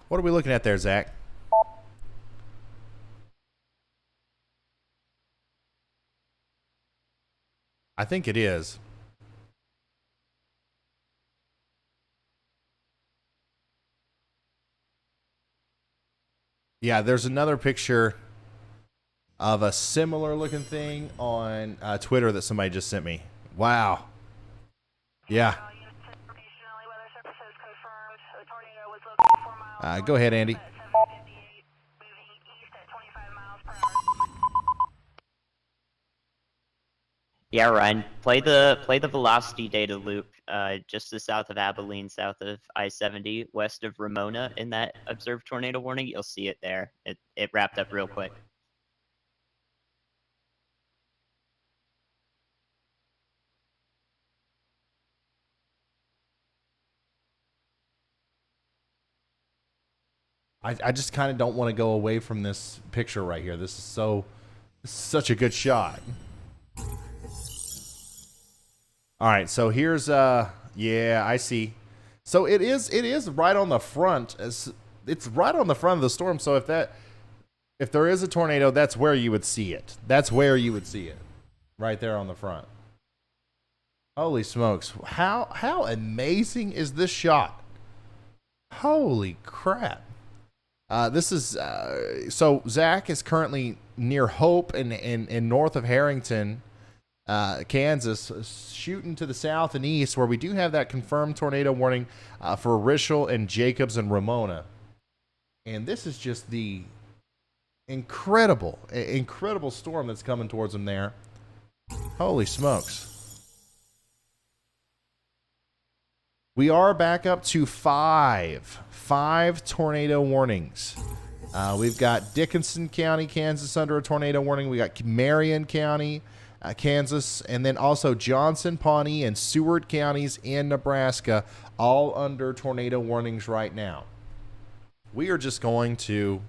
What are we looking at there, Zach? I think it is. Yeah, there's another picture of a similar looking thing on Twitter that somebody just sent me. Wow. Yeah. Go ahead, Andy. Yeah, Ryan, play the velocity data loop just to the south of Abilene, south of I-70, west of Ramona. In that observed tornado warning, you'll see it there. It wrapped up real quick. I just kind of don't want to go away from this picture right here. This is such a good shot. All right, so here's yeah, I see. So it is right on the front. It's right on the front of the storm. So if there is a tornado, that's where you would see it. That's where you would see it. Right there on the front. Holy smokes. How amazing is this shot? Holy crap. This is so Zach is currently near Hope and north of Harrington, Kansas, shooting to the south and east, where we do have that confirmed tornado warning for Richel and Jacobs and Ramona. And this is just the incredible storm that's coming towards them there. Holy smokes. We are back up to five tornado warnings. We've got Dickinson County, Kansas under a tornado warning. We got Marion County, Kansas, and then also Johnson, Pawnee, and Seward counties in Nebraska, all under tornado warnings right now. We are just going to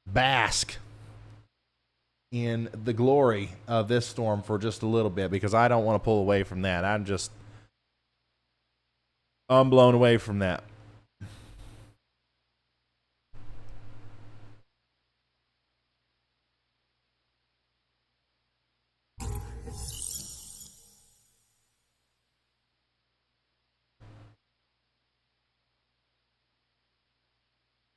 bask in the glory of this storm for just a little bit, because I don't want to pull away from that. I'm blown away from that.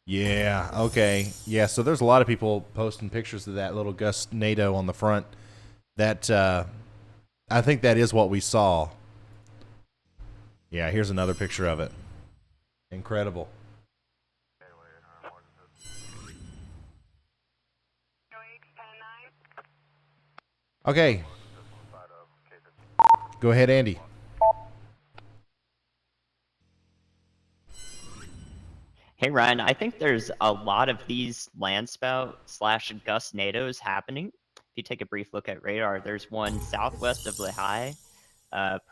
Yeah, okay. Yeah, so there's a lot of people posting pictures of that little gust-nado on the front. That, I think that is what we saw. Yeah, here's another picture of it. Incredible. Okay. Go ahead, Andy. Hey, Ryan, I think there's a lot of these landspout / gust nados happening. If you take a brief look at radar, there's one southwest of Lehigh,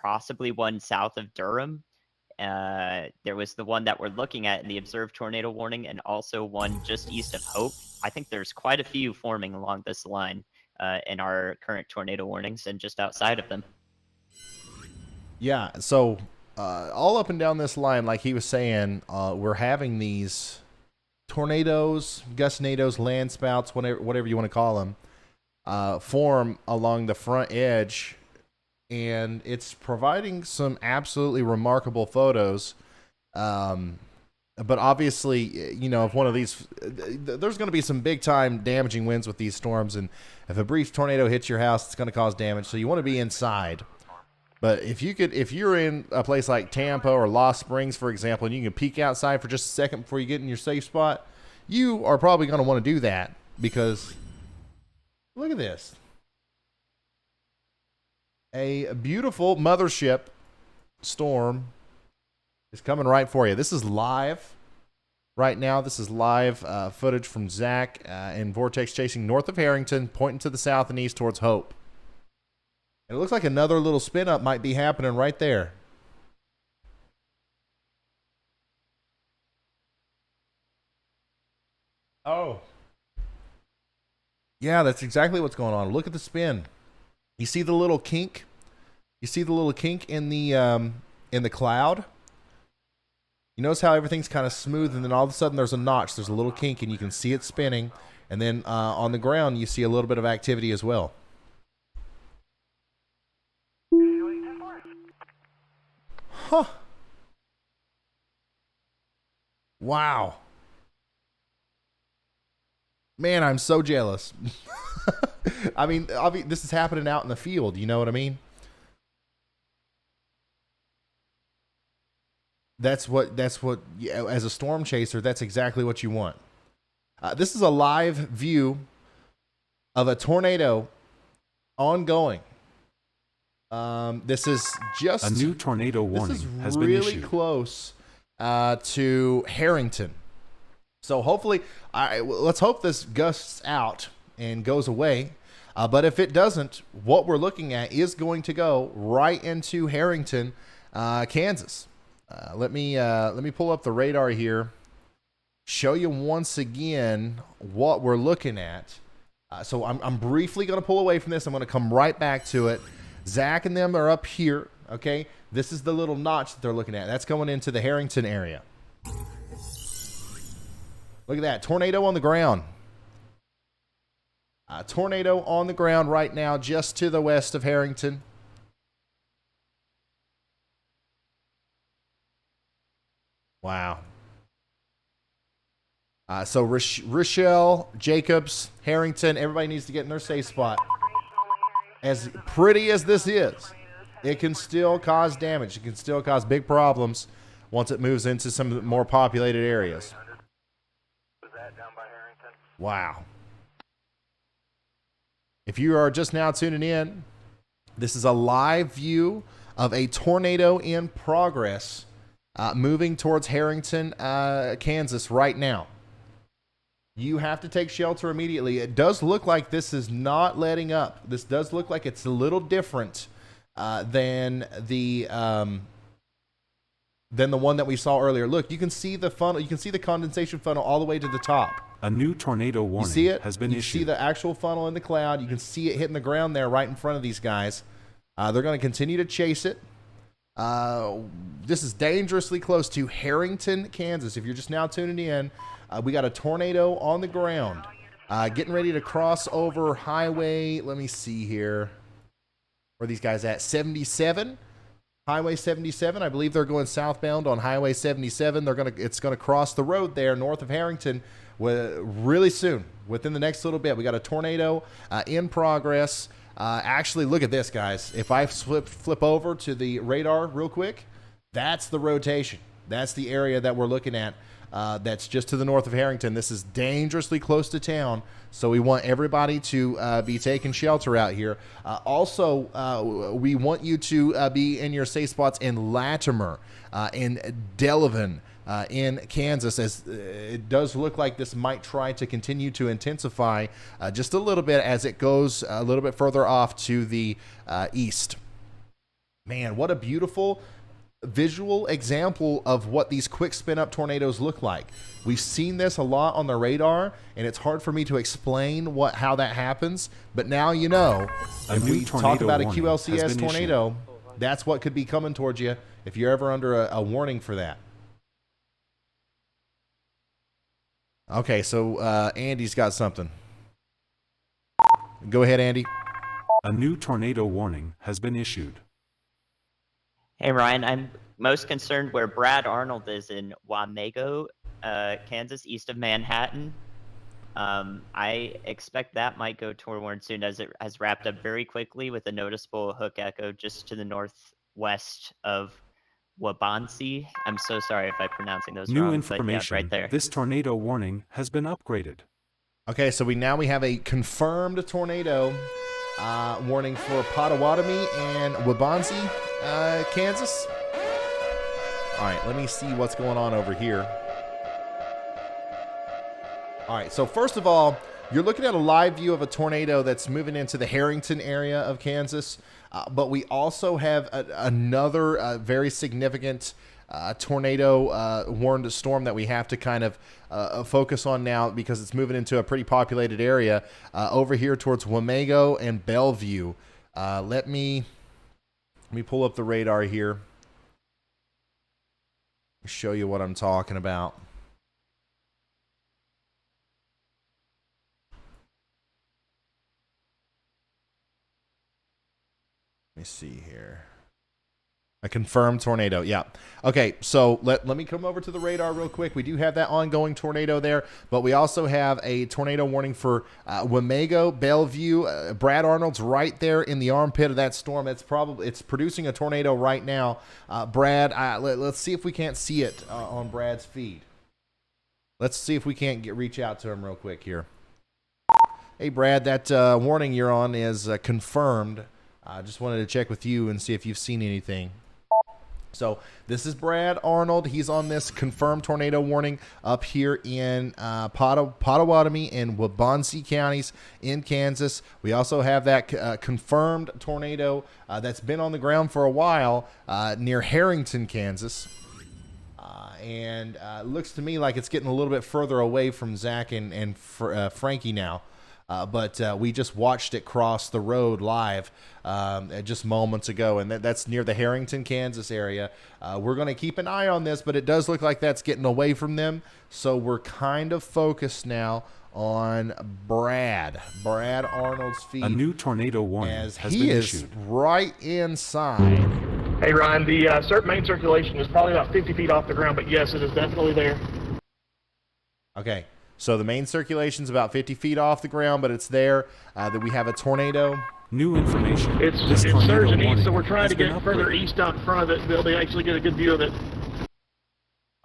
possibly one south of Durham. There was the one that we're looking at in the observed tornado warning, and also one just east of Hope. I think there's quite a few forming along this line in our current tornado warnings and just outside of them. Yeah, so all up and down this line, like he was saying, we're having these tornadoes, gust-nados, landspouts, whatever you want to call them, form along the front edge, and it's providing some absolutely remarkable photos. But obviously, you know, if one of these, there's going to be some big time damaging winds with these storms, and if a brief tornado hits your house, it's going to cause damage. So you want to be inside. But if you're in a place like Tampa or Lost Springs, for example, and you can peek outside for just a second before you get in your safe spot, you are probably going to want to do that, because look at this. A beautiful mothership storm is coming right for you. This is live right now. This is live footage from Zach and Vortex chasing north of Harrington, pointing to the south and east towards Hope. And it looks like another little spin up might be happening right there. Oh. Yeah, that's exactly what's going on. Look at the spin. You see the little kink? You see the little kink in the cloud? You notice how everything's kind of smooth, and then all of a sudden there's a notch. There's a little kink, and you can see it spinning. And then on the ground, you see a little bit of activity as well. Huh. Wow. Man, I'm so jealous. I mean, this is happening out in the field. You know what I mean? That's what, as a storm chaser, that's exactly what you want. This is a live view of a tornado ongoing. This is just a new tornado warning has been really issued. Close to Harrington. So hopefully, let's hope this gusts out and goes away. But if it doesn't, what we're looking at is going to go right into Harrington, Kansas. Let me pull up the radar here. Show you once again what we're looking at. So I'm briefly going to pull away from this. I'm going to come right back to it. Zach and them are up here. Okay, this is the little notch that they're looking at. That's going into the Harrington area. Look at that tornado on the ground. Tornado on the ground right now, just to the west of Harrington. Wow. So Rochelle, Jacobs, Harrington, everybody needs to get in their safe spot. As pretty as this is, it can still cause damage. It can still cause big problems once it moves into some of the more populated areas. Wow. If you are just now tuning in, this is a live view of a tornado in progress moving towards Harrington, Kansas right now. You have to take shelter immediately. It does look like this is not letting up. This does look like it's a little different than the one that we saw earlier. Look, you can see the funnel. You can see the condensation funnel all the way to the top. A new tornado warning you see it? has been you issued. You see the actual funnel in the cloud. You can see it hitting the ground there right in front of these guys. They're going to continue to chase it. This is dangerously close to Harrington, Kansas. If you're just now tuning in, we got a tornado on the ground, getting ready to cross over highway. Let me see here. Where are these guys at? 77, Highway 77. I believe they're going southbound on Highway 77. It's gonna cross the road there north of Harrington really soon, within the next little bit. We got a tornado in progress. Actually, look at this, guys. If I flip over to the radar real quick, that's the rotation. That's the area that we're looking at. That's just to the north of Harrington. This is dangerously close to town, so we want everybody to be taking shelter out here. Also, we want you to be in your safe spots in Latimer, in Delavan, in Kansas, as it does look like this might try to continue to intensify just a little bit as it goes a little bit further off to the east. Man, what a beautiful visual example of what these quick spin up tornadoes look like. We've seen this a lot on the radar, and it's hard for me to explain how that happens, but now you know. If we talk about a QLCS tornado, that's what could be coming towards you if you're ever under a warning for that. Okay, so Andy's got something. Go ahead, Andy. A new tornado warning has been issued. Hey Ryan, I'm most concerned where Brad Arnold is in Wamego, Kansas, east of Manhattan. I expect that might go toward soon, as it has wrapped up very quickly with a noticeable hook echo just to the northwest of Wabansi. I'm so sorry if I'm pronouncing those New wrong, information. but yeah, right there. This tornado warning has been upgraded. Okay, so we have a confirmed tornado warning for Potawatomi and Wabansi, Kansas. All right, let me see what's going on over here. All right, so first of all, you're looking at a live view of a tornado that's moving into the Harrington area of Kansas, but we also have another very significant tornado warned storm that we have to kind of focus on now because it's moving into a pretty populated area over here towards Wamego and Bellevue. Let me pull up the radar here. Show you what I'm talking about. Let me see here. A confirmed tornado. Yeah. Okay, so let me come over to the radar real quick. We do have that ongoing tornado there, but we also have a tornado warning for Wamego, Bellevue. Brad Arnold's right there in the armpit of that storm. It's producing a tornado right now. Brad, let's see if we can't see it on Brad's feed. Let's see if we can't reach out to him real quick here. Hey, Brad, that warning you're on is confirmed. I just wanted to check with you and see if you've seen anything. So this is Brad Arnold. He's on this confirmed tornado warning up here in Potawatomi and Wabansi counties in Kansas. We also have that confirmed tornado that's been on the ground for a while near Harrington, Kansas. And it looks to me like it's getting a little bit further away from Zach and Frankie now. But we just watched it cross the road live just moments ago, and that's near the Harrington, Kansas area. We're going to keep an eye on this, but it does look like that's getting away from them, so we're kind of focused now on Brad Arnold's feed. A new tornado warning as has he been is issued. right inside. Hey, Ryan, the main circulation is probably about 50 feet off the ground, but yes, it is definitely there. Okay. So the main circulation is about 50 feet off the ground, but it's there. That we have a tornado. New information. It's surging east, so we're trying to get further east out in front of it to be able to actually get a good view of it.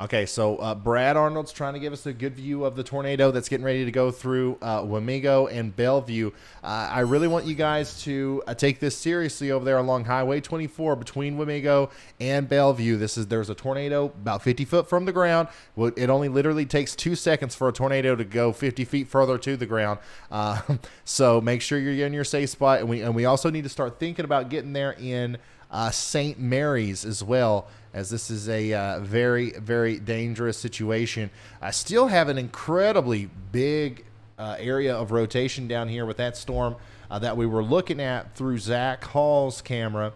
Okay, so Brad Arnold's trying to give us a good view of the tornado that's getting ready to go through Wamego and Bellevue. I really want you guys to take this seriously over there along Highway 24 between Wamego and Bellevue. There's a tornado about 50 foot from the ground. Well, it only literally takes 2 seconds for a tornado to go 50 feet further to the ground. So make sure you're in your safe spot, and we also need to start thinking about getting there in St. Mary's as well, as this is a very, very dangerous situation. I still have an incredibly big area of rotation down here with that storm that we were looking at through Zach Hall's camera.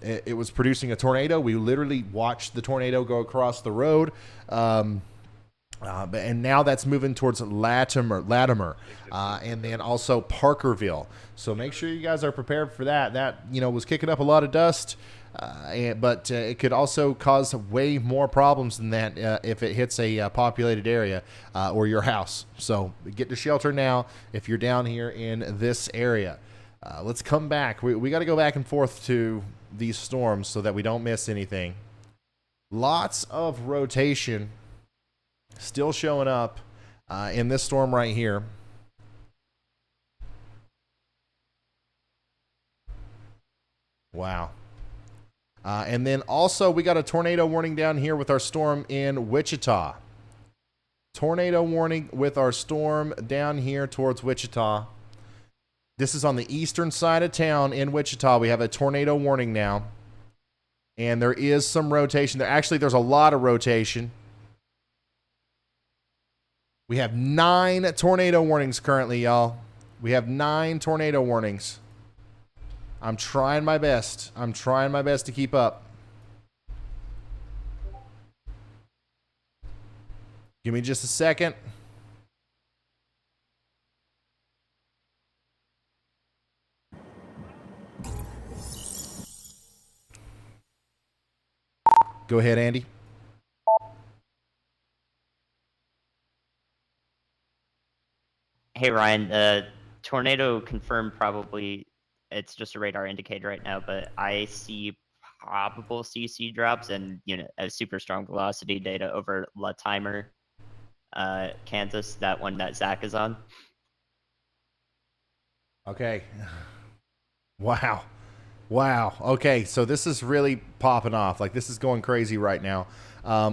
It was producing a tornado. We literally watched the tornado go across the road. And now that's moving towards Latimer, and then also Parkerville. So make sure you guys are prepared for that. That was kicking up a lot of dust, but it could also cause way more problems than that if it hits a populated area or your house. So get to shelter now if you're down here in this area. Let's come back. We got to go back and forth to these storms so that we don't miss anything. Lots of rotation still showing up in this storm right here. Wow. And then also we got a tornado warning down here with our storm in Wichita. Tornado warning with our storm down here towards Wichita. This is on the eastern side of town in Wichita. We have a tornado warning now. And there is some rotation there. Actually, there's a lot of rotation. We have 9 tornado warnings currently, y'all. We have 9 tornado warnings. I'm trying my best. I'm trying my best to keep up. Give me just a second. Go ahead, Andy. Hey Ryan, tornado confirmed probably. It's just a radar indicator right now, but I see probable CC drops and a super strong velocity data over Latimer, Kansas, that one that Zach is on. Okay. Wow. Okay, so this is really popping off. Like, this is going crazy right now.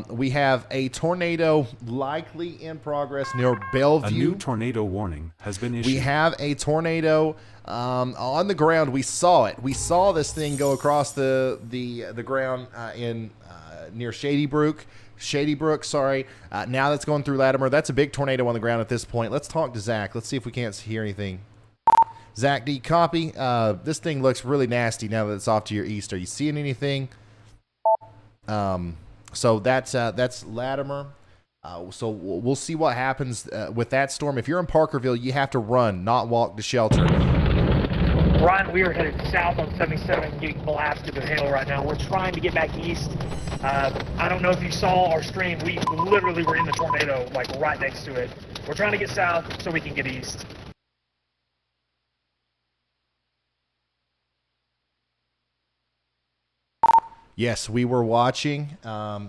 We have a tornado likely in progress near Bellevue. A new tornado warning has been issued. We have a tornado on the ground. We saw it. We saw this thing go across the ground in near Shady Brook. Now that's going through Latimer. That's a big tornado on the ground at this point. Let's talk to Zach. Let's see if we can't hear anything. Zach, do you copy? This thing looks really nasty now that it's off to your east. Are you seeing anything? So that's Latimer. So we'll see what happens with that storm. If you're in Parkerville, you have to run, not walk to shelter. Ryan, we are headed south on 77, getting blasted with hail right now. We're trying to get back east. I don't know if you saw our stream. We literally were in the tornado, like right next to it. We're trying to get south so we can get east. Yes, we were watching.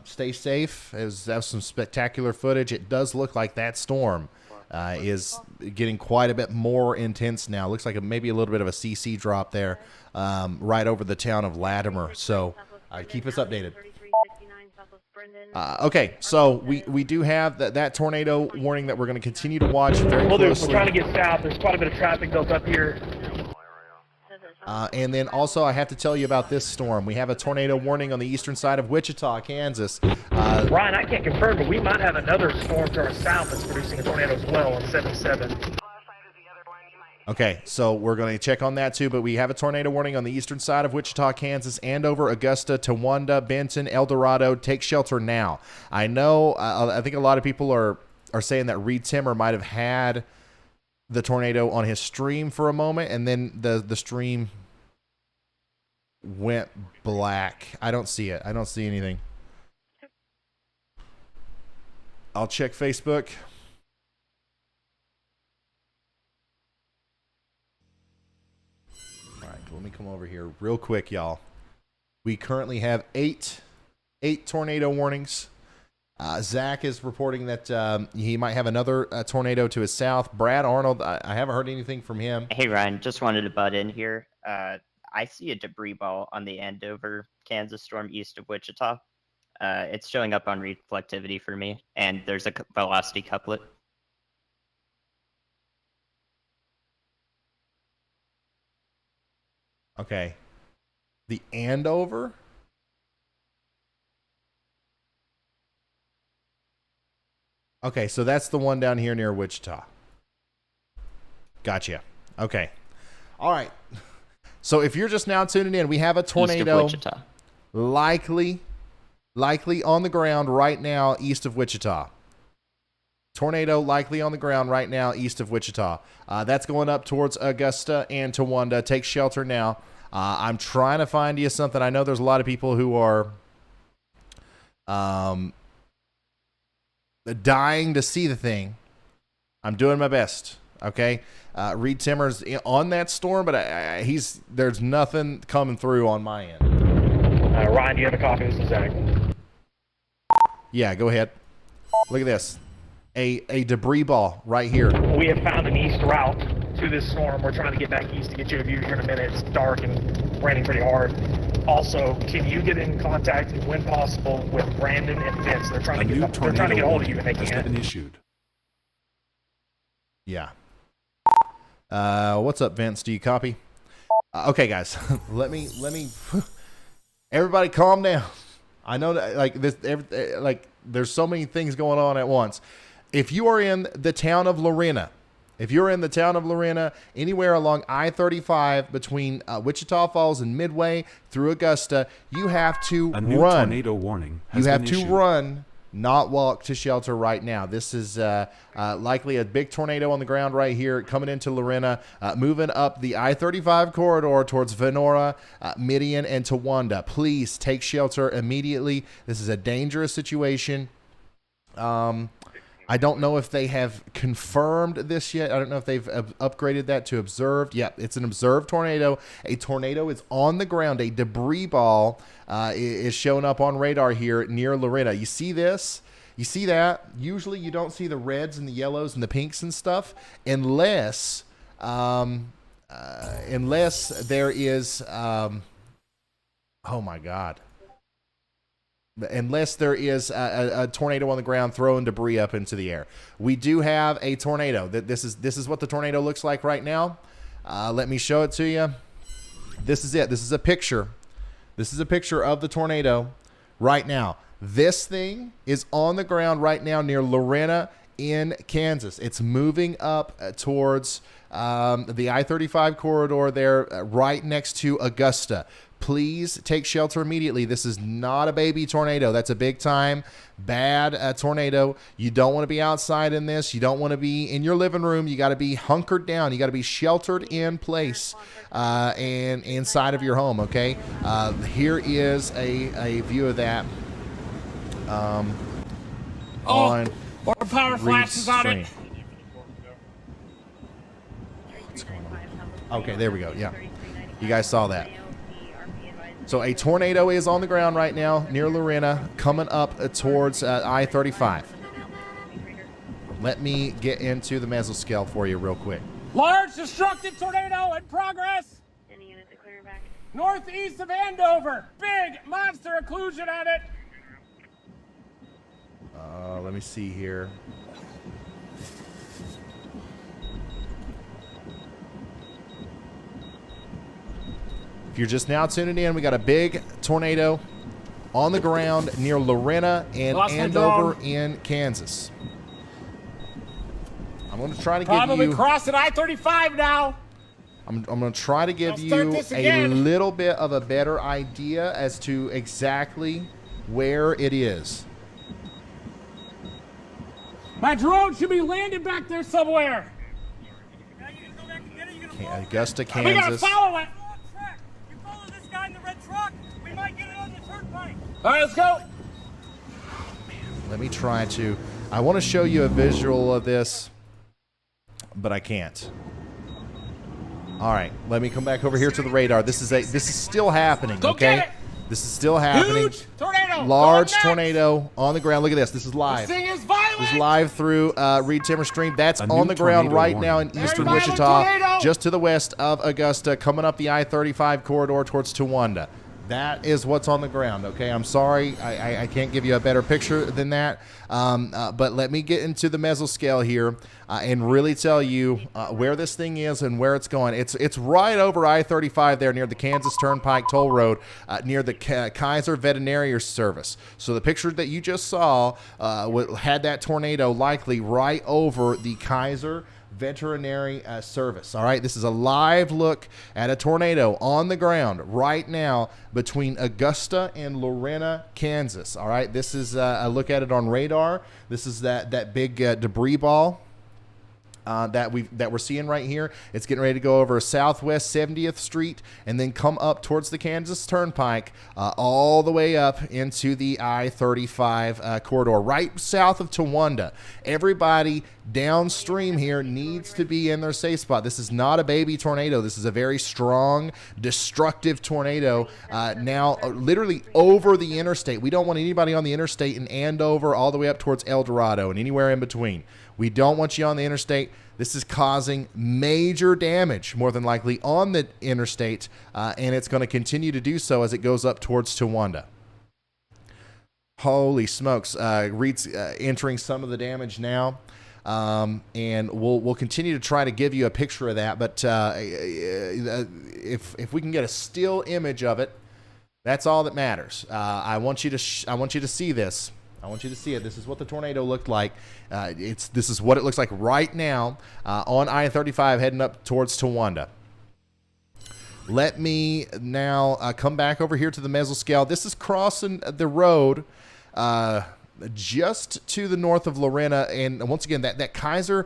Stay safe. That was some spectacular footage. It does look like that storm is getting quite a bit more intense now. Looks like maybe a little bit of a CC drop there right over the town of Latimer. So keep us updated. Okay, so we do have that tornado warning that we're going to continue to watch very closely. We're trying to get south. There's quite a bit of traffic built up here. And then also I have to tell you about this storm. We have a tornado warning on the eastern side of Wichita, Kansas. Ryan, I can't confirm, but we might have another storm to our south that's producing a tornado as well on 77. Okay, so we're going to check on that too, but we have a tornado warning on the eastern side of Wichita, Kansas, Andover, Augusta, Towanda, Benton, El Dorado. Take shelter now. I know, I think a lot of people are saying that Reed Timmer might have had the tornado on his stream for a moment, and then the stream went black. I don't see it. I don't see anything. I'll check Facebook. All right, let me come over here real quick, y'all. We currently have eight tornado warnings. Zach is reporting that he might have another tornado to his south. Brad Arnold, I haven't heard anything from him. Hey, Ryan, just wanted to butt in here. I see a debris ball on the Andover, Kansas storm east of Wichita. It's showing up on reflectivity for me, and there's a velocity couplet. Okay. The Andover? Okay, so that's the one down here near Wichita. Gotcha. Okay. All right. So if you're just now tuning in, we have a tornado East of Wichita. likely on the ground right now east of Wichita. Tornado likely on the ground right now east of Wichita. That's going up towards Augusta and Towanda. Take shelter now. I'm trying to find you something. I know there's a lot of people who are dying to see the thing. I'm doing my best. Okay. Reed Timmer's on that storm, but there's nothing coming through on my end. Ryan, do you have a copy? This is Zach. Yeah, go ahead. Look at this. A debris ball right here. We have found an east route to this storm. We're trying to get back east to get you a view here in a minute. It's dark and raining pretty hard. Also, can you get in contact, when possible, with Brandon and Vince? They're trying to get a hold of you, and they can't. Been issued. Yeah. What's up, Vince? Do you copy? Okay, guys. let me. Everybody, calm down. I know that there's so many things going on at once. If you are in the town of Lorena, anywhere along I-35 between Wichita Falls and Midway through Augusta, you have to A new tornado warning has You have been to issued. run not walk to shelter right now. This is likely a big tornado on the ground right here, coming into Lorena, moving up the I-35 corridor towards Venora, Midian, and Towanda. Please take shelter immediately. This is a dangerous situation. I don't know if they have confirmed this yet. I don't know if they've upgraded that to observed. Yeah, it's an observed tornado. A tornado is on the ground. A debris ball is showing up on radar here near Lorena. You see this? You see that? Usually you don't see the reds and the yellows and the pinks and stuff unless there is oh my God. Unless there is a tornado on the ground throwing debris up into the air. We do have a tornado. This is what the tornado looks like right now. Let me show it to you. This is it. This is a picture. This is a picture of the tornado right now. This thing is on the ground right now near Lorena in Kansas. It's moving up towards the I-35 corridor there, right next to Augusta. Please take shelter immediately. This is not a baby tornado. That's a big time, bad tornado. You don't want to be outside in this. You don't want to be in your living room. You got to be hunkered down. You got to be sheltered in place and inside of your home, okay? Here is a view of that on or power flashes on it. What's going on? Okay, there we go. Yeah. You guys saw that. So a tornado is on the ground right now near Lorena, coming up towards I-35. Let me get into the mesoscale for you real quick. Large destructive tornado in progress. Any units are clearing back. Northeast of Andover. Big monster occlusion at it. Let me see here. If you're just now tuning in, we got a big tornado on the ground near Lorena and Andover in Kansas. I'm going to try to give you... Probably crossing I-35 now. I'm going to try to give you a little bit of a better idea as to exactly where it is. My drone should be landing back there somewhere. Augusta, Kansas. We gotta follow it. You follow this guy in the red truck. We might get it on the turnpike. All right, let's go. Let me try to... I want to show you a visual of this, but I can't. All right, let me come back over here to the radar. This is still happening, okay? This is still happening. Huge tornado. Large tornado on the ground. Look at this. This is live. This thing is violent. This is live through Reed Timmer Stream. That's on the ground right now in eastern Wichita, just to the west of Augusta, coming up the I-35 corridor towards Towanda. That is what's on the ground, okay? I'm sorry. I can't give you a better picture than that. But let me get into the mesoscale here and really tell you where this thing is and where it's going. It's right over I-35 there near the Kansas Turnpike Toll Road, near the Kaiser Veterinary Service. So the picture that you just saw had that tornado likely right over the Kaiser Veterinary Service. All right, this is a live look at a tornado on the ground right now between Augusta and Lorena, Kansas. All right, this is a look at it on radar. This is that big debris ball that we're seeing right here. It's getting ready to go over Southwest 70th Street and then come up towards the Kansas Turnpike all the way up into the I-35 corridor, right south of Towanda. Everybody downstream here needs to be in their safe spot. This is not a baby tornado. This is a very strong, destructive tornado now literally over the interstate. We don't want anybody on the interstate in Andover all the way up towards El Dorado and anywhere in between. We don't want you on the interstate. This is causing major damage, more than likely, on the interstate, and it's going to continue to do so as it goes up towards Towanda. Holy smokes. Reed's entering some of the damage now, and we'll continue to try to give you a picture of that, but if we can get a still image of it, that's all that matters. I want you to see this. I want you to see it. This is what the tornado looked like. This is what it looks like right now on I-35 heading up towards Towanda. Let me now come back over here to the mesoscale. This is crossing the road just to the north of Lorena. And once again, that Kaiser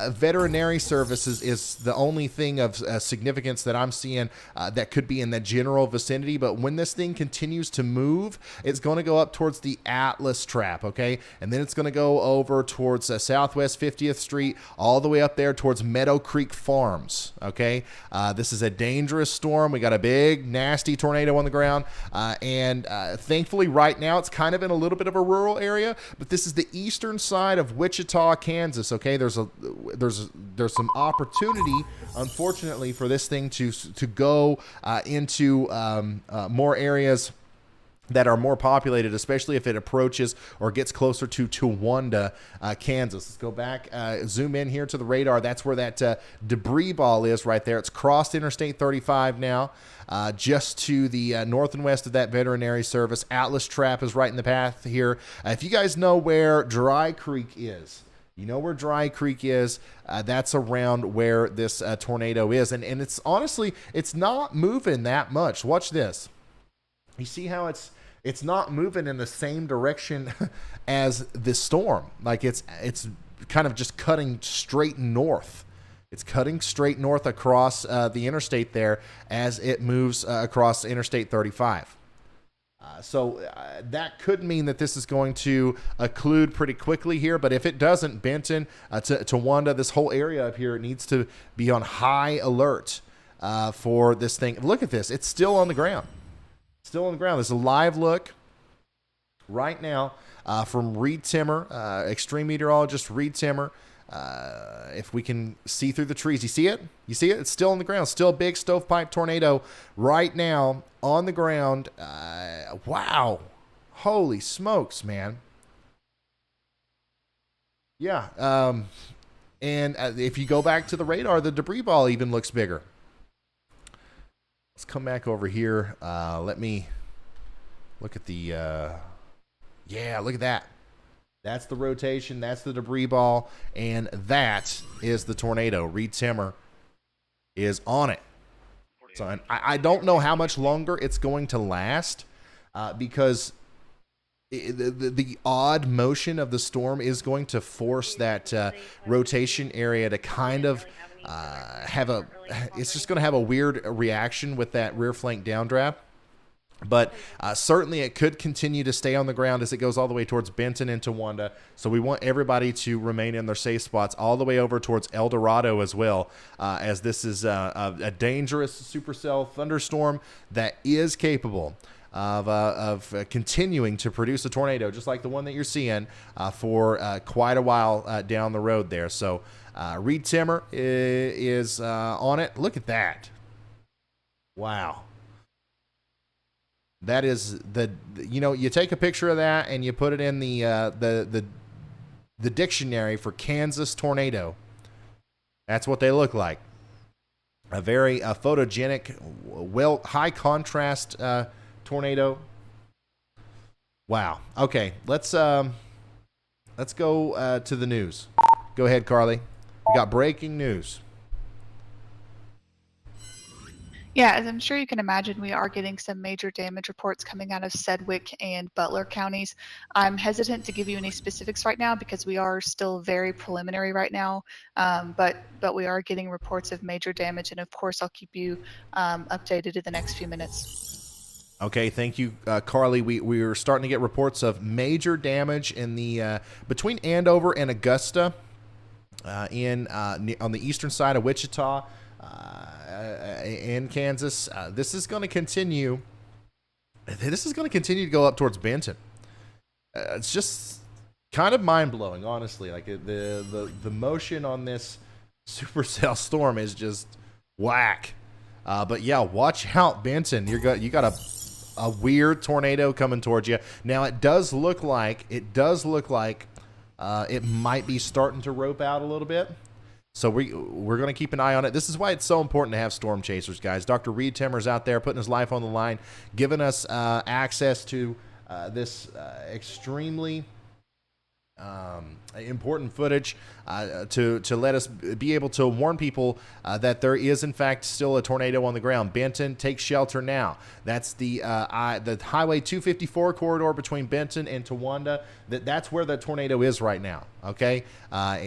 Veterinary Services is the only thing of significance that I'm seeing that could be in the general vicinity. But when this thing continues to move, it's going to go up towards the Atlas Trap, okay? And then it's going to go over towards Southwest 50th Street, all the way up there towards Meadow Creek Farms, okay? This is a dangerous storm. We got a big, nasty tornado on the ground. And thankfully, right now, it's kind of in a little bit of a rural area. But this is the eastern side of Wichita, Kansas. Okay, there's some opportunity, unfortunately, for this thing to go into more areas that are more populated, especially if it approaches or gets closer to Towanda, Kansas. Let's go back, zoom in here to the radar. That's where that debris ball is right there. It's crossed Interstate 35 now, just to the north and west of that veterinary service. Atlas Trap is right in the path here. If you guys know where Dry Creek is, you know where Dry Creek is, that's around where this tornado is. And it's honestly, it's not moving that much. Watch this. You see how it's not moving in the same direction as the storm. Like it's kind of just cutting straight north. It's cutting straight north across the interstate there as it moves across Interstate 35. So that could mean that this is going to occlude pretty quickly here. But if it doesn't, Benton to Wanda, this whole area up here needs to be on high alert for this thing. Look at this. It's still on the ground. Still on the ground. There's a live look right now from Reed Timmer, extreme meteorologist Reed Timmer. If we can see through the trees. You see it? You see it? It's still on the ground. Still a big stovepipe tornado right now on the ground. Wow. Holy smokes, man. Yeah. And if you go back to the radar, the debris ball even looks bigger. Let's come back over here. Let me look at the, yeah, look at that. That's the rotation. That's the debris ball. And that is the tornado. Reed Timmer is on it. So I don't know how much longer it's going to last because the odd motion of the storm is going to force that rotation area to kind of it's just going to have a weird reaction with that rear flank downdraft. But certainly it could continue to stay on the ground as it goes all the way towards Benton and Towanda. So we want everybody to remain in their safe spots all the way over towards El Dorado as well, as this is a dangerous supercell thunderstorm that is capable of continuing to produce a tornado, just like the one that you're seeing for quite a while down the road there. So Reed Timmer is on it. Look at that. Wow. That is you take a picture of that and you put it in the dictionary for Kansas tornado. That's what they look like. A very photogenic, high contrast tornado. Wow. Okay, let's go to the news. Go ahead, Carly. We got breaking news. Yeah, as I'm sure you can imagine, we are getting some major damage reports coming out of Sedgwick and Butler counties. I'm hesitant to give you any specifics right now because we are still very preliminary right now, but we are getting reports of major damage, and of course I'll keep you updated in the next few minutes. Okay, thank you, Carly. We are starting to get reports of major damage in the between Andover and Augusta, on the eastern side of Wichita. In Kansas, this is going to continue. This is going to continue to go up towards Benton. It's just kind of mind blowing, honestly. Like the motion on this supercell storm is just whack. But yeah, watch out, Benton. You got a weird tornado coming towards you. Now it does look like it might be starting to rope out a little bit. So we're going to keep an eye on it. This is why it's so important to have storm chasers, guys. Dr. Reed Timmer's out there putting his life on the line, giving us access to this extremely important footage to let us be able to warn people that there is in fact still a tornado on the ground. Benton, take shelter now. That's the Highway 254 corridor between Benton and Towanda. That's where the tornado is right now. Okay,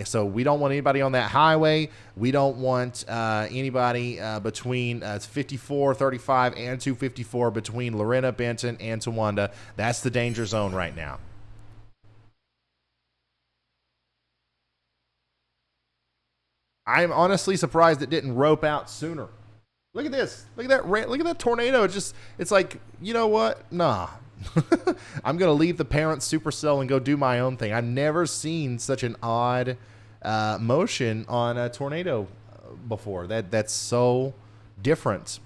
so we don't want anybody on that highway. We don't want anybody between 54, 35, and 254 between Lorena, Benton, and Towanda. That's the danger zone right now. I'm honestly surprised it didn't rope out sooner. Look at this. Look at that. Look at that tornado. It's like, you know what? Nah. I'm going to leave the parent supercell and go do my own thing. I've never seen such an odd motion on a tornado before. That's so different.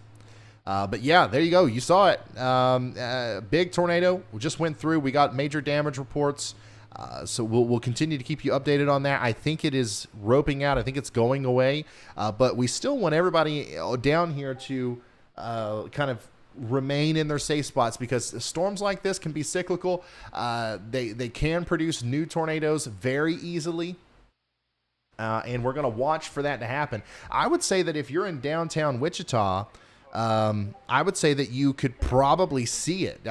But yeah, there you go. You saw it. Big tornado. We just went through. We got major damage reports. So we'll continue to keep you updated on that. I think it is roping out. I think it's going away. But we still want everybody down here to kind of remain in their safe spots, because storms like this can be cyclical. They can produce new tornadoes very easily. And we're going to watch for that to happen. I would say that if you're in downtown Wichita, I would say that you could probably see it.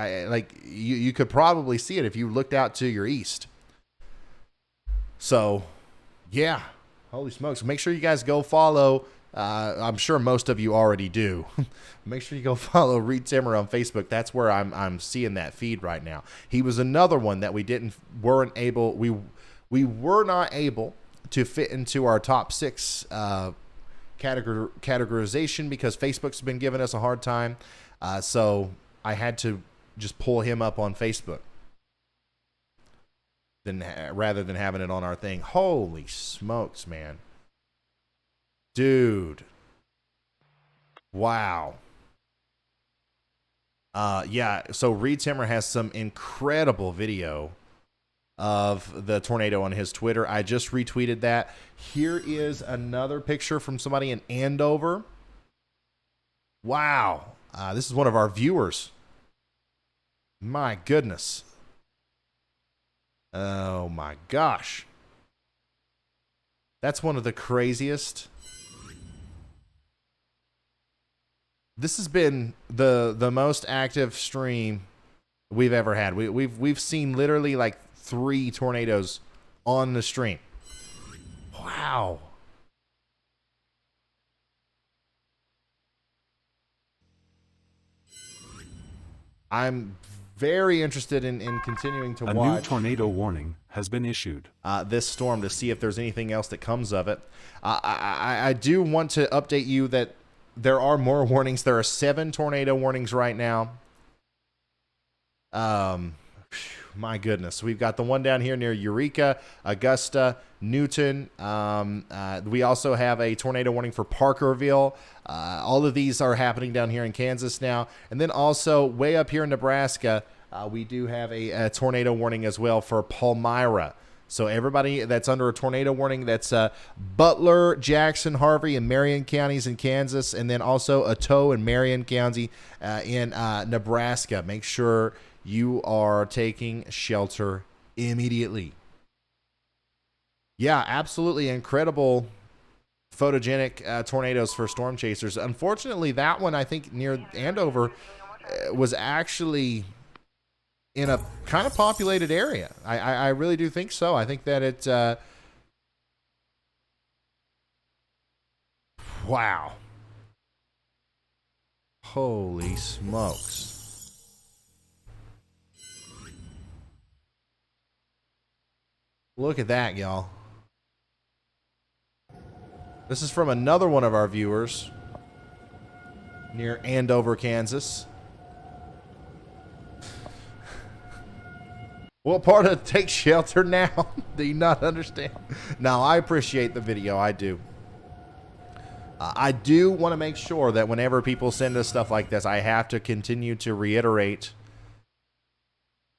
You could probably see it if you looked out to your east. So, yeah, holy smokes. Make sure you guys go follow. I'm sure most of you already do. Make sure you go follow Reed Timmer on Facebook. That's where I'm seeing that feed right now. He was another one that we were not able to fit into our top 6 categorization, because Facebook's been giving us a hard time. So I had to just pull him up on Facebook rather than having it on our thing. Holy smokes, man. Dude. Wow. Yeah, so Reed Timmer has some incredible video of the tornado on his Twitter. I just retweeted that. Here is another picture from somebody in Andover. Wow. This is one of our viewers. My goodness. Oh my gosh. That's one of the craziest. This has been the most active stream we've ever had. We've seen literally like 3 tornadoes on the stream. Wow. I'm very interested in continuing to watch. A new tornado warning has been issued. This storm, to see if there's anything else that comes of it. I do want to update you that there are more warnings. There are 7 tornado warnings right now. My goodness. We've got the one down here near Eureka, Augusta, Newton. We also have a tornado warning for Parkerville. All of these are happening down here in Kansas now. And then also way up here in Nebraska, we do have a tornado warning as well for Palmyra. So everybody that's under a tornado warning, that's Butler, Jackson, Harvey, and Marion counties in Kansas, and then also Otto and Marion County in Nebraska. Make sure you are taking shelter immediately. Yeah, absolutely incredible photogenic tornadoes for storm chasers. Unfortunately, that one, I think, near Andover was actually in a kind of populated area. I really do think so. I think that it... wow. Holy smokes. Look at that, y'all. This is from another one of our viewers near Andover, Kansas. What part of take shelter now? Do you not understand? Now, I appreciate the video. I do. I do want to make sure that whenever people send us stuff like this, I have to continue to reiterate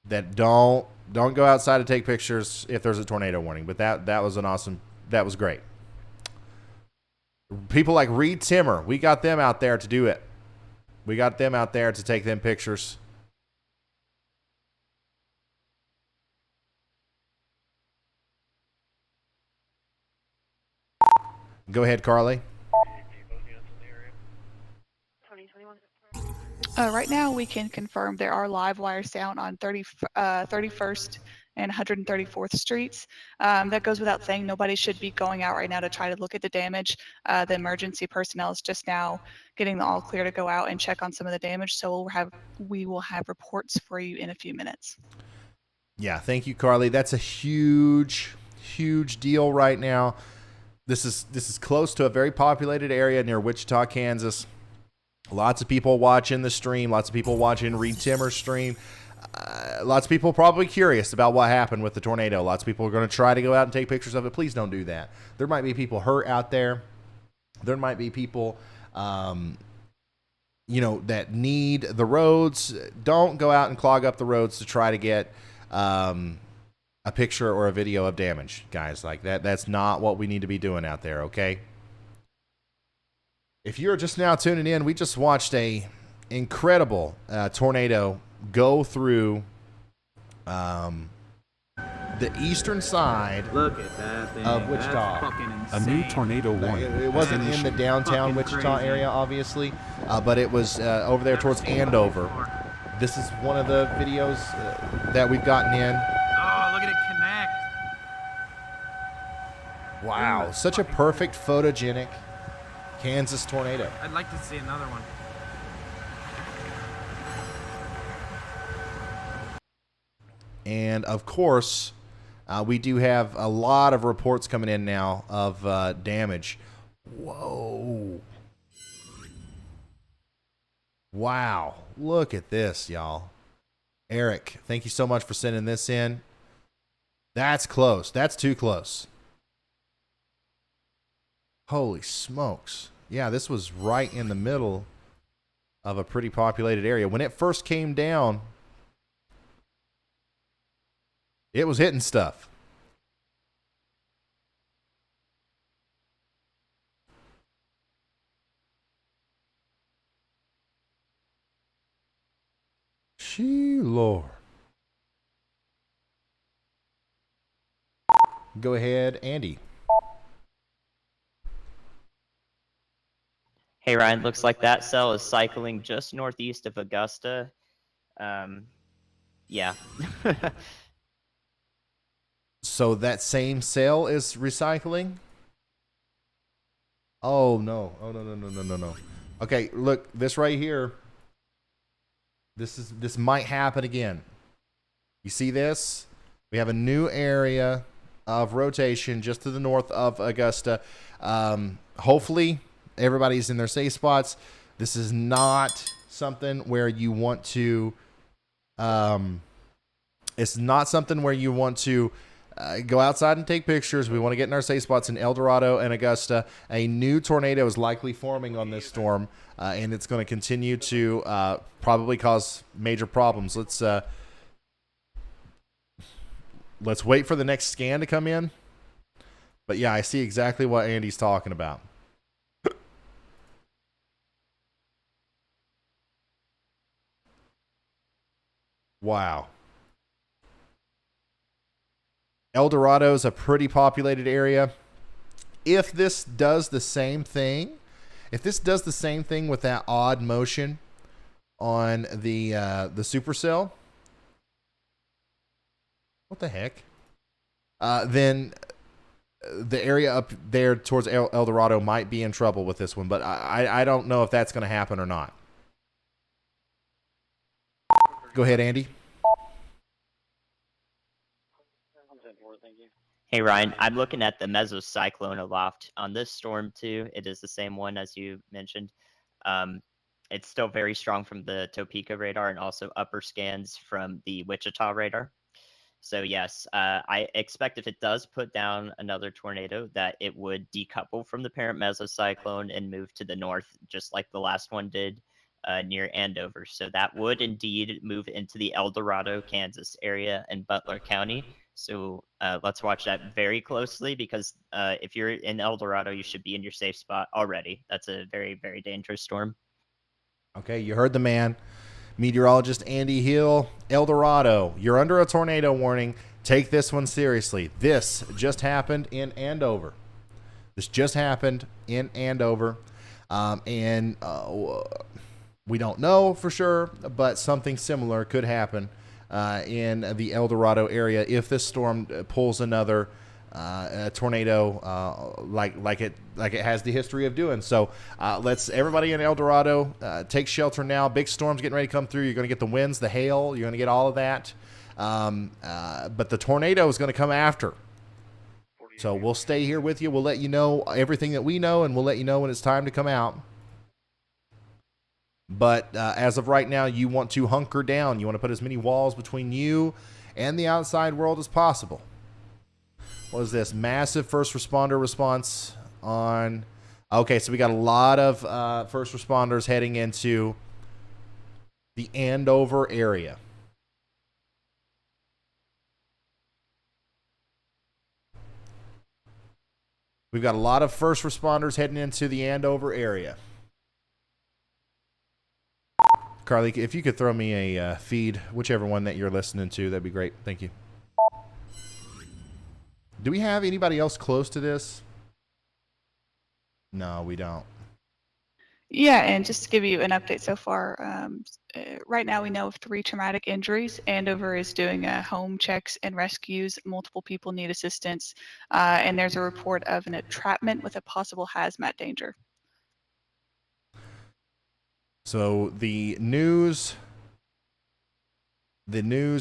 that don't go outside to take pictures if there's a tornado warning. But that was an awesome, that was great. People like Reed Timmer, we got them out there to do it. We got them out there to take them pictures. Go ahead, Carly. 2021. Right now, we can confirm there are live wires down on 31st and 134th Streets. That goes without saying. Nobody should be going out right now to try to look at the damage. The emergency personnel is just now getting the all clear to go out and check on some of the damage. So we will have reports for you in a few minutes. Yeah, thank you, Carly. That's a huge deal right now. This is close to a very populated area near Wichita, Kansas. Lots of people watching the stream. Lots of people watching Reed Timmer's stream. Lots of people probably curious about what happened with the tornado. Lots of people are going to try to go out and take pictures of it. Please don't do that. There might be people hurt out there. There might be people, that need the roads. Don't go out and clog up the roads to try to get a picture or a video of damage, guys. Like that. That's not what we need to be doing out there, okay? If you're just now tuning in, we just watched a incredible tornado go through the eastern side of Wichita. A new tornado warning. It wasn't in the downtown Wichita area, obviously, but it was over there towards Andover. This is one of the videos that we've gotten in. Oh, look at it connect. Wow, such a perfect photogenic Kansas tornado. I'd like to see another one. And of course, we do have a lot of reports coming in now of damage. Whoa. Wow. Look at this, y'all. Eric, thank you so much for sending this in. That's close. That's too close. Holy smokes. Yeah, this was right in the middle of a pretty populated area. When it first came down, it was hitting stuff. Gee, Lord. Go ahead, Andy. Hey Ryan, looks like that cell is cycling just northeast of Augusta. Yeah. So that same cell is recycling? Oh no. Oh no. Okay, look, this right here. This might happen again. You see this? We have a new area of rotation just to the north of Augusta. Hopefully everybody's in their safe spots. This is not something where you want to it's not something where you want to go outside and take pictures. We want to get in our safe spots in El Dorado and Augusta. A new tornado is likely forming on this storm, and it's going to continue to probably cause major problems. Let's wait for the next scan to come in. But yeah, I see exactly what Andy's talking about. Wow. El Dorado is a pretty populated area. If this does the same thing, with that odd motion on the supercell, what the heck? Then the area up there towards El Dorado might be in trouble with this one, but I don't know if that's going to happen or not. Go ahead, Andy. Hey Ryan, I'm looking at the mesocyclone aloft on this storm too. It is the same one as you mentioned. It's still very strong from the Topeka radar and also upper scans from the Wichita radar. So yes, I expect if it does put down another tornado that it would decouple from the parent mesocyclone and move to the north, just like the last one did near Andover. So that would indeed move into the El Dorado, Kansas area and Butler County. So let's watch that very closely because if you're in El Dorado, you should be in your safe spot already. That's a very, very dangerous storm. Okay, you heard the man. Meteorologist Andy Hill, El Dorado, you're under a tornado warning. Take this one seriously. This just happened in Andover. This just happened in Andover, and we don't know for sure, but something similar could happen in the El Dorado area if this storm pulls another tornado like it has the history of doing. So let's everybody in El Dorado take shelter now. Big storm's getting ready to come through. You're going to get the winds, the hail. You're going to get all of that. But the tornado is going to come after. So we'll stay here with you. We'll let you know everything that we know, and we'll let you know when it's time to come out. But as of right now, you want to hunker down. You want to put as many walls between you and the outside world as possible. What is this? Massive first responder response on... Okay, so we got a lot of first responders heading into the Andover area. We've got a lot of first responders heading into the Andover area. Carly, if you could throw me a feed, whichever one that you're listening to, that'd be great. Thank you. Do we have anybody else close to this? No, we don't. Yeah, and just to give you an update so far, right now we know of 3 traumatic injuries. Andover is doing home checks and rescues. Multiple people need assistance, and there's a report of an entrapment with a possible hazmat danger. So the news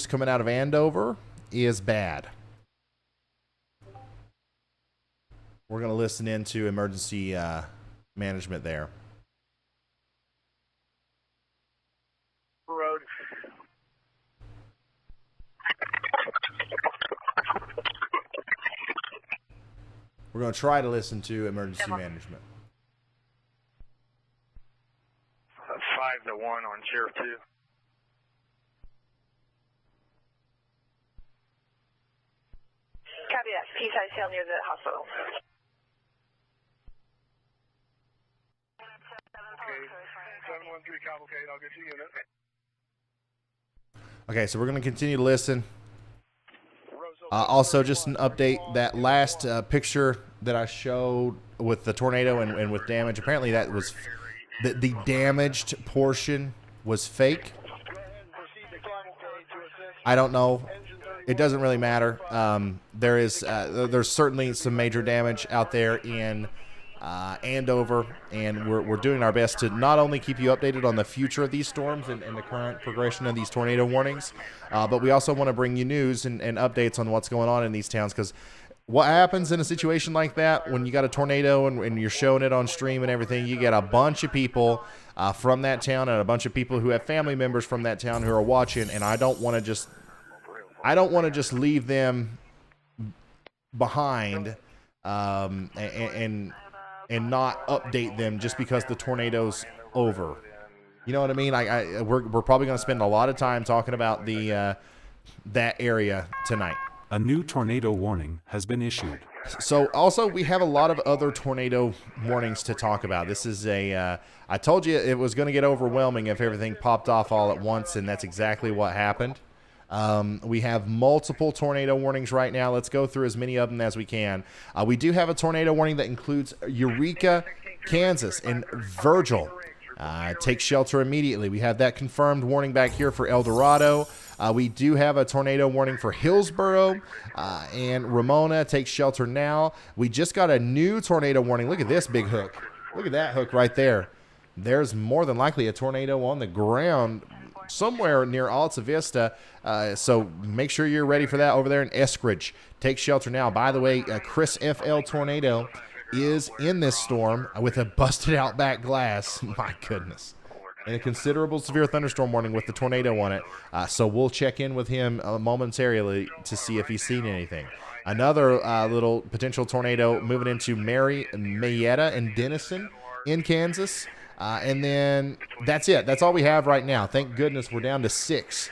coming out of Andover is bad. We're going to listen into emergency management there. Road. We're going to try to listen to emergency management. 5-1 on Sheriff 2. Copy that. P-side sail near the hospital. Okay, 713 Cavalcade, I'll get you unit. Okay, so we're going to continue to listen. Also, just an update, that last picture that I showed with the tornado and with damage, apparently that was the damaged portion was fake. I don't know. It doesn't really matter. There's certainly some major damage out there in Andover, and we're doing our best to not only keep you updated on the future of these storms and the current progression of these tornado warnings, but we also want to bring you news and updates on what's going on in these towns, because what happens in a situation like that when you got a tornado and you're showing it on stream and everything, you get a bunch of people from that town and a bunch of people who have family members from that town who are watching, and I don't want to just leave them behind and not update them just because the tornado's over. You know what I mean? We're probably going to spend a lot of time talking about that area tonight. A new tornado warning has been issued. So also we have a lot of other tornado warnings to talk about. This is I told you it was going to get overwhelming if everything popped off all at once, and that's exactly what happened. We have multiple tornado warnings right now. Let's go through as many of them as we can. We do have a tornado warning that includes Eureka, Kansas, and Virgil. Take shelter immediately. We have that confirmed warning back here for El Dorado. We do have a tornado warning for Hillsboro and Ramona. Take shelter now. We just got a new tornado warning. Look at this big hook. Look at that hook right there. There's more than likely a tornado on the ground somewhere near Alta Vista. So make sure you're ready for that over there in Eskridge. Take shelter now. By the way, Chris FL tornado is in this storm with a busted out back glass. My goodness. And a considerable severe thunderstorm warning with the tornado on it. So we'll check in with him momentarily to see if he's seen anything. Another little potential tornado moving into Marietta and Denison in Kansas. And then that's it. That's all we have right now. Thank goodness we're down to six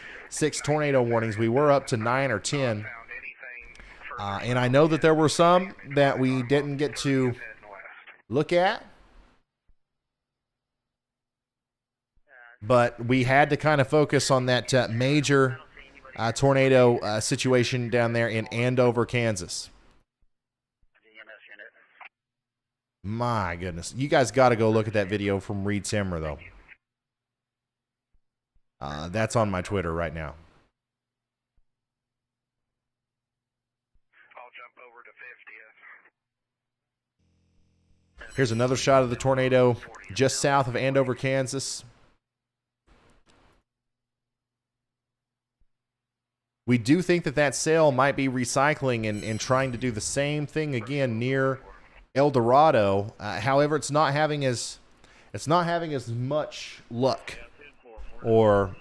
tornado warnings. We were up to 9 or 10. And I know that there were some that we didn't get to look at. But we had to kind of focus on that major tornado situation down there in Andover, Kansas. My goodness. You guys got to go look at that video from Reed Simmer, though. That's on my Twitter right now. I'll jump over to 50th. Here's another shot of the tornado just south of Andover, Kansas. We do think that that sail might be recycling and trying to do the same thing again near El Dorado. However, it's not having as much luck, or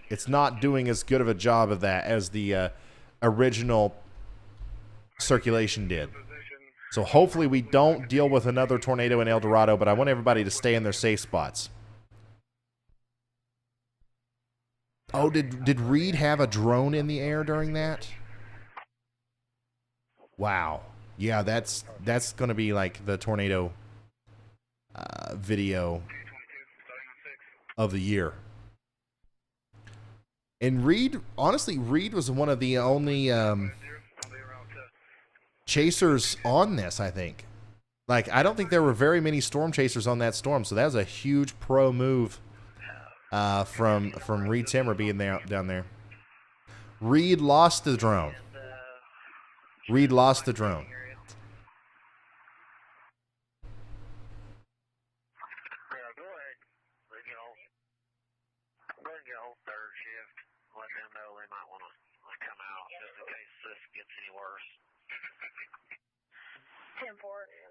it's not doing as good of a job of that as the original circulation did. So hopefully we don't deal with another tornado in El Dorado, but I want everybody to stay in their safe spots. Oh, did Reed have a drone in the air during that? Wow. Yeah, that's going to be like the tornado video of the year. And Reed, honestly, Reed was one of the only chasers on this, I think. Like, I don't think there were very many storm chasers on that storm, so that was a huge pro move from Reed Simmer being there down there. Reed lost the drone. Reed lost the drone.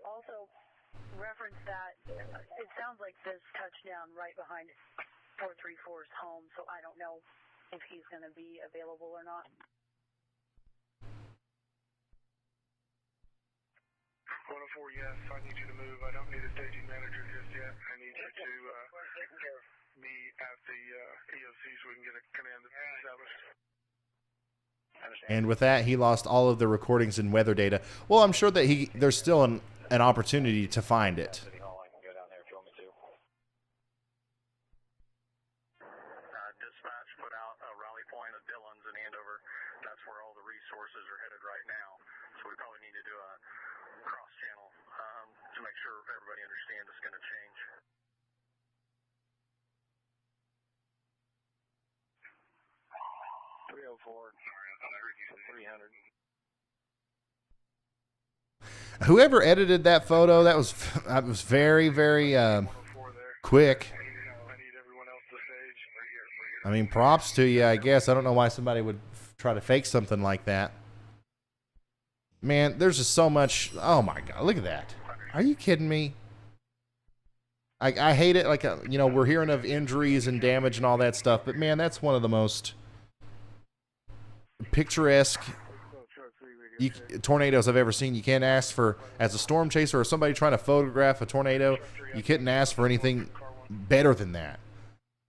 Also reference that it sounds like this touchdown right behind 434's home, so I don't know if he's going to be available or not. 104, yes, I need you to move. I don't need a staging manager just yet. I need you to be at the EOC so we can get a command established. And with that, he lost all of the recordings and weather data. Well, I'm sure that there's still an opportunity to find it. Dispatch put out a rally point of Dillon's in Andover. That's where all the resources are headed right now. So we probably need to do a cross channel to make sure everybody understands it's going to change. Whoever edited that photo, that was very, very quick. I mean, props to you, I guess. I don't know why somebody would try to fake something like that. Man, there's just so much. Oh my God, look at that. Are you kidding me? I hate it. Like, you know, we're hearing of injuries and damage and all that stuff, but man, that's one of the most picturesque tornadoes I've ever seen. You can't ask for, as a storm chaser or somebody trying to photograph a tornado, you couldn't ask for anything better than that.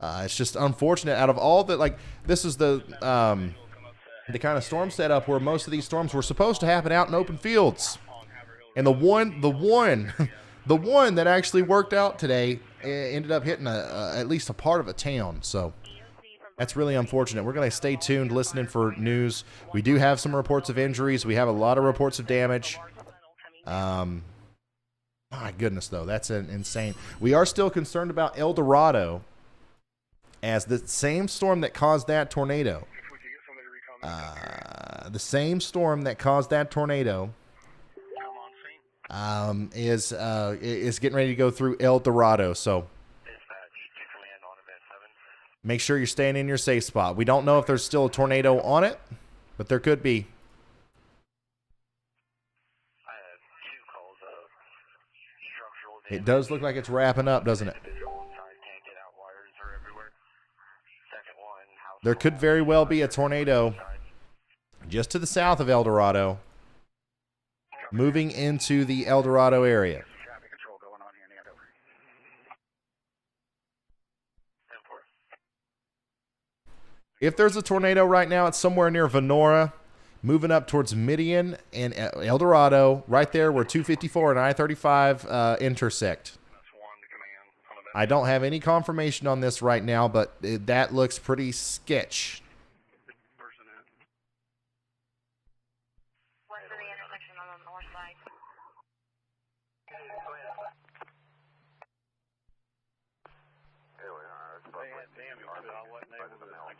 It's just unfortunate. Out of all the, like, this is the kind of storm setup where most of these storms were supposed to happen out in open fields, and the one that actually worked out today ended up hitting at least a part of a town. So that's really unfortunate. We're going to stay tuned, listening for news. We do have some reports of injuries. We have a lot of reports of damage. My goodness, though, that's insane. We are still concerned about El Dorado, as the same storm that caused that tornado. The same storm that caused that tornado is getting ready to go through El Dorado. So make sure you're staying in your safe spot. We don't know if there's still a tornado on it, but there could be. It does look like it's wrapping up, doesn't it? There could very well be a tornado just to the south of El Dorado, moving into the El Dorado area. If there's a tornado right now, it's somewhere near Venora, moving up towards Midian and El Dorado, right there where 254 and I-35 intersect. I don't have any confirmation on this right now, but that looks pretty sketch.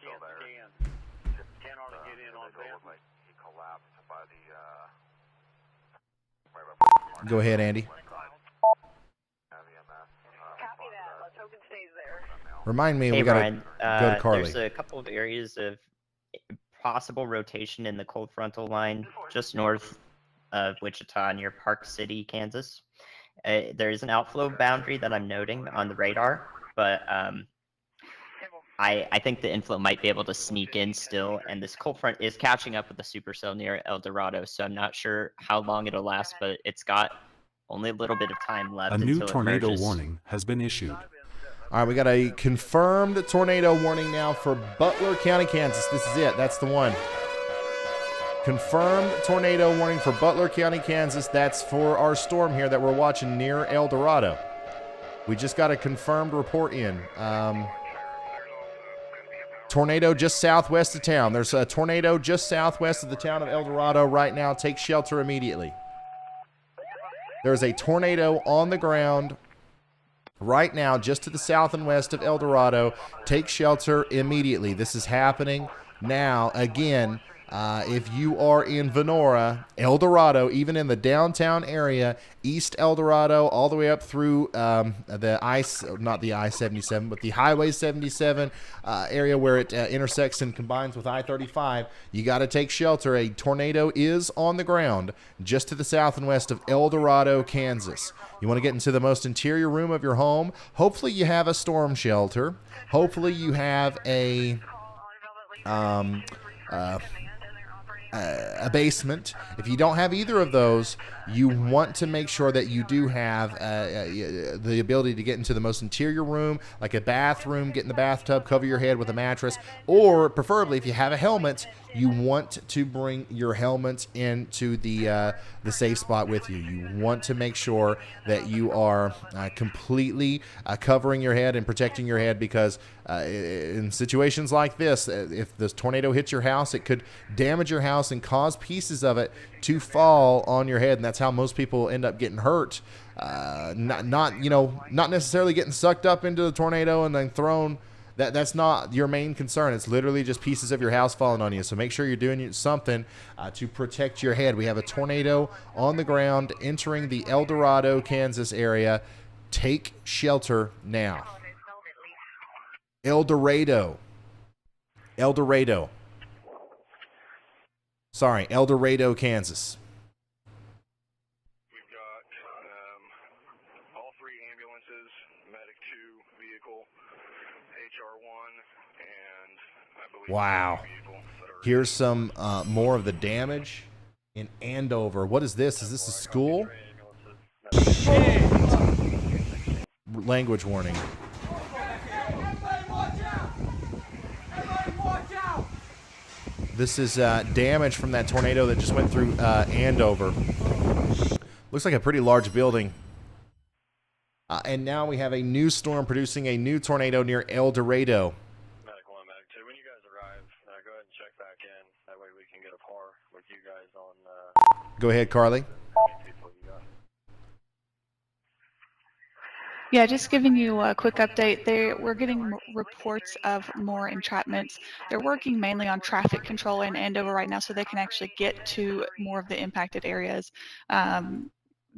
still there. Ken ought to get in on that. Like he collapsed by the, Go ahead, Andy. Remind me, Hey, we got to Ryan, go to Carly. there's a couple of areas of possible rotation in the cold frontal line just north of Wichita near Park City, Kansas. There is an outflow boundary that I'm noting on the radar, but I think the inflow might be able to sneak in still, and this cold front is catching up with the supercell near El Dorado, so I'm not sure how long it'll last, but it's got only a little bit of time left A new until tornado it merges. warning has been issued. All right, we got a confirmed tornado warning now for Butler County, Kansas. This is it. That's the one. Confirmed tornado warning for Butler County, Kansas. That's for our storm here that we're watching near El Dorado. We just got a confirmed report in. Tornado just southwest of town. There's a tornado just southwest of the town of El Dorado right now. Take shelter immediately. There's a tornado on the ground right now just to the south and west of El Dorado. Take shelter immediately. This is happening now. Again, if you are in Venora, El Dorado, even in the downtown area, East El Dorado, all the way up through the I-77, but the Highway 77 area where it intersects and combines with I-35, you got to take shelter. A tornado is on the ground just to the south and west of El Dorado, Kansas. You want to get into the most interior room of your home. Hopefully you have a storm shelter. Hopefully you have a basement. If you don't have either of those, you want to make sure that you do have the ability to get into the most interior room, like a bathroom, get in the bathtub, cover your head with a mattress, or preferably if you have a helmet, you want to bring your helmet into the safe spot with you. You want to make sure that you are completely covering your head and protecting your head, because in situations like this, if this tornado hits your house, it could damage your house and cause pieces of it to fall on your head, and that's how most people end up getting hurt. Not necessarily getting sucked up into the tornado and then thrown. That's not your main concern. It's literally just pieces of your house falling on you. So make sure you're doing something to protect your head. We have a tornado on the ground entering the El Dorado, Kansas area. Take shelter now. El Dorado. El Dorado. Sorry, El Dorado, Kansas. We've got all three ambulances, Medic 2 vehicle, HR1, and I believe Wow. Here's some more of the damage in Andover. What is this? Is this a school? Language warning. This is damage from that tornado that just went through Andover. Looks like a pretty large building. And now we have a new storm producing a new tornado near El Dorado. Medic 1, Medic 2. When you guys arrive, go ahead and check back in. That way we can get a par with you guys on... Go ahead, Carly. Yeah, just giving you a quick update. We're getting reports of more entrapments. They're working mainly on traffic control in Andover right now, so they can actually get to more of the impacted areas.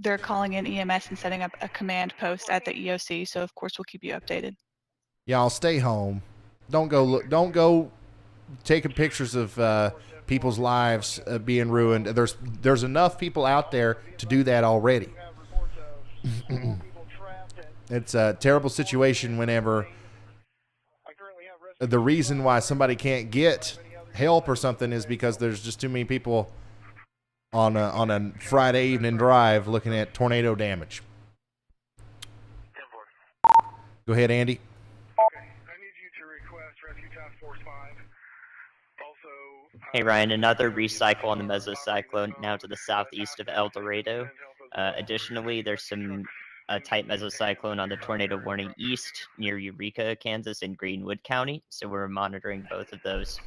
They're calling in EMS and setting up a command post at the EOC, so of course we'll keep you updated. Y'all stay home. Don't go taking pictures of people's lives being ruined. There's enough people out there to do that already. It's a terrible situation whenever the reason why somebody can't get help or something is because there's just too many people on a Friday evening drive looking at tornado damage. Go ahead, Andy. Hey, Ryan, another recycle on the mesocyclone now to the southeast of El Dorado. Additionally, there's some type mesocyclone on the tornado warning east near Eureka, Kansas, and Greenwood County. So we're monitoring both of those.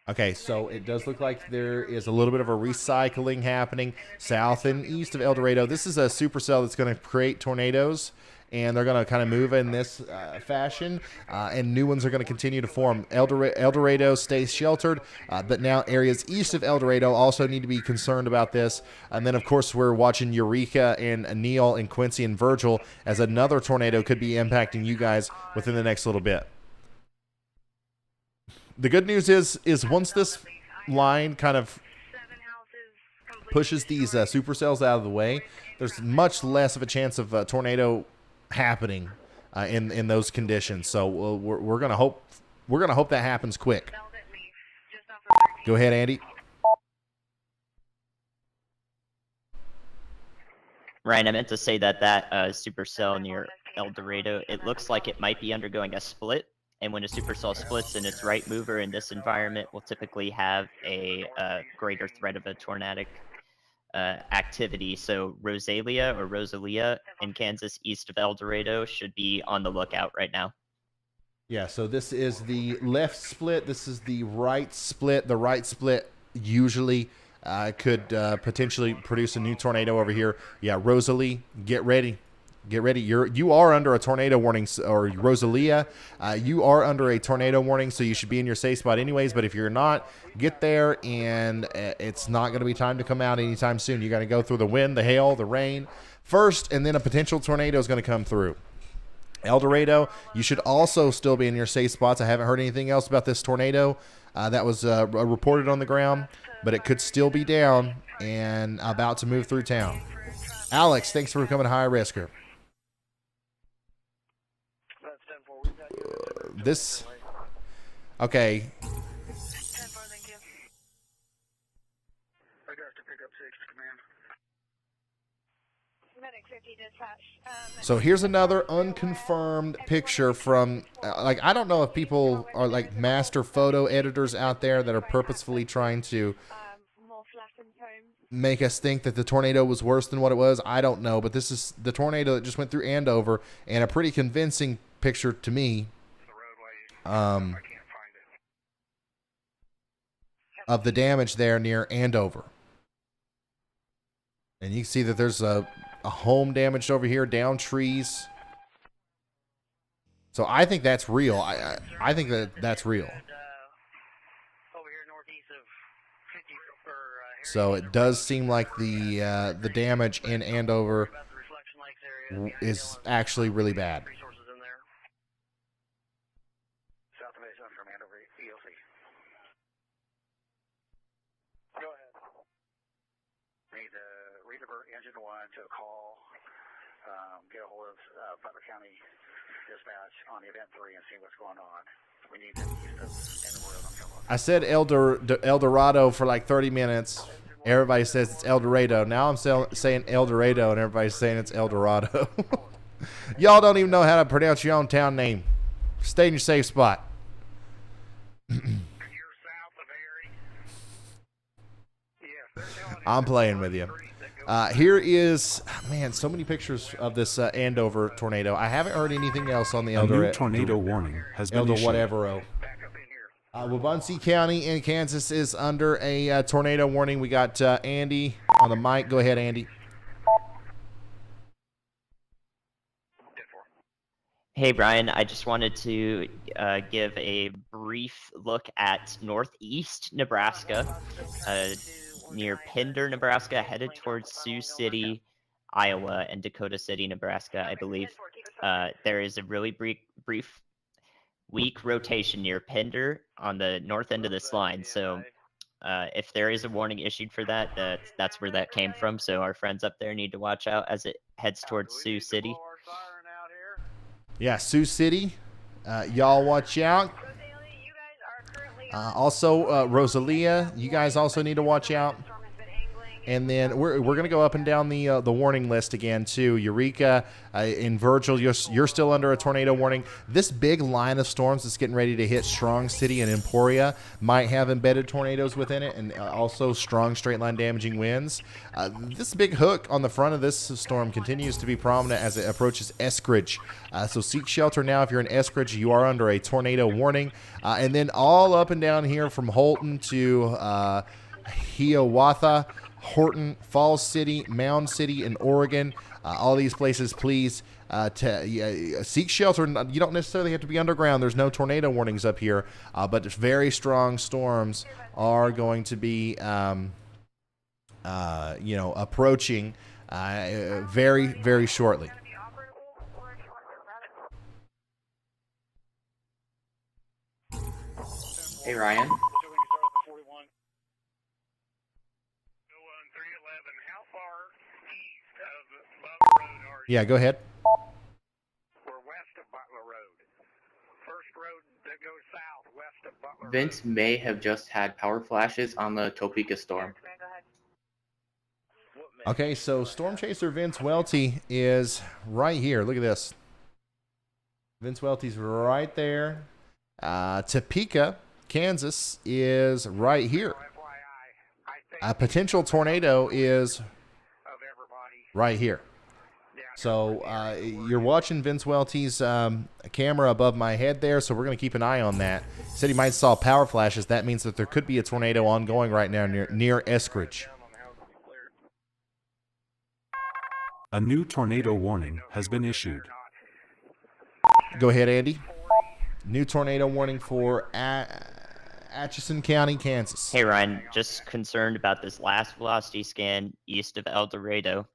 Okay, so it does look like there is a little bit of a recycling happening south and east of El Dorado. This is a supercell that's going to create tornadoes and they're going to kind of move in this fashion, and new ones are going to continue to form. El Dorado stays sheltered, but now areas east of El Dorado also need to be concerned about this. And then, of course, we're watching Eureka and Neil and Quincy and Virgil as another tornado could be impacting you guys within the next little bit. The good news is once this line kind of pushes these supercells out of the way, there's much less of a chance of a tornado happening in those conditions. So we're gonna hope that happens quick. Go ahead, Andy. Ryan, I meant to say that supercell near El Dorado, it looks like it might be undergoing a split. And when a supercell splits in its right mover in this environment, will typically have a greater threat of a tornadic activity. So Rosalia in Kansas east of El Dorado should be on the lookout right now. Yeah, so this is the left split. This is the right split. The right split usually could potentially produce a new tornado over here. Yeah, Rosalie, get ready. Get ready. You are under a tornado warning, or Rosalia, you are under a tornado warning, so you should be in your safe spot anyways. But if you're not, get there, and it's not going to be time to come out anytime soon. You got to go through the wind, the hail, the rain first, and then a potential tornado is going to come through. El Dorado, you should also still be in your safe spots. I haven't heard anything else about this tornado that was reported on the ground, but it could still be down and about to move through town. Alex, thanks for becoming a high risker. Okay. So here's another unconfirmed picture from, I don't know if people are like master photo editors out there that are purposefully trying to make us think that the tornado was worse than what it was. I don't know, but this is the tornado that just went through Andover, and a pretty convincing picture to me of the damage there near Andover. And you can see that there's a home damaged over here, down trees. So I think that's real. I think that's real. So it does seem like the damage in Andover is actually really bad. Engine 1 to a call, get a hold of Butler County Dispatch on Event 3 and see what's going on. We need them east of Andover. I said El Dorado for like 30 minutes. Everybody says it's El Dorado. Now I'm saying El Dorado, and everybody's saying it's El Dorado. Y'all don't even know how to pronounce your own town name. Stay in your safe spot. I'm playing with you. Here is, man, so many pictures of this Andover tornado. I haven't heard anything else on the A new tornado warning has been issued. Whatever. Wabunsee County in Kansas is under a tornado warning. We got Andy on the mic. Go ahead, Andy. Hey, Brian, I just wanted to give a brief look at northeast Nebraska. Near Pender, Nebraska, headed towards Sioux City, Iowa, and Dakota City, Nebraska, I believe. There is a really brief weak rotation near Pender on the north end of this line. So if there is a warning issued for that, that's where that came from. So our friends up there need to watch out as it heads towards Sioux City. Yeah, Sioux City. Y'all watch out. Also, Rosalia, you guys also need to watch out. And then we're going to go up and down the warning list again, too. Eureka and Virgil, you're still under a tornado warning. This big line of storms that's getting ready to hit Strong City and Emporia might have embedded tornadoes within it, and also strong straight-line damaging winds. This big hook on the front of this storm continues to be prominent as it approaches Eskridge. So seek shelter now if you're in Eskridge. You are under a tornado warning. And then all up and down here from Holton to Hiawatha. Horton, Falls City, Mound City in Oregon. All these places, please seek shelter. You don't necessarily have to be underground. There's no tornado warnings up here, but very strong storms are going to be, approaching very, very shortly. Hey, Ryan. Yeah, go ahead. We're west of Butler Road. First road that goes south, west of Butler Vince may have just had power flashes on the Topeka storm. Okay, so Storm Chaser Vince Welty is right here. Look at this. Vince Welty's right there. Topeka, Kansas is right here. A potential tornado is right here. So you're watching Vince Welty's camera above my head there, so we're going to keep an eye on that. He said he might saw power flashes. That means that there could be a tornado ongoing right now near Eskridge. A new tornado warning has been issued. Go ahead, Andy. New tornado warning for Atchison County, Kansas. Hey, Ryan, just concerned about this last velocity scan east of El Dorado.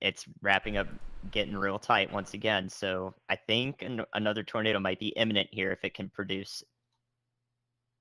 It's wrapping up, getting real tight once again. So I think another tornado might be imminent here if it can produce.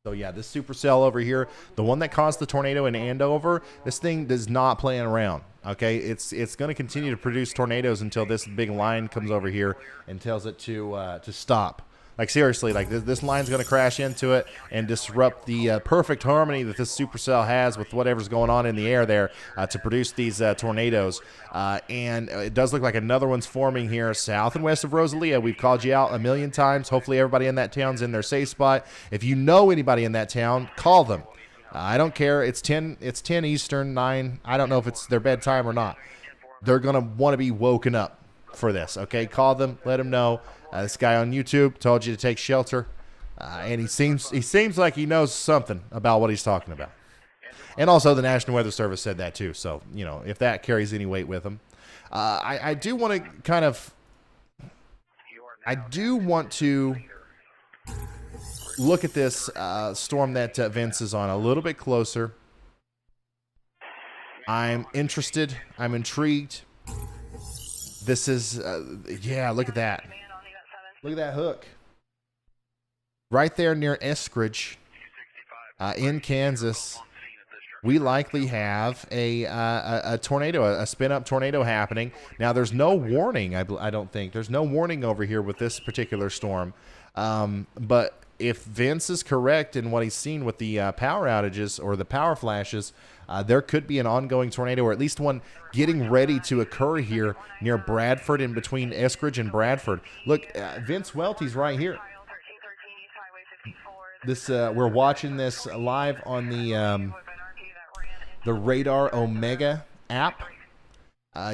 So yeah, this supercell over here, the one that caused the tornado in Andover, this thing does not playing around. Okay, it's going to continue to produce tornadoes until this big line comes over here and tells it to stop. Like seriously, like this line's going to crash into it and disrupt the perfect harmony that this supercell has with whatever's going on in the air there to produce these tornadoes. And it does look like another one's forming here south and west of Rosalia. We've called you out a million times. Hopefully everybody in that town's in their safe spot. If you know anybody in that town, call them. I don't care. It's 10 Eastern, 9. I don't know if it's their bedtime or not. They're going to want to be woken up for this, okay? Call them, let them know. This guy on YouTube told you to take shelter, and he seems like he knows something about what he's talking about. And also the National Weather Service said that too, so, you know, if that carries any weight with him. I do want to look at this storm that Vince is on a little bit closer. I'm interested. I'm intrigued. This is, yeah, look at that. Look at that hook. Right there near Eskridge in Kansas, we likely have a tornado, a spin-up tornado happening. Now, there's no warning, I don't think. There's no warning over here with this particular storm. But if Vince is correct in what he's seen with the power outages or the power flashes, there could be an ongoing tornado, or at least one getting ready to occur here near Bradford, in between Eskridge and Bradford. Look, Vince Welty's right here. This we're watching this live on the Radar Omega app.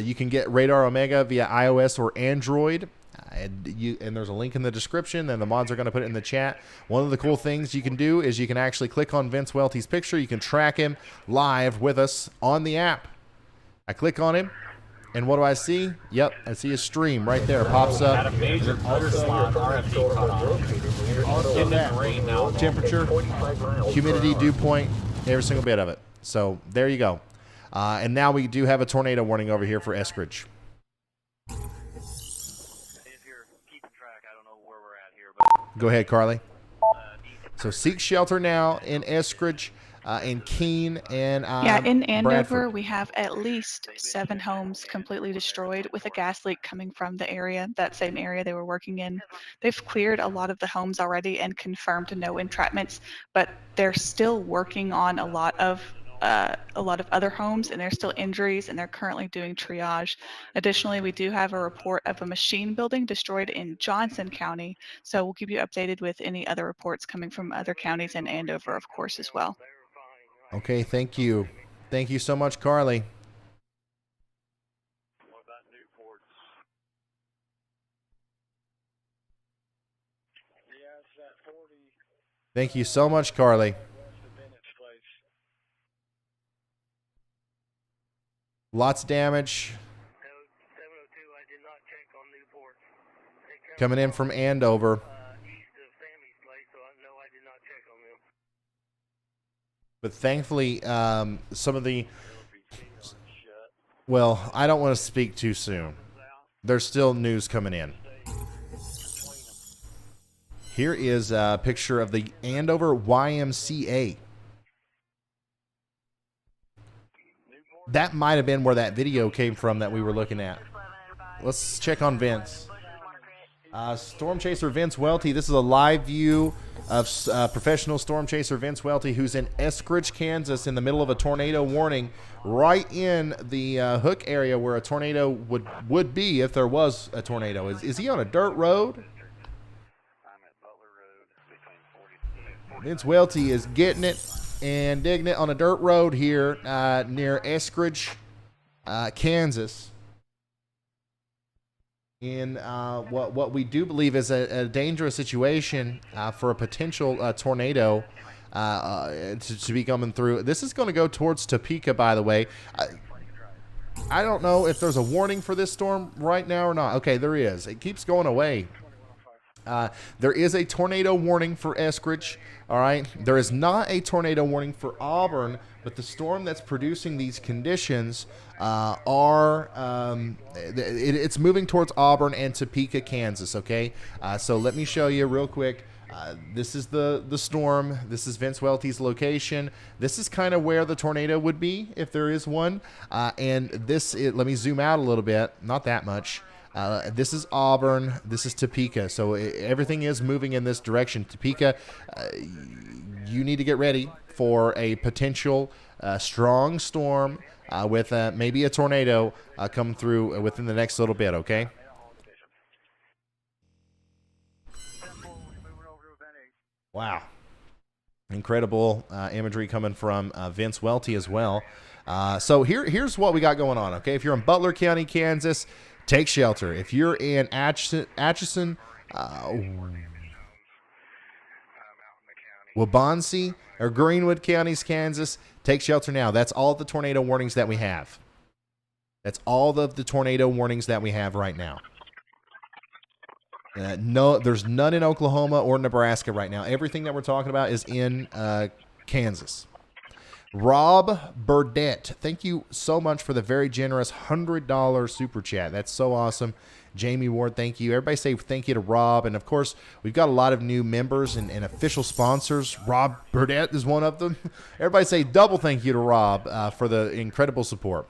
You can get Radar Omega via iOS or Android. And there's a link in the description, and the mods are going to put it in the chat. One of the cool things you can do is you can actually click on Vince Welty's picture. You can track him live with us on the app. I click on him, and what do I see? Yep, I see a stream right there. Pops up. Temperature, humidity, dew point, every single bit of it. So there you go. And now we do have a tornado warning over here for Eskridge. Go ahead, Carly. So seek shelter now in Eskridge, in Keene, and in Andover, Bradford. we have at least 7 homes completely destroyed with a gas leak coming from the area, that same area they were working in. They've cleared a lot of the homes already and confirmed no entrapments, but they're still working on a lot of other homes, and there's still injuries, and they're currently doing triage. Additionally, we do have a report of a machine building destroyed in Johnson County, so we'll keep you updated with any other reports coming from other counties and Andover, of course, as well. Okay, thank you. Thank you so much, Carly. Thank you so much, Carly. Lots of damage. Coming in from Andover. But thankfully, some of the... Well, I don't want to speak too soon. There's still news coming in. Here is a picture of the Andover YMCA. That might have been where that video came from that we were looking at. Let's check on Vince. Storm Chaser Vince Welty. This is a live view of professional storm chaser Vince Welty, who's in Eskridge, Kansas, in the middle of a tornado warning, right in the hook area where a tornado would be if there was a tornado. Is he on a dirt road? Vince Welty is getting it and digging it on a dirt road here near Eskridge, Kansas, in what we do believe is a dangerous situation for a potential tornado to be coming through. This is going to go towards Topeka, by the way. I don't know if there's a warning for this storm right now or not. Okay, there is. It keeps going away. There is a tornado warning for Eskridge. All right. There is not a tornado warning for Auburn, but the storm that's producing these conditions it's moving towards Auburn and Topeka, Kansas. Okay. So let me show you real quick. This is the storm. This is Vince Welty's location. This is kind of where the tornado would be if there is one. And let me zoom out a little bit. Not that much. This is Auburn. This is Topeka. So everything is moving in this direction. Topeka, you need to get ready for a potential strong storm with maybe a tornado come through within the next little bit, okay? Wow. Incredible imagery coming from Vince Welty as well. So here's what we got going on, okay? If you're in Butler County, Kansas, take shelter. If you're in Atchison, Waubonsee, or Greenwood counties, Kansas, take shelter now. That's all of the tornado warnings that we have. That's all of the tornado warnings that we have right now. No, there's none in Oklahoma or Nebraska right now. Everything that we're talking about is in Kansas. Rob Burdett, thank you so much for the very generous $100 super chat. That's so awesome. Jamie Ward, thank you. Everybody say thank you to Rob. And, of course, we've got a lot of new members and official sponsors. Rob Burdett is one of them. Everybody say double thank you to Rob for the incredible support.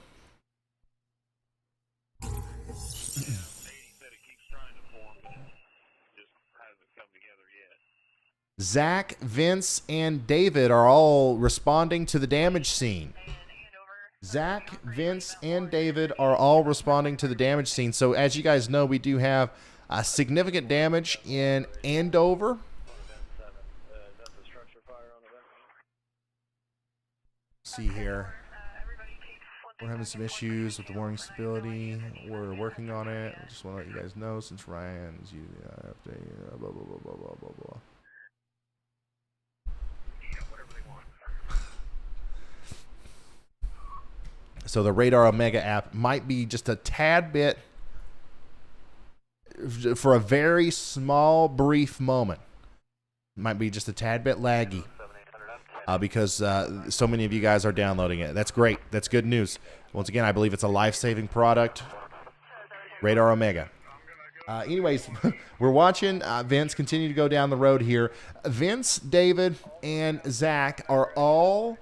Zach, Vince, and David are all responding to the damage scene. Zach, Vince, and David are all responding to the damage scene. So as you guys know, we do have significant damage in Andover. Let's see here. We're having some issues with the warning stability. We're working on it. I just want to let you guys know since Ryan's using update, blah, blah, blah, blah, blah, blah, blah. So the Radar Omega app might be just a tad bit, for a very small, brief moment, might be just a tad bit laggy because so many of you guys are downloading it. That's great. That's good news. Once again, I believe it's a life-saving product. Radar Omega. Anyways, we're watching Vince continue to go down the road here. Vince, David, and Zach are all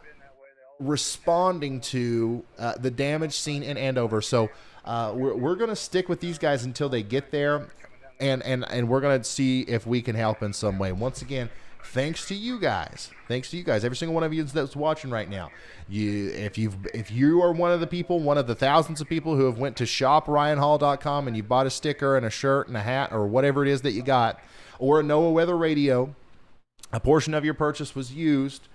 responding to the damage scene in Andover. So we're going to stick with these guys until they get there, and we're going to see if we can help in some way. Once again, thanks to you guys. Thanks to you guys. Every single one of you that's watching right now. If you are one of the people, one of the thousands of people who have went to shopryanhall.com and you bought a sticker and a shirt and a hat or whatever it is that you got, or a NOAA weather radio, a portion of your purchase was used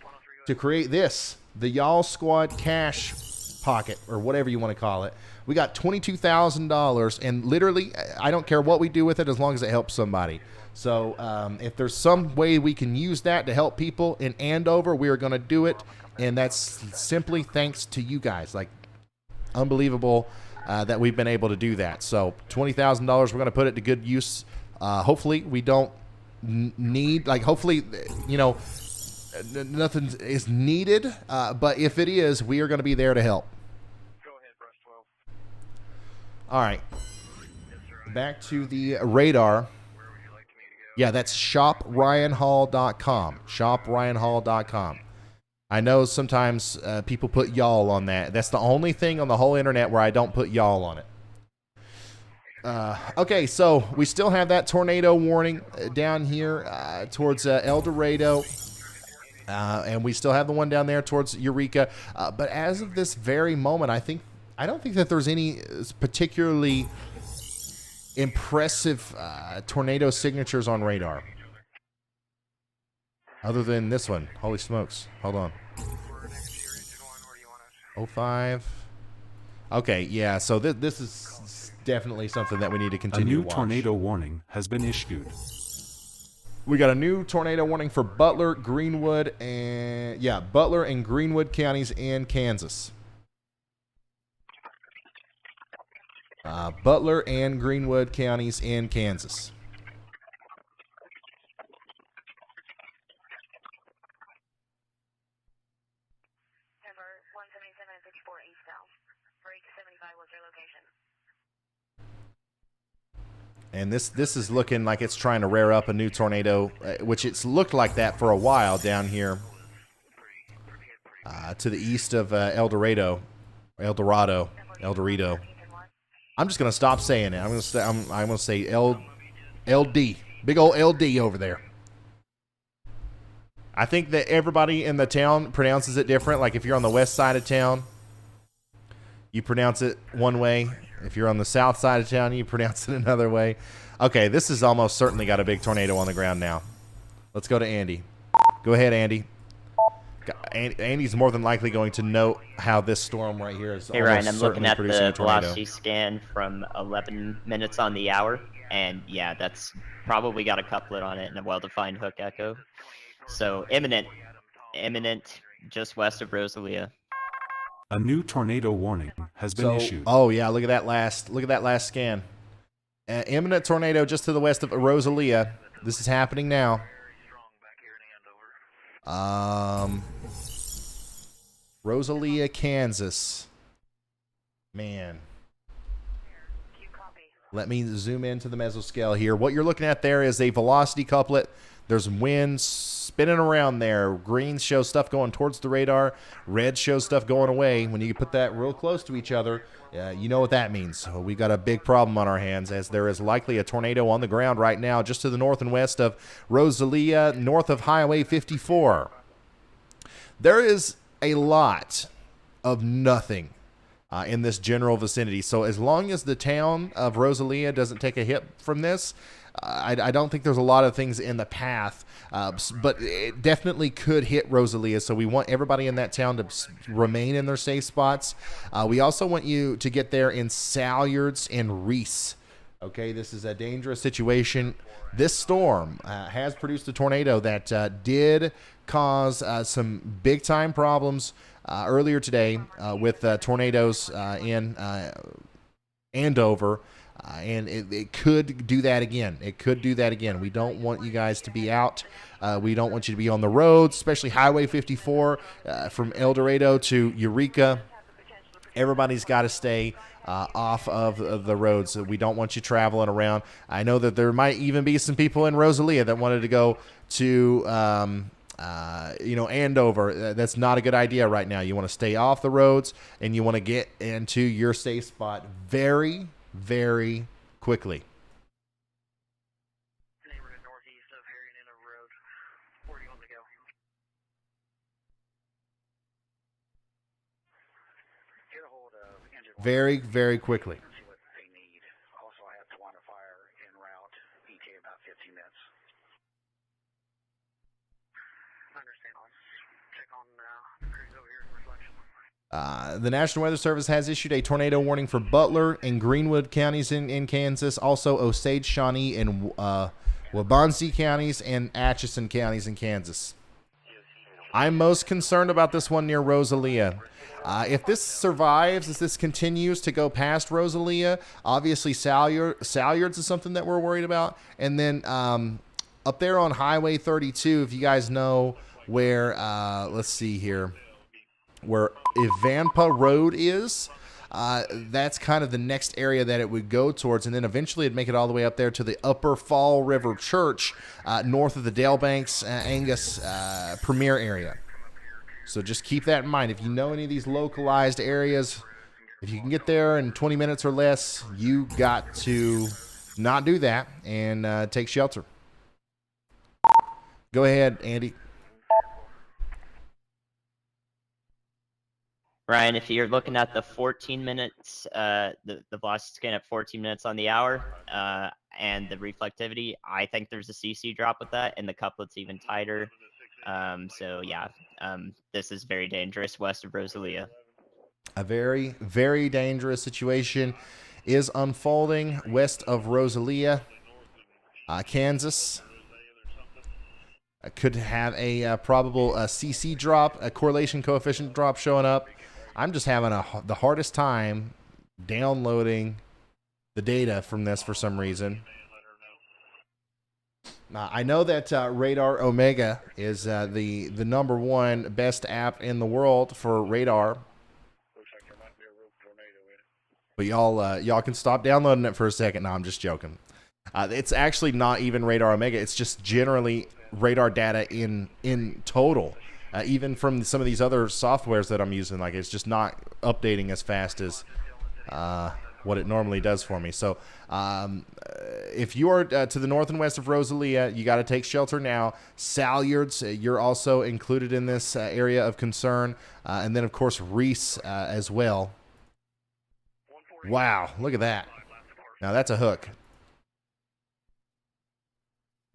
to create this, the Y'all Squad Cash Pocket, or whatever you want to call it. We got $22,000, and literally, I don't care what we do with it as long as it helps somebody. So if there's some way we can use that to help people in Andover, we are going to do it, and that's simply thanks to you guys. Like, unbelievable that we've been able to do that. So $20,000, we're going to put it to good use. Hopefully we don't need, like, hopefully, nothing is needed. But if it is, we are going to be there to help. Go ahead, Brush 12. All right. Back to the radar. Yeah, that's shopryanhall.com. Shopryanhall.com. I know sometimes people put y'all on that. That's the only thing on the whole internet where I don't put y'all on it. Okay, so we still have that tornado warning down here towards El Dorado. And we still have the one down there towards Eureka. But as of this very moment, I don't think that there's any particularly impressive tornado signatures on radar. Other than this one. Holy smokes. Hold on. 05. Okay, yeah, so this is definitely something that we need to A continue new to watch. tornado warning has been issued. We got a new tornado warning for Butler, Greenwood, and Butler and Greenwood counties in Kansas. Butler and Greenwood counties in Kansas. Denver 177 and 54 eastbound. Break 75 was their location. And this is looking like it's trying to rear up a new tornado, which it's looked like that for a while down here to the east of El Dorado. I'm just gonna stop saying it. I'm gonna say LD, big old LD over there. I think that everybody in the town pronounces it different. Like if you're on the west side of town, you pronounce it one way. If you're on the south side of town, you pronounce it another way. Okay, this has almost certainly got a big tornado on the ground now. Let's go to Andy. Go ahead, Andy. Andy's more than likely going to know how this storm right here is. Hey Ryan, I'm looking at producing the a tornado. velocity scan from 11 minutes on the hour, and yeah, that's probably got a couplet on it and a well-defined hook echo. So imminent, just west of Rosalia. A new tornado warning has been issued. Oh yeah, look at that last scan. Imminent tornado just to the west of Rosalia. This is happening now. Rosalia, Kansas. Man. Let me zoom into the mesoscale here. What you're looking at there is a velocity couplet. There's wind spinning around there. Green shows stuff going towards the radar. Red shows stuff going away. When you put that real close to each other, you know what that means. So we got a big problem on our hands, as there is likely a tornado on the ground right now just to the north and west of Rosalia, north of Highway 54. There is a lot of nothing in this general vicinity. So as long as the town of Rosalia doesn't take a hit from this, I don't think there's a lot of things in the path, but it definitely could hit Rosalia. So we want everybody in that town to remain in their safe spots. We also want you to get there in Salyards and Reese. Okay, this is a dangerous situation. This storm has produced a tornado that did cause some big-time problems earlier today with tornadoes in Andover. And it could do that again. We don't want you guys to be out. We don't want you to be on the roads, especially Highway 54 from El Dorado to Eureka. Everybody's got to stay off of the roads. We don't want you traveling around. I know that there might even be some people in Rosalia that wanted to go to Andover. That's not a good idea right now. You want to stay off the roads, and you want to get into your safe spot very, very quickly. Neighborhood northeast of Harry and Andover Road. Where do you want to go? Get a hold of engine one. Very, very quickly. See what they need. Also, I have Tawana Fire en route. ETA about 15 minutes. I understand. I'll check on crews over here in reflection. The National Weather Service has issued a tornado warning for Butler and Greenwood counties in Kansas, also Osage, Shawnee, and Waubonsee counties, and Atchison counties in Kansas. I'm most concerned about this one near Rosalia. If this survives, as this continues to go past Rosalia, obviously Salyards is something that we're worried about. And then up there on Highway 32, if you guys know where, let's see here, where Ivampa Road is, that's kind of the next area that it would go towards, and then eventually it'd make it all the way up there to the Upper Fall River Church, north of the Dale Banks, Angus Premier area. So just keep that in mind. If you know any of these localized areas, if you can get there in 20 minutes or less, you got to not do that and take shelter. Go ahead, Andy. Ryan, if you're looking at the 14 minutes, the velocity scan at 14 minutes on the hour, and the reflectivity, I think there's a CC drop with that, and the couplet's even tighter. So yeah, this is very dangerous west of Rosalia. A very, very dangerous situation is unfolding west of Rosalia, Kansas. Could have a probable CC drop, a correlation coefficient drop showing up. I'm just having the hardest time downloading the data from this for some reason. I know that Radar Omega is the number one best app in the world for radar. But y'all can stop downloading it for a second. No, I'm just joking. It's actually not even Radar Omega. It's just generally radar data in total. Even from some of these other softwares that I'm using, like it's just not updating as fast as what it normally does for me. So if you are to the north and west of Rosalia, you got to take shelter now. Salyards, you're also included in this area of concern. And then, of course, Reese as well. Wow, look at that. Now, that's a hook.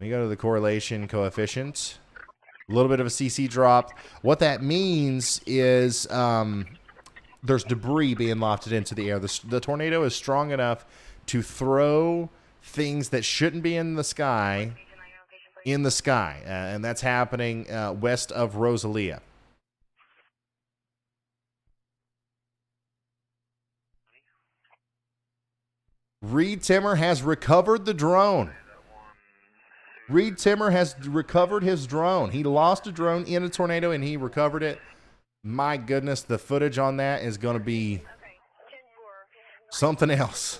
Let me go to the correlation coefficient. A little bit of a CC drop. What that means is there's debris being lofted into the air. The tornado is strong enough to throw things that shouldn't be in the sky, and that's happening west of Rosalia. Reed Timmer has recovered the drone. Reed Timmer has recovered his drone. He lost a drone in a tornado, and he recovered it. My goodness, the footage on that is going to be something else.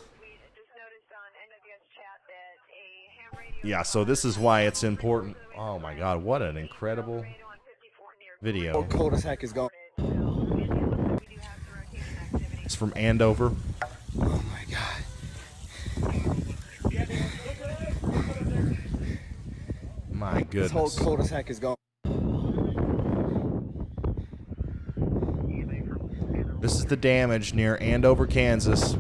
Yeah, so this is why it's important. Oh, my God, what an incredible video. How cold as heck is going. It's from Andover. Oh, my God. My goodness. This whole cold as heck is going. This is the damage near Andover, Kansas.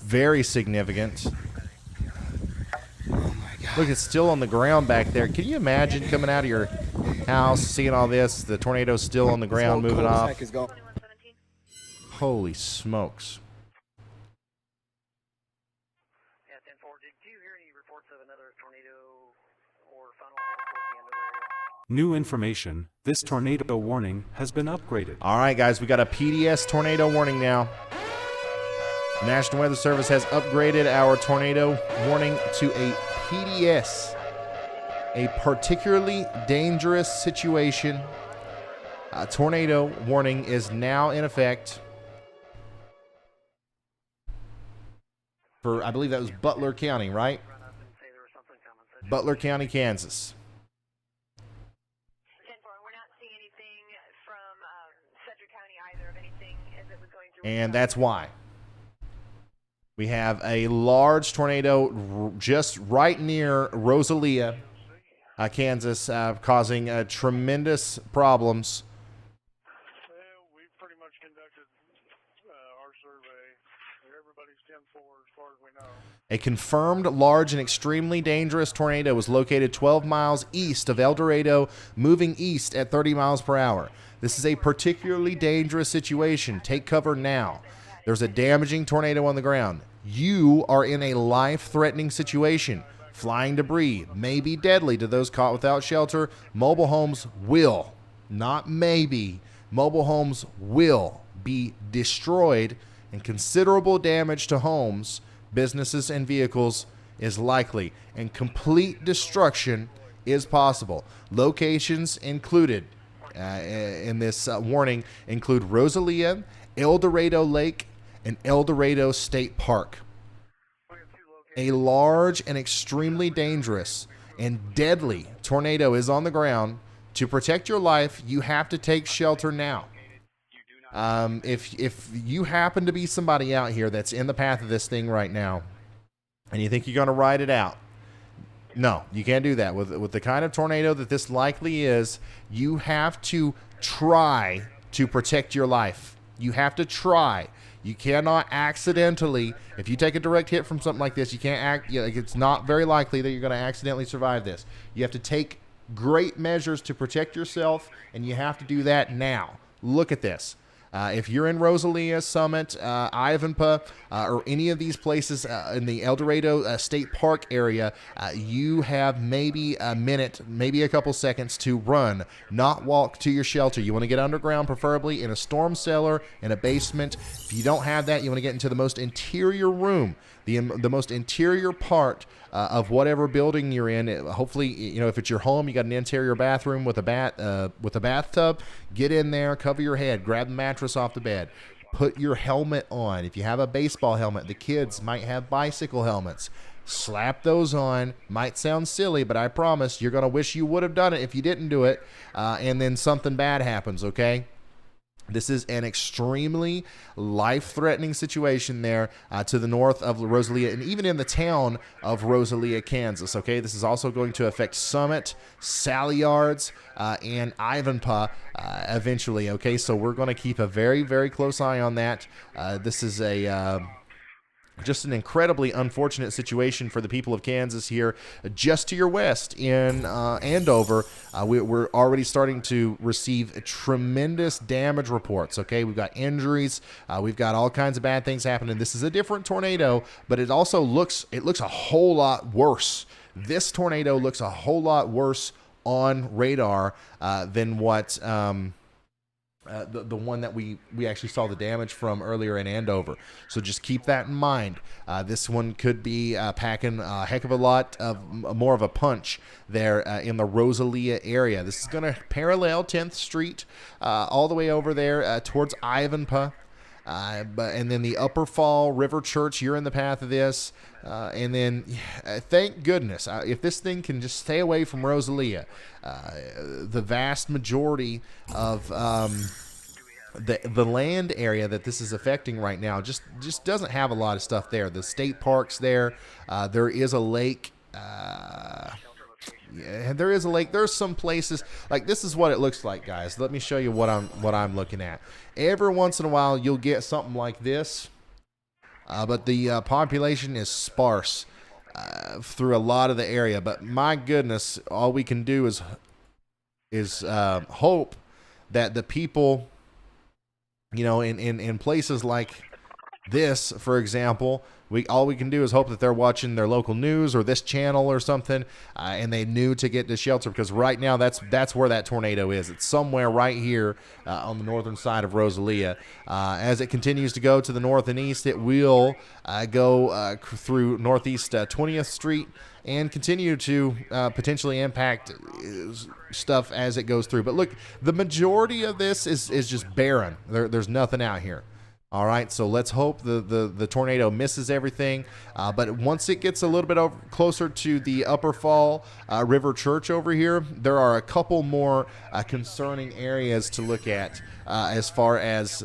Very significant. Oh my God. Look, it's still on the ground back there. Can you imagine coming out of your house, seeing all this, the tornado's still on the ground, moving off? Holy smokes. New information, this tornado warning has been upgraded. All right, guys, we got a PDS tornado warning now. The National Weather Service has upgraded our tornado warning to a PDS, a particularly dangerous situation. A tornado warning is now in effect for, I believe that was Butler County, right? Butler County, Kansas. And that's why. We have a large tornado just right near Rosalia, Kansas, causing tremendous problems. We pretty much conducted our survey. Everybody's 10-4 as far as we know. A confirmed large and extremely dangerous tornado was located 12 miles east of El Dorado, moving east at 30 miles per hour. This is a particularly dangerous situation. Take cover now. There's a damaging tornado on the ground. You are in a life-threatening situation. Flying debris may be deadly to those caught without shelter. Mobile homes will, not maybe, mobile homes will be destroyed, and considerable damage to homes, businesses, and vehicles is likely, and complete destruction is possible. Locations included in this warning include Rosalia, El Dorado Lake, and El Dorado State Park. A large and extremely dangerous and deadly tornado is on the ground. To protect your life, you have to take shelter now. If you happen to be somebody out here that's in the path of this thing right now, and you think you're going to ride it out, no, you can't do that. With the kind of tornado that this likely is, you have to try to protect your life. You have to try. You cannot accidentally, if you take a direct hit from something like this, you can't it's not very likely that you're going to accidentally survive this. You have to take great measures to protect yourself, and you have to do that now. Look at this. If you're in Rosalia, Summit, Ivanpah, or any of these places in the El Dorado State Park area, you have maybe a minute, maybe a couple seconds to run, not walk to your shelter. You want to get underground, preferably in a storm cellar, in a basement. If you don't have that, you want to get into the most interior room, the most interior part of whatever building you're in. Hopefully, if it's your home, you got an interior bathroom with a bathtub. Get in there, cover your head, grab the mattress off the bed, put your helmet on. If you have a baseball helmet, the kids might have bicycle helmets. Slap those on. Might sound silly, but I promise you're going to wish you would have done it if you didn't do it, and then something bad happens, okay? This is an extremely life-threatening situation there to the north of Rosalia, and even in the town of Rosalia, Kansas. Okay, this is also going to affect Summit, Sally Yards, and Ivanpah eventually. Okay, so we're going to keep a very, very close eye on that. This is just an incredibly unfortunate situation for the people of Kansas here. Just to your west in Andover, we're already starting to receive tremendous damage reports. Okay, we've got injuries, we've got all kinds of bad things happening. This is a different tornado, but it also looks a whole lot worse. This tornado looks a whole lot worse on radar than what the one that we actually saw the damage from earlier in Andover. So just keep that in mind. This one could be packing a heck of a lot of more of a punch there in the Rosalia area. This is going to parallel 10th Street all the way over there towards Ivanpah. And then the Upper Fall River Church, you're in the path of this. And then, thank goodness, if this thing can just stay away from Rosalia, the vast majority of the land area that this is affecting right now just doesn't have a lot of stuff there. The state parks there. There is a lake. Yeah, there is a lake. There's some places like this is what it looks like, guys. Let me show you what I'm looking at. Every once in a while, you'll get something like this, but the population is sparse through a lot of the area. But my goodness, all we can do is hope that the people, in places like this, for example, all we can do is hope that they're watching their local news or this channel or something, and they knew to get to shelter, because right now that's where that tornado is. It's somewhere right here on the northern side of Rosalia. As it continues to go to the north and east, it will go through northeast 20th Street and continue to potentially impact stuff as it goes through. But look, the majority of this is just barren. There's nothing out here. All right, so let's hope the tornado misses everything. But once it gets a little bit closer to the Upper Fall River Church over here, there are a couple more concerning areas to look at as far as,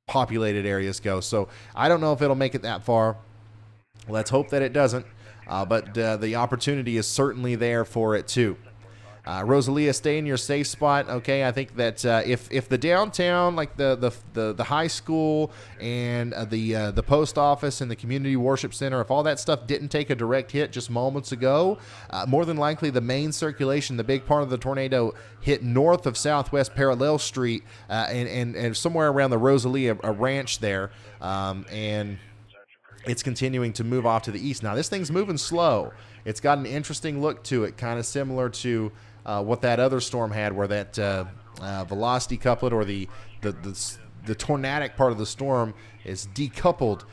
populated areas go. So I don't know if it'll make it that far. Let's hope that it doesn't. But the opportunity is certainly there for it, too. Rosalia, stay in your safe spot. Okay, I think that if the downtown, like the high school and the post office and the community worship center, if all that stuff didn't take a direct hit just moments ago, more than likely the main circulation, the big part of the tornado, hit north of Southwest Parallel Street and somewhere around the Rosalia ranch there, and it's continuing to move off to the east. Now, this thing's moving slow. It's got an interesting look to it, kind of similar to what that other storm had, where that velocity couplet, or the tornadic part of the storm, is decoupled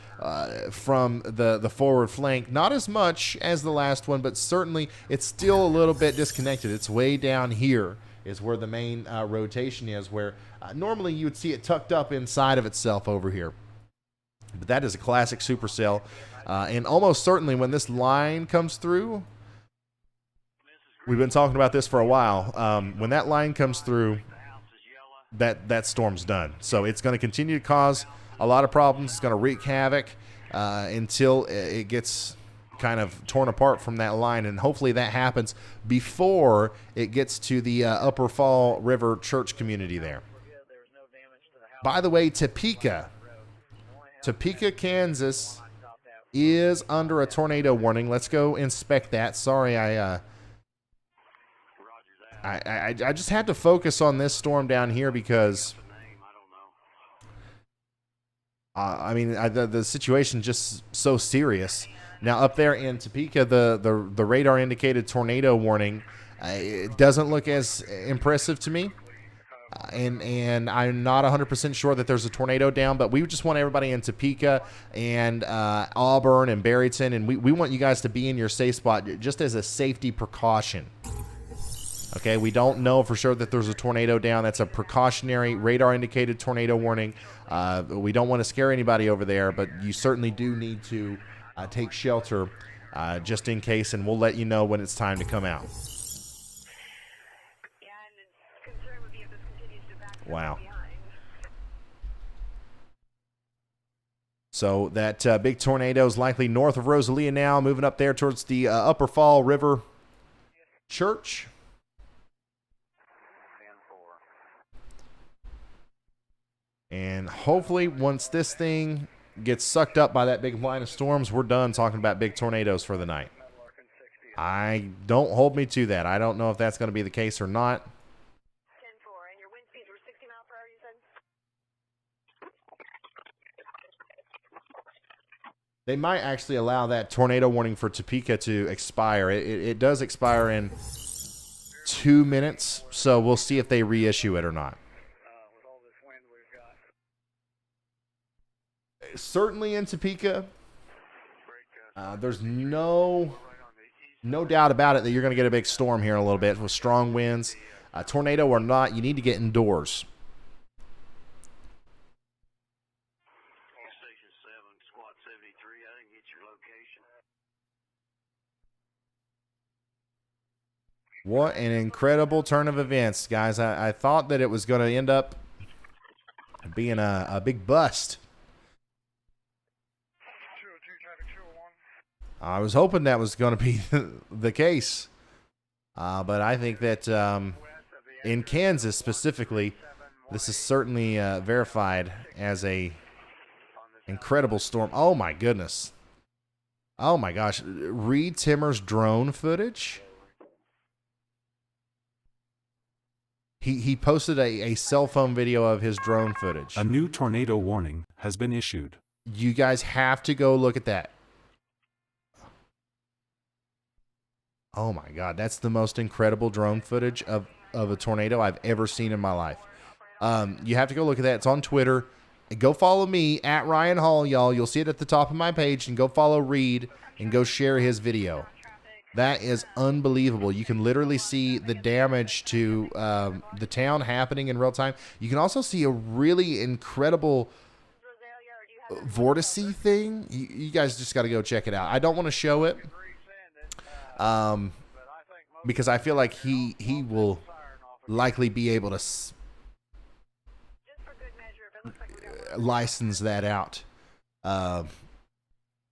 from the forward flank. Not as much as the last one, but certainly it's still a little bit disconnected. It's way down here is where the main rotation is, where normally you would see it tucked up inside of itself over here. But that is a classic supercell. And almost certainly when this line comes through, we've been talking about this for a while. When that line comes through, that storm's done. So it's going to continue to cause a lot of problems. It's going to wreak havoc until it gets kind of torn apart from that line. And hopefully that happens before it gets to the Upper Fall River Church community there. By the way, Topeka, Kansas is under a tornado warning. Let's go inspect that. Sorry, I just had to focus on this storm down here because the situation just so serious. Now up there in Topeka, the radar indicated tornado warning. It doesn't look as impressive to me. And I'm not 100% sure that there's a tornado down, but we just want everybody in Topeka and Auburn and Barrington, and we want you guys to be in your safe spot just as a safety precaution. Okay, we don't know for sure that there's a tornado down. That's a precautionary radar-indicated tornado warning. We don't want to scare anybody over there, but you certainly do need to take shelter just in case, and we'll let you know when it's time to come out. Wow. So that big tornado is likely north of Rosalia now, moving up there towards the Upper Fall River Church. And hopefully once this thing gets sucked up by that big line of storms, we're done talking about big tornadoes for the night. Don't hold me to that. I don't know if that's going to be the case or not. They might actually allow that tornado warning for Topeka to expire. It does expire in 2 minutes, so we'll see if they reissue it or not. Certainly in Topeka, there's no doubt about it that you're going to get a big storm here in a little bit with strong winds. Tornado or not, you need to get indoors. What an incredible turn of events, guys. I thought that it was going to end up being a big bust. I was hoping that was going to be the case. But I think that in Kansas specifically, this is certainly verified as a incredible storm. Oh, my goodness. Oh, my gosh. Reed Timmer's drone footage. He posted a cell phone video of his drone footage. A new tornado warning has been issued. You guys have to go look at that. Oh my God, that's the most incredible drone footage of a tornado I've ever seen in my life. You have to go look at that. It's on Twitter. Go follow me at Ryan Hall, y'all. You'll see it at the top of my page, and go follow Reed and go share his video. That is unbelievable. You can literally see the damage to the town happening in real time. You can also see a really incredible vortice thing. You guys just got to go check it out. I don't want to show it because I feel like he will likely be able to license that out.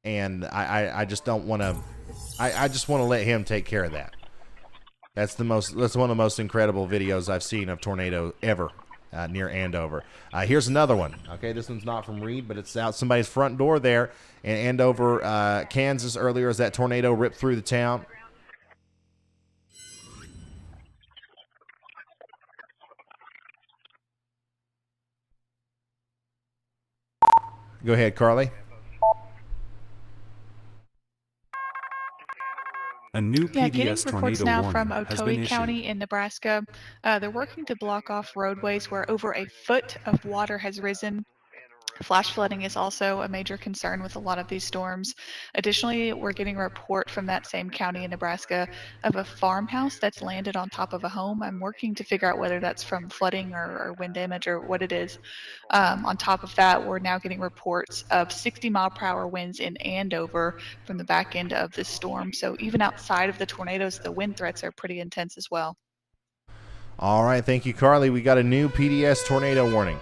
And I just don't want to. I just want to let him take care of that. That's one of the most incredible videos I've seen of tornado ever near Andover. Here's another one. Okay, this one's not from Reed, but it's out somebody's front door there in Andover, Kansas earlier as that tornado ripped through the town. Go ahead, Carly. A new Yeah, getting PDS reports tornado now warning from has been Otoe issued. County in Nebraska. They're working to block off roadways where over a foot of water has risen. Flash flooding is also a major concern with a lot of these storms. Additionally, we're getting a report from that same county in Nebraska of a farmhouse that's landed on top of a home. I'm working to figure out whether that's from flooding or wind damage or what it is. On top of that, we're now getting reports of 60-mile-per-hour winds in Andover from the back end of this storm. So even outside of the tornadoes, the wind threats are pretty intense as well. All right, thank you, Carly. We got a new PDS tornado warning.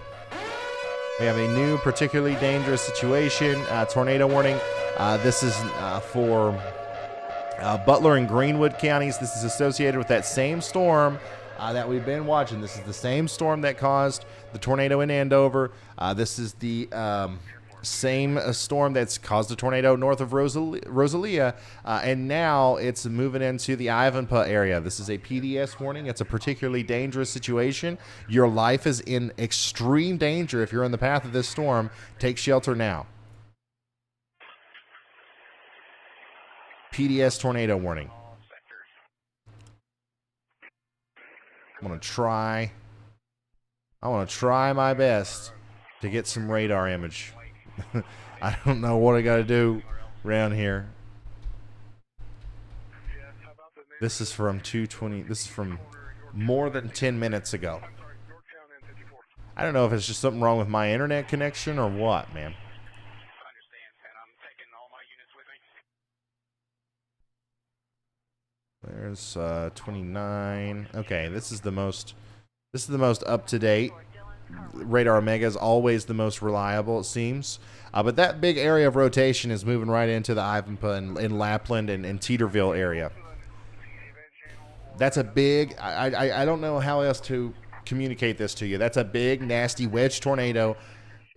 We have a new particularly dangerous situation, tornado warning. This is for Butler and Greenwood counties. This is associated with that same storm that we've been watching. This is the same storm that caused the tornado in Andover. This is the same storm that's caused a tornado north of Rosalia, and now it's moving into the Ivanpah area. This is a PDS warning. It's a particularly dangerous situation. Your life is in extreme danger if you're in the path of this storm. Take shelter now. PDS tornado warning. I want to try my best to get some radar image. I don't know what I got to do around here. This is from 2:20. This is from more than 10 minutes ago. I don't know if it's just something wrong with my internet connection or what, man. There's 29. Okay, this is the most up to date. Radar Omega is always the most reliable, it seems. But that big area of rotation is moving right into the Ivanpah and Lapland and Teeterville area. That's a big, I don't know how else to communicate this to you. That's a big, nasty wedge tornado,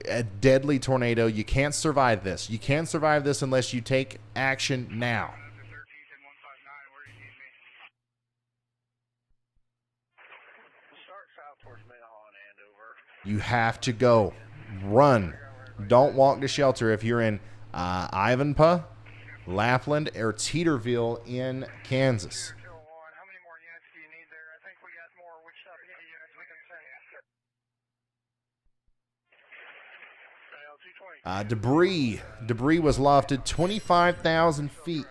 a deadly tornado. You can't survive this. You can't survive this unless you take action now. You have to go. Run. Don't walk to shelter if you're in Ivanpah, Lapland, or Teeterville in Kansas. Debris was lofted 25,000 feet.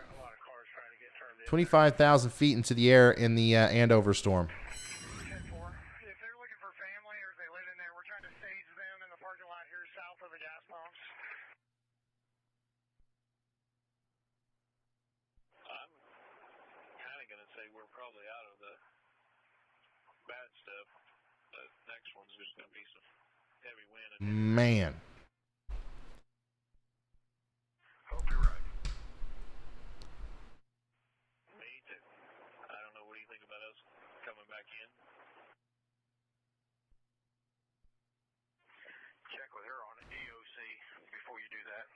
25,000 feet into the air in the Andover storm. Man. Check with her on the DOC before you do that.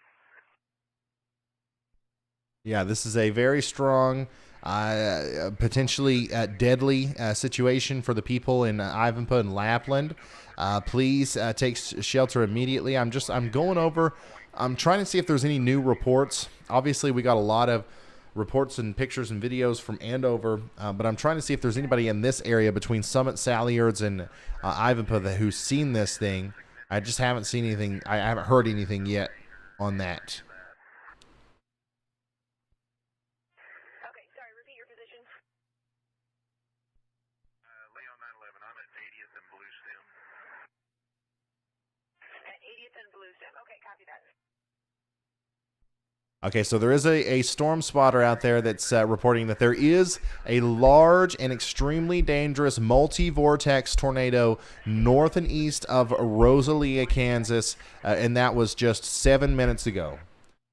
Yeah, this is a very strong, potentially deadly situation for the people in Ivanpah and Lapland. Please take shelter immediately. I'm going over. I'm trying to see if there's any new reports. Obviously, we got a lot of reports and pictures and videos from Andover, but I'm trying to see if there's anybody in this area between Summit, Salyards, and Ivanpah who's seen this thing. I just haven't seen anything. I haven't heard anything yet on that. Okay, sorry, repeat your position. Leon 911, I'm at 80th and Bluestem. At 80th and Bluestem. Okay, copy that. Okay, so there is a storm spotter out there that's reporting that there is a large and extremely dangerous multi-vortex tornado north and east of Rosalia, Kansas, and that was just 7 minutes ago.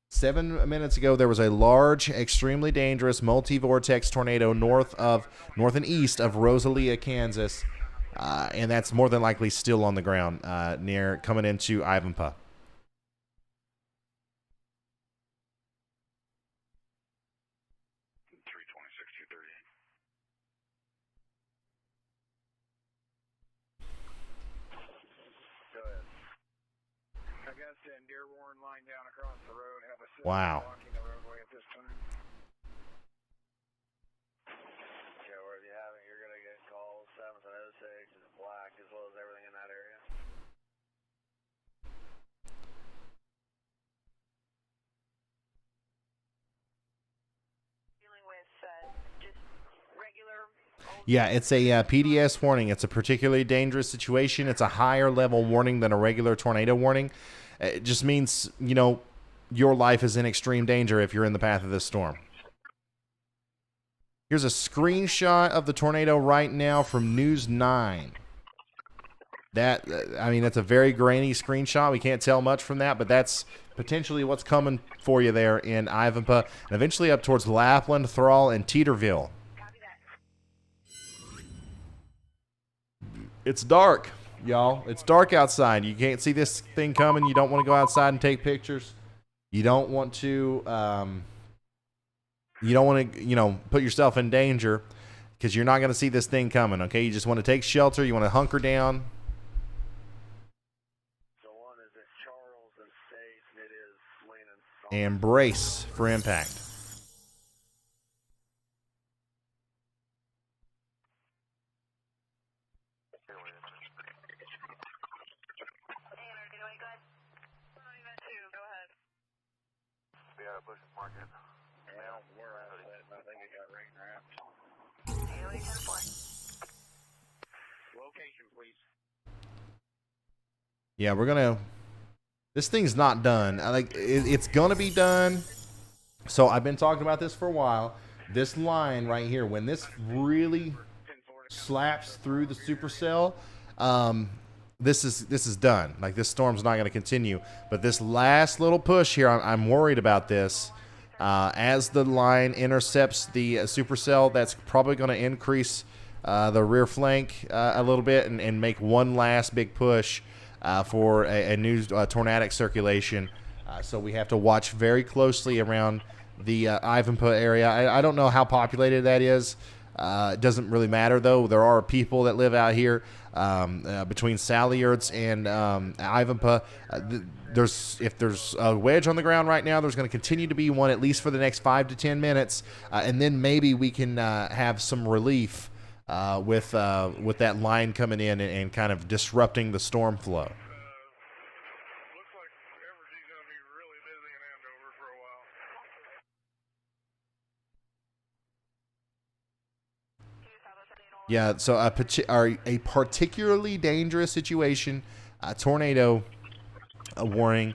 7 minutes ago, there was a large, extremely dangerous multi-vortex tornado north and east of Rosalia, Kansas, and that's more than likely still on the ground near coming into Ivanpah. Wow. Yeah, it's a PDS warning. It's a particularly dangerous situation. It's a higher level warning than a regular tornado warning. It just means, you know, your life is in extreme danger if you're in the path of this storm. Here's a screenshot of the tornado right now from News 9. That, I mean, that's a very grainy screenshot. We can't tell much from that, but that's potentially what's coming for you there in Ivanpah and eventually up towards Lapland, Thrall, and Teeterville. It's dark, y'all. It's dark outside. You can't see this thing coming. You don't want to go outside and take pictures. You don't want to, put yourself in danger because you're not going to see this thing coming, okay? You just want to take shelter. You want to hunker down. And brace for impact. Location, please. Yeah, we're gonna. This thing's not done. It's gonna be done. So I've been talking about this for a while. This line right here, when this really slaps through the supercell, this is done. Like, this storm's not going to continue. But this last little push here, I'm worried about this. As the line intercepts the supercell, that's probably going to increase the rear flank a little bit and make one last big push for a new tornadic circulation. So we have to watch very closely around the Ivanpah area. I don't know how populated that is. It doesn't really matter, though. There are people that live out here between Salyards and Ivanpah. If there's a wedge on the ground right now, there's going to continue to be one at least for the next 5 to 10 minutes, and then maybe we can have some relief with that line coming in and kind of disrupting the storm flow. Yeah, so a particularly dangerous situation, tornado warning.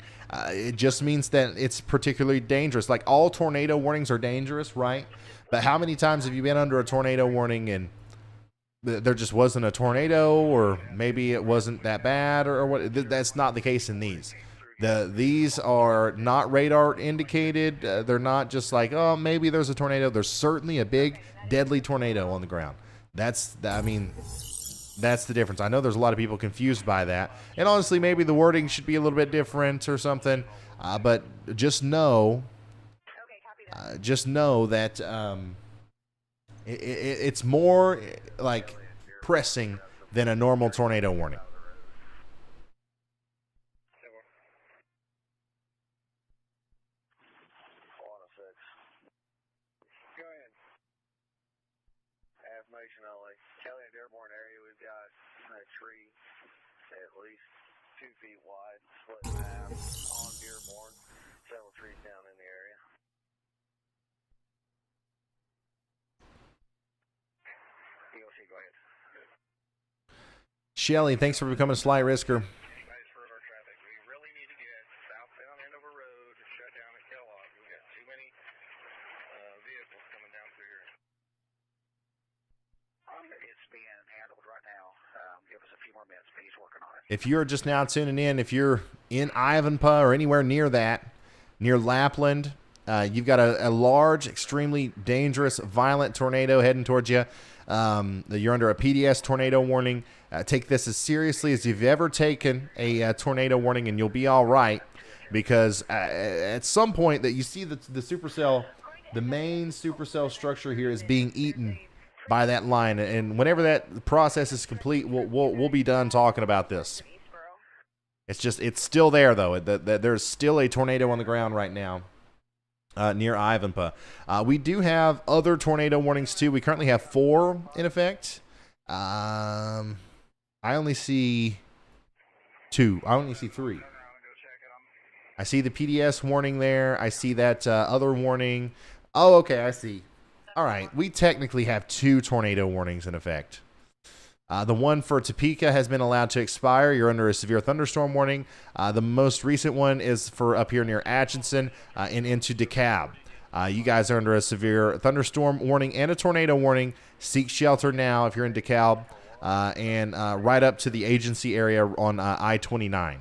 It just means that it's particularly dangerous. Like, all tornado warnings are dangerous, right? But how many times have you been under a tornado warning and there just wasn't a tornado, or maybe it wasn't that bad, or what? That's not the case in these. These are not radar indicated. They're not just like, oh, maybe there's a tornado. There's certainly a big, deadly tornado on the ground. That's the difference. I know there's a lot of people confused by that. And honestly, maybe the wording should be a little bit different or something. But just know that it's more like pressing than a normal tornado warning. Tree at least 2 feet wide, split in half on Dearborn. Several trees down in the area. EOC, go ahead. Shelly, thanks for becoming a slight risker. Nice for our traffic. We really need to get southbound Andover Road shut down at Kellogg. We got too many vehicles coming down through here. It's being handled right now. Give us a few more minutes, but he's working on it. If you're just now tuning in, if you're in Ivanpah or anywhere near that, near Lapland, you've got a large, extremely dangerous, violent tornado heading towards you. You're under a PDS tornado warning. Take this as seriously as you've ever taken a tornado warning, and you'll be all right, because at some point that you see the supercell, the main supercell structure here is being eaten by that line, and whenever that process is complete, we'll be done talking about this. It's still there, though. There's still a tornado on the ground right now near Ivanpah. We do have other tornado warnings too. We currently have 4 in effect. I only see 2. I only see 3. I see the PDS warning there. I see that other warning. Oh, okay, I see. All right, we technically have 2 tornado warnings in effect. The one for Topeka has been allowed to expire. You're under a severe thunderstorm warning. The most recent one is for up here near Atchison and into DeKalb. You guys are under a severe thunderstorm warning and a tornado warning. Seek shelter now if you're in DeKalb and right up to the agency area on I-29.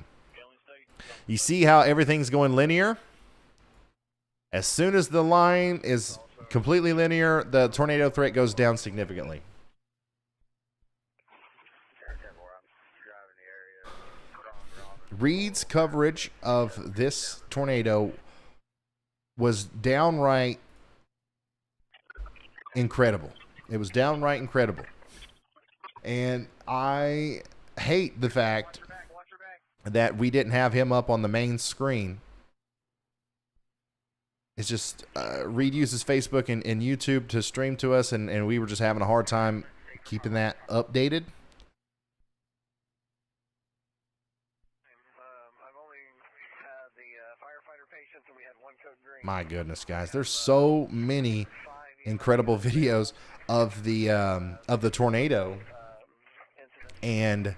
You see how everything's going linear? As soon as the line is completely linear, the tornado threat goes down significantly. Reed's coverage of this tornado was downright incredible. It was downright incredible. And I hate the fact that we didn't have him up on the main screen. It's just Reed uses Facebook and YouTube to stream to us, and we were just having a hard time keeping that updated. My goodness, guys, there's so many incredible videos of the tornado, and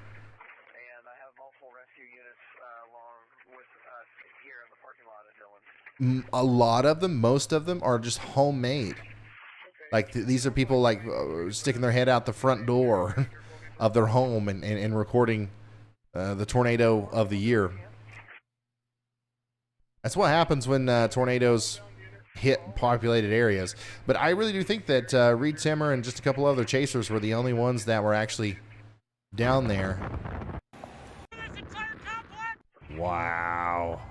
a lot of them, most of them, are just homemade. Like these are people like sticking their head out the front door of their home and recording the tornado of the year. That's what happens when tornadoes hit populated areas. But I really do think that Reed Timmer and just a couple other chasers were the only ones that were actually down there. Wow.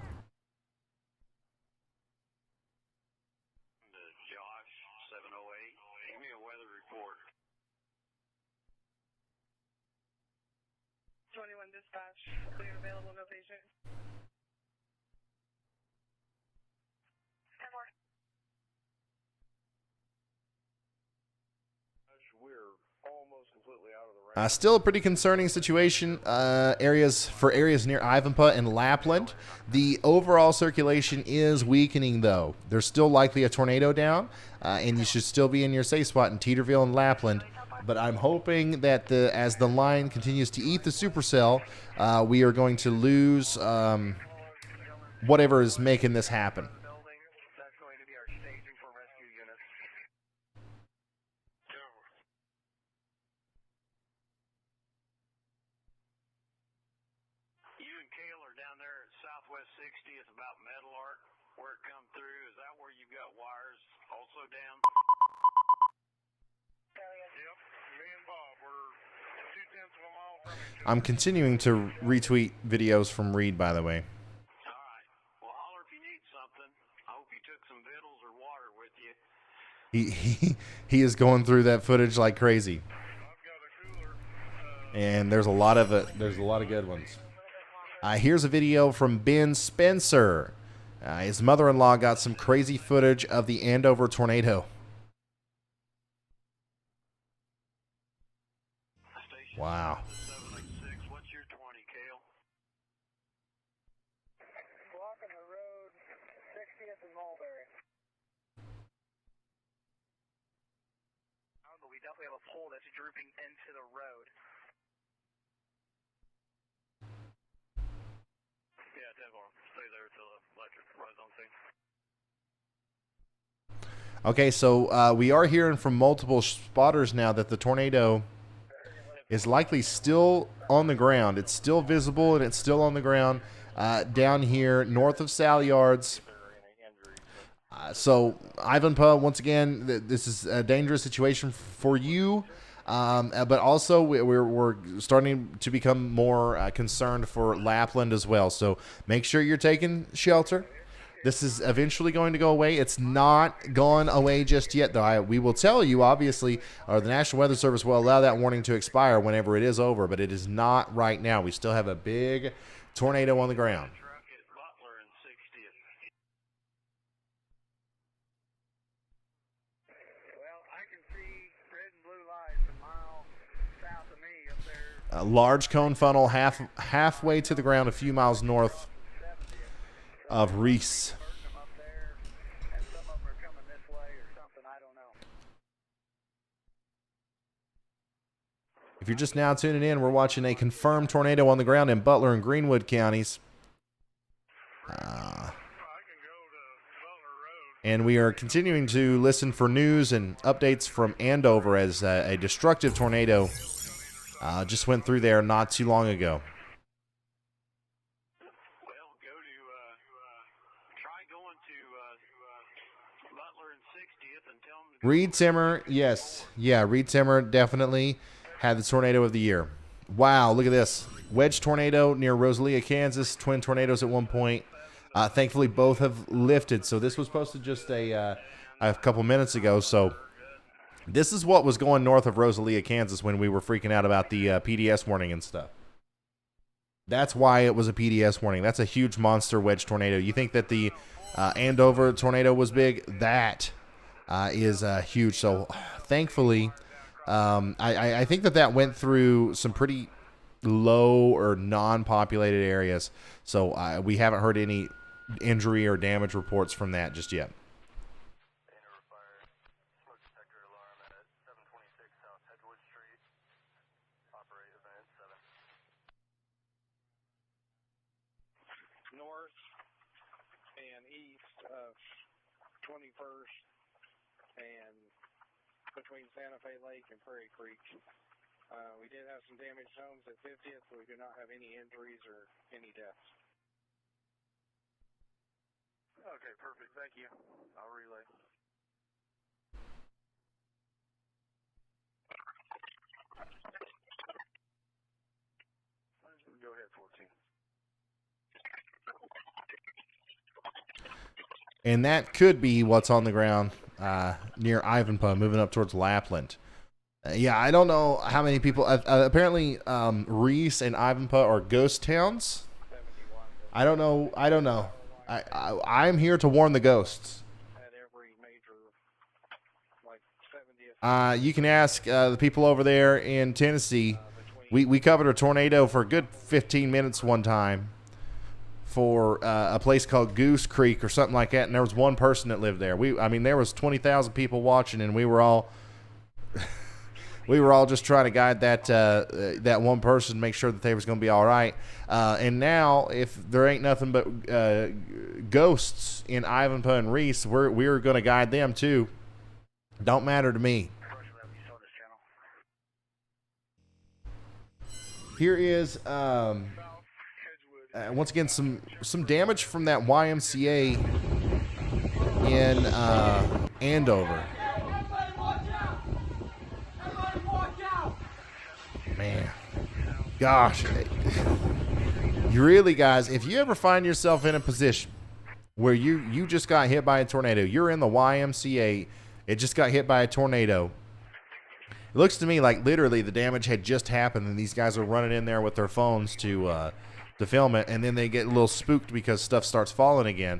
Dispatch, clear available, no patient. We're almost completely out of the range. Still a pretty concerning situation. Areas near Ivanpah and Lapland. The overall circulation is weakening, though. There's still likely a tornado down, and you should still be in your safe spot in Teeterville and Lapland. But I'm hoping that as the line continues to eat the supercell, we are going to lose whatever is making this happen. You and Kale are down there at Southwest 60th about Metal Art, where it come through. Is that where you've got wires also down? Yep, me and Bob, we're 2/10 of a mile from each other. I'm continuing to retweet videos from Reed, by the way. Alright, well holler if you need something. I hope you took some vittles or water with you. He is going through that footage like crazy. And there's a lot of it. There's a lot of good ones. Here's a video from Ben Spencer. His mother-in-law got some crazy footage of the Andover tornado. Wow. What's your 20, Kale? Blocking the road, 60th and Mulberry. But we definitely have a pole that's drooping into the road. Yeah, 10-4. Stay there till the electric runs on scene. Okay, so we are hearing from multiple spotters now that the tornado is likely still on the ground. It's still visible and it's still on the ground down here north of Sal Yards. So Ivanpah, once again, this is a dangerous situation for you, but also we're starting to become more concerned for Lapland as well. So make sure you're taking shelter. This is eventually going to go away. It's not gone away just yet, though. We will tell you, obviously, or the National Weather Service will allow that warning to expire whenever it is over, but it is not right now. We still have a big tornado on the ground. Well, I can see red and blue lights a mile south of me up there. A large cone funnel halfway to the ground, a few miles north of Reese. If you're just now tuning in, we're watching a confirmed tornado on the ground in Butler and Greenwood counties. And we are continuing to listen for news and updates from Andover as a destructive tornado just went through there not too long ago. Reed Timmer, yes. Yeah, Reed Timmer definitely had the tornado of the year. Wow, look at this. Wedge tornado near Rosalia, Kansas. Twin tornadoes at one point. Thankfully, both have lifted. So this was posted just a couple minutes ago. So this is what was going north of Rosalia, Kansas when we were freaking out about the PDS warning and stuff. That's why it was a PDS warning. That's a huge monster wedge tornado. You think that the Andover tornado was big? That is huge. So thankfully, I think that went through some pretty low or non-populated areas. So we haven't heard any injury or damage reports from that just yet. North and east of 21st and between Santa Fe Lake and Prairie Creek. We did have some damaged homes at 50th, but we do not have any injuries or any deaths. Okay, perfect. Thank you. I'll relay. Go ahead, 14. And that could be what's on the ground near Ivanpah, moving up towards Lapland. Yeah, I don't know how many people. Apparently, Reese and Ivanpah are ghost towns. I don't know. I'm here to warn the ghosts. You can ask the people over there in Tennessee. We covered a tornado for a good 15 minutes one time for a place called Goose Creek or something like that, and there was one person that lived there. There was 20,000 people watching, and we were all just trying to guide that one person, make sure that they was going to be all right. And now, if there ain't nothing but ghosts in Ivanpah and Reese, we're going to guide them too. Don't matter to me. Here is once again some damage from that YMCA in Andover. Man, gosh, you really, guys, if you ever find yourself in a position where you just got hit by a tornado, you're in the YMCA, it just got hit by a tornado. It looks to me like literally the damage had just happened and these guys are running in there with their phones to film it, and then they get a little spooked because stuff starts falling again.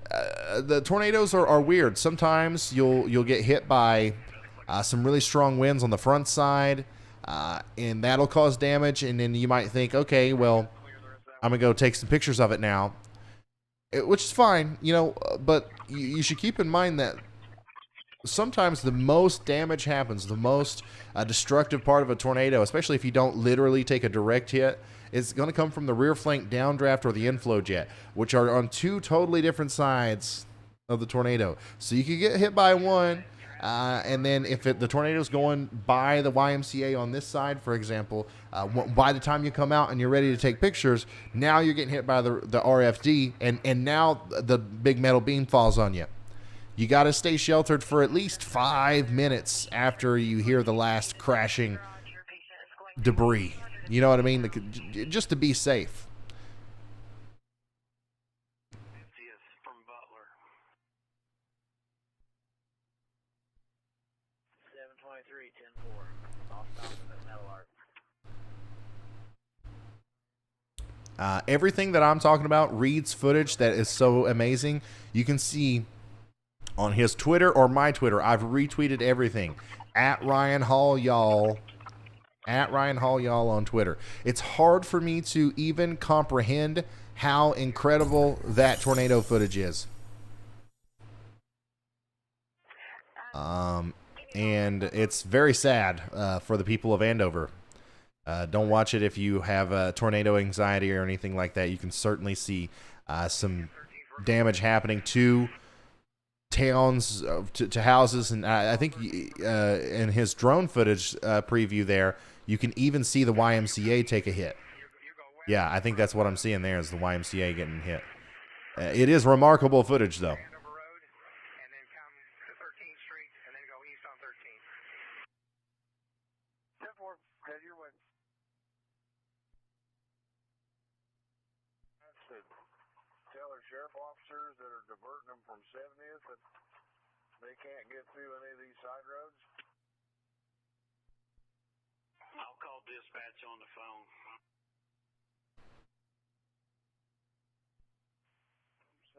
The tornadoes are weird. Sometimes you'll get hit by some really strong winds on the front side, and that'll cause damage, and then you might think, okay, well, I'm going to go take some pictures of it now, which is fine, but you should keep in mind that sometimes the most damage happens, the most destructive part of a tornado, especially if you don't literally take a direct hit, is going to come from the rear flank downdraft or the inflow jet, which are on two totally different sides of the tornado. So you could get hit by one, and then if the tornado's going by the YMCA on this side, for example, by the time you come out and you're ready to take pictures, now you're getting hit by the RFD, and now the big metal beam falls on you. You got to stay sheltered for at least 5 minutes after you hear the last crashing debris. You know what I mean? Just to be safe. Everything that I'm talking about, Reed's footage that is so amazing, you can see on his Twitter or my Twitter. I've retweeted everything. At Ryan Hall, y'all. At Ryan Hall, y'all on Twitter. It's hard for me to even comprehend how incredible that tornado footage is. And it's very sad for the people of Andover. Don't watch it if you have tornado anxiety or anything like that. You can certainly see some damage happening to towns, to houses, and I think in his drone footage preview there, you can even see the YMCA take a hit. Yeah, I think that's what I'm seeing there is the YMCA getting hit. It is remarkable footage, though. Tell our sheriff officers that are diverting them from 70th that they can't get through any of these side roads. I'll call dispatch on the phone.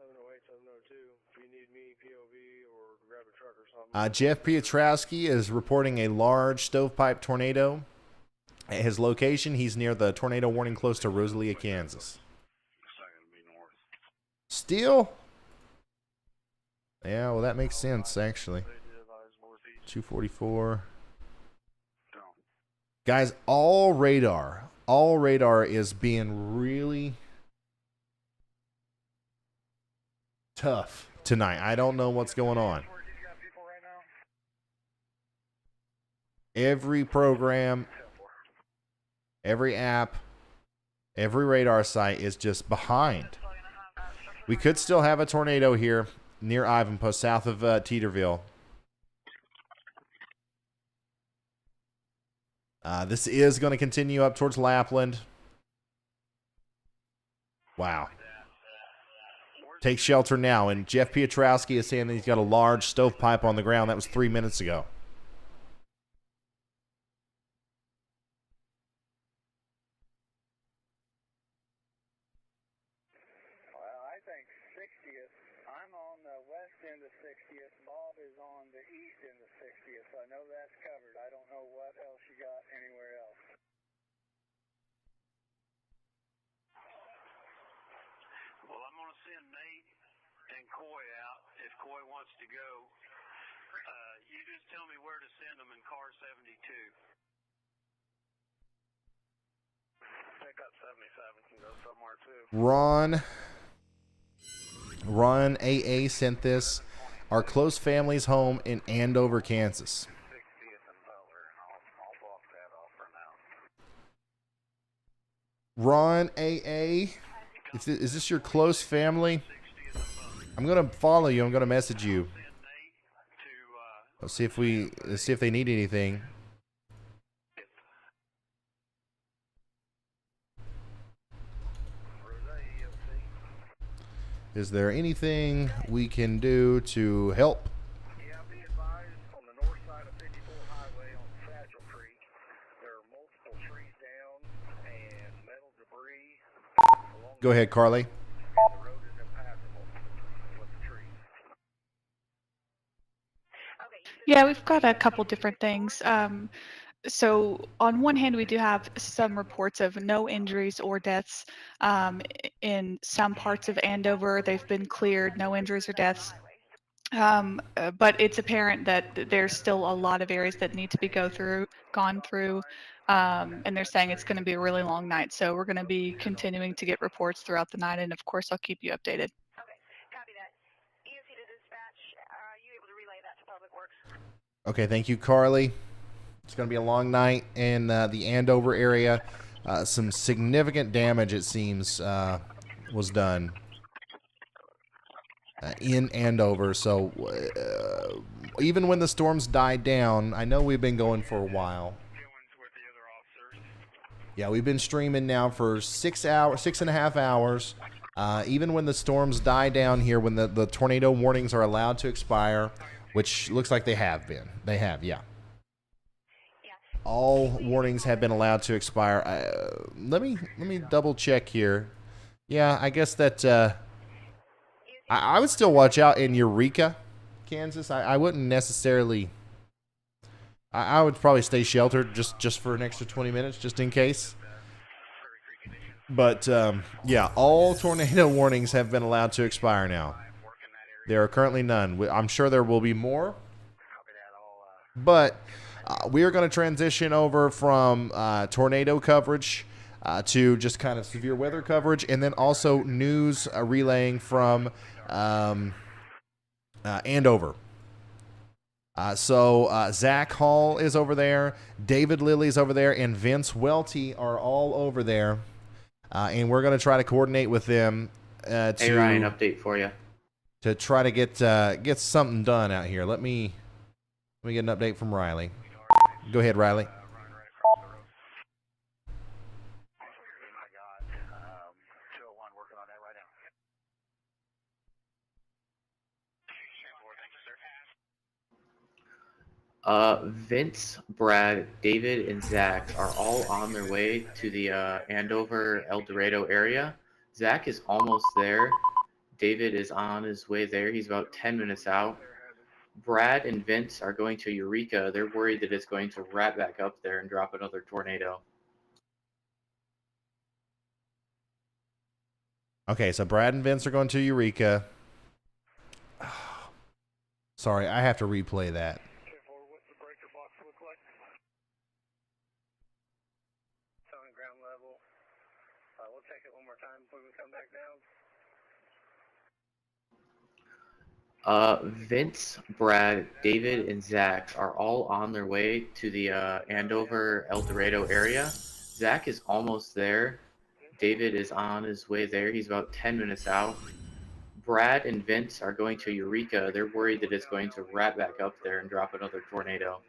708, 702. If you need me, POV, or grab a truck or something. Jeff Piotrowski is reporting a large stovepipe tornado at his location. He's near the tornado warning close to Rosalia, Kansas. Still? Yeah, well, that makes sense, actually. 244. Guys, all radar is being really tough tonight. I don't know what's going on. Every program, every app, every radar site is just behind. We could still have a tornado here near Ivanpah, south of Teeterville. This is going to continue up towards Lapland. Wow. Take shelter now. And Jeff Piotrowski is saying that he's got a large stovepipe on the ground. That was 3 minutes ago. End of 60th. Bob is on the east end of 60th, so I know that's covered. I don't know what else you got anywhere else. Well, I'm going to send Nate and Coy out if Coy wants to go. You just tell me where to send them in car 72. Pick up 77 can go somewhere too. Ron AA sent this. Our close family's home in Andover, Kansas. Ron AA, is this your close family? I'm gonna follow you. I'm gonna message you. Let's see if they need anything. Is there anything we can do to help? Yeah, be advised on the north side of 54 Highway on Satchel Creek, there are multiple trees down and metal debris. Go ahead, Carly. The road is impassable with the trees. Yeah, we've got a couple different things. So on one hand, we do have some reports of no injuries or deaths in some parts of Andover. They've been cleared, no injuries or deaths. But it's apparent that there's still a lot of areas that need to be gone through, and they're saying it's going to be a really long night. So we're going to be continuing to get reports throughout the night, and of course, I'll keep you updated. Okay, copy that. EOC to dispatch, are you able to relay that to Public Works? Okay, thank you, Carly. It's going to be a long night in the Andover area. Some significant damage, it seems, was done in Andover. So even when the storms died down, I know we've been going for a while. Yeah, we've been streaming now for 6.5 hours. Even when the storms die down here, when the tornado warnings are allowed to expire, which looks like they have been. They have, yeah. All warnings have been allowed to expire. Let me double check here. Yeah, I guess that I would still watch out in Eureka, Kansas. I wouldn't necessarily. I would probably stay sheltered just for an extra 20 minutes, just in case. But yeah, all tornado warnings have been allowed to expire now. There are currently none. I'm sure there will be more. But We are going to transition over from tornado coverage to just kind of severe weather coverage, and then also news relaying from Andover. So Zach Hall is over there, David Lilly's over there, and Vince Welty are all over there. And we're going to try to coordinate with them Hey Ryan, update for you. to try to get something done out here. Let me get an update from Riley. Go ahead, Riley. Vince, Brad, David, and Zach are all on their way to the Andover, El Dorado area. Zach is almost there. David is on his way there. He's about 10 minutes out. Brad and Vince are going to Eureka. They're worried that it's going to wrap back up there and drop another tornado. Okay, so Brad and Vince are going to Eureka. Sorry, I have to replay that. Vince, Brad, David, and Zach are all on their way to the Andover, El Dorado area. Zach is almost there. David is on his way there. He's about 10 minutes out. Brad and Vince are going to Eureka. They're worried that it's going to wrap back up there and drop another tornado.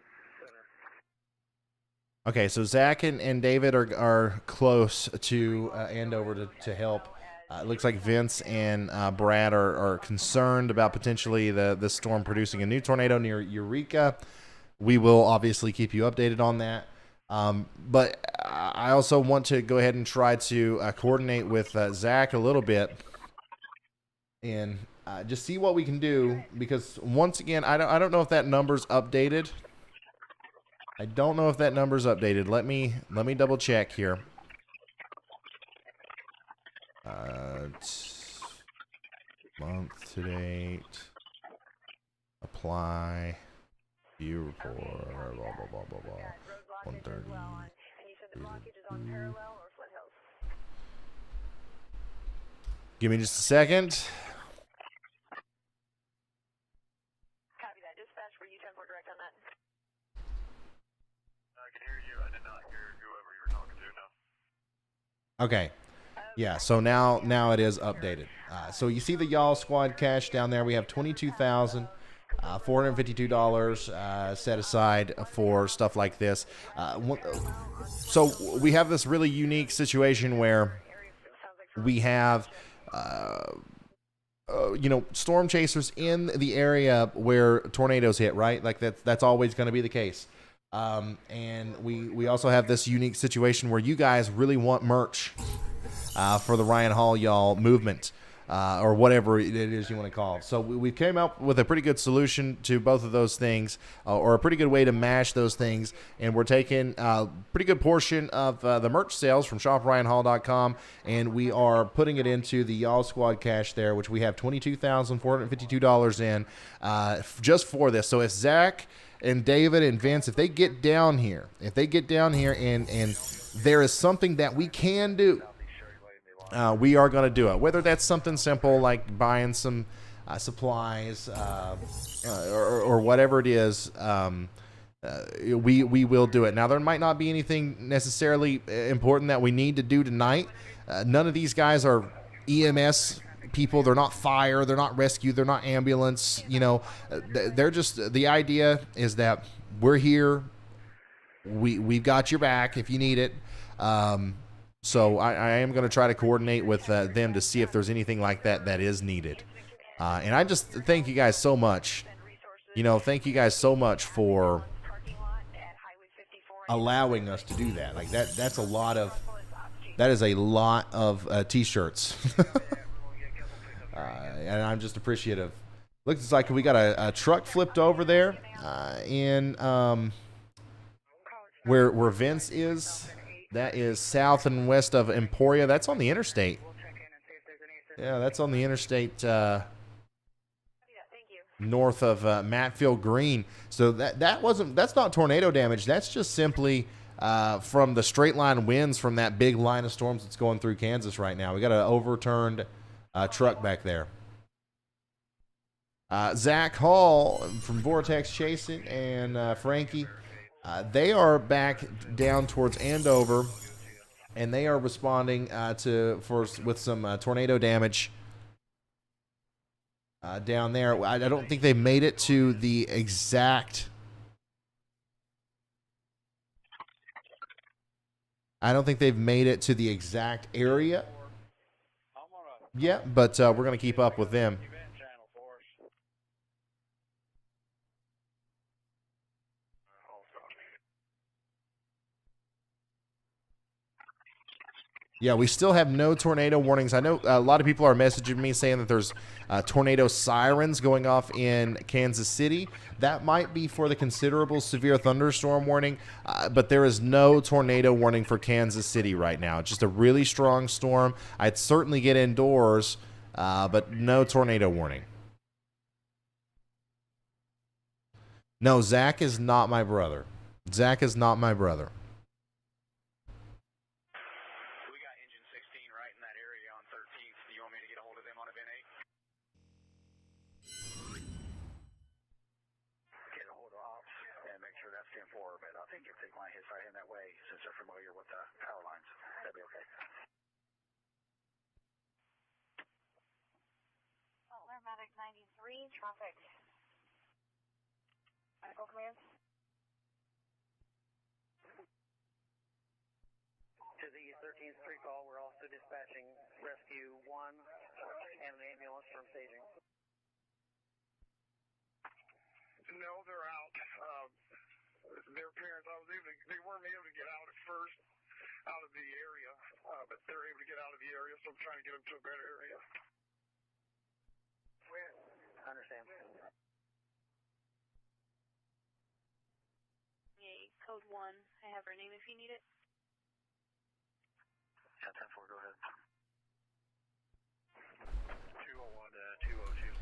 Okay, so Zach and David are close to Andover to help. It looks like Vince and Brad are concerned about potentially the storm producing a new tornado near Eureka. We will obviously keep you updated on that. But I also want to go ahead and try to coordinate with Zach a little bit and just see what we can do, because once again, I don't know if that number's updated. I don't know if that number's updated. Let me double check here. Month to date. Apply. View report. Blah blah blah blah blah. 130. Give me just a second. Copy that. Dispatch for you, 10-4 direct on that. I can hear you. I did not hear whoever you were talking to now. Okay. Yeah, so now it is updated. So you see the Y'all Squad cash down there. We have $22,452 set aside for stuff like this. So we have this really unique situation where we have, storm chasers in the area where tornadoes hit, right? Like that's always going to be the case. And we also have this unique situation where you guys really want merch for the Ryan Hall Y'all movement, or whatever it is you want to call it. So we came up with a pretty good solution to both of those things, or a pretty good way to mash those things, and we're taking a pretty good portion of the merch sales from shopryanhall.com, and we are putting it into the Y'all Squad cash there, which we have $22,452 in just for this. So if Zach and David and Vince, if they get down here and there is something that we can do, we are going to do it. Whether that's something simple like buying some supplies or whatever it is, we will do it. Now, there might not be anything necessarily important that we need to do tonight. None of these guys are EMS people. They're not fire. They're not rescue. They're not ambulance. They're just, the idea is that we're here. We've got your back if you need it. So I am going to try to coordinate with them to see if there's anything like that is needed. And I just thank you guys so much. Thank you guys so much for allowing us to do that. Like that is a lot of t-shirts. And I'm just appreciative. Looks like we got a truck flipped over there in where Vince is. That is south and west of Emporia. That's on the interstate. Yeah, that's on the interstate. north of Matfield Green. So that's not tornado damage. That's just simply from the straight line winds from that big line of storms that's going through Kansas right now. We got an overturned truck back there. Zach Hall from Vortex Chasing and Frankie, they are back down towards Andover, and they are responding with some tornado damage down there. I don't think they made it to the exact. I don't think they've made it to the exact area yet, but we're going to keep up with them. Yeah, we still have no tornado warnings. I know a lot of people are messaging me saying that there's tornado sirens going off in Kansas City. That might be for the considerable severe thunderstorm warning, but there is no tornado warning for Kansas City right now. It's just a really strong storm. I'd certainly get indoors, but no tornado warning. No, Zach is not my brother. Zach is not my brother. Paramedic 93, traffic. Medical command. To the 13th Street call, we're also dispatching Rescue 1 and an ambulance from staging. No, they're out. Their parents, they weren't able to get out at first, out of the area, but they're able to get out of the area, so I'm trying to get them to a better area. I understand. Code 1. I have her name if you need it. Yeah, 10-4, go ahead. 201 to 202.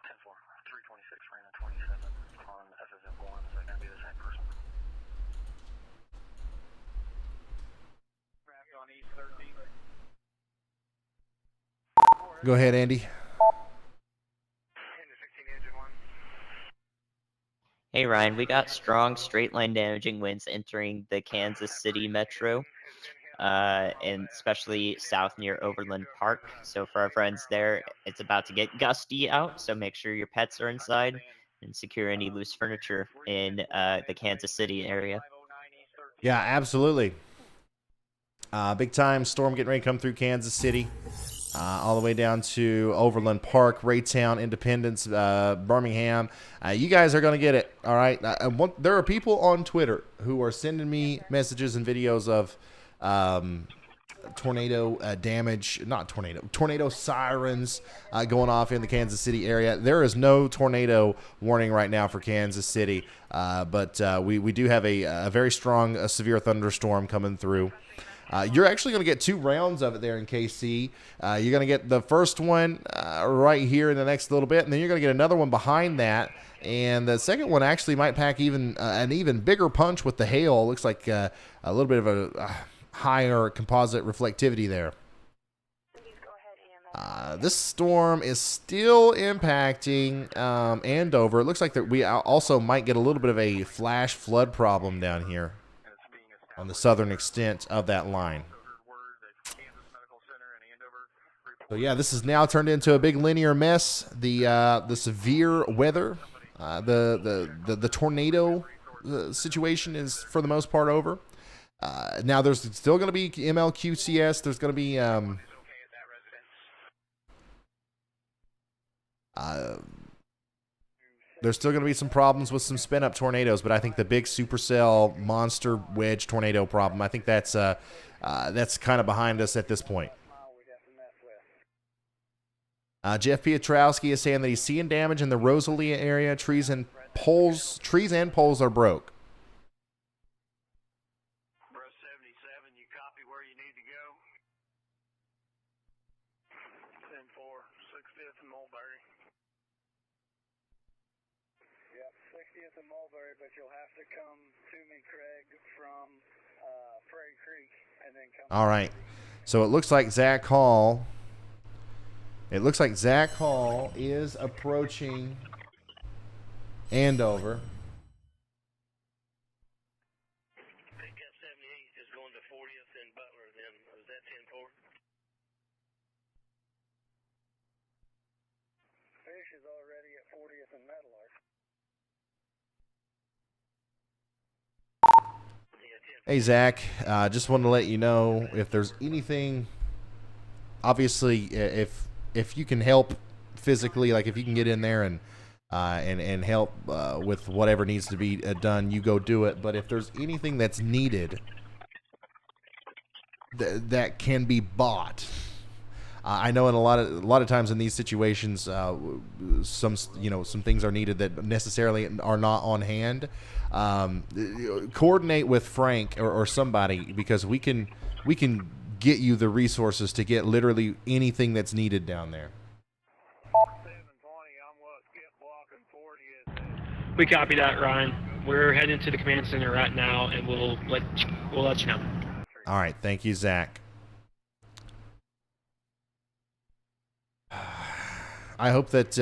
10-4, 326, ran a 27 on FSM 1. Is that going to be the same person? On East 13. Go ahead, Andy. Hey Ryan, we got strong straight line damaging winds entering the Kansas City metro, and especially south near Overland Park. So for our friends there, it's about to get gusty out, so make sure your pets are inside and secure any loose furniture in the Kansas City area. Yeah, absolutely. Big time storm getting ready to come through Kansas City. All the way down to Overland Park, Raytown, Independence, Birmingham. You guys are going to get it, all right? There are people on Twitter who are sending me messages and videos of tornado damage, tornado sirens going off in the Kansas City area. There is no tornado warning right now for Kansas City, but we do have a very strong severe thunderstorm coming through. You're actually going to get 2 rounds of it there in KC. You're going to get the first one right here in the next little bit, and then you're going to get another one behind that. And the second one actually might pack an even bigger punch with the hail. Looks like a little bit of a higher composite reflectivity there. This storm is still impacting Andover. It looks like that we also might get a little bit of a flash flood problem down here on the southern extent of that line. So yeah, this is now turned into a big linear mess. The severe weather, the tornado situation is for the most part over. Now there's still going to be MLQCS. There's going to be there's still going to be some problems with some spin-up tornadoes, but I think the big supercell monster wedge tornado problem, I think that's kind of behind us at this point. Jeff Piotrowski is saying that he's seeing damage in the Rosalia area. Trees and poles are broke. 77, you copy where you need to go? 10-4, 60th and Mulberry. Yep, 60th and Mulberry, but you'll have to come to me, Craig, from Prairie Creek, and then come. All right. So it looks like Zach Hall. It looks like Zach Hall is approaching Andover. Pickup 78 is going to 40th and Butler. Then is that 10-4? Fish is already at 40th and Meadowlark. Hey, Zach. Just wanted to let you know if there's anything. Obviously, if you can help physically, like if you can get in there and help with whatever needs to be done, you go do it. But if there's anything that's needed that can be bought, I know in a lot of times in these situations, some things are needed that necessarily are not on hand. Coordinate with Frank or somebody, because we can get you the resources to get literally anything that's needed down there. We copy that, Ryan. We're heading to the command center right now, and we'll let you know. All right, thank you, Zach. I hope that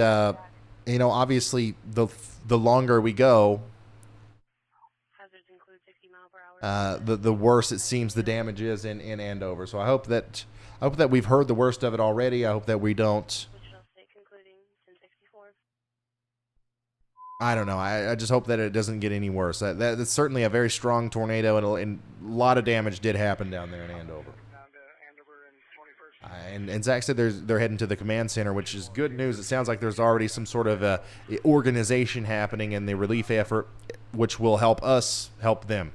obviously the longer we go, the worse it seems the damage is in Andover. So I hope that we've heard the worst of it already. I hope that we don't. I don't know. I just hope that it doesn't get any worse. That's certainly a very strong tornado, and a lot of damage did happen down there in Andover. And Zach said they're heading to the command center, which is good news. It sounds like there's already some sort of organization happening in the relief effort, which will help us help them.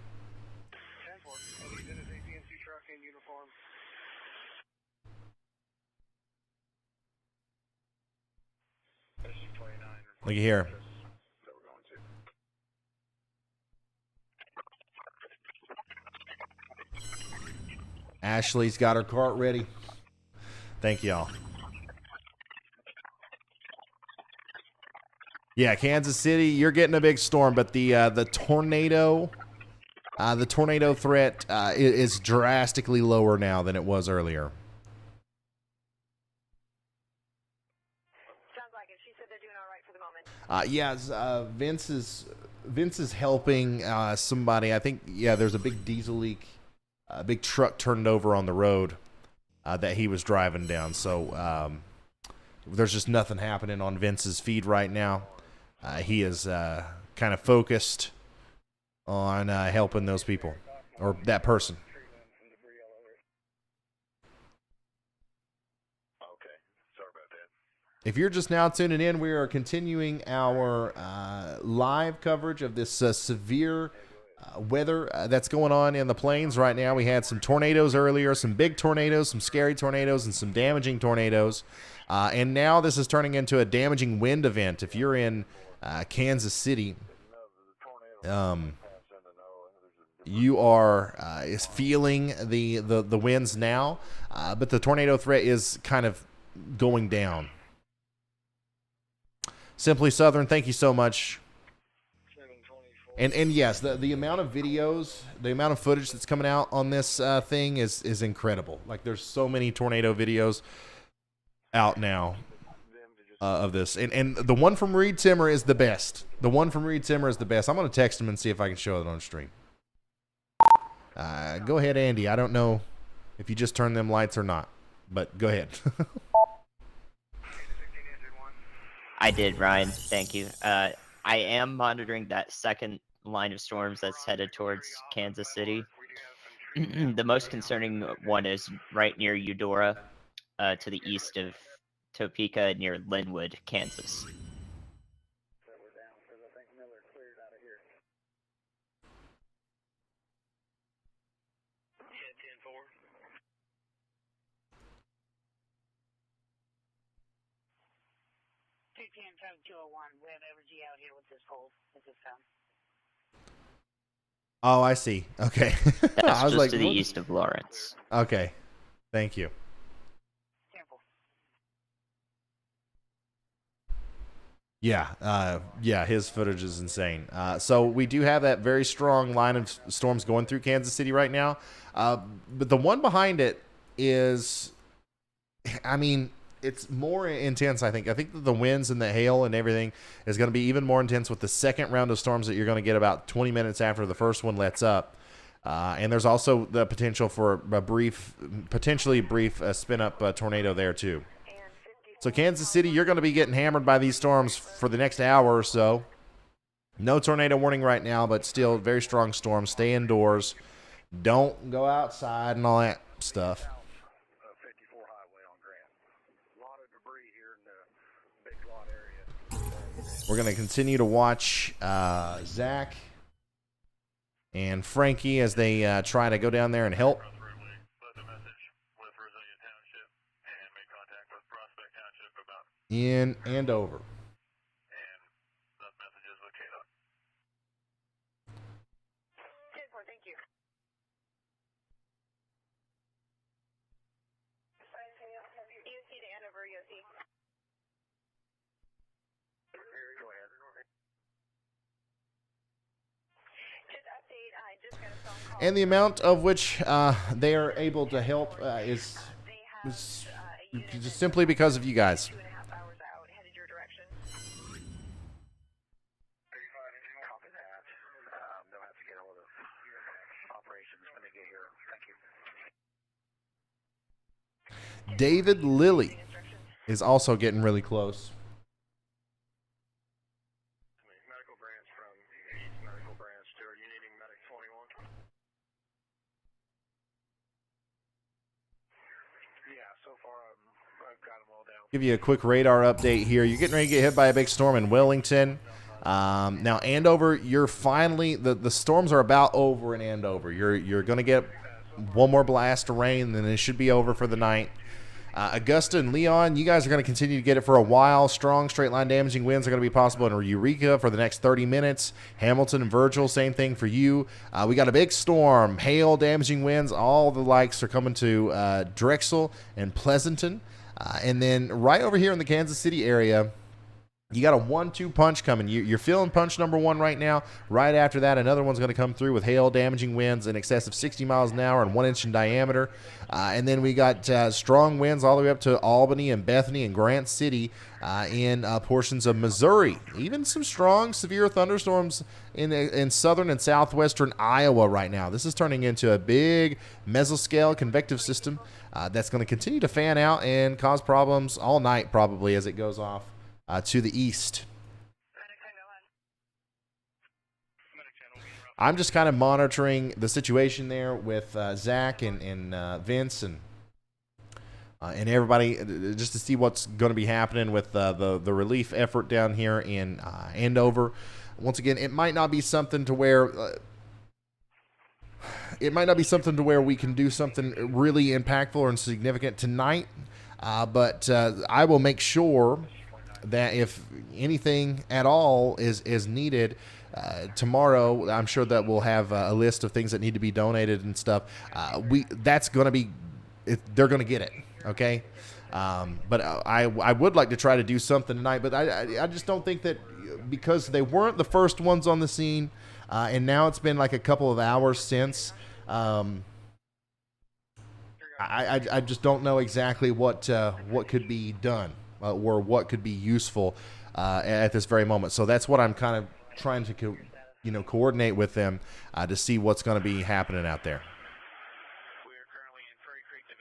Look here. Ashley's got her cart ready. Thank y'all. Yeah, Kansas City, you're getting a big storm, but the tornado threat is drastically lower now than it was earlier. Sounds like it. She said they're doing all right for the moment. Yeah, Vince is helping somebody. I think there's a big diesel leak, a big truck turned over on the road that he was driving down. So there's just nothing happening on Vince's feed right now. He is kind of focused on helping those people or that person. If you're just now tuning in, we are continuing our live coverage of this severe weather that's going on in the plains right now. We had some tornadoes earlier, some big tornadoes, some scary tornadoes, and some damaging tornadoes. And now this is turning into a damaging wind event. If you're in Kansas City, you are is feeling the winds now, but the tornado threat is kind of going down. Simply Southern, thank you so much. And yes, the amount of videos, the amount of footage that's coming out on this thing is incredible. Like, there's so many tornado videos out now of this. And the one from Reed Timmer is the best. The one from Reed Timmer is the best. I'm going to text him and see if I can show it on stream. Go ahead, Andy. I don't know if you just turned them lights or not, but go ahead. I did, Ryan. Thank you. I am monitoring that second line of storms that's headed towards Kansas City. The most concerning one is right near Eudora, to the east of Topeka, near Linwood, Kansas. We have Evergy out here with this pole. With this sound. Oh, I see. Okay. That's I was just like, to the what? east of Lawrence. Okay. Thank you. Yeah, his footage is insane. So we do have that very strong line of storms going through Kansas City right now. But the one behind it is, I mean, it's more intense, I think. I think that the winds and the hail and everything is going to be even more intense with the second round of storms that you're going to get about 20 minutes after the first one lets up. And there's also the potential for a potentially brief spin-up tornado there, too. So Kansas City, you're going to be getting hammered by these storms for the next hour or so. No tornado warning right now, but still very strong storms. Stay indoors. Don't go outside and all that stuff. We're going to continue to watch Zach and Frankie as they try to go down there and help. In Andover. And the amount of which they are able to help is just simply because of you guys. David Lilly is also getting really close. Give you a quick radar update here. You're getting ready to get hit by a big storm in Wellington. Now, Andover, you're finally the storms are about over in Andover. You're going to get one more blast of rain, and then it should be over for the night. Augusta and Leon, you guys are going to continue to get it for a while. Strong straight line damaging winds are going to be possible in Eureka for the next 30 minutes. Hamilton and Virgil, same thing for you. We got a big storm, hail, damaging winds. All the likes are coming to Drexel and Pleasanton. And then right over here in the Kansas City area, you got a 1-2 punch coming. You're feeling punch number one right now. Right after that, another one's going to come through with hail, damaging winds in excess of 60 miles an hour and 1 inch in diameter. And then we got strong winds all the way up to Albany and Bethany and Grant City in portions of Missouri. Even some strong, severe thunderstorms in southern and southwestern Iowa right now. This is turning into a big mesoscale convective system that's going to continue to fan out and cause problems all night probably as it goes off to the east. I'm just kind of monitoring the situation there with Zach and Vince and everybody just to see what's going to be happening with the relief effort down here in Andover. Once again, it might not be something to where we can do something really impactful or significant tonight, but I will make sure that if anything at all is needed tomorrow, I'm sure that we'll have a list of things that need to be donated and stuff. That's going to be, they're going to get it, okay? But I would like to try to do something tonight, but I just don't think that because they weren't the first ones on the scene, and now it's been like a couple of hours since. I just don't know exactly what could be done. Or what could be useful at this very moment. So that's what I'm kind of trying to, coordinate with them to see what's going to be happening out there.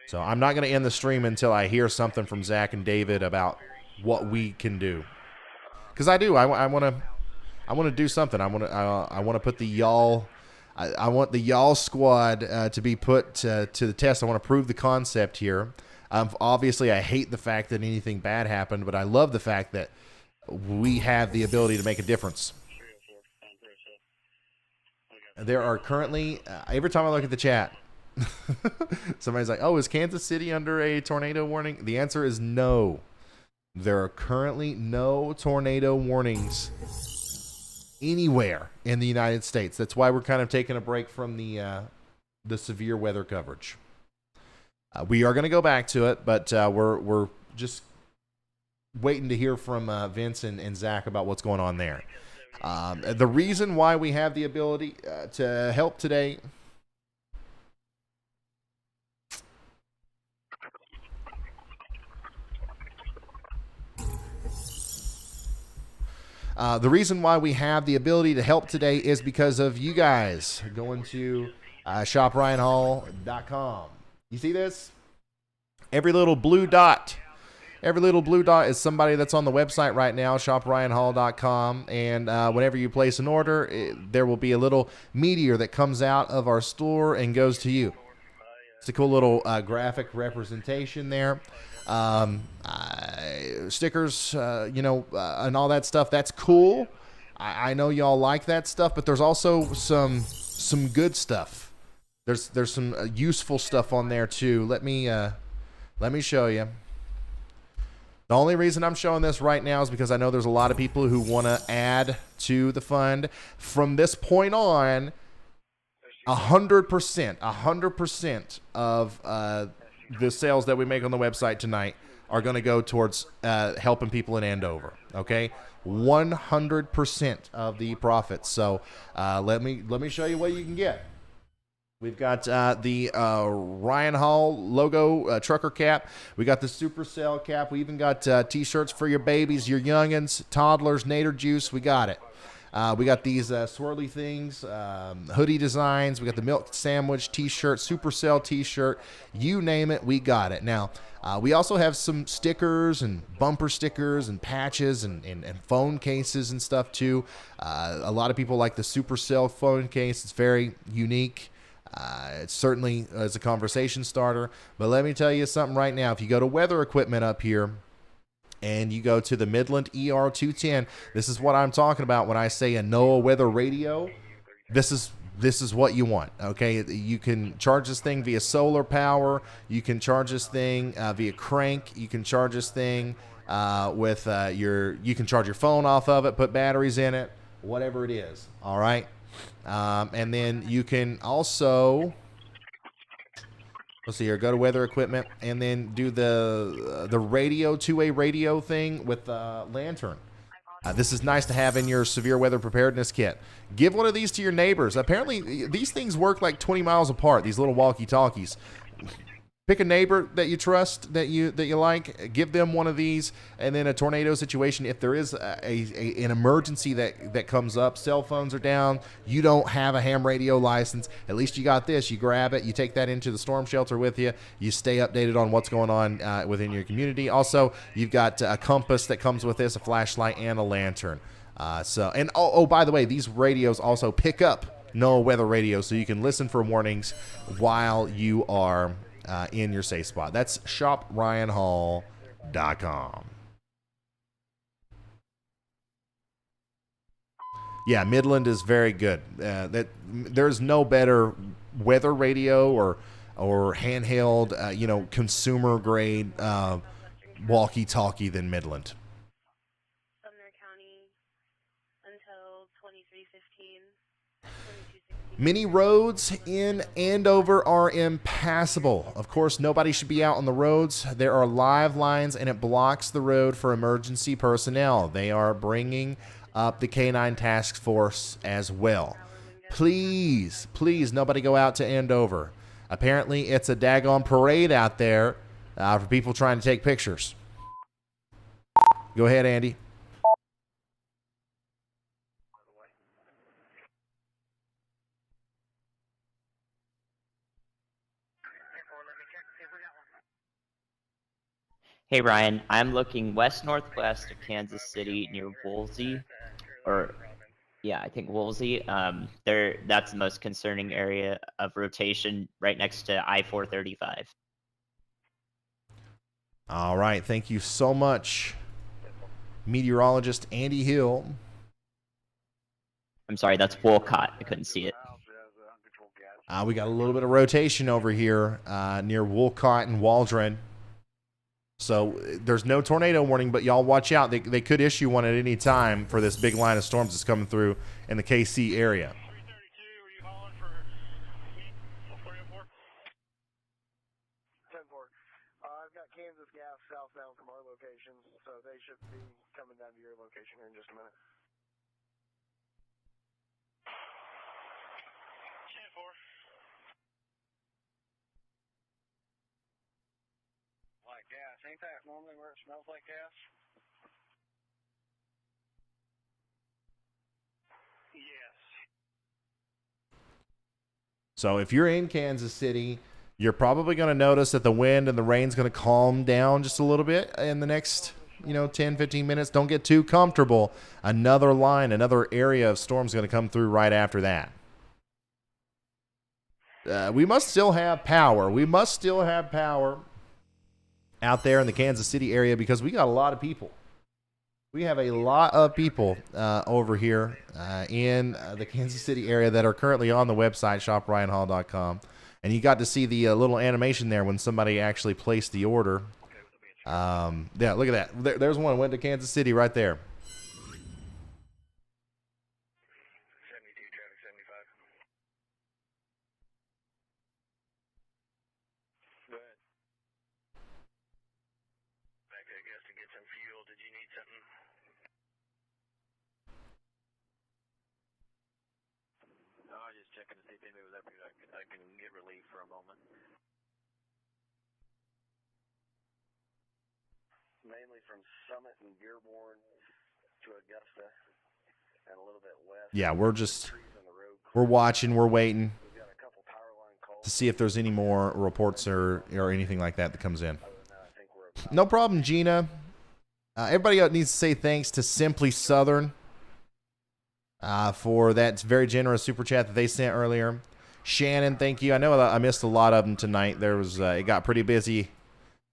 So I'm not going to end the stream until I hear something from Zach and David about what we can do. Because I do. I want to do something. I want to put the y'all. I want the y'all squad to be put to the test. I want to prove the concept here. Obviously, I hate the fact that anything bad happened, but I love the fact that we have the ability to make a difference. There are currently, every time I look at the chat, somebody's like, oh, is Kansas City under a tornado warning? The answer is no. There are currently no tornado warnings anywhere in the United States. That's why we're kind of taking a break from the severe weather coverage. We are going to go back to it, but we're just waiting to hear from Vince and Zach about what's going on there. The reason why we have the ability to help today. The reason why we have the ability to help today is because of you guys going to shopryanhall.com. You see this? Every little blue dot is somebody that's on the website right now, shopryanhall.com. And whenever you place an order, there will be a little meteor that comes out of our store and goes to you. It's a cool little graphic representation there. Stickers, and all that stuff. That's cool. I know y'all like that stuff, but there's also some good stuff. There's some useful stuff on there too. Let me show you. The only reason I'm showing this right now is because I know there's a lot of people who want to add to the fund. From this point on, 100% of the sales that we make on the website tonight are going to go towards helping people in Andover. Okay, 100% of the profits. So let me show you what you can get. We've got the Ryan Hall logo trucker cap. We got the Supercell cap. We even got T-shirts for your babies, your youngins, toddlers, Nader juice. We got it. We got these swirly things, hoodie designs. We got the milk sandwich T-shirt, Supercell T-shirt. You name it, we got it. Now, we also have some stickers and bumper stickers and patches and phone cases and stuff too. A lot of people like the Supercell phone case. It's very unique. It certainly is a conversation starter. But let me tell you something right now. If you go to weather equipment up here and you go to the Midland ER210, this is what I'm talking about when I say a NOAA weather radio. This is what you want, okay? You can charge this thing via solar power. You can charge this thing via crank. You can charge this thing with you can charge your phone off of it, put batteries in it, whatever it is, all right? And then you can also, let's see here, go to weather equipment and then do the radio, two-way radio thing with lantern. This is nice to have in your severe weather preparedness kit. Give one of these to your neighbors. Apparently, these things work like 20 miles apart, these little walkie-talkies. Pick a neighbor that you trust, that you like. Give them one of these, and then a tornado situation. If there is an emergency that comes up, cell phones are down, you don't have a ham radio license. At least you got this. You grab it, you take that into the storm shelter with you. You stay updated on what's going on within your community. Also, you've got a compass that comes with this, a flashlight, and a lantern. By the way, these radios also pick up NOAA weather radio, so you can listen for warnings while you are in your safe spot. That's shopryanhall.com. Yeah, Midland is very good. There's no better weather radio or handheld, consumer grade walkie-talkie than Midland. Sumner County until 2315. Many roads in Andover are impassable. Of course, nobody should be out on the roads. There are live lines, and it blocks the road for emergency personnel. They are bringing up the K-9 task force as well. Please, nobody go out to Andover. Apparently, it's a daggone parade out there for people trying to take pictures. Go ahead, Andy. Hey Ryan, I'm looking west-northwest of Kansas City near Woolsey, I think Woolsey. That's the most concerning area of rotation, right next to I-435. All right, thank you so much, meteorologist Andy Hill. I'm sorry, that's Wolcott. I couldn't see it. We got a little bit of rotation over here near Wolcott and Waldron. So there's no tornado warning, but y'all watch out. They could issue one at any time for this big line of storms that's coming through in the KC area. 10-4. I've got Kansas Gas southbound from our locations, so they should be coming down to your location here in just a minute. 10-4. Like gas. Ain't that normally where it smells like gas? Yes. So if you're in Kansas City, you're probably going to notice that the wind and the rain's going to calm down just a little bit in the next, 10, 15 minutes. Don't get too comfortable. Another line, another area of storm's going to come through right after that. We must still have power. We must still have power out there in the Kansas City area because we got a lot of people. We have a lot of people over here in the Kansas City area that are currently on the website, shopryanhall.com. And you got to see the little animation there when somebody actually placed the order. Yeah, look at that. There's one. Went to Kansas City right there. 72, traffic 75. Go ahead. Back I guess to get some fuel. Did you need something? No, I was just checking to see if anybody was up here. I can get relief for a moment. Mainly from Summit and Dearborn to Augusta and a little bit west. Yeah, we're watching, we're waiting to see if there's any more reports or anything like that comes in. No problem, Gina. Everybody else needs to say thanks to Simply Southern for that very generous super chat that they sent earlier. Shannon, thank you. I know I missed a lot of them tonight. There was it got pretty busy.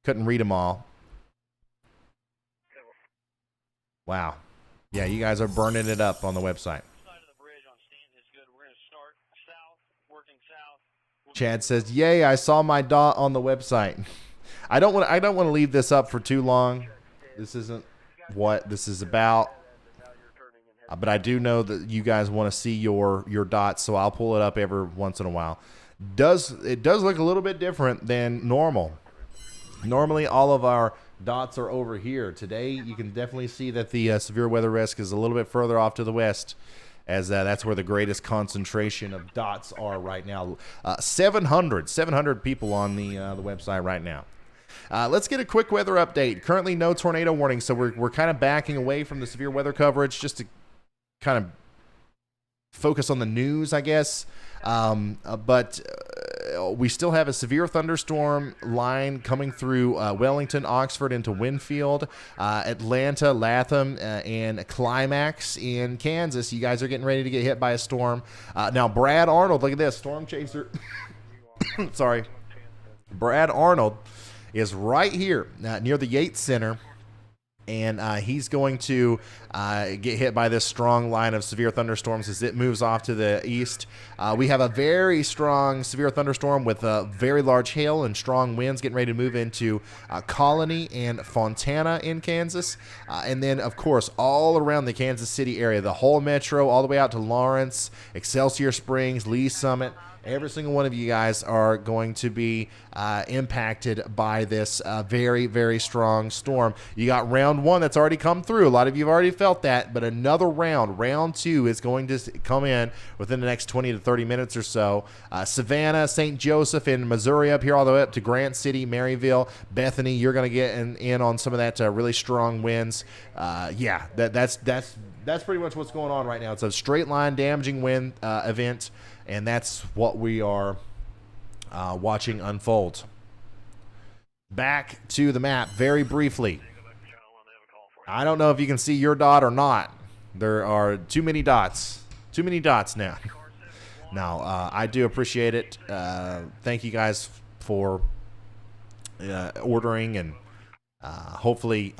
Couldn't read them all. Wow. Yeah, you guys are burning it up on the website. Chad says, "Yay, I saw my dot on the website." I don't want to leave this up for too long. This isn't what this is about. But I do know that you guys want to see your dots, so I'll pull it up every once in a while. It does look a little bit different than normal. Normally, all of our dots are over here. Today, you can definitely see that the severe weather risk is a little bit further off to the west, as that's where the greatest concentration of dots are right now. 700 people on the website right now. Let's get a quick weather update. Currently, no tornado warning, so we're kind of backing away from the severe weather coverage just to kind of focus on the news, I guess. But we still have a severe thunderstorm line coming through Wellington, Oxford into Winfield, Atlanta, Latham, and Climax in Kansas. You guys are getting ready to get hit by a storm. Now, Brad Arnold, look at this, storm chaser. Sorry. Brad Arnold is right here near the Yates Center. And he's going to get hit by this strong line of severe thunderstorms as it moves off to the east. We have a very strong severe thunderstorm with very large hail and strong winds getting ready to move into Colony and Fontana in Kansas. And then, of course, all around the Kansas City area, the whole metro, all the way out to Lawrence, Excelsior Springs, Lee Summit. Every single one of you guys are going to be impacted by this very, very strong storm. You got round one that's already come through. A lot of you have already felt that, but another round two, is going to come in within the next 20 to 30 minutes or so. Savannah, St. Joseph in Missouri up here all the way up to Grant City, Maryville, Bethany, you're going to get in on some of that really strong winds. Yeah, that's pretty much what's going on right now. It's a straight line damaging wind event. And that's what we are watching unfold. Back to the map very briefly. I don't know if you can see your dot or not. There are too many dots. Too many dots now. Now, I do appreciate it. Thank you guys for ordering, and hopefully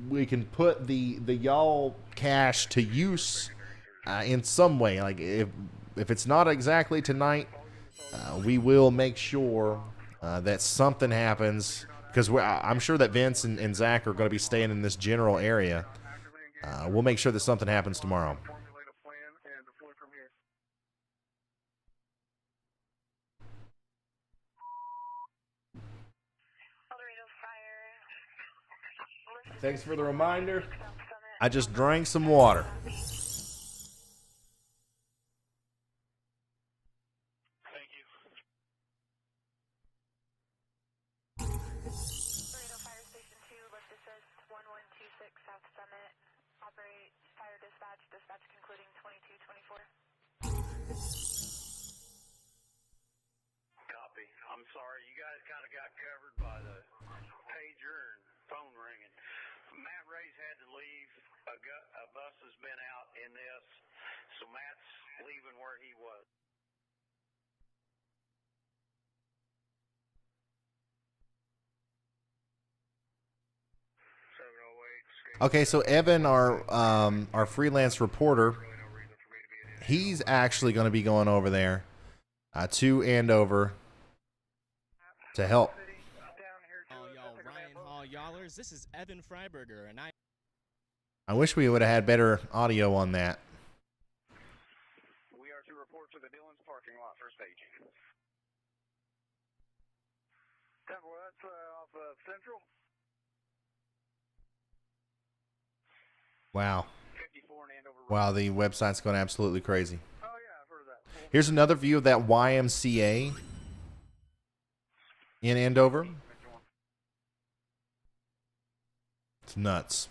we can put the y'all cash to use in some way. Like if it's not exactly tonight, we will make sure that something happens because I'm sure that Vince and Zach are going to be staying in this general area. We'll make sure that something happens tomorrow. Thanks for the reminder. I just drank some water. Copy. I'm sorry, you guys kind of got covered by the pager and phone ringing. Matt Ray's had to leave. A bus has been out in this, so Matt's leaving where he was. Okay, so Evan, our freelance reporter, he's actually going to be going over there to Andover to help. Ryan Hall Yallers. This is Evan Freiberger, and I wish we would have had better audio on that. We are to report to the Dillon's parking lot for staging. Temple, that's off of Central. Wow. Wow, the website's going absolutely crazy. Oh, yeah, I've heard of that. Here's another view of that YMCA in Andover. It's nuts.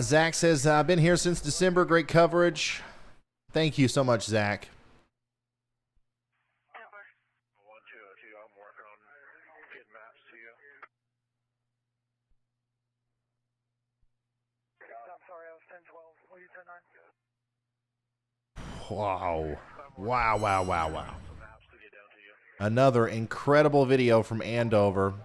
Zach says, I've been here since December. Great coverage. Thank you so much, Zach. Wow. Wow, wow, wow, wow. Another incredible video from Andover.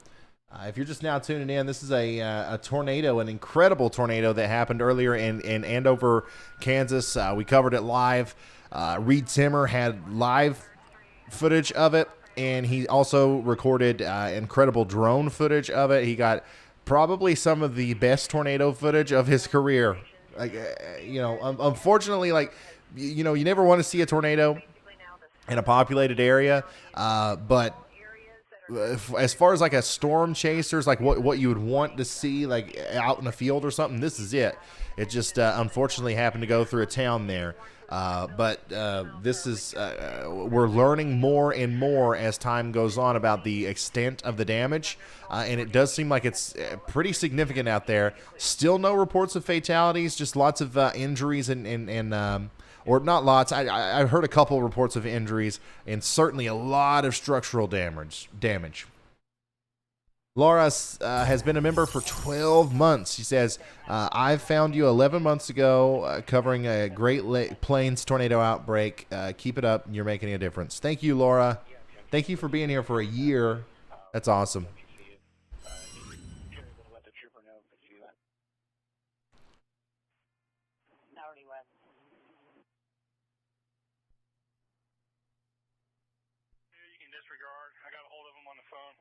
If you're just now tuning in, this is a tornado, an incredible tornado that happened earlier in Andover, Kansas. We covered it live. Reed Timmer had live footage of it, and he also recorded incredible drone footage of it. He got probably some of the best tornado footage of his career. Like, unfortunately, you never want to see a tornado in a populated area, but as far as like a storm chasers, like what you would want to see like out in a field or something, this is it. It just unfortunately happened to go through a town there. But this is we're learning more and more as time goes on about the extent of the damage, and it does seem like it's pretty significant out there. Still no reports of fatalities, just lots of injuries and or not lots. I heard a couple reports of injuries and certainly a lot of structural damage. Laura has been a member for 12 months. She says, I found you 11 months ago covering a Great Plains tornado outbreak. Keep it up. You're making a difference. Thank you, Laura. Thank you for being here for a year. That's awesome. I got a hold of him on the phone.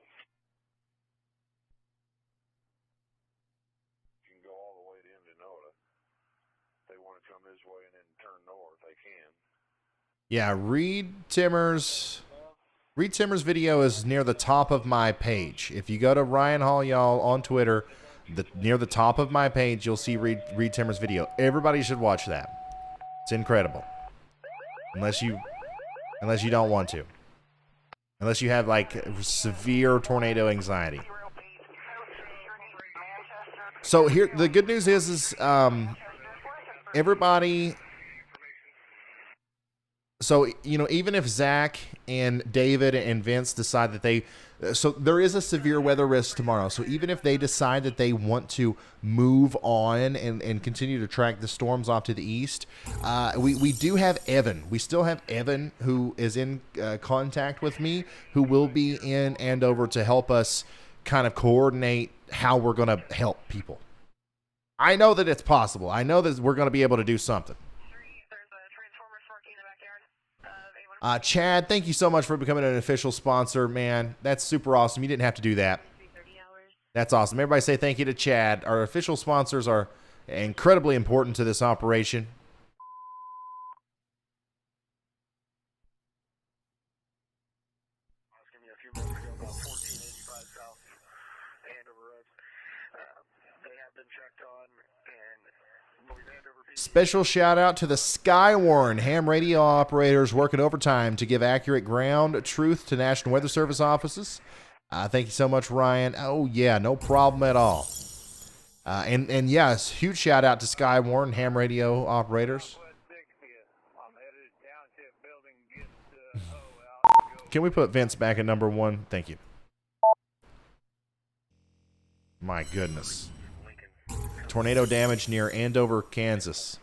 You can go all the way to Indianola. If they want to come this way and then turn north, they can. Yeah, Reed Timmer's video is near the top of my page. If you go to Ryan Hall Y'all on Twitter, near the top of my page, you'll see Reed Timmer's video. Everybody should watch that. It's incredible. Unless you don't want to. Unless you have like severe tornado anxiety. So here, the good news is everybody. So, even if Zach and David and Vince decide that so there is a severe weather risk tomorrow. So even if they decide that they want to move on and continue to track the storms off to the east, we do have Evan. We still have Evan, who is in contact with me, who will be in Andover to help us kind of coordinate how we're going to help people. I know that it's possible. I know that we're going to be able to do something. Chad, thank you so much for becoming an official sponsor, man. That's super awesome. You didn't have to do that. That's awesome. Everybody say thank you to Chad. Our official sponsors are incredibly important to this operation. Special shout out to the Skywarn ham radio operators working overtime to give accurate ground truth to National Weather Service offices. Thank you so much, Ryan. Oh, yeah, no problem at all. And yes, huge shout out to Skywarn ham radio operators. Can we put Vince back at number 1? Thank you. My goodness. Tornado damage near Andover, Kansas.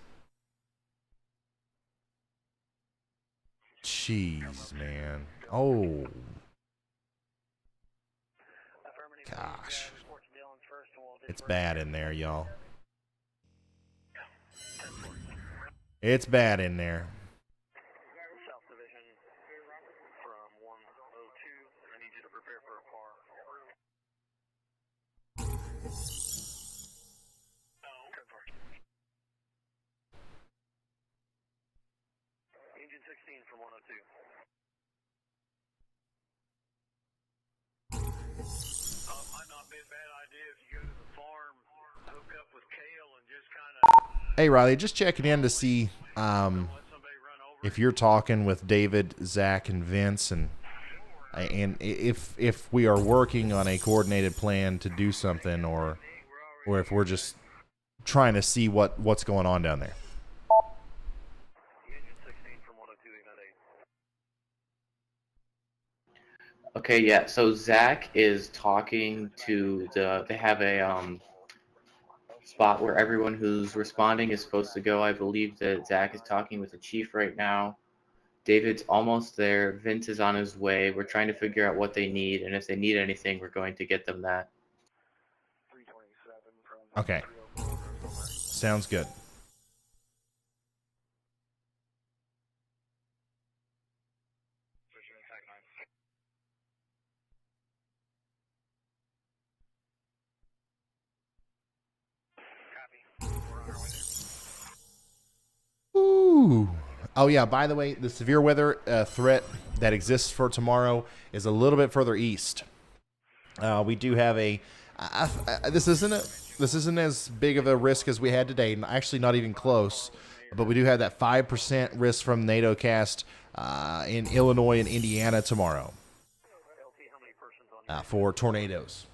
Jeez, man. Oh. Gosh. It's bad in there, y'all. It's bad in there. Engine 16 from 102. Might not be a bad idea if you go to the farm, hook up with Kale, and just kind of... Hey, Riley, just checking in to see if you're talking with David, Zach, and Vince, and if we are working on a coordinated plan to do something, or if we're just trying to see what's going on down there. Okay, yeah. So Zach is talking to they have a spot where everyone who's responding is supposed to go. I believe that Zach is talking with the chief right now. David's almost there. Vince is on his way. We're trying to figure out what they need, and if they need anything, we're going to get them that. Okay. Sounds good. Ooh. Oh, yeah, by the way, the severe weather threat that exists for tomorrow is a little bit further east. We do have this isn't as big of a risk as we had today, actually not even close, but we do have that 5% risk from NATOcast in Illinois and Indiana tomorrow for tornadoes.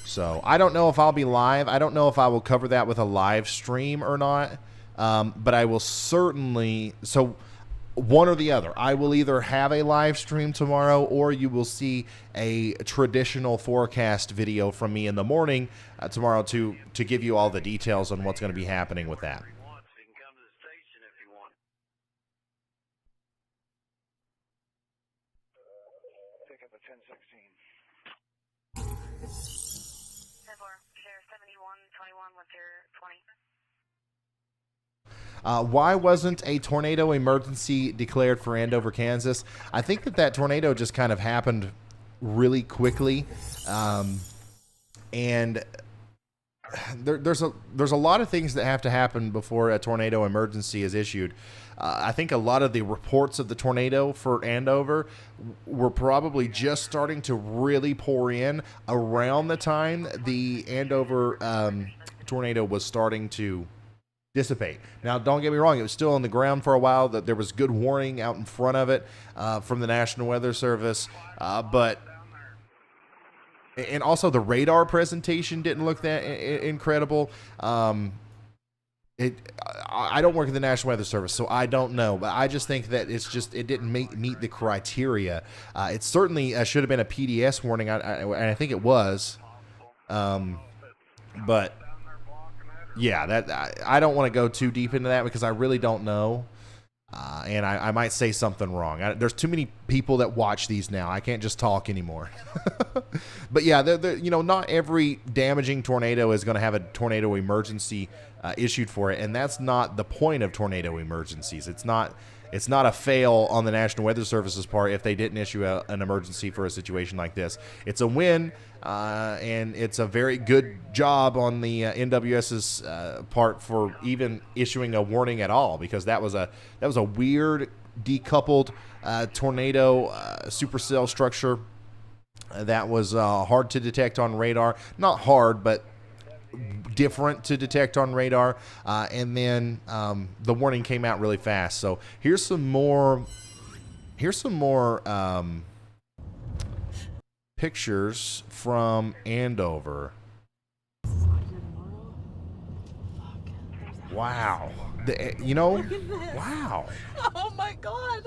So I don't know if I'll be live. I don't know if I will cover that with a live stream or not. But I will certainly, so one or the other. I will either have a live stream tomorrow, or you will see a traditional forecast video from me in the morning tomorrow to give you all the details on what's going to be happening with that. Why wasn't a tornado emergency declared for Andover, Kansas? I think that tornado just kind of happened really quickly, and there's a lot of things that have to happen before a tornado emergency is issued. I think a lot of the reports of the tornado for Andover were probably just starting to really pour in around the time the Andover tornado was starting to dissipate. Now, don't get me wrong, it was still on the ground for a while. That there was good warning out in front of it from the National Weather Service, and also the radar presentation didn't look that incredible. I don't work at the National Weather Service, so I don't know, but I just think that it didn't meet the criteria. It certainly should have been a PDS warning, and I think it was, but. Yeah, I don't want to go too deep into that because I really don't know. And I might say something wrong. There's too many people that watch these now. I can't just talk anymore. But yeah, not every damaging tornado is going to have a tornado emergency issued for it, and that's not the point of tornado emergencies. It's not a fail on the National Weather Service's part if they didn't issue an emergency for a situation like this. It's a win, and it's a very good job on the NWS's part for even issuing a warning at all, because that was a weird decoupled tornado supercell structure that was hard to detect on radar. Not hard, but different to detect on radar, and then the warning came out really fast. So here's some more pictures from Andover. Wow. Wow. Oh my God.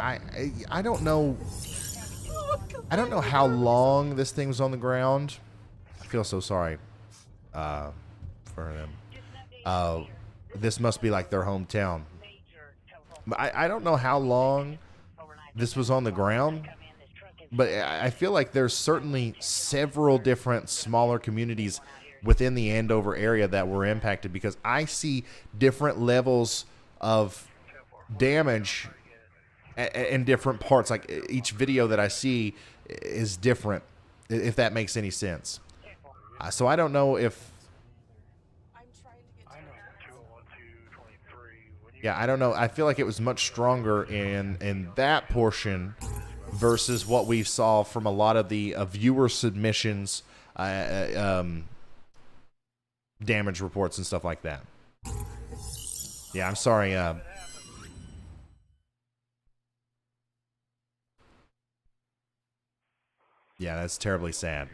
I don't know. I don't know how long this thing was on the ground. I feel so sorry for them. This must be like their hometown. But I don't know how long this was on the ground, but I feel like there's certainly several different smaller communities within the Andover area that were impacted, because I see different levels of damage in different parts. Like each video that I see is different, if that makes any sense. So I don't know if... Yeah, I don't know. I feel like it was much stronger in that portion versus what we saw from a lot of the viewer submissions, damage reports and stuff like that. Yeah, I'm sorry. Yeah, that's terribly sad.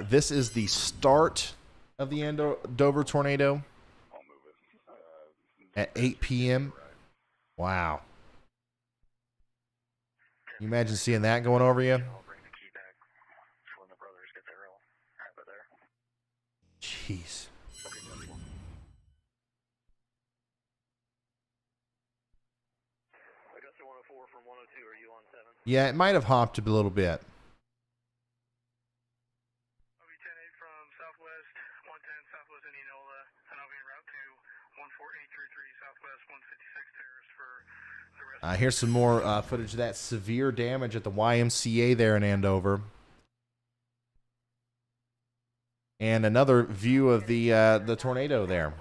This is the start of the Andover tornado at 8 p.m. Wow. Can you imagine seeing that going over you? Jeez. Yeah, it might have hopped a little bit. Here's some more footage of that severe damage at the YMCA there in Andover. And another view of the tornado there.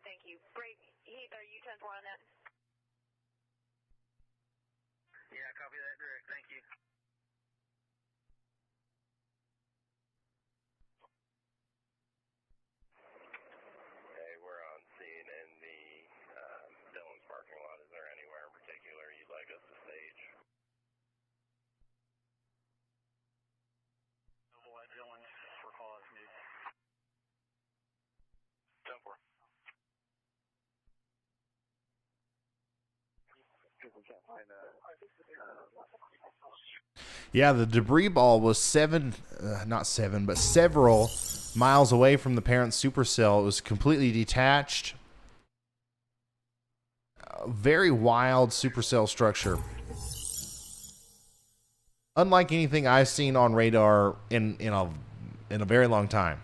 Thank you. Break. Heath, are you 10-4 on that? Yeah, copy that, direct. Thank you. Okay, we're on scene in the Dillon's parking lot. Is there anywhere in particular you'd like us to stage? At Dillon's for call if needed. 10-4. Yeah, the debris ball was several miles away from the parent supercell. It was completely detached. A very wild supercell structure. Unlike anything I've seen on radar in a very long time.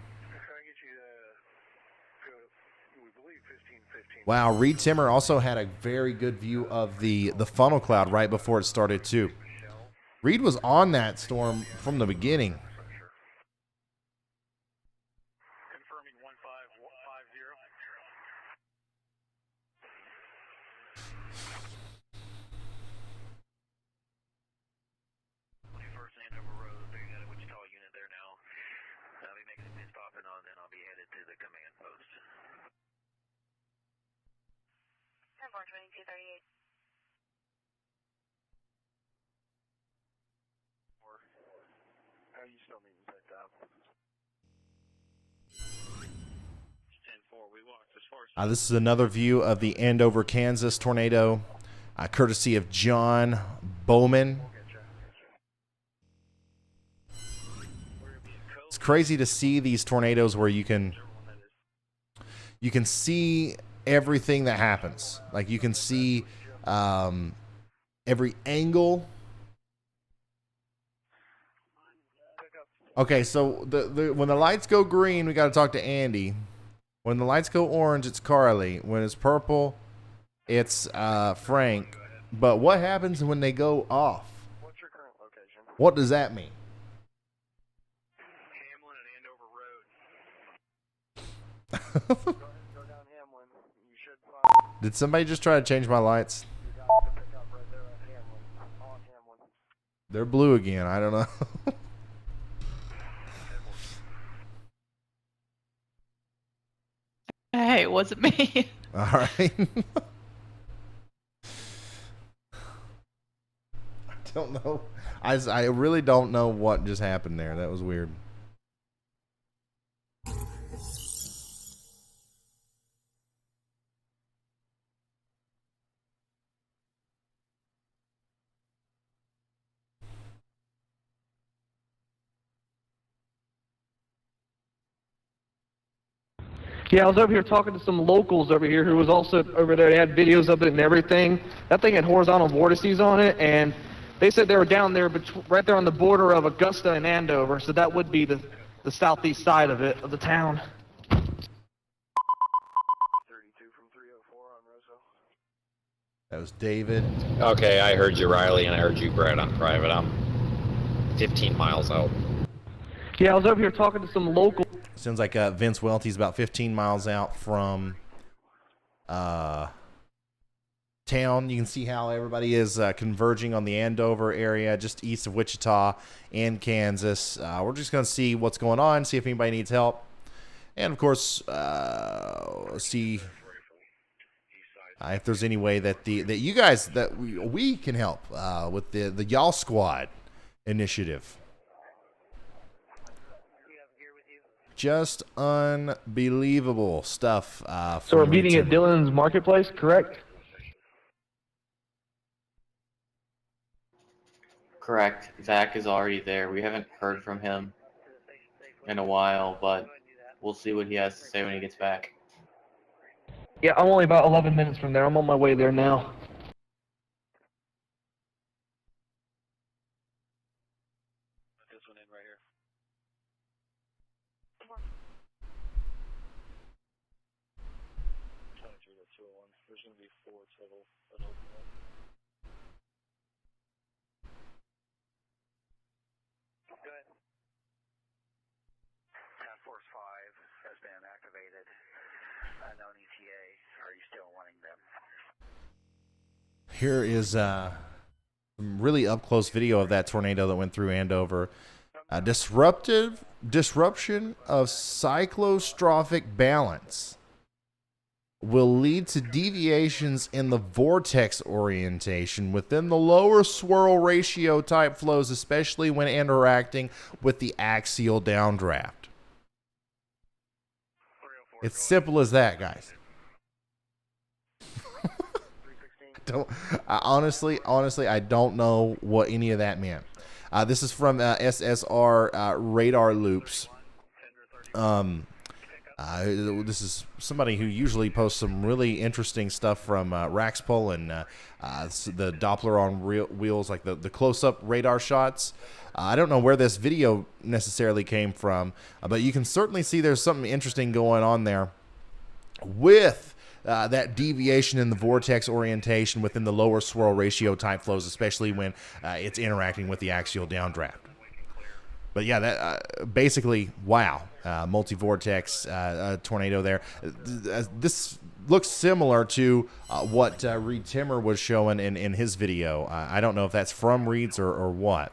Wow, Reed Timmer also had a very good view of the funnel cloud right before it started too. Reed was on that storm from the beginning. Confirming 1550. 21st Andover Road, they got a Wichita unit there now. I'll be making a pit stop and then I'll be headed to the command post. 10-4, 2238. Are you still needing picked up? 10-4, we walked as far as... This is another view of the Andover, Kansas tornado, courtesy of John Bowman. It's crazy to see these tornadoes where you can see everything that happens. Like you can see every angle. Okay, so when the lights go green, we got to talk to Andy. When the lights go orange, it's Carly. When it's purple, it's Frank. But what happens when they go off? What's your current location? What does that mean? Hamlin and Andover Road. Go down Hamlin. You should find... Did somebody just try to change my lights? You got to pick up right there at Hamlin. On Hamlin. They're blue again. I don't know. Hey, it wasn't me. All right. I don't know. I really don't know what just happened there. That was weird. Yeah, I was over here talking to some locals over here who was also over there. They had videos of it and everything. That thing had horizontal vortices on it, and they said they were down there, right there on the border of Augusta and Andover. So that would be the southeast side of it, of the town. 32 from 304 on Rosso. That was David. Okay, I heard you, Riley, and I heard you, Brad, on private. I'm 15 miles out. Yeah, I was over here talking to some local. Sounds like Vince Welty's about 15 miles out from town. You can see how everybody is converging on the Andover area, just east of Wichita and Kansas. We're just going to see what's going on, see if anybody needs help, and of course, see if there's any way that you guys that we can help with the Y'all Squad initiative. Just unbelievable stuff. So we're meeting at Dillon's Marketplace, correct? Correct. Zach is already there. We haven't heard from him in a while, but we'll see what he has to say when he gets back. Yeah, I'm only about 11 minutes from there. I'm on my way there now. This one in right here. There's going to be 4 total. Go ahead. Task Force 5 has been activated. Unknown ETA. Are you still wanting them? Here is some really up close video of that tornado that went through Andover. Disruption of cyclostrophic balance will lead to deviations in the vortex orientation within the lower swirl ratio type flows, especially when interacting with the axial downdraft. It's simple as that, guys. Honestly, I don't know what any of that meant. This is from SSR Radar Loops. This is somebody who usually posts some really interesting stuff from Raxpol and the Doppler on wheels, like the close-up radar shots. I don't know where this video necessarily came from, but you can certainly see there's something interesting going on there with that deviation in the vortex orientation within the lower swirl ratio type flows, especially when it's interacting with the axial downdraft. But yeah, that basically, wow, multi-vortex tornado there. This looks similar to what Reed Timmer was showing in his video. I don't know if that's from Reed's or what.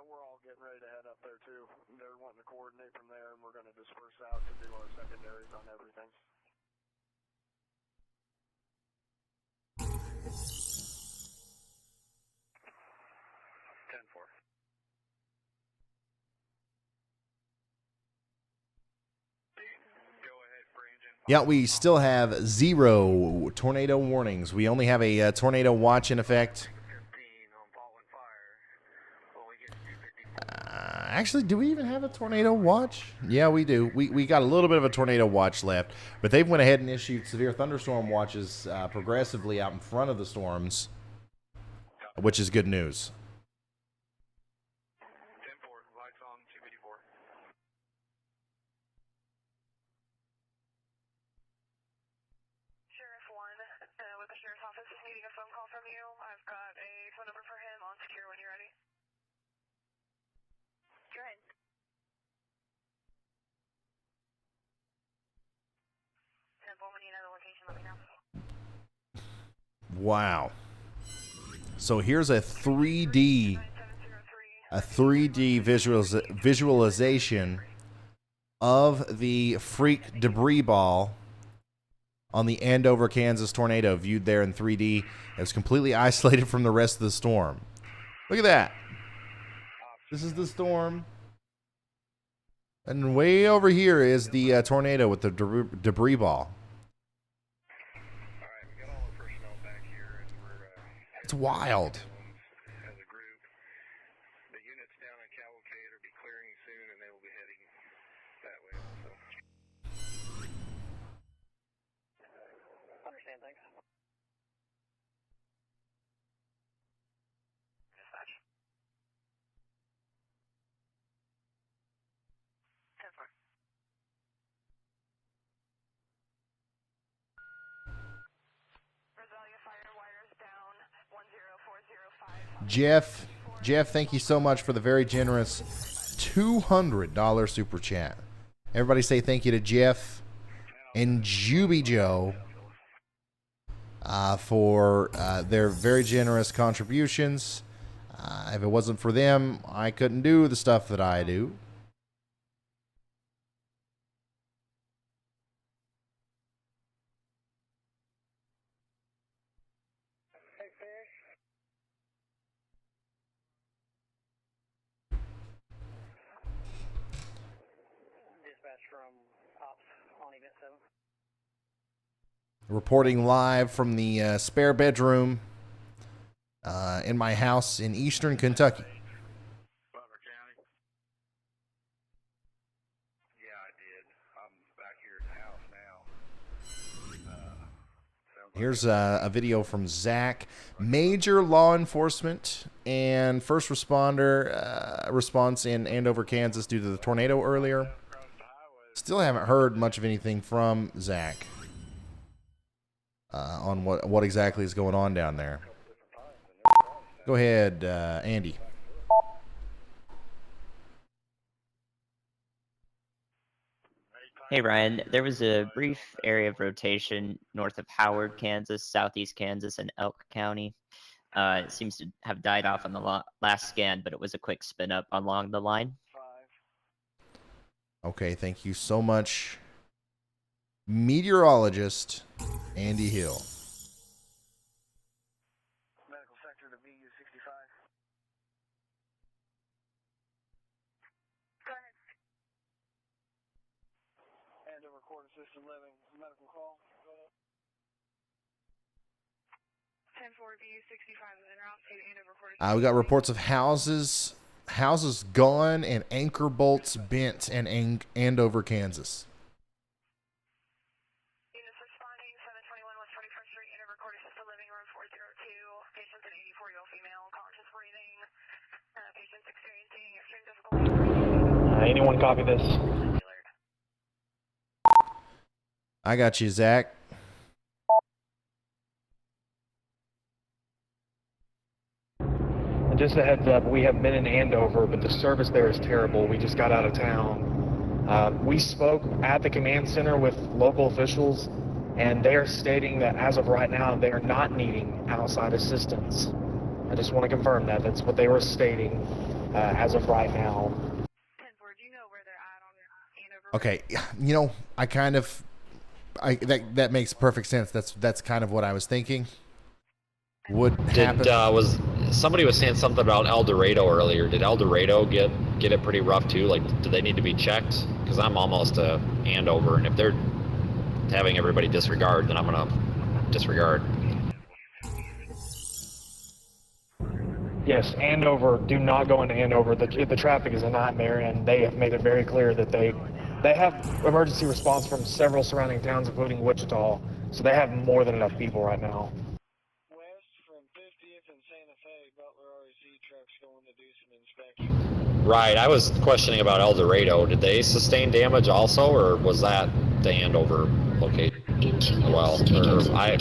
We're all getting ready to head up there too. They're wanting to coordinate from there, and we're going to disperse out to do our secondaries on everything. Yeah, we still have 0 tornado warnings. We only have a tornado watch in effect. Actually, do we even have a tornado watch? Yeah, we do. We got a little bit of a tornado watch left, but they've went ahead and issued severe thunderstorm watches progressively out in front of the storms, which is good news. Sheriff 1 with the Sheriff's Office is needing a phone call from you. I've got a phone number for him on secure when you're ready. Go ahead. Simple, when you know the location, let me know. Wow. So here's a 3D visualization of the freak debris ball on the Andover, Kansas tornado, viewed there in 3D. It was completely isolated from the rest of the storm. Look at that. This is the storm. And way over here is the tornado with the debris ball. It's wild. Understand, thanks. Dispatch. 10-4. Rosalia Fire wires down 10405. Jeff, thank you so much for the very generous $200 super chat. Everybody say thank you to Jeff and Juby Joe for their very generous contributions. If it wasn't for them, I couldn't do the stuff that I do. Dispatch from Ops on Event 7. Reporting live from the spare bedroom in my house in eastern Kentucky. Here's a video from Zach. Major law enforcement and first responder response in Andover, Kansas due to the tornado earlier. Still haven't heard much of anything from Zach on what exactly is going on down there. Go ahead, Andy. Hey, Ryan. There was a brief area of rotation north of Howard, Kansas, southeast Kansas, and Elk County. It seems to have died off on the last scan, but it was a quick spin up along the line. Okay, thank you so much, meteorologist Andy Hill. Medical sector to VU 65. Go ahead. Andover Court Assisted Living medical call. 10-4 VU 65 is en route to Andover Court. We got reports of houses gone and anchor bolts bent in Andover, Kansas. Units responding 721 West 21st Street, Andover Court Assisted Living, room 402. Patient's an 84-year-old female, conscious breathing. Patient's experiencing extreme difficulty. Anyone copy this? I got you, Zach. And just a heads up, we have been in Andover, but the service there is terrible. We just got out of town. We spoke at the command center with local officials, and they are stating that as of right now, they are not needing outside assistance. I just want to confirm that. That's what they were stating as of right now. Okay, that makes perfect sense. That's kind of what I was thinking. would happen. Was somebody was saying something about El Dorado earlier? Did El Dorado get it pretty rough too? Like, do they need to be checked? Because I'm almost to Andover, and if they're having everybody disregard, then I'm gonna disregard. Yes, Andover. Do not go into Andover. The traffic is a nightmare, and they have made it very clear that they have emergency response from several surrounding towns, including Wichita. So they have more than enough people right now. Right, I was questioning about El Dorado. Did they sustain damage also, or was that the Andover location? Well, I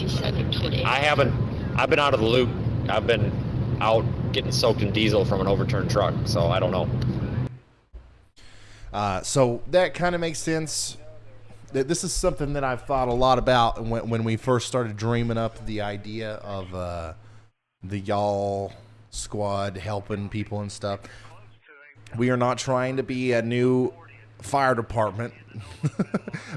haven't. I've been out of the loop. I've been out getting soaked in diesel from an overturned truck, so I don't know. So that kind of makes sense. This is something that I've thought a lot about when we first started dreaming up the idea of the y'all squad helping people and stuff. We are not trying to be a new fire department.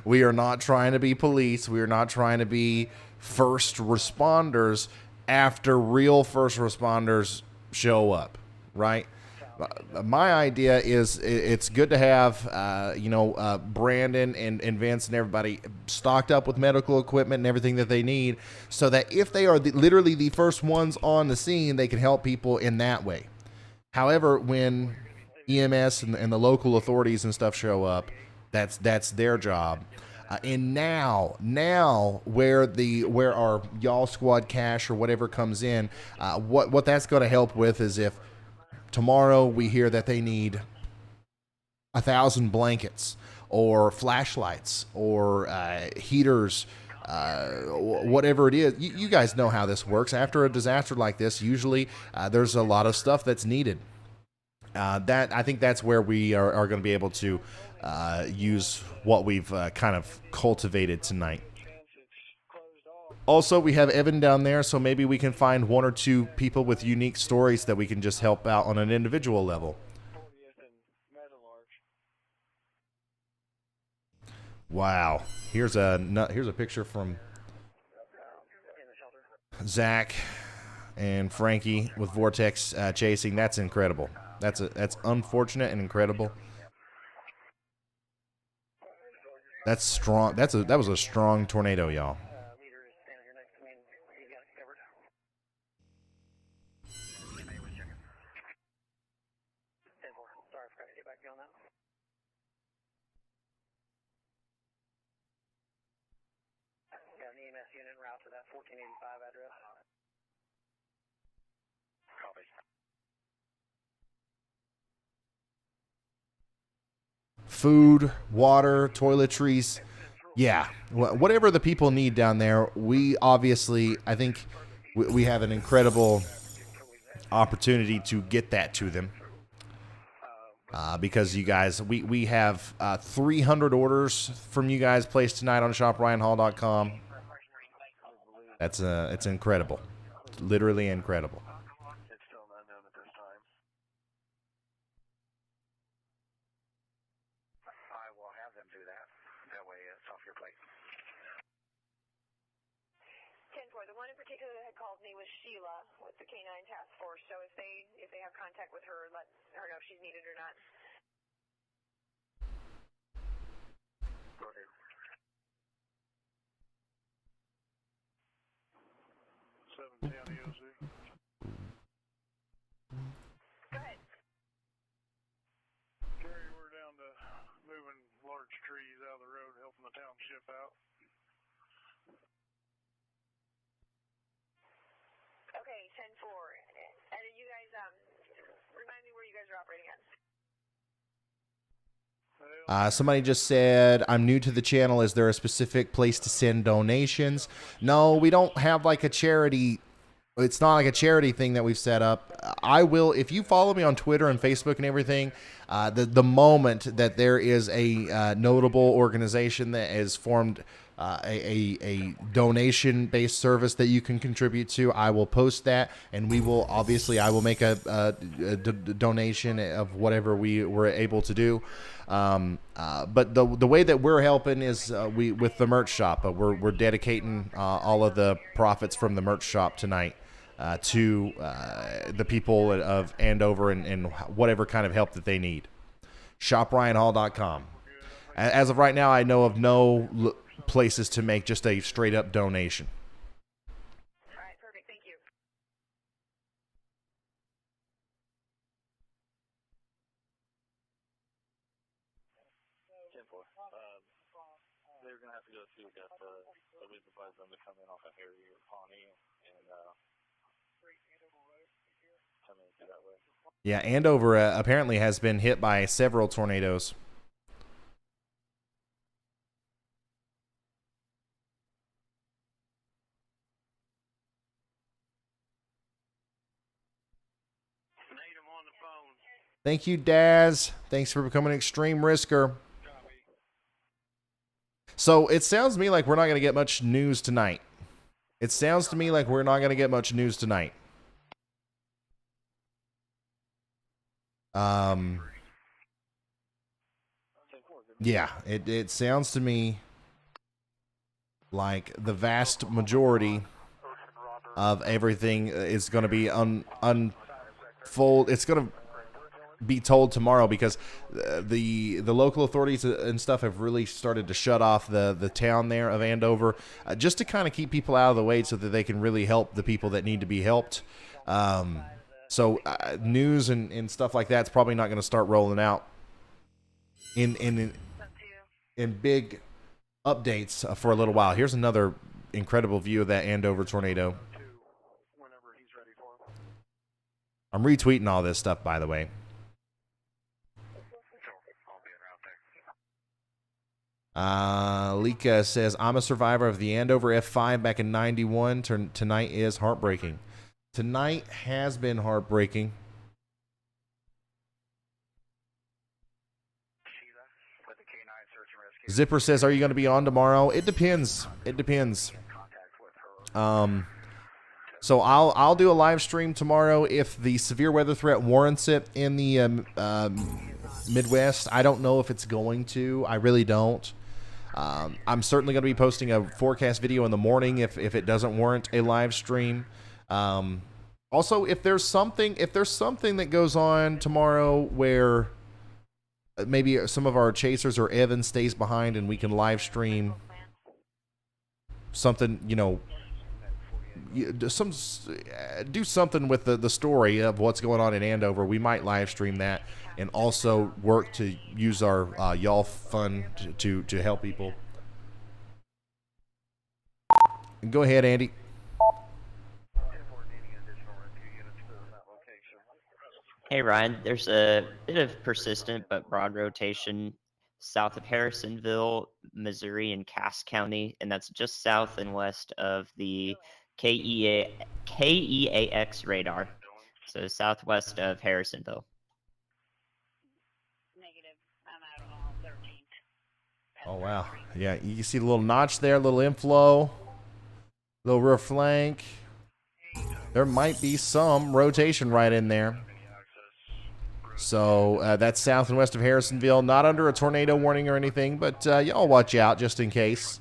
We are not trying to be police. We are not trying to be first responders after real first responders show up, right? My idea is it's good to have, Brandon and Vince and everybody stocked up with medical equipment and everything that they need, so that if they are literally the first ones on the scene, they can help people in that way. However, when EMS and the local authorities and stuff show up, that's their job. And now where our y'all squad cash or whatever comes in, what that's going to help with is if tomorrow we hear that they need 1,000 blankets or flashlights or heaters, whatever it is. You guys know how this works. After a disaster like this, usually there's a lot of stuff that's needed. I think that's where we are going to be able to use what we've kind of cultivated tonight. Also, we have Evan down there, so maybe we can find one or two people with unique stories that we can just help out on an individual level. Wow. Here's a picture from Zach and Frankie with Vortex chasing. That's incredible. That's unfortunate and incredible. That's strong. That was a strong tornado, y'all. Food, water, toiletries, yeah, whatever the people need down there. We obviously, I think we have an incredible opportunity to get that to them, because you guys, we have 300 orders from you guys placed tonight on shopryanhall.com. It's incredible. It's literally incredible. Sheila with the K9 task force, so if they have contact with her, let her know if she's needed or not. Go ahead. Gary, we're down to moving large trees out of the road, helping the township out. Okay, 10-4. And you guys, remind me where you guys are operating at. Somebody just said, I'm new to the channel. Is there a specific place to send donations? No, we don't have like a charity. It's not like a charity thing that we've set up. I will, if you follow me on Twitter and Facebook and everything, the moment that there is a notable organization that has formed a donation-based service that you can contribute to, I will post that, and we will, obviously, I will make a donation of whatever we were able to do. But the way that we're helping is with the merch shop. We're dedicating all of the profits from the merch shop tonight to the people of Andover and whatever kind of help that they need. ShopRyanHall.com. As of right now, I know of no places to make just a straight up donation. All right, perfect. Thank you. They're going to have to go see Augusta, so we've advised them to come in off of Harry or Pawnee and come in through that way. Yeah, Andover apparently has been hit by several tornadoes. Thank you, Daz. Thanks for becoming an extreme risker. So it sounds to me like we're not going to get much news tonight. It sounds to me like we're not going to get much news tonight. Yeah, it sounds to me like the vast majority of everything is going to be unfold. It's going to be told tomorrow because the local authorities and stuff have really started to shut off the town there of Andover just to kind of keep people out of the way so that they can really help the people that need to be helped. So news and stuff like that's probably not going to start rolling out in big updates for a little while. Here's another incredible view of that Andover tornado. I'm retweeting all this stuff, by the way. Lika says, I'm a survivor of the Andover F5 back in 91. Tonight is heartbreaking. Tonight has been heartbreaking. Zipper says, are you going to be on tomorrow? It depends. It depends. So I'll do a live stream tomorrow if the severe weather threat warrants it in the Midwest. I don't know if it's going to. I really don't. I'm certainly going to be posting a forecast video in the morning if it doesn't warrant a live stream. Also, if there's something that goes on tomorrow where maybe some of our chasers or Evan stays behind and we can live stream something, do something with the story of what's going on in Andover, we might live stream that and also work to use our y'all fund to help people. Go ahead, Andy. Hey, Ryan, there's a bit of persistent but broad rotation south of Harrisonville, Missouri, and Cass County, and that's just south and west of the KEAX radar, so southwest of Harrisonville. Oh, wow. Yeah, you can see the little notch there, little inflow, little rear flank. There might be some rotation right in there. So that's south and west of Harrisonville. Not under a tornado warning or anything, but y'all watch out just in case.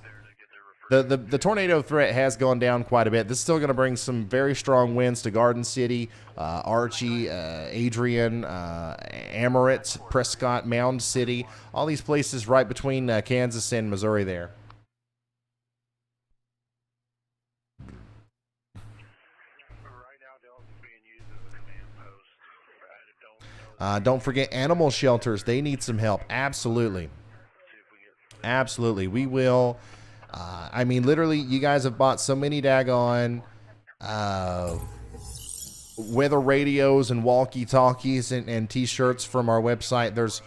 The tornado threat has gone down quite a bit. This is still going to bring some very strong winds to Garden City, Archie, Adrian, Amoret, Prescott, Mound City, all these places right between Kansas and Missouri there. Don't forget animal shelters. They need some help. Absolutely. Absolutely. We will. I mean, literally, you guys have bought so many daggone weather radios and walkie-talkies and T-shirts from our website.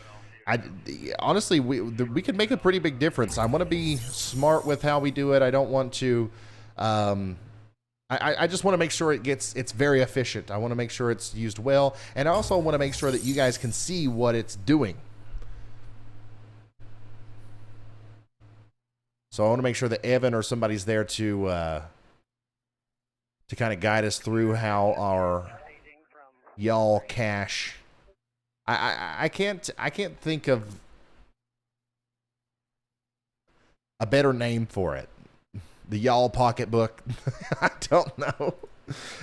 Honestly, we could make a pretty big difference. I want to be smart with how we do it. I don't want to. I just want to make sure it's very efficient. I want to make sure it's used well, and I also want to make sure that you guys can see what it's doing. So I want to make sure that Evan or somebody's there to kind of guide us through how our y'all cache. I can't think of a better name for it. The y'all pocketbook. I don't know.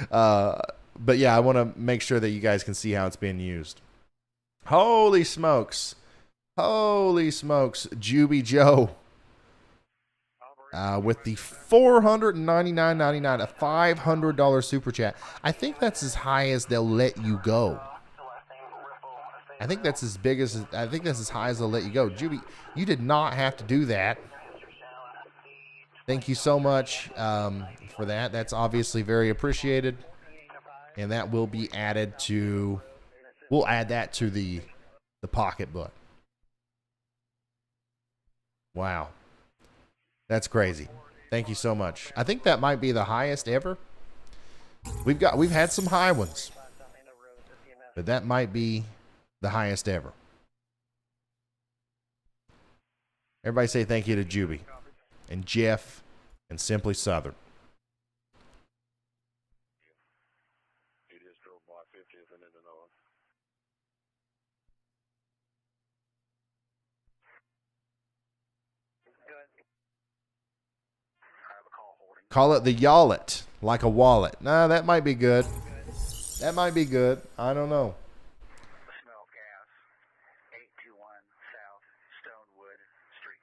But yeah, I want to make sure that you guys can see how it's being used. Holy smokes. Holy smokes. Juby Joe. With the $499.99, a $500 super chat. I think that's as high as they'll let you go. I think that's as big as, I think that's as high as they'll let you go. Juby, you did not have to do that. Thank you so much for that. That's obviously very appreciated. And that will be added to, we'll add that to the pocketbook. Wow. That's crazy. Thank you so much. I think that might be the highest ever. We've had some high ones, but that might be the highest ever. Everybody say thank you to Juby and Jeff and Simply Southern. He just drove by 50th and into Noah. Call it the Yawlet, like a wallet. Nah, that might be good. That might be good. I don't know. Smell of gas. 821 South Stonewood Street.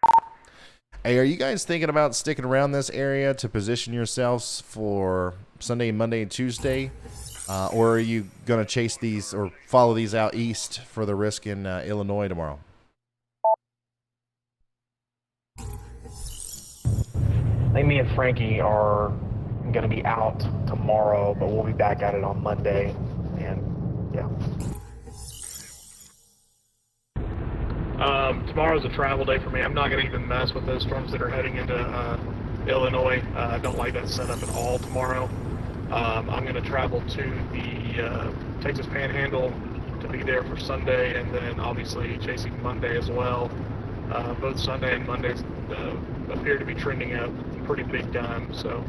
Hey, are you guys thinking about sticking around this area to position yourselves for Sunday, Monday, and Tuesday? Or are you going to chase these or follow these out east for the risk in Illinois tomorrow? I think me and Frankie are going to be out tomorrow, but we'll be back at it on Monday. And yeah. Tomorrow's a travel day for me. I'm not going to even mess with those storms that are heading into Illinois. I don't like that setup at all tomorrow. I'm going to travel to the Texas Panhandle to be there for Sunday, and then obviously chasing Monday as well. Both Sunday and Monday appear to be trending up pretty big time, so.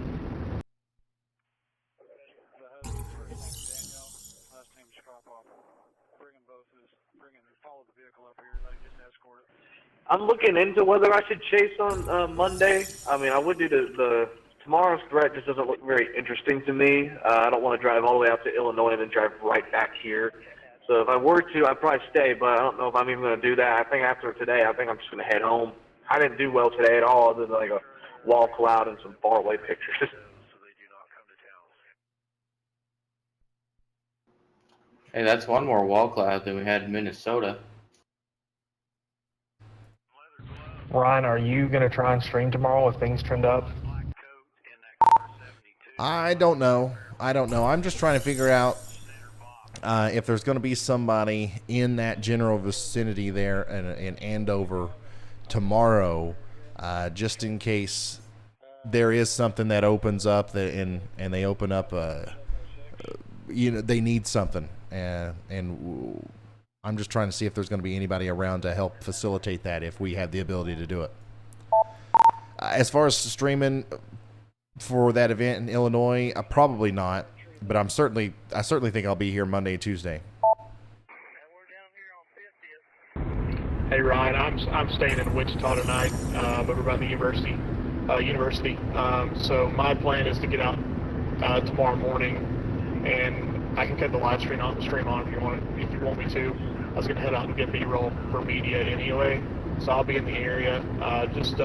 I'm looking into whether I should chase on Monday. I mean, I would do the tomorrow's threat just doesn't look very interesting to me. I don't want to drive all the way out to Illinois and then drive right back here. So if I were to, I'd probably stay, but I don't know if I'm even going to do that. I think after today, I think I'm just going to head home. I didn't do well today at all, other than like a wall cloud and some faraway pictures. Hey, that's one more wall cloud than we had in Minnesota. Ryan, are you going to try and stream tomorrow if things trend up? I don't know. I'm just trying to figure out if there's going to be somebody in that general vicinity there in Andover tomorrow, just in case there is something that opens up and they open up, they need something. And I'm just trying to see if there's going to be anybody around to help facilitate that if we have the ability to do it. As far as streaming for that event in Illinois, probably not, but I certainly think I'll be here Monday and Tuesday. Hey Ryan, I'm staying in Wichita tonight, over by the university. So my plan is to get out tomorrow morning, and I can cut the live stream on if you want me to. I was gonna head out and get B-roll for media anyway, so I'll be in the area. Just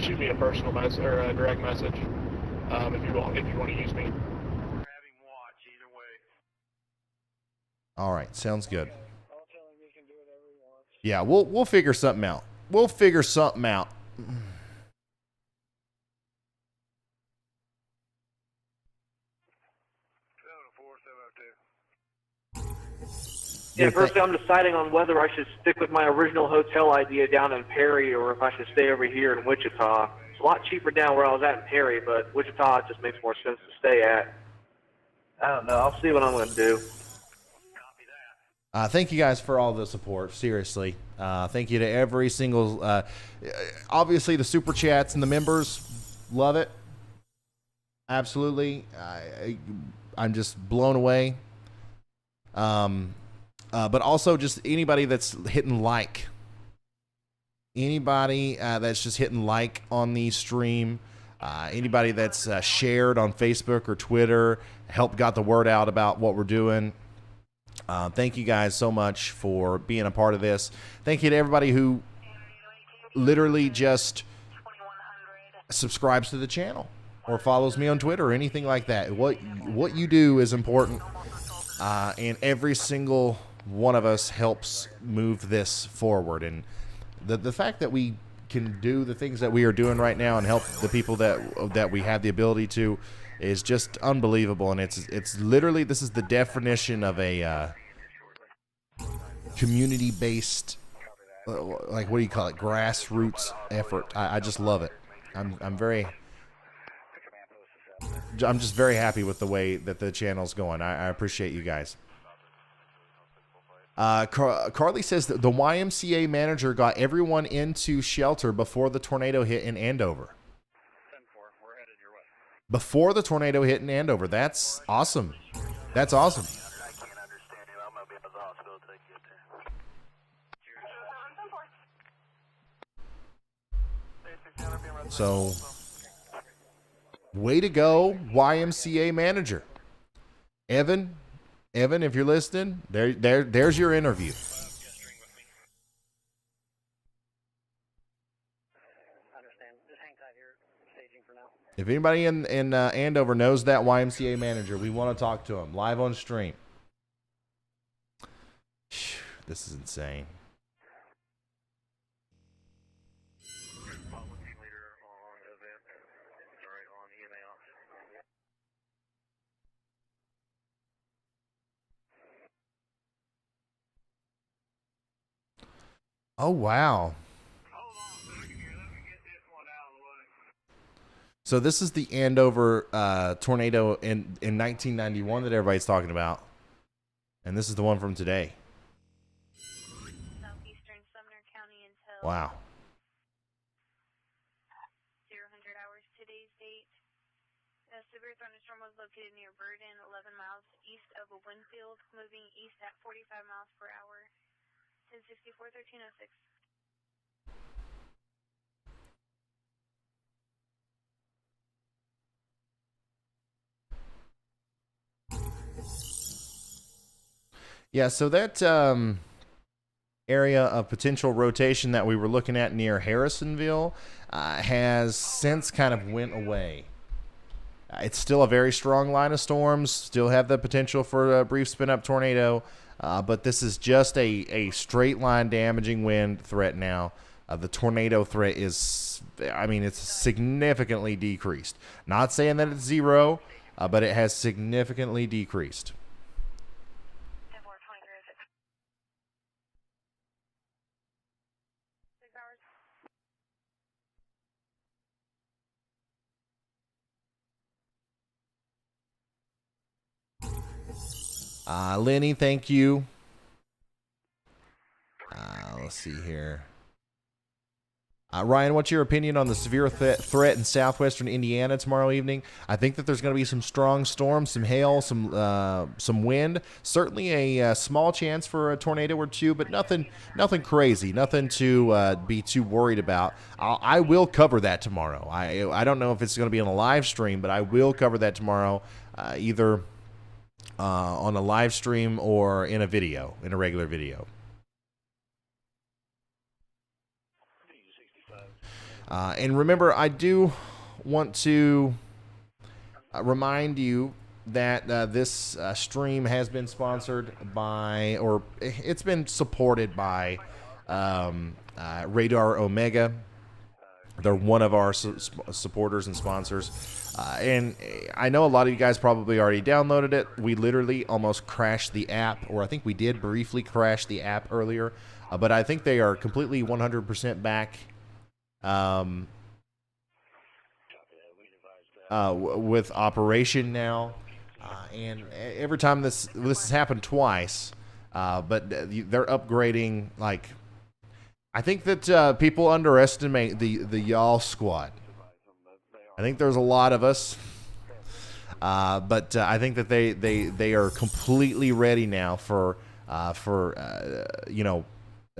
shoot me a personal message or a direct message if you want to use me. All right, sounds good. Yeah, we'll figure something out. We'll figure something out. Yeah, firstly, I'm deciding on whether I should stick with my original hotel idea down in Perry or if I should stay over here in Wichita. It's a lot cheaper down where I was at in Perry, but Wichita just makes more sense to stay at. I don't know. I'll see what I'm going to do. Thank you guys for all the support. Seriously. Thank you to every single, obviously the super chats and the members. Love it. Absolutely. I'm just blown away. But also just anybody that's hitting like. Anybody that's just hitting like on the stream. Anybody that's shared on Facebook or Twitter, helped got the word out about what we're doing. Thank you guys so much for being a part of this. Thank you to everybody who literally just subscribes to the channel or follows me on Twitter or anything like that. What you do is important, and every single one of us helps move this forward. And the fact that we can do the things that we are doing right now and help the people that we have the ability to is just unbelievable. And it's literally, this is the definition of a community-based, like, what do you call it, grassroots effort. I just love it. I'm just very happy with the way that the channel's going. I appreciate you guys. Carly says that the YMCA manager got everyone into shelter before the tornado hit in Andover. Before the tornado hit in Andover. That's awesome. That's awesome. So, way to go, YMCA manager. Evan, if you're listening, there's your interview. If anybody in Andover knows that YMCA manager, we want to talk to him live on stream. This is insane. Oh, wow. So this is the Andover tornado in 1991 that everybody's talking about. And this is the one from today. Southeastern Sumner County until Wow. 0000 hours today's date. A severe thunderstorm was located near Burden, 11 miles east of a wind field, moving east at 45 miles per hour. 1064, 1306. Yeah, so that area of potential rotation that we were looking at near Harrisonville has since kind of went away. It's still a very strong line of storms, still have the potential for a brief spin-up tornado, but this is just a straight line damaging wind threat now. The tornado threat is, I mean, it's significantly decreased. Not saying that it's zero, but it has significantly decreased. Lenny, thank you. Let's see here. Ryan, what's your opinion on the severe threat in southwestern Indiana tomorrow evening? I think that there's going to be some strong storms, some hail, some wind. Certainly a small chance for a tornado or two, but nothing crazy, nothing to be too worried about. I will cover that tomorrow. I don't know if it's going to be on a live stream, but I will cover that tomorrow, either on a live stream or in a video, in a regular video. And remember, I do want to remind you that this stream has been sponsored by, or it's been supported by Radar Omega. They're one of our supporters and sponsors. And I know a lot of you guys probably already downloaded it. We literally almost crashed the app, or I think we did briefly crash the app earlier. But I think they are completely 100% back with operation now. And every time this has happened twice, but they're upgrading. Like, I think that people underestimate the y'all squad. I think there's a lot of us, but I think that they are completely ready now for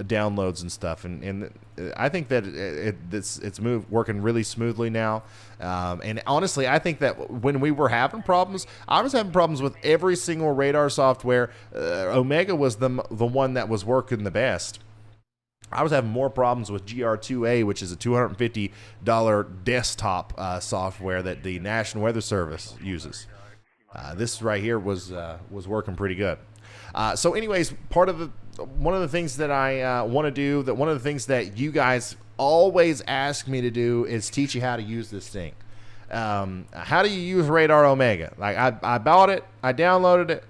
downloads and stuff, and I think that it's working really smoothly now. And honestly, I think that when we were having problems, I was having problems with every single radar software. Omega was the one that was working the best. I was having more problems with GR2A, which is a $250 desktop software that the National Weather Service uses. This right here was working pretty good. So anyways, one of the things that I want to do, that one of the things that you guys always ask me to do is teach you how to use this thing. How do you use Radar Omega? Like I bought it, I downloaded it.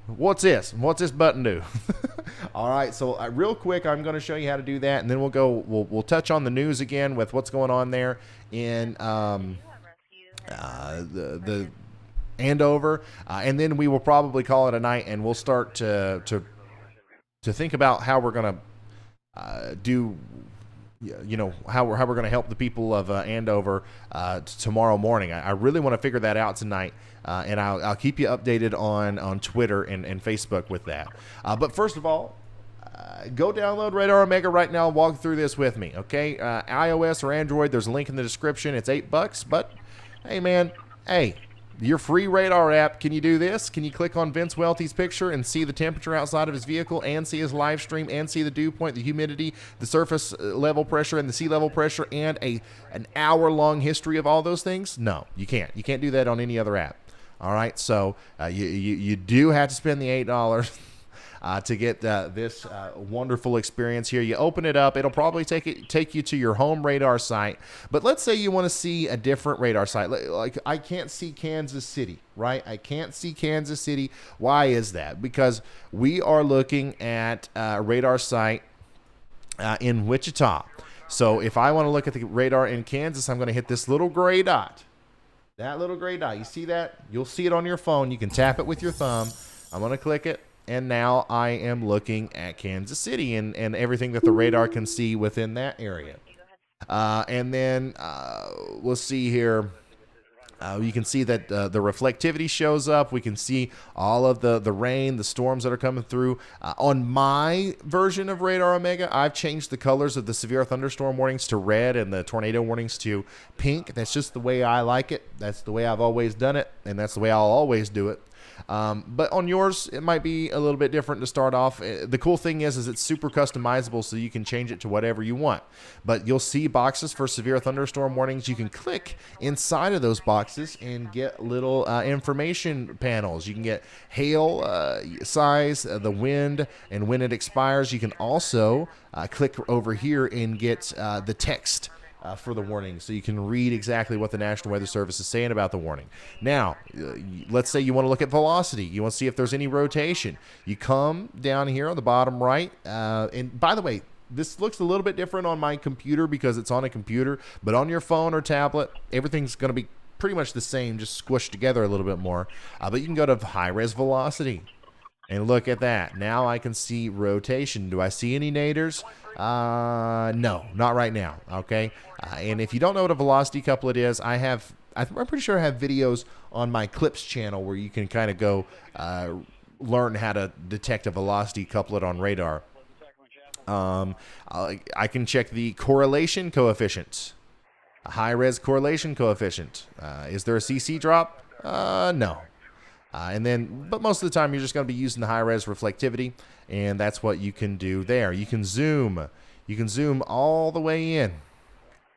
What's this? What's this button do? All right, so real quick, I'm going to show you how to do that, and then we'll touch on the news again with what's going on there in the Andover, and then we will probably call it a night, and we'll start to think about how we're going to do, how we're going to help the people of Andover tomorrow morning. I really want to figure that out tonight, and I'll keep you updated on Twitter and Facebook with that. But first of all, go download Radar Omega right now and walk through this with me, okay? iOS or Android, there's a link in the description. It's $8, but hey, man, your free radar app, can you do this? Can you click on Vince Welty's picture and see the temperature outside of his vehicle and see his live stream and see the dew point, the humidity, the surface level pressure, and the sea level pressure, and an hour-long history of all those things? No, you can't. You can't do that on any other app. All right, so you do have to spend the $8 to get this wonderful experience here. You open it up, it'll probably take you to your home radar site. But let's say you want to see a different radar site. Like I can't see Kansas City, right? I can't see Kansas City. Why is that? Because we are looking at a radar site in Wichita. So if I want to look at the radar in Kansas, I'm going to hit this little gray dot. That little gray dot. You see that? You'll see it on your phone. You can tap it with your thumb. I'm going to click it. And now I am looking at Kansas City and everything that the radar can see within that area. And then we'll see here. You can see that the reflectivity shows up. We can see all of the rain, the storms that are coming through. On my version of Radar Omega, I've changed the colors of the severe thunderstorm warnings to red and the tornado warnings to pink. That's just the way I like it. That's the way I've always done it, and that's the way I'll always do it. But on yours, it might be a little bit different to start off. The cool thing is it's super customizable, so you can change it to whatever you want. But you'll see boxes for severe thunderstorm warnings. You can click inside of those boxes and get little information panels. You can get hail size, the wind, and when it expires. You can also click over here and get the text for the warning, so you can read exactly what the National Weather Service is saying about the warning. Now, let's say you want to look at velocity. You want to see if there's any rotation. You come down here on the bottom right, and by the way, this looks a little bit different on my computer because it's on a computer, but on your phone or tablet, everything's going to be pretty much the same, just squished together a little bit more. But you can go to high-res velocity and look at that. Now I can see rotation. Do I see any naders? No, not right now. Okay. And if you don't know what a velocity couplet is, I'm pretty sure I have videos on my Clips channel where you can kind of go learn how to detect a velocity couplet on radar. I can check the correlation coefficient, a high-res correlation coefficient. Is there a CC drop? No. But most of the time you're just going to be using the high-res reflectivity, and that's what you can do there. You can zoom. You can zoom all the way in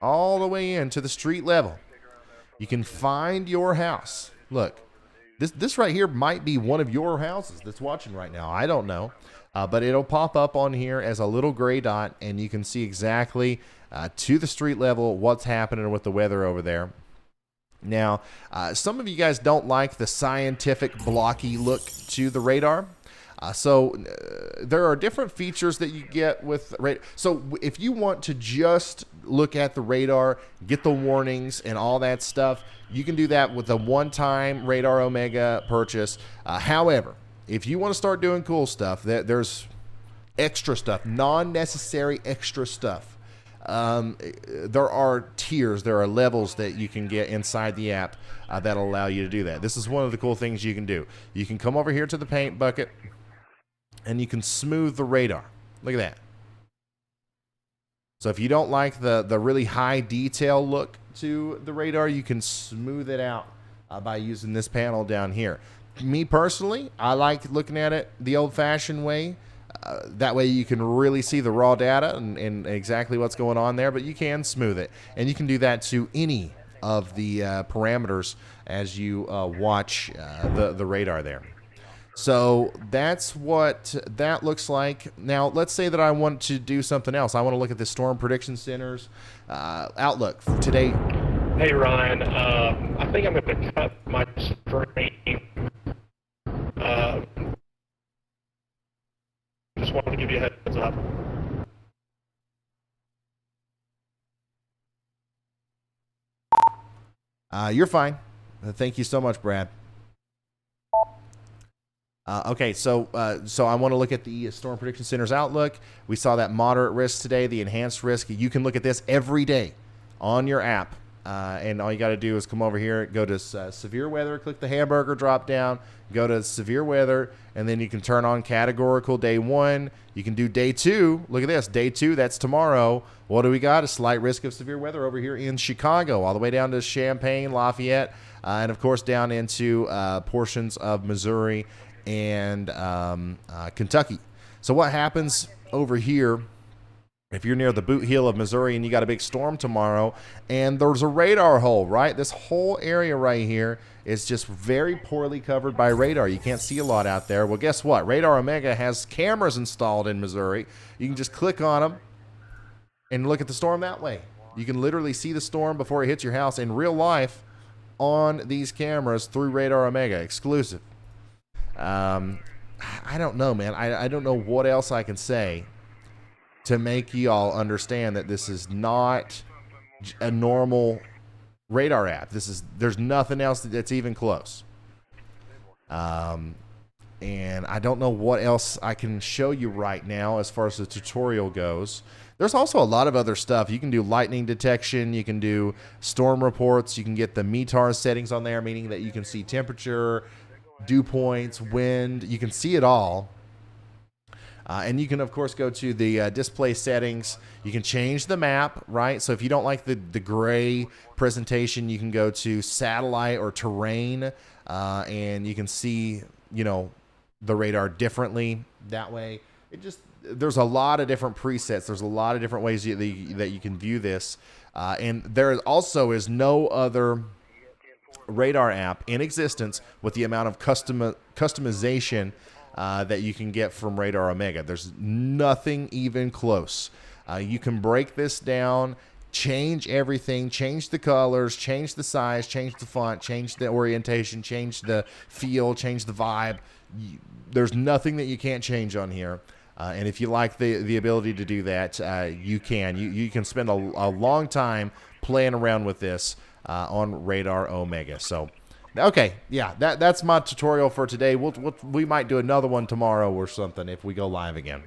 to the street level. You can find your house. Look, this right here might be one of your houses that's watching right now. I don't know, but it'll pop up on here as a little gray dot, and you can see exactly to the street level what's happening with the weather over there. Now, some of you guys don't like the scientific blocky look to the radar. So there are different features that you get with radar. So if you want to just look at the radar, get the warnings and all that stuff, you can do that with a one-time Radar Omega purchase. However, if you want to start doing cool stuff, there's extra stuff, non-necessary extra stuff. There are tiers, there are levels that you can get inside the app that'll allow you to do that. This is one of the cool things you can do. You can come over here to the paint bucket and you can smooth the radar. Look at that. So if you don't like the really high detail look to the radar, you can smooth it out by using this panel down here. Me personally, I like looking at it the old-fashioned way. That way you can really see the raw data and exactly what's going on there, but you can smooth it. And you can do that to any of the parameters as you watch the radar there. So that's what that looks like. Now, let's say that I want to do something else. I want to look at the Storm Prediction Center's outlook for today. Hey, Ryan. I think I'm going to cut my stream. Just wanted to give you a heads up. You're fine. Thank you so much, Brad. Okay, so I want to look at the Storm Prediction Center's outlook. We saw that moderate risk today, the enhanced risk. You can look at this every day on your app. And all you got to do is come over here, go to severe weather, click the hamburger drop down, go to severe weather, and then you can turn on categorical day 1. You can do day 2. Look at this. Day 2, that's tomorrow. What do we got? A slight risk of severe weather over here in Chicago, all the way down to Champaign, Lafayette, and, of course, down into portions of Missouri and Kentucky. So what happens over here if you're near the boot heel of Missouri and you got a big storm tomorrow and there's a radar hole, right? This whole area right here is just very poorly covered by radar. You can't see a lot out there. Well, guess what? Radar Omega has cameras installed in Missouri. You can just click on them and look at the storm that way. You can literally see the storm before it hits your house in real life on these cameras through Radar Omega, exclusive. I don't know, man. I don't know what else I can say to make y'all understand that this is not a normal radar app. There's nothing else that's even close. And I don't know what else I can show you right now as far as the tutorial goes. There's also a lot of other stuff. You can do lightning detection. You can do storm reports. You can get the METAR settings on there, meaning that you can see temperature, dew points, wind. You can see it all. And you can, of course, go to the display settings. You can change the map, right? So if you don't like the gray presentation, you can go to satellite or terrain, and you can see, the radar differently that way. There's a lot of different presets. There's a lot of different ways that you can view this. And there also is no other radar app in existence with the amount of customization that you can get from Radar Omega. There's nothing even close. You can break this down, change everything, change the colors, change the size, change the font, change the orientation, change the feel, change the vibe. There's nothing that you can't change on here. And if you like the ability to do that, you can. You can spend a long time playing around with this on Radar Omega. So, okay, yeah, that's my tutorial for today. We might do another one tomorrow or something if we go live again.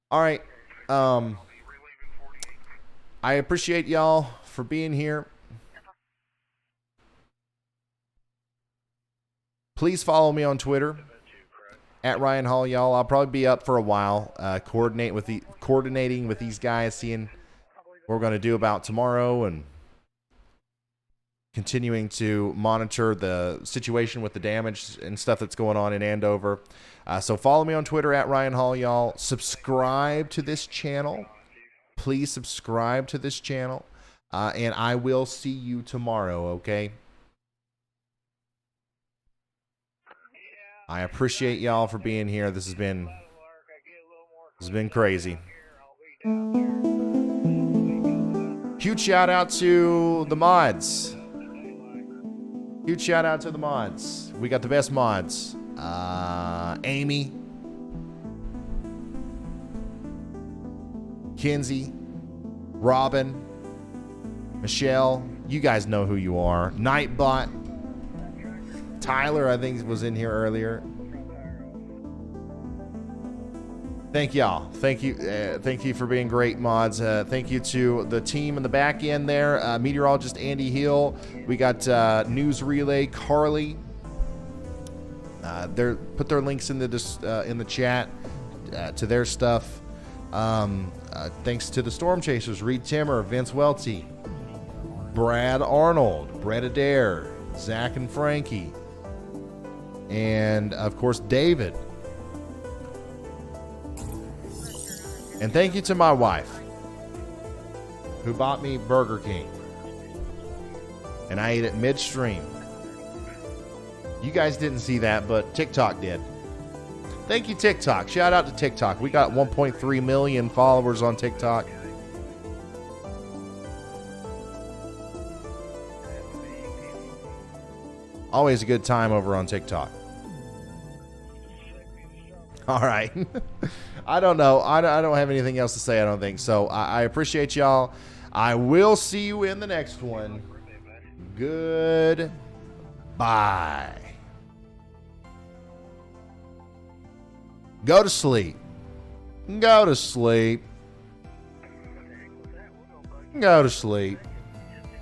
All right. I appreciate y'all for being here. Please follow me on Twitter at Ryan Hall, y'all. I'll probably be up for a while, coordinating with these guys, seeing what we're going to do about tomorrow, and continuing to monitor the situation with the damage and stuff that's going on in Andover. So follow me on Twitter at Ryan Hall, y'all. Subscribe to this channel. Please subscribe to this channel. And I will see you tomorrow, okay? I appreciate y'all for being here. This has been crazy. Huge shout out to the mods. Huge shout out to the mods. We got the best mods. Amy, Kinsey, Robin, Michelle. You guys know who you are. Nightbot. Tyler, I think, was in here earlier. Thank y'all. Thank you for being great mods. Thank you to the team in the back end there. Meteorologist Andy Hill. We got News Relay Carly. Put their links in the chat to their stuff. Thanks to the Storm Chasers, Reed Timmer, Vince Welty, Brad Arnold, Brett Adair, Zach and Frankie, and of course David. And thank you to my wife, who bought me Burger King, and I ate it midstream. You guys didn't see that, but TikTok did. Thank you, TikTok. Shout out to TikTok. We got 1.3 million followers on TikTok. Always a good time over on TikTok. All right. I don't know. I don't have anything else to say, I don't think. So I appreciate y'all. I will see you in the next one. Goodbye. Go to sleep. Go to sleep. Go to sleep.